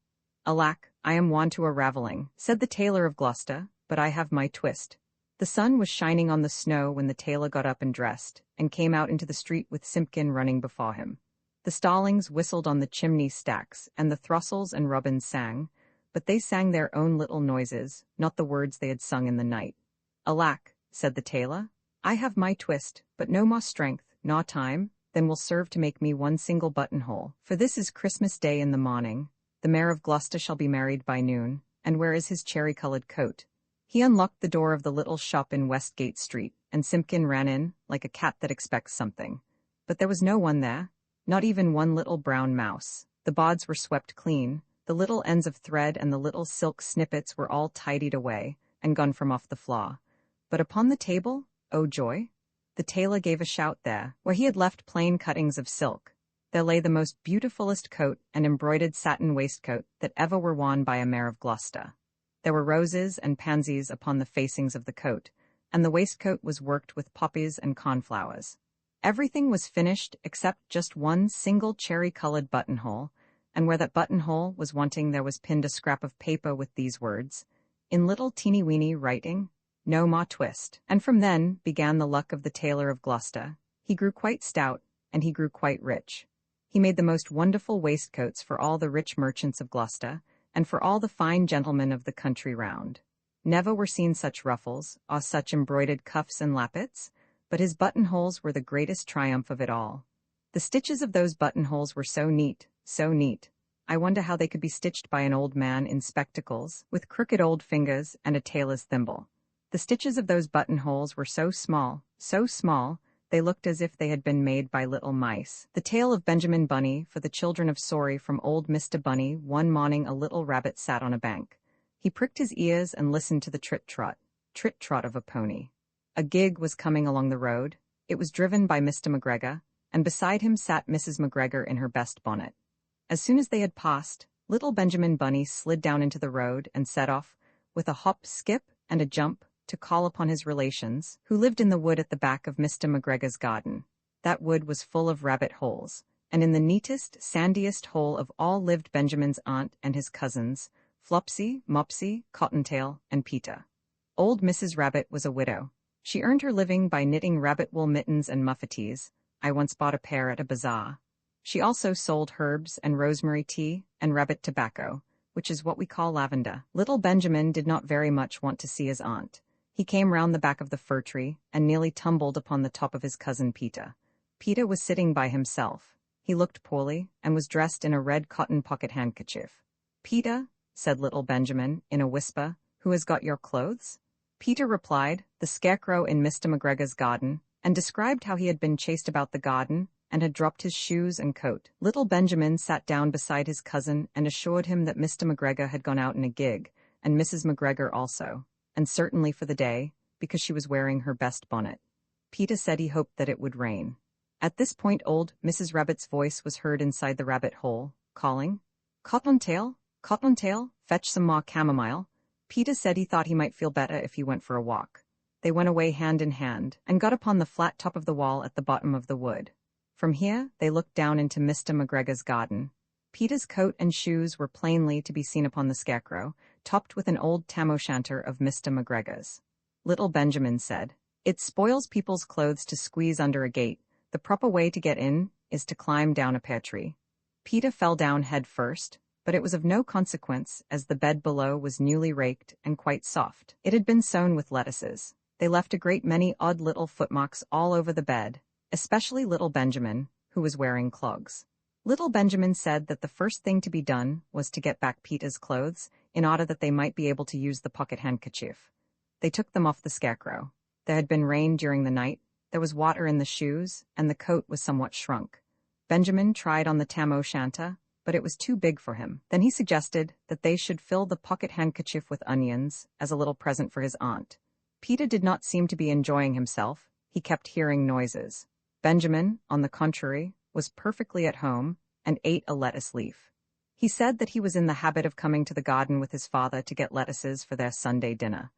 Alack, I am won to a ravelling, said the tailor of Gloucester, but I have my twist. The sun was shining on the snow when the tailor got up and dressed, and came out into the street with Simpkin running before him. The starlings whistled on the chimney stacks, and the throstles and robins sang, but they sang their own little noises, not the words they had sung in the night. Alack, said the tailor, I have my twist, but no more strength, nor time, than will serve to make me 1 single buttonhole, for this is Christmas Day in the morning. The mayor of Gloucester shall be married by noon, and where is his cherry-colored coat? He unlocked the door of the little shop in Westgate Street, and Simpkin ran in, like a cat that expects something. But there was no one there, not even 1 little brown mouse. The boards were swept clean, the little ends of thread and the little silk snippets were all tidied away, and gone from off the floor. But upon the table, oh joy! The tailor gave a shout there, where he had left plain cuttings of silk. There lay the most beautifulest coat and embroidered satin waistcoat that ever were worn by a mayor of Gloucester. There were roses and pansies upon the facings of the coat, and the waistcoat was worked with poppies and cornflowers. Everything was finished except just 1 single cherry-colored buttonhole, and where that buttonhole was wanting there was pinned a scrap of paper with these words, in little teeny-weeny writing, no more twist. And from then began the luck of the tailor of Gloucester. He grew quite stout, and he grew quite rich. He made the most wonderful waistcoats for all the rich merchants of Gloucester, and for all the fine gentlemen of the country round. Never were seen such ruffles, or such embroidered cuffs and lappets, but his buttonholes were the greatest triumph of it all. The stitches of those buttonholes were so neat, so neat. I wonder how they could be stitched by an old man in spectacles, with crooked old fingers and a tailor's thimble. The stitches of those buttonholes were so small, they looked as if they had been made by little mice. The tale of Benjamin Bunny for the children of Sorry from old Mr. Bunny. One morning a little rabbit sat on a bank. He pricked his ears and listened to the trit-trot of a pony. A gig was coming along the road. It was driven by Mr. McGregor, and beside him sat Mrs. McGregor in her best bonnet. As soon as they had passed, little Benjamin Bunny slid down into the road and set off, with a hop, skip, and a jump, to call upon his relations, who lived in the wood at the back of Mr. McGregor's garden. That wood was full of rabbit holes, and in the neatest, sandiest hole of all lived Benjamin's aunt and his cousins, Flopsy, Mopsy, Cottontail, and Peter. Old Mrs. Rabbit was a widow. She earned her living by knitting rabbit wool mittens and muffetees. I once bought a pair at a bazaar. She also sold herbs and rosemary tea and rabbit tobacco, which is what we call lavender. Little Benjamin did not very much want to see his aunt. He came round the back of the fir tree and nearly tumbled upon the top of his cousin Peter. Peter was sitting by himself. He looked poorly and was dressed in a red cotton pocket handkerchief. "Peter," said little Benjamin, in a whisper, "who has got your clothes?" Peter replied, "The scarecrow in Mr. McGregor's garden," and described how he had been chased about the garden and had dropped his shoes and coat. Little Benjamin sat down beside his cousin and assured him that Mr. McGregor had gone out in a gig, and Mrs. McGregor also, and certainly for the day, because she was wearing her best bonnet. Peter said he hoped that it would rain. At this point old Mrs. Rabbit's voice was heard inside the rabbit hole, calling, Cottontail, Cottontail, fetch some more chamomile." Peter said he thought he might feel better if he went for a walk. They went away hand in hand, and got upon the flat top of the wall at the bottom of the wood. From here they looked down into Mr. McGregor's garden. Peeta's coat and shoes were plainly to be seen upon the scarecrow, topped with an old tam-o'-shanter of Mr. McGregor's. Little Benjamin said, "It spoils people's clothes to squeeze under a gate. The proper way to get in is to climb down a pear tree." Peeta fell down head first, but it was of no consequence as the bed below was newly raked and quite soft. It had been sown with lettuces. They left a great many odd little footmarks all over the bed, especially little Benjamin, who was wearing clogs. Little Benjamin said that the first thing to be done was to get back Peeta's clothes in order that they might be able to use the pocket handkerchief. They took them off the scarecrow. There had been rain during the night, there was water in the shoes, and the coat was somewhat shrunk. Benjamin tried on the tam-o'-shanter, but it was too big for him. Then he suggested that they should fill the pocket handkerchief with onions as a little present for his aunt. Peeta did not seem to be enjoying himself. He kept hearing noises. Benjamin, on the contrary, was perfectly at home and ate a lettuce leaf. He said that he was in the habit of coming to the garden with his father to get lettuces for their Sunday dinner.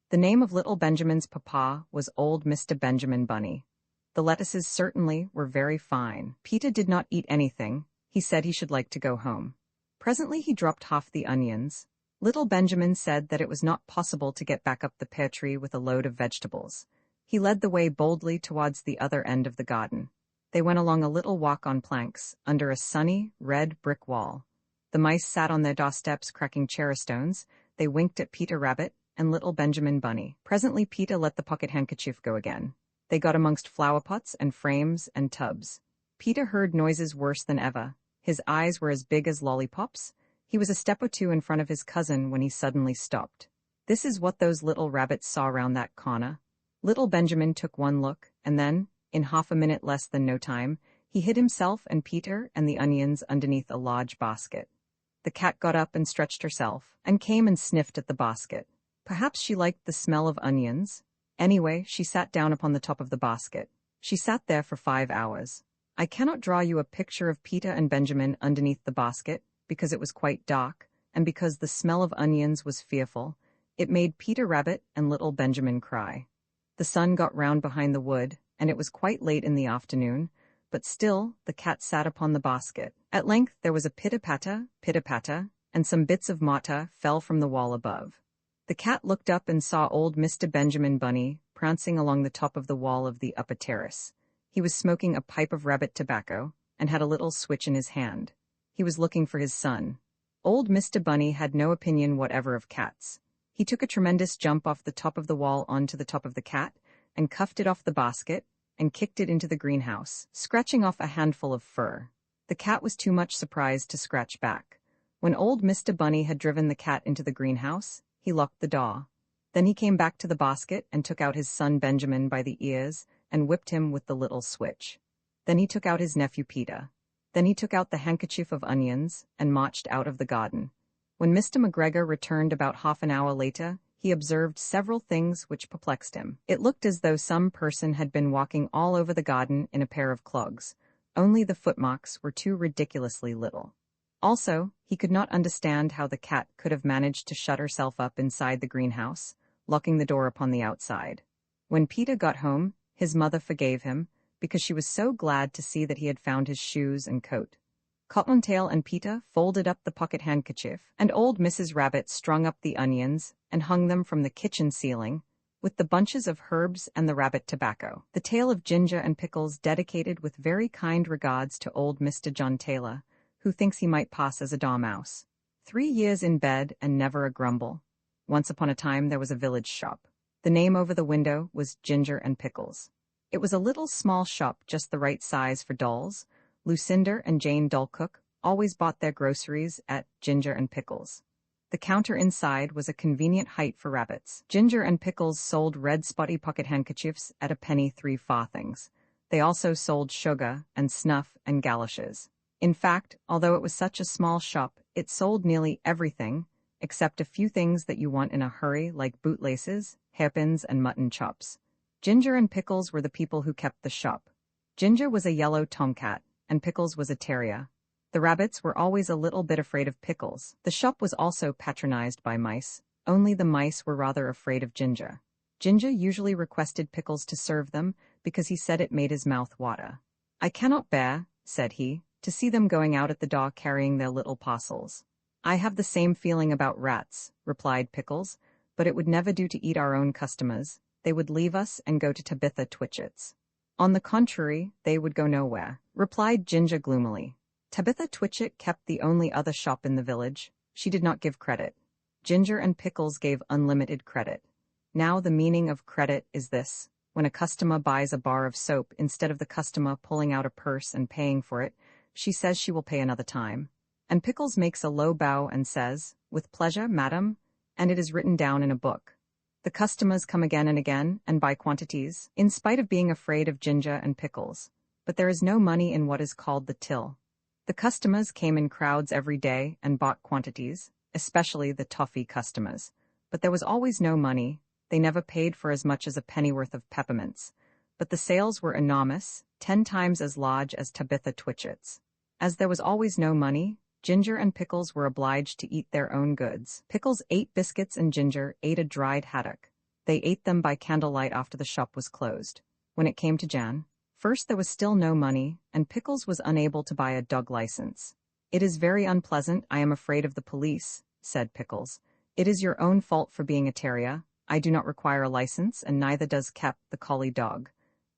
The name of little Benjamin's papa was old Mr. Benjamin Bunny. The lettuces certainly were very fine. Peeta did not eat anything. He said he should like to go home. Presently he dropped half the onions. Little Benjamin said that it was not possible to get back up the pear tree with a load of vegetables. He led the way boldly towards the other end of the garden. They went along a little walk on planks, under a sunny, red brick wall. The mice sat on their doorsteps cracking cherry stones. They winked at Peeta Rabbit and little Benjamin Bunny. Presently Peeta let the pocket handkerchief go again. They got amongst flower pots and frames and tubs. Peeta heard noises worse than ever. His eyes were as big as lollipops. He was a step or two in front of his cousin when he suddenly stopped. This is what those little rabbits saw round that corner. Little Benjamin took one look, and then, in half a minute less than no time, he hid himself and Peeta and the onions underneath a large basket. The cat got up and stretched herself, and came and sniffed at the basket. Perhaps she liked the smell of onions. Anyway, she sat down upon the top of the basket. She sat there for 5 hours. I cannot draw you a picture of Peeta and Benjamin underneath the basket, because it was quite dark, and because the smell of onions was fearful. It made Peeta Rabbit and little Benjamin cry. The sun got round behind the wood, and it was quite late in the afternoon, but still the cat sat upon the basket. At length there was a pitter-patter, and some bits of mortar fell from the wall above. The cat looked up and saw old Mr. Benjamin Bunny prancing along the top of the wall of the upper terrace. He was smoking a pipe of rabbit tobacco, and had a little switch in his hand. He was looking for his son. Old Mr. Bunny had no opinion whatever of cats. He took a tremendous jump off the top of the wall onto the top of the cat, and cuffed it off the basket, and kicked it into the greenhouse, scratching off a handful of fur. The cat was too much surprised to scratch back. When old Mr. Bunny had driven the cat into the greenhouse, he locked the door. Then he came back to the basket and took out his son Benjamin by the ears and whipped him with the little switch. Then he took out his nephew Peeta. Then he took out the handkerchief of onions and marched out of the garden. When Mr. McGregor returned about half an hour later, he observed several things which perplexed him. It looked as though some person had been walking all over the garden in a pair of clogs. Only the footmarks were too ridiculously little. Also, he could not understand how the cat could have managed to shut herself up inside the greenhouse, locking the door upon the outside. When Peeta got home, his mother forgave him, because she was so glad to see that he had found his shoes and coat. Cottontail and Peeta folded up the pocket handkerchief, and old Mrs. Rabbit strung up the onions and hung them from the kitchen ceiling, with the bunches of herbs and the rabbit tobacco. The tale of Ginger and Pickles dedicated with very kind regards to old Mr. John Taylor, who thinks he might pass as a dormouse. 3 years in bed and never a grumble. Once upon a time there was a village shop. The name over the window was Ginger and Pickles. It was a little small shop just the right size for dolls. Lucinda and Jane Dollcook always bought their groceries at Ginger and Pickles. The counter inside was a convenient height for rabbits. Ginger and Pickles sold red spotty pocket handkerchiefs at a penny 3 farthings. They also sold sugar and snuff and galoshes. In fact, although it was such a small shop, it sold nearly everything, except a few things that you want in a hurry like bootlaces, hairpins, and mutton chops. Ginger and Pickles were the people who kept the shop. Ginger was a yellow tomcat, and Pickles was a terrier. The rabbits were always a little bit afraid of Pickles. The shop was also patronized by mice, only the mice were rather afraid of Ginger. Ginger usually requested Pickles to serve them because he said it made his mouth water. "I cannot bear," said he, to see them going out at the door carrying their little parcels. I have the same feeling about rats, replied Pickles, but it would never do to eat our own customers. They would leave us and go to Tabitha Twitchit's. On the contrary, they would go nowhere, replied Ginger gloomily. Tabitha Twitchit kept the only other shop in the village. She did not give credit. Ginger and Pickles gave unlimited credit. Now the meaning of credit is this. When a customer buys a bar of soap, instead of the customer pulling out a purse and paying for it, she says she will pay another time. And Pickles makes a low bow and says, "With pleasure, madam," and it is written down in a book. The customers come again and buy quantities, in spite of being afraid of Ginger and Pickles. But there is no money in what is called the till. The customers came in crowds every day and bought quantities, especially the toffee customers. But there was always no money. They never paid for as much as a pennyworth of peppermints. But the sales were enormous, 10 times as large as Tabitha Twitchit's. As there was always no money, Ginger and Pickles were obliged to eat their own goods. Pickles ate biscuits and Ginger ate a dried haddock. They ate them by candlelight after the shop was closed. When it came to Jan, first there was still no money, and Pickles was unable to buy a dog license. "It is very unpleasant, I am afraid of the police," said Pickles. "It is your own fault for being a terrier. I do not require a license, and neither does Kep, the collie dog.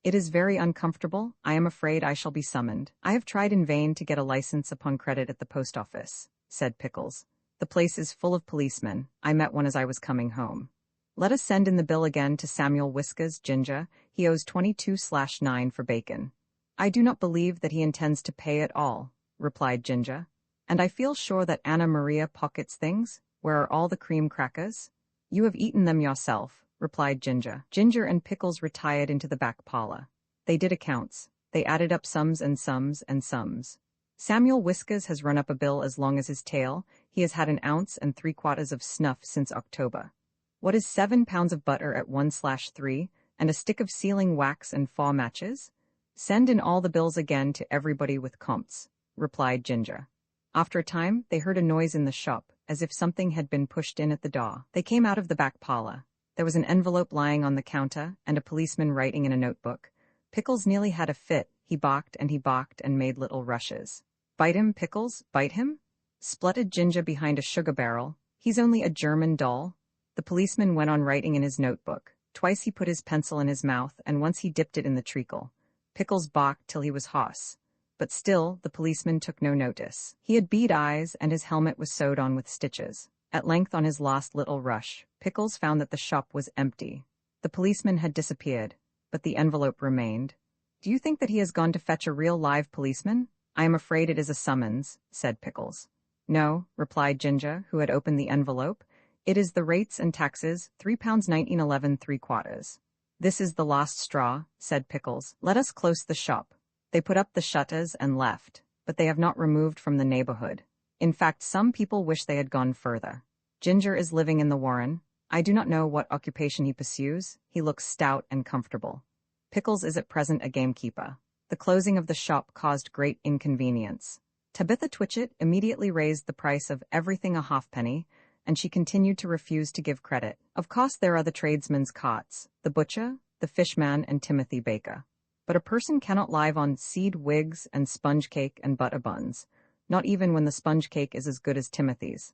It is very uncomfortable. I am afraid I shall be summoned. I have tried in vain to get a license upon credit at the post office," said Pickles. "The place is full of policemen. I met one as I was coming home." "Let us send in the bill again to Samuel Whiskers, Ginger. He owes 22/9 for bacon." "I do not believe that he intends to pay at all," replied Ginger. "And I feel sure that Anna Maria pockets things. Where are all the cream crackers?" "You have eaten them yourself," replied Ginger. Ginger and Pickles retired into the back parlor. They did accounts. They added up sums and sums and sums. "Samuel Whiskers has run up a bill as long as his tail. He has had 1 ounce and 3/4 of snuff since October. What is 7 pounds of butter at 1/3, and a stick of sealing wax and 4 matches? Send in all the bills again to everybody with comps," replied Ginger. After a time, they heard a noise in the shop, as if something had been pushed in at the door. They came out of the back parlor. There was an envelope lying on the counter, and a policeman writing in a notebook. Pickles nearly had a fit. He balked and made little rushes. "Bite him, Pickles, bite him?" spluttered Ginger behind a sugar barrel. "He's only a German doll." The policeman went on writing in his notebook. Twice he put his pencil in his mouth, and once he dipped it in the treacle. Pickles balked till he was hoarse. But still, the policeman took no notice. He had bead eyes, and his helmet was sewed on with stitches. At length, on his last little rush, Pickles found that the shop was empty. The policeman had disappeared, but the envelope remained. "Do you think that he has gone to fetch a real live policeman?" "I am afraid it is a summons," said Pickles. "No," replied Ginger, who had opened the envelope. "It is the rates and taxes, £3 1911 3/4. "This is the last straw," said Pickles. "Let us close the shop." They put up the shutters and left, but they have not removed from the neighborhood. In fact, some people wish they had gone further. Ginger is living in the warren. I do not know what occupation he pursues. He looks stout and comfortable. Pickles is at present a gamekeeper. The closing of the shop caused great inconvenience. Tabitha Twitchit immediately raised the price of everything a halfpenny, and she continued to refuse to give credit. Of course, there are the tradesmen's carts, the butcher, the fishman, and Timothy Baker. But a person cannot live on seed wigs and sponge cake and butter buns, not even when the sponge cake is as good as Timothy's.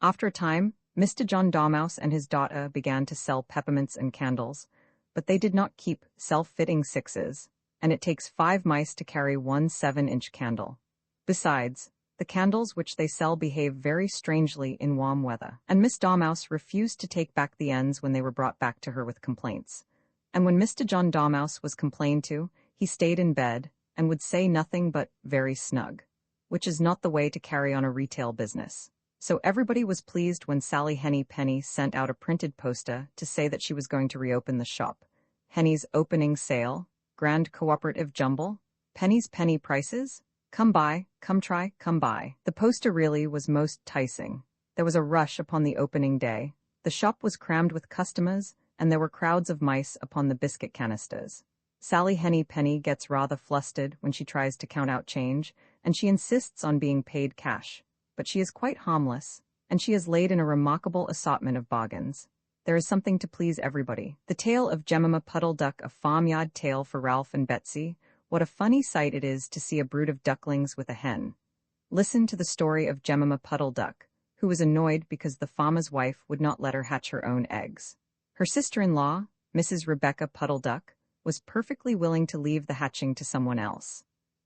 After a time, Mr. John Dormouse and his daughter began to sell peppermints and candles, but they did not keep self-fitting sixes, and it takes 5 mice to carry 1 7-inch candle. Besides, the candles which they sell behave very strangely in warm weather, and Miss Dormouse refused to take back the ends when they were brought back to her with complaints. And when Mr. John Dormouse was complained to, he stayed in bed, and would say nothing but "very snug," which is not the way to carry on a retail business. So everybody was pleased when Sally Henny Penny sent out a printed poster to say that she was going to reopen the shop. Henny's opening sale, grand cooperative jumble, Penny's penny prices, come buy, come try, come buy. The poster really was most enticing. There was a rush upon the opening day. The shop was crammed with customers, and there were crowds of mice upon the biscuit canisters. Sally Henny Penny gets rather flustered when she tries to count out change, and she insists on being paid cash. But she is quite harmless, and she has laid in a remarkable assortment of bargains. There is something to please everybody. The tale of Jemima Puddle Duck, a farmyard tale for Ralph and Betsy, What a funny sight it is to see a brood of ducklings with a hen. Listen to the story of Jemima Puddle Duck, who was annoyed because the farmer's wife would not let her hatch her own eggs. Her sister-in-law, Mrs. Rebecca Puddle Duck, was perfectly willing to leave the hatching to someone else.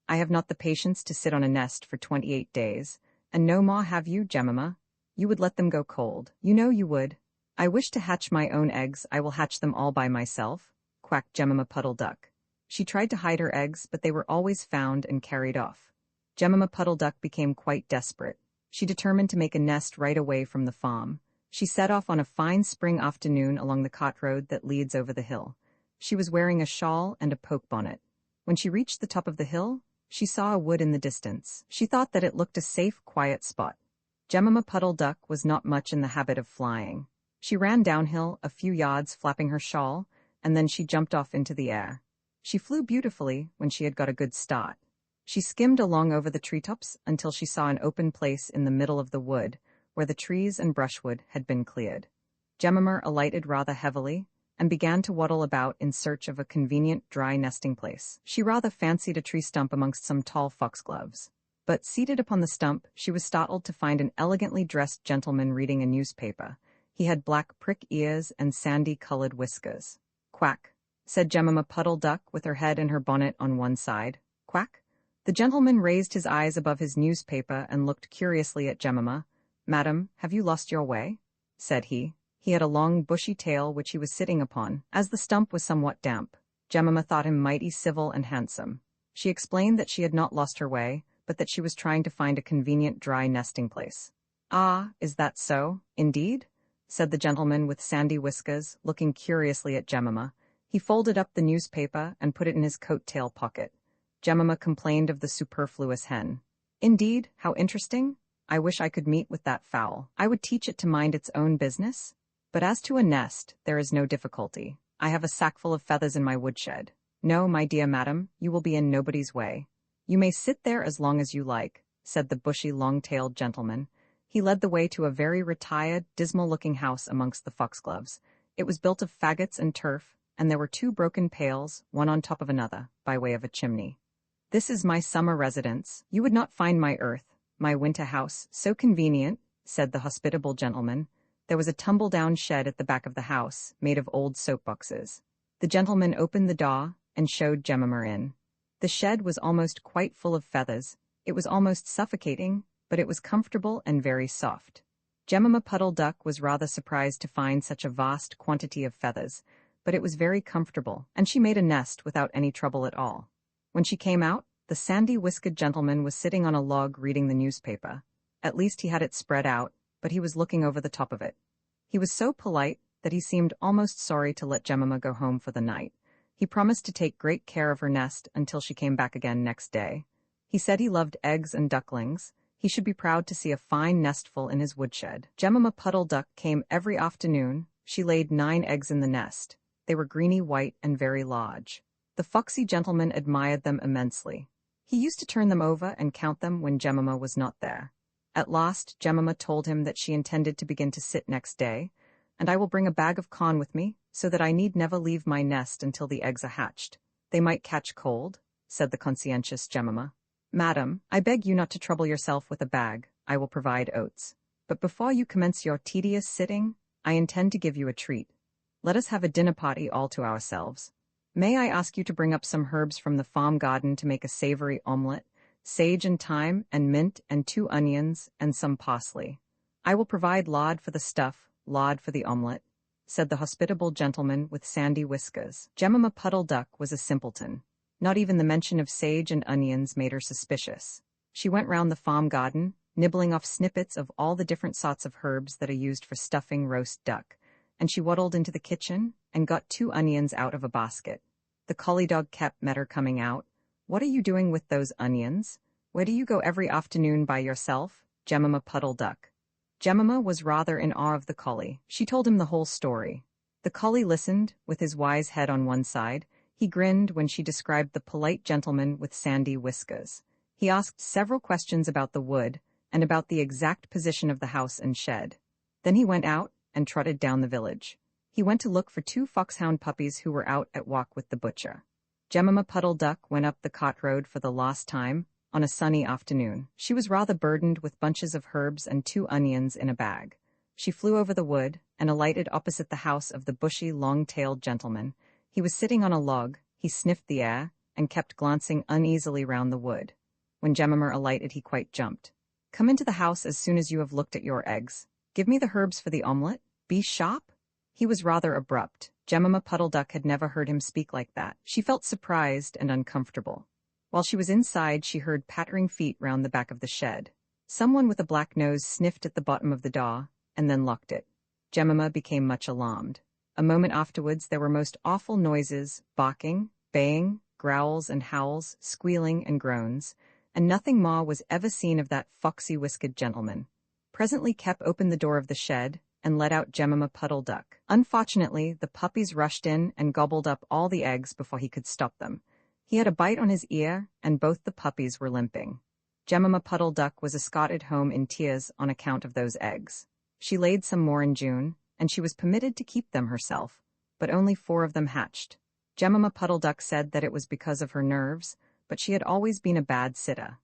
I have not the patience to sit on a nest for 28 days, and no more have you, Jemima. You would let them go cold. You know you would. I wish to hatch my own eggs. I will hatch them all by myself, quacked Jemima Puddle Duck. She tried to hide her eggs, but they were always found and carried off. Jemima Puddle Duck became quite desperate. She determined to make a nest right away from the farm. She set off on a fine spring afternoon along the cart road that leads over the hill. She was wearing a shawl and a poke bonnet. When she reached the top of the hill, she saw a wood in the distance. She thought that it looked a safe, quiet spot. Jemima Puddle Duck was not much in the habit of flying. She ran downhill a few yards flapping her shawl, and then she jumped off into the air. She flew beautifully when she had got a good start. She skimmed along over the treetops until she saw an open place in the middle of the wood, where the trees and brushwood had been cleared. Jemima alighted rather heavily, and began to waddle about in search of a convenient dry nesting place. She rather fancied a tree stump amongst some tall foxgloves. But seated upon the stump, she was startled to find an elegantly dressed gentleman reading a newspaper. He had black prick ears and sandy-colored whiskers. "Quack," said Jemima Puddle Duck with her head and her bonnet on one side. "Quack?" The gentleman raised his eyes above his newspaper and looked curiously at Jemima. "Madam, have you lost your way?" said he. He had a long, bushy tail which he was sitting upon. As the stump was somewhat damp, Jemima thought him mighty civil and handsome. She explained that she had not lost her way, but that she was trying to find a convenient dry nesting place. "Ah, is that so, indeed?" said the gentleman with sandy whiskers, looking curiously at Jemima. He folded up the newspaper and put it in his coat-tail pocket. Jemima complained of the superfluous hen. "Indeed, how interesting! I wish I could meet with that fowl. I would teach it to mind its own business. But as to a nest, there is no difficulty. I have a sackful of feathers in my woodshed. No, my dear madam, you will be in nobody's way. You may sit there as long as you like," said the bushy, long-tailed gentleman. He led the way to a very retired, dismal-looking house amongst the foxgloves. It was built of faggots and turf, and there were 2 broken pails, one on top of another, by way of a chimney. "This is my summer residence. You would not find my my winter house, so convenient," said the hospitable gentleman. There was a tumble-down shed at the back of the house, made of old soap-boxes. The gentleman opened the door and showed Jemima in. The shed was almost quite full of feathers. It was almost suffocating, but it was comfortable and very soft. Jemima Puddle Duck was rather surprised to find such a vast quantity of feathers, but it was very comfortable, and she made a nest without any trouble at all. When she came out, the sandy-whiskered gentleman was sitting on a log reading the newspaper. At least he had it spread out, but he was looking over the top of it. He was so polite that he seemed almost sorry to let Jemima go home for the night. He promised to take great care of her nest until she came back again next day. He said he loved eggs and ducklings. He should be proud to see a fine nestful in his woodshed. Jemima Puddle Duck came every afternoon. She laid 9 eggs in the nest. They were greeny white and very large. The foxy gentleman admired them immensely. He used to turn them over and count them when Jemima was not there. At last, Jemima told him that she intended to begin to sit next day, "And I will bring a bag of corn with me, so that I need never leave my nest until the eggs are hatched. They might catch cold," said the conscientious Jemima. "Madam, I beg you not to trouble yourself with a bag. I will provide oats. But before you commence your tedious sitting, I intend to give you a treat. Let us have a dinner party all to ourselves. May I ask you to bring up some herbs from the farm garden to make a savory omelette, sage and thyme and mint and 2 onions and some parsley. I will provide lard for the stuff, lard for the omelette," said the hospitable gentleman with sandy whiskers. Jemima Puddle Duck was a simpleton. Not even the mention of sage and onions made her suspicious. She went round the farm garden, nibbling off snippets of all the different sorts of herbs that are used for stuffing roast duck, and she waddled into the kitchen and got 2 onions out of a basket. The collie dog met her coming out. "What are you doing with those onions? Where do you go every afternoon by yourself, Jemima Puddle Duck?" Jemima was rather in awe of the collie. She told him the whole story. The collie listened, with his wise head on one side. He grinned when she described the polite gentleman with sandy whiskers. He asked several questions about the wood and about the exact position of the house and shed. Then he went out and trotted down the village. He went to look for 2 foxhound puppies who were out at walk with the butcher. Jemima Puddle Duck went up the cot road for the last time, on a sunny afternoon. She was rather burdened with bunches of herbs and 2 onions in a bag. She flew over the wood, and alighted opposite the house of the bushy, long-tailed gentleman. He was sitting on a log, he sniffed the air, and kept glancing uneasily round the wood. When Jemima alighted, he quite jumped. "Come into the house as soon as you have looked at your eggs. Give me the herbs for the omelette. Be sharp." He was rather abrupt. Jemima Puddle Duck had never heard him speak like that. She felt surprised and uncomfortable. While she was inside, she heard pattering feet round the back of the shed. Someone with a black nose sniffed at the bottom of the door, and then locked it. Jemima became much alarmed. A moment afterwards, there were most awful noises, barking, baying, growls and howls, squealing and groans, and nothing more was ever seen of that foxy-whiskered gentleman. Presently Kep opened the door of the shed, and let out Jemima Puddle Duck. Unfortunately, the puppies rushed in and gobbled up all the eggs before he could stop them. He had a bite on his ear, and both the puppies were limping. Jemima Puddle Duck was escorted home in tears on account of those eggs. She laid some more in June, and she was permitted to keep them herself, but only 4 of them hatched. Jemima Puddle Duck said that it was because of her nerves, but she had always been a bad sitter.